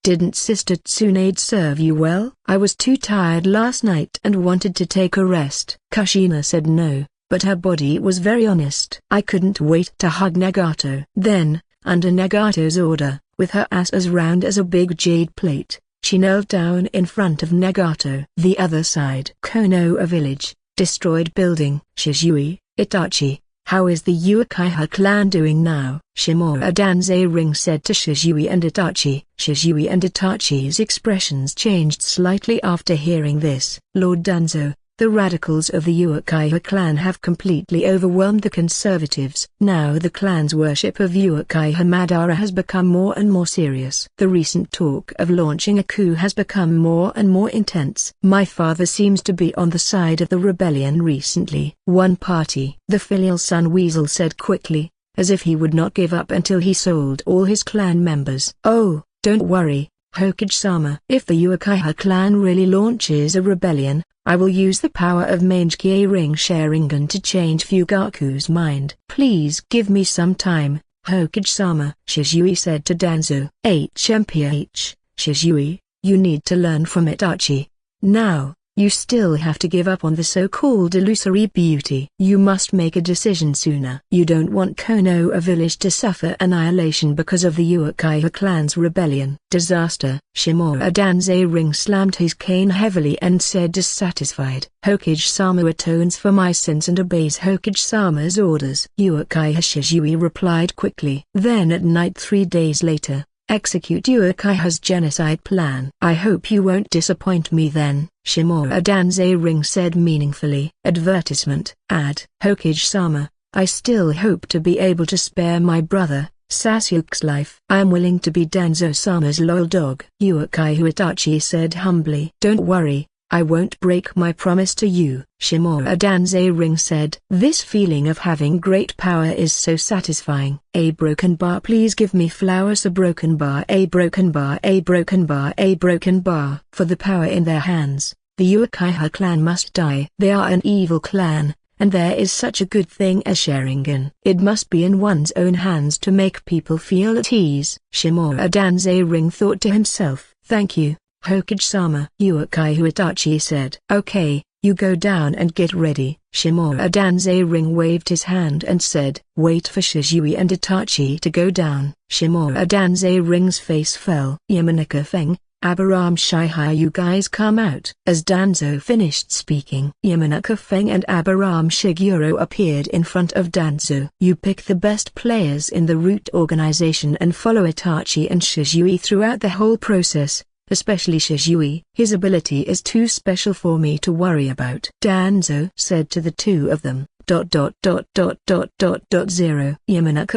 A: Didn't Sister Tsunade serve you well? I was too tired last night and wanted to take a rest. Kushina said no, but her body was very honest. I couldn't wait to hug Nagato. Then, under Nagato's order, with her ass as round as a big jade plate, she knelt down in front of Nagato. The other side. Konoha village. Destroyed building. Shizui, Itachi, how is the Uchiha clan doing now? Shimura Danzei Ring said to Shizui and Itachi. Shizui and Itachi's expressions changed slightly after hearing this. Lord Danzo, the radicals of the Uchiha clan have completely overwhelmed the conservatives. Now the clan's worship of Uchiha Madara has become more and more serious. The recent talk of launching a coup has become more and more intense. My father seems to be on the side of the rebellion recently. One party. The filial son Weasel said quickly, as if he would not give up until he sold all his clan members. Oh, don't worry, Hokage-sama. If the Uchiha clan really launches a rebellion, I will use the power of Mangekyou Ring Sharingan to change Fugaku's mind. Please give me some time, Hokage-sama, Shizui said to Danzo. HMPH, Shizui, you need to learn from Itachi. Now, you still have to give up on the so-called illusory beauty. You must make a decision sooner. You don't want Konoha village to suffer annihilation because of the Uchiha clan's rebellion. Disaster. Shimura Danzei Ring slammed his cane heavily and said dissatisfied. Hokage-sama atones for my sins and obeys Hokage-sama's orders. Uchiha Shizui replied quickly. Then at night 3 days later, execute Uchiha's genocide plan. I hope you won't disappoint me then, Shimura Danzei Ring said meaningfully. Advertisement. Ad. Hokage-sama, I still hope to be able to spare my brother, Sasuke's life. I am willing to be Danzo-sama's loyal dog. Uchiha Itachi said humbly. Don't worry, I won't break my promise to you, Shimura Danzei Ring said. This feeling of having great power is so satisfying. A broken bar. Please give me flowers. A broken bar. A broken bar. A broken bar. A broken bar. For the power in their hands, the Uchiha clan must die. They are an evil clan, and there is such a good thing as Sharingan. It must be in one's own hands to make people feel at ease. Shimura Danzei Ring thought to himself. Thank you, Hokage-sama. Uchiha Itachi said. Okay, you go down and get ready. Shimura Danzei Ring waved his hand and said. Wait for Shizui and Itachi to go down. Shimura Danzei Ring's face fell. Yamanaka Feng, Abaram Shihaya, you guys come out. As Danzo finished speaking, Yamanaka Feng and Abaram Shiguro appeared in front of Danzo. You pick the best players in the root organization and follow Itachi and Shizui throughout the whole process. especially Shizui. His ability is too special for me to worry about. Danzo said to the two of them. Yamanaka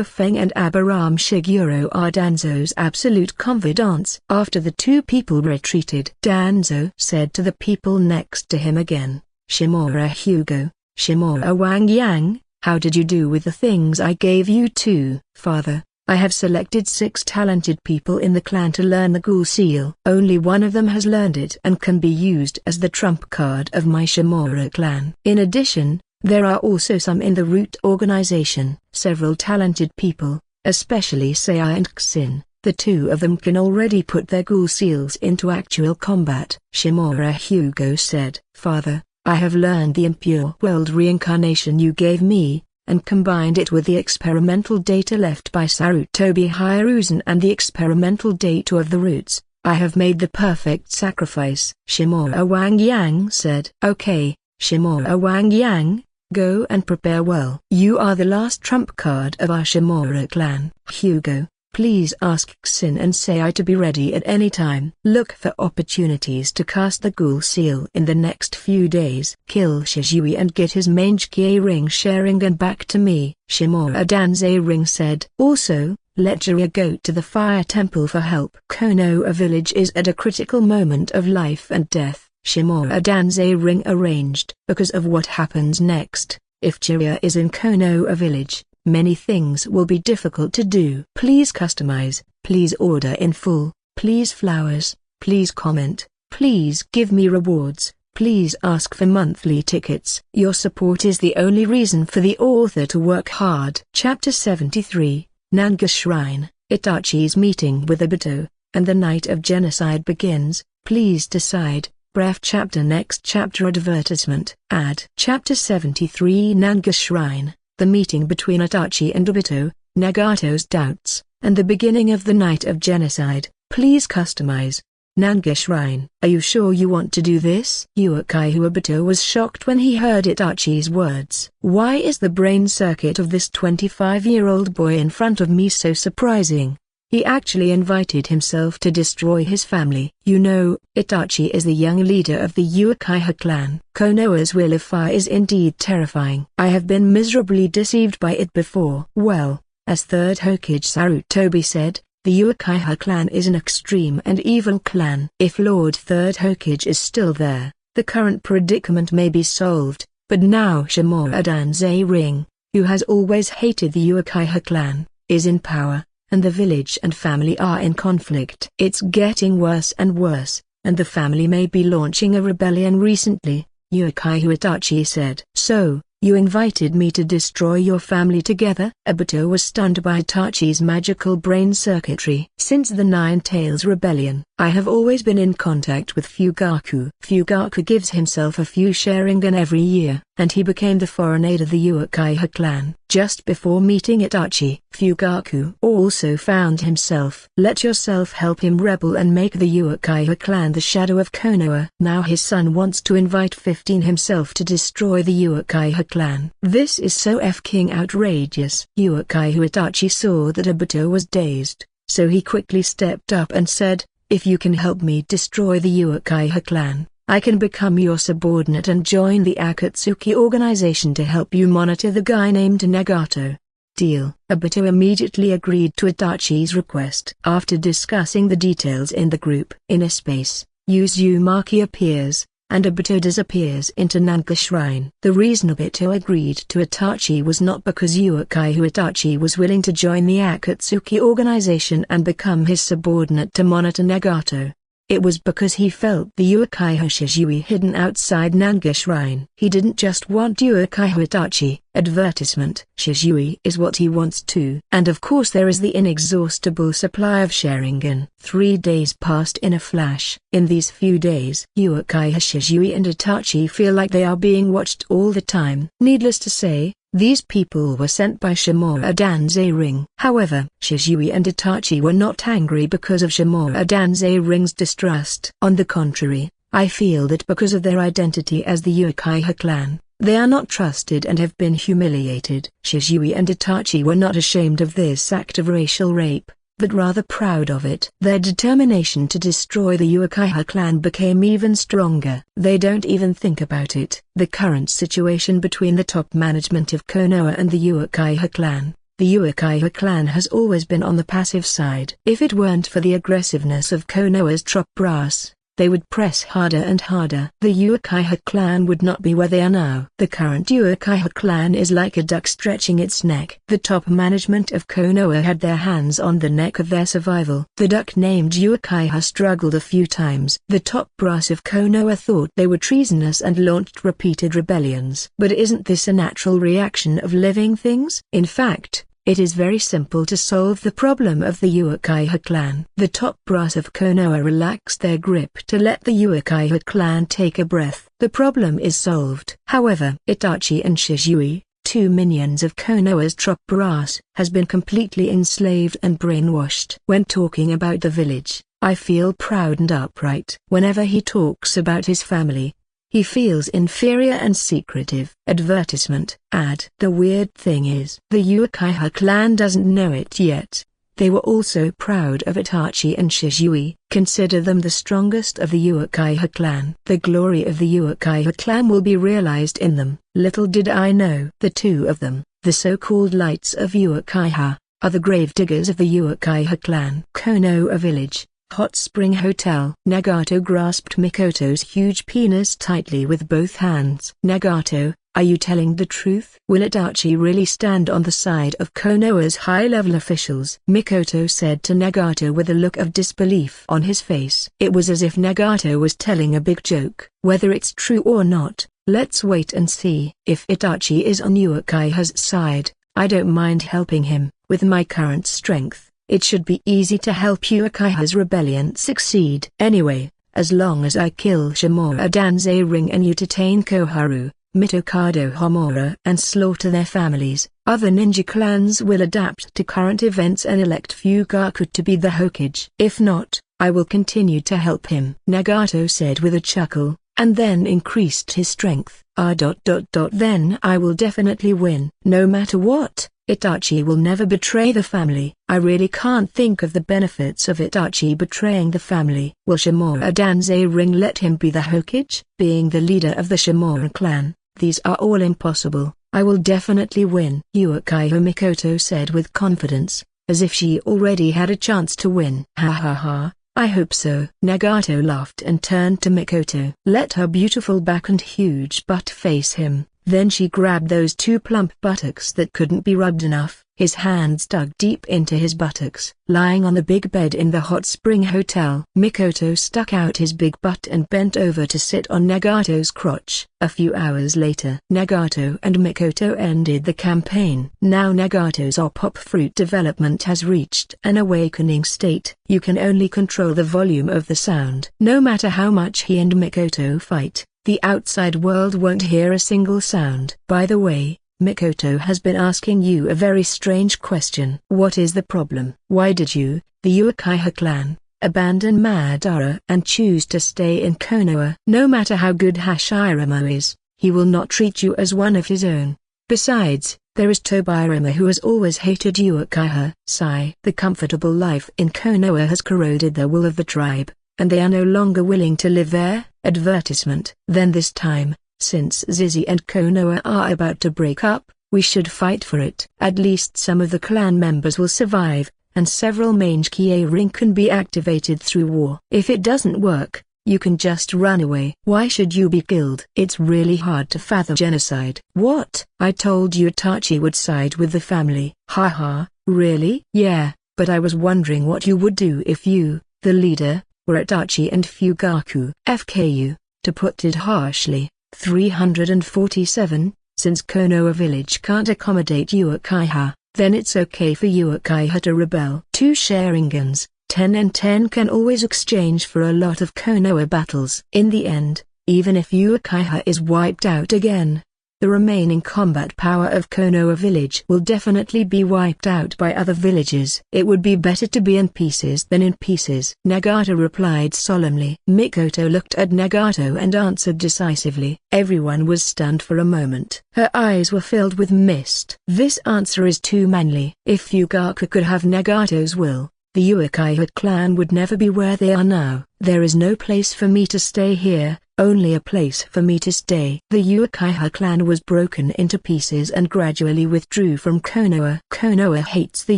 A: Feng and Abiram Shiguro are Danzo's absolute confidants. After the two people retreated, Danzo said to the people next to him again, Shimura Hugo, Shimura Wang Yang, how did you do with the things I gave you too? Father, I have selected 6 talented people in the clan to learn the Ghoul Seal. Only one of them has learned it and can be used as the trump card of my Shimura clan. In addition, there are also some in the root organization, several talented people, especially Sei and Xin. The two of them can already put their Ghoul Seals into actual combat. Shimura Hugo said, Father, I have learned the impure world reincarnation you gave me, and combined it with the experimental data left by Sarutobi Ryozan and the experimental data of the roots. I have made the perfect sacrifice. Shimura Wang Yang said, Okay, Shimura Wang Yang, go and prepare well. You are the last trump card of our Shimura clan. Hugo, please ask Xin and Sei to be ready at any time. Look for opportunities to cast the Ghoul Seal in the next few days. Kill Shizui and get his Mange-Kie ring Sharingan back to me, Shimura Danzei Ring said. Also, let Jiraiya go to the fire temple for help. Konoha village is at a critical moment of life and death. Shimura Danzei Ring arranged. Because of what happens next, if Jiraiya is in Konoha village, many things will be difficult to do. Please customize, please order in full, please flowers, please comment, please give me rewards, please ask for monthly tickets. Your support is the only reason for the author to work hard. Chapter 73, Nanga Shrine. Itachi's meeting with Obito, and the night of genocide begins. Please decide. Bref chapter. Next chapter. Advertisement. Ad. Chapter 73, Nanga Shrine. The meeting between Itachi and Obito, Nagato's doubts, and the beginning of the night of genocide. Please customize. Nanga Shrine. Are you sure you want to do this? Uchiha Obito was shocked when he heard Itachi's words. Why is the brain circuit of this 25-year-old boy in front of me so surprising? He actually invited himself to destroy his family. You know, Itachi is the young leader of the Uchiha clan. Konoha's will of fire is indeed terrifying. I have been miserably deceived by it before. Well, as third Hokage Sarutobi said, the Uchiha clan is an extreme and evil clan. If Lord Third Hokage is still there, the current predicament may be solved, but now Shimura Danzei Ring, who has always hated the Uchiha clan, is in power, and the village and family are in conflict. It's getting worse and worse, and the family may be launching a rebellion recently, Uchiha Itachi said. So, you invited me to destroy your family together? Obito was stunned by Itachi's magical brain circuitry. Since the Nine Tails Rebellion, I have always been in contact with Fugaku. Fugaku gives himself a few Sharingan every year, and he became the foreign aide of the Uchiha clan. Just before meeting Itachi, Fugaku also found himself. Let yourself help him rebel and make the Uchiha clan the shadow of Konoha. Now his son wants to invite 15 himself to destroy the Uchiha clan. This is so f***ing outrageous. Uchiha Itachi saw that Obito was dazed, so he quickly stepped up and said, if you can help me destroy the Uchiha clan, I can become your subordinate and join the Akatsuki organization to help you monitor the guy named Nagato. Deal. Obito immediately agreed to Itachi's request. After discussing the details in the group, inner space, Uzumaki appears, and Obito disappears into Nanga Shrine. The reason Obito agreed to Itachi was not because Uchiha Itachi was willing to join the Akatsuki organization and become his subordinate to monitor Nagato. It was because he felt the Uchiha Shizui hidden outside Nanga Shrine. He didn't just want Uchiha Itachi. Advertisement. Shizui is what he wants too. And of course there is the inexhaustible supply of Sharingan. 3 days passed in a flash. In these few days, Uchiha Shizui and Itachi feel like they are being watched all the time. Needless to say, these people were sent by Shimura Danzei Ring. However, Shizui and Itachi were not angry because of Shimura Danzei Ring's distrust. On the contrary, I feel that because of their identity as the Uchiha clan, they are not trusted and have been humiliated. Shizui and Itachi were not ashamed of this act of racial rape, but rather proud of it. Their determination to destroy the Uchiha clan became even stronger. They don't even think about it. The current situation between the top management of Konoha and the Uchiha clan. The Uchiha clan has always been on the passive side. If it weren't for the aggressiveness of Konoha's top brass, they would press harder and harder. The Uchiha clan would not be where they are now. The current Uchiha clan is like a duck stretching its neck. The top management of Konoha had their hands on the neck of their survival. The duck named Uchiha struggled a few times. The top brass of Konoha thought they were treasonous and launched repeated rebellions. But isn't this a natural reaction of living things? In fact, it is very simple to solve the problem of the Uchiha clan. The top brass of Konoha relaxed their grip to let the Uchiha clan take a breath. The problem is solved. However, Itachi and Shizui, two minions of Konoha's top brass, has been completely enslaved and brainwashed. When talking about the village, I feel proud and upright. Whenever he talks about his family, he feels inferior and secretive. Advertisement. Ad. The weird thing is, the Uchiha clan doesn't know it yet. They were also proud of Itachi and Shizui. Consider them the strongest of the Uchiha clan. The glory of the Uchiha clan will be realized in them. Little did I know. The two of them, the so-called lights of Uchiha, are the gravediggers of the Uchiha clan. Konoha Village. Hot Spring Hotel. Nagato grasped Mikoto's huge penis tightly with both hands. Nagato, are you telling the truth? Will Itachi really stand on the side of Konoha's high-level officials? Mikoto said to Nagato with a look of disbelief on his face. It was as if Nagato was telling a big joke. Whether it's true or not, let's wait and see. If Itachi is on Uchiha's side, I don't mind helping him. With my current strength, it should be easy to help Uchiha's rebellion succeed. Anyway, as long as I kill Shimura Danzei-ring and you detain Koharu, Mitokado Homura and slaughter their families, other ninja clans will adapt to current events and elect Fugaku to be the Hokage. If not, I will continue to help him. Nagato said with a chuckle, and then increased his strength. Then I will definitely win. No matter what, Itachi will never betray the family. I really can't think of the benefits of Itachi betraying the family. Will Shimura Danzei-ring let him be the Hokage? Being the leader of the Shimura clan, these are all impossible. I will definitely win. Uchiha Mikoto said with confidence, as if she already had a chance to win. Ha ha ha, I hope so. Nagato laughed and turned to Mikoto. Let her beautiful back and huge butt face him. Then she grabbed those two plump buttocks that couldn't be rubbed enough. His hands dug deep into his buttocks. Lying on the big bed in the hot spring hotel, Mikoto stuck out his big butt and bent over to sit on Nagato's crotch. A few hours later, Nagato and Mikoto ended the campaign. Now Nagato's pop fruit development has reached an awakening state. You can only control the volume of the sound. No matter how much he and Mikoto fight, the outside world won't hear a single sound. By the way, Mikoto has been asking you a very strange question. What is the problem? Why did you, the Uchiha clan, abandon Madara and choose to stay in Konoha? No matter how good Hashirama is, he will not treat you as one of his own. Besides, there is Tobirama who has always hated Uchiha. Sigh. The comfortable life in Konoha has corroded the will of the tribe, and they are no longer willing to live there. Advertisement. Then this time, since Zizi and Konoha are about to break up, we should fight for it. At least some of the clan members will survive, and several Mangekyou can be activated through war. If it doesn't work, you can just run away. Why should you be killed? It's really hard to fathom genocide. What? I told you Itachi would side with the family. Haha, really? Yeah, but I was wondering what you would do if you, the leader, were Itachi and Fugaku. FKU, to put it harshly. 347, since Konoha village can't accommodate Uchiha, then it's okay for Uchiha to rebel. Two Sharingans, 10 and 10 can always exchange for a lot of Konoha battles. In the end, even if Uchiha is wiped out again, the remaining combat power of Konoha village will definitely be wiped out by other villages. It would be better to be in pieces than in pieces. Nagato replied solemnly. Mikoto looked at Nagato and answered decisively. Everyone was stunned for a moment. Her eyes were filled with mist. This answer is too manly. If Fugaku could have Nagato's will, The Uchiha clan would never be where they are now. There is no place for me to stay here, only a place for me to stay. The Uchiha clan was broken into pieces and gradually withdrew from Konoha. Konoha hates the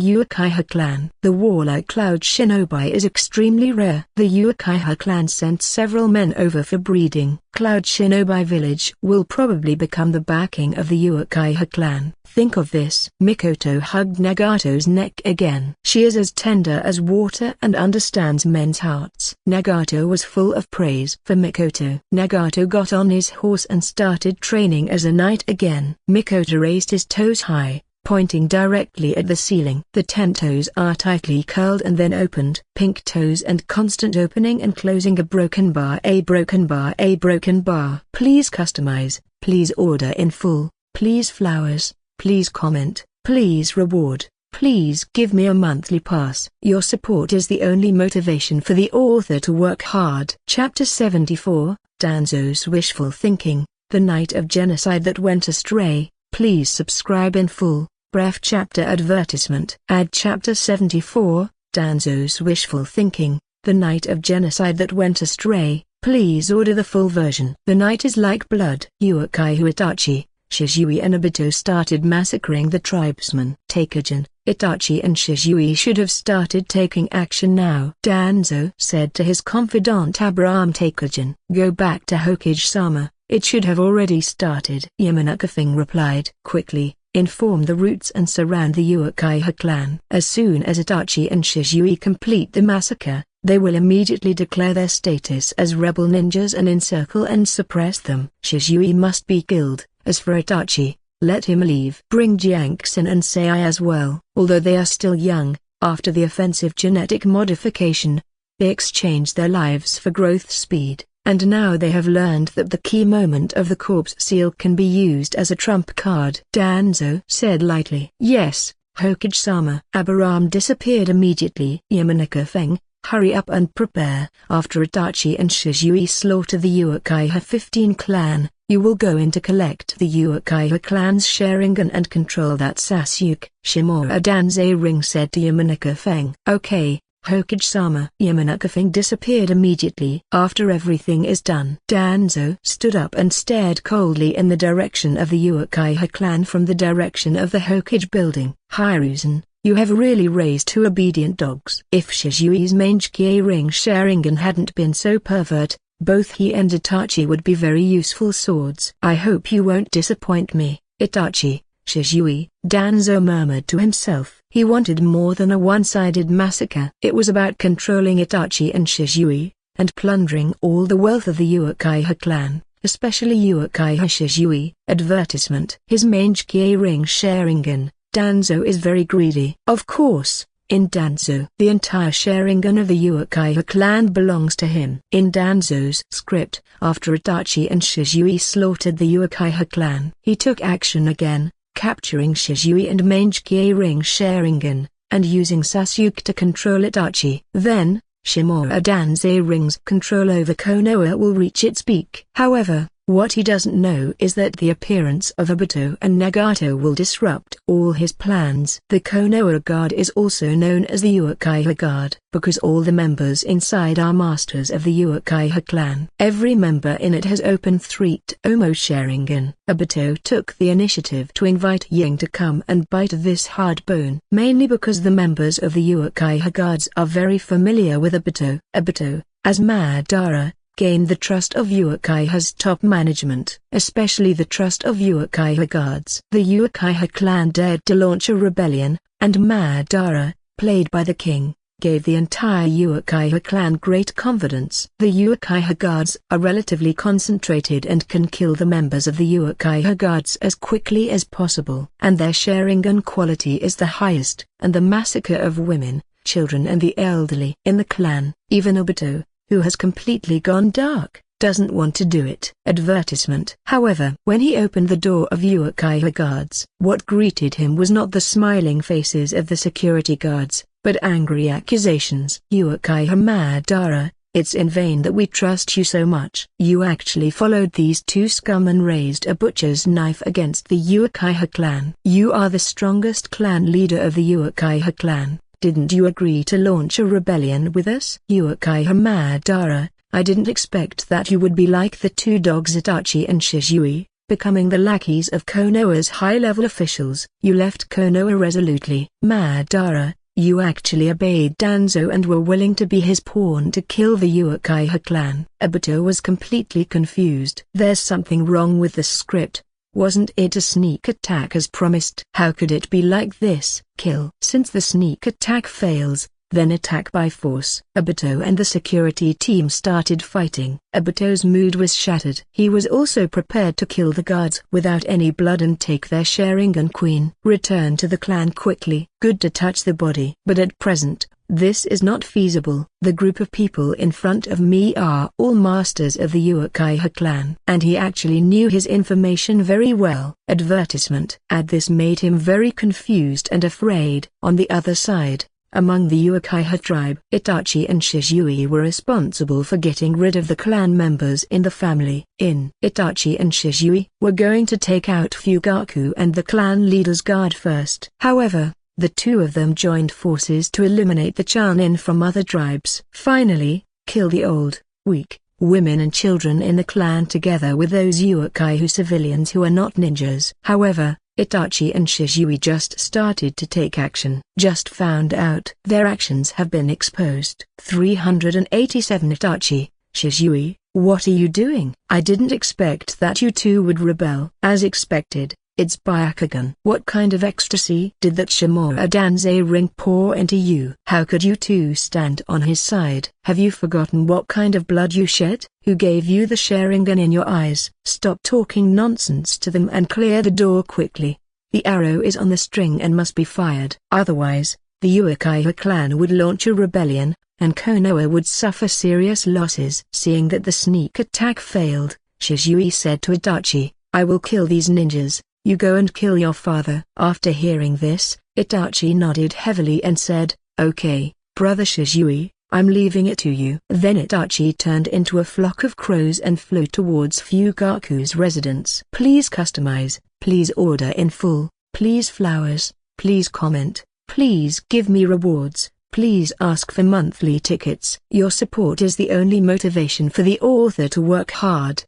A: Uchiha clan. The warlike Cloud Shinobi is extremely rare. The Uchiha clan sent several men over for breeding. Cloud Shinobi village will probably become the backing of the Uchiha clan. Think of this. Mikoto hugged Nagato's neck again. She is as tender as water and understands men's hearts. Nagato was full of praise for Mikoto. Nagato got on his horse and started training as a knight again. Mikoto raised his toes high, pointing directly at the ceiling. The 10 toes are tightly curled and then opened. Pink toes and constant opening and closing. A broken bar, a broken bar, a broken bar. Please customize, please order in full, please flowers, please comment, please reward, please give me a monthly pass. Your support is the only motivation for the author to work hard. Chapter 74, Danzo's Wishful Thinking, The Night of Genocide That Went Astray. Please subscribe in full. Bref chapter advertisement. Add Chapter 74, Danzo's Wishful Thinking, The Night of Genocide That Went Astray. Please order the full version. The night is like blood. Uchiha Itachi, Shizui and Obito started massacring the tribesmen. Takujin, Itachi and Shizui should have started taking action now. Danzo said to his confidant Abraham Takujin. Go back to Hokage-sama, it should have already started. Yamanaka-Fing replied. Quickly, inform the roots and surround the Uchiha clan. As soon as Itachi and Shizui complete the massacre, they will immediately declare their status as rebel ninjas and encircle and suppress them. Shizui must be killed. As for Itachi, let him leave. Bring Jiangxin and Sei as well. Although they are still young, after the offensive genetic modification, they exchanged their lives for growth speed, and now they have learned that the key moment of the corpse seal can be used as a trump card. Danzo said lightly. Yes, Hokage-sama. Abraham disappeared immediately. Yamanaka-Feng, hurry up and prepare. After Itachi and Shizui slaughter the Uchiha 15 clan, you will go in to collect the Uchiha clan's Sharingan and control that Sasuke. Shimura Danzei Ring said to Yamanaka-Feng. Okay, Hokage-sama. Yamanaka-Feng disappeared immediately. After everything is done. Danzo stood up and stared coldly in the direction of the Uchiha clan from the direction of the Hokage building. Ryozan, you have really raised 2 obedient dogs. If Shizui's Mangekyou ring Sharingan hadn't been so pervert, both he and Itachi would be very useful swords. I hope you won't disappoint me, Itachi. Shizui, Danzo murmured to himself. He wanted more than a one-sided massacre. It was about controlling Itachi and Shizui, and plundering all the wealth of the Uchiha clan, especially Uchiha Shizui. Advertisement. His Mangekyou ring Sharingan. Danzo is very greedy. Of course, in Danzo, the entire Sharingan of the Uchiha clan belongs to him. In Danzo's script, after Itachi and Shizui slaughtered the Uchiha clan, he took action again, capturing Shizui and Mangekyou ring Sharingan, and using Sasuke to control Itachi. Then, Shimura Danzei Ring's control over Konoha will reach its peak. However, what he doesn't know is that the appearance of Obito and Nagato will disrupt all his plans. The Konoha Guard is also known as the Uchiha Guard, because all the members inside are masters of the Uchiha clan. Every member in it has opened 3 Tomo Sharingan. Obito took the initiative to invite Ying to come and bite this hard bone, mainly because the members of the Uchiha Guards are very familiar with Obito. Obito, as Madara, gained the trust of Uchiha's top management, especially the trust of Uchiha Guards. The Uchiha clan dared to launch a rebellion, and Madara, played by the king, gave the entire Uchiha clan great confidence. The Uchiha Guards are relatively concentrated and can kill the members of the Uchiha Guards as quickly as possible, and their Sharingan quality is the highest, and the massacre of women, children and the elderly in the clan, even Obito, who has completely gone dark, doesn't want to do it. Advertisement. However, when he opened the door of Uchiha Guards, what greeted him was not the smiling faces of the security guards, but angry accusations. Uchiha Madara, it's in vain that we trust you so much. You actually followed these 2 scum and raised a butcher's knife against the Uchiha clan. You are the strongest clan leader of the Uchiha clan. Didn't you agree to launch a rebellion with us? Uchiha Madara, I didn't expect that you would be like the two dogs Itachi and Shisui, becoming the lackeys of Konoha's high-level officials. You left Konoha resolutely. Madara, you actually obeyed Danzo and were willing to be his pawn to kill the Uchiha clan. Obito was completely confused. There's something wrong with the script. Wasn't it a sneak attack as promised? How could it be like this? Kill. Since the sneak attack fails, then attack by force. Obito and the security team started fighting. Obito's mood was shattered. He was also prepared to kill the guards without any blood and take their Sharingan queen. Return to the clan quickly. Good to touch the body. But at present, this is not feasible. The group of people in front of me are all masters of the Uchiha clan. And he actually knew his information very well. Advertisement. This made him very confused and afraid. On the other side, among the Uchiha tribe, Itachi and Shisui were responsible for getting rid of the clan members in the family. Itachi and Shisui were going to take out Fugaku and the clan leader's guard first. However, the two of them joined forces to eliminate the Chunin from other tribes. Finally, kill the old, weak, women and children in the clan together with those Uchiha civilians who are not ninjas. However, Itachi and Shisui just started to take action. Just found out their actions have been exposed. 387 Itachi, Shisui, what are you doing? I didn't expect that you two would rebel. As expected, it's Byakugan. What kind of ecstasy did that Shimura Danzei ring pour into you? How could you two stand on his side? Have you forgotten what kind of blood you shed? Who gave you the Sharingan in your eyes? Stop talking nonsense to them and clear the door quickly. The arrow is on the string and must be fired. Otherwise, the Uchiha clan would launch a rebellion, and Konoha would suffer serious losses. Seeing that the sneak attack failed, Shisui said to Itachi, I will kill these ninjas. You go and kill your father. After hearing this, Itachi nodded heavily and said, okay, brother Shisui, I'm leaving it to you. Then Itachi turned into a flock of crows and flew towards Fugaku's residence. Please customize, please order in full, please flowers, please comment, please give me rewards, please ask for monthly tickets. Your support is the only motivation for the author to work hard.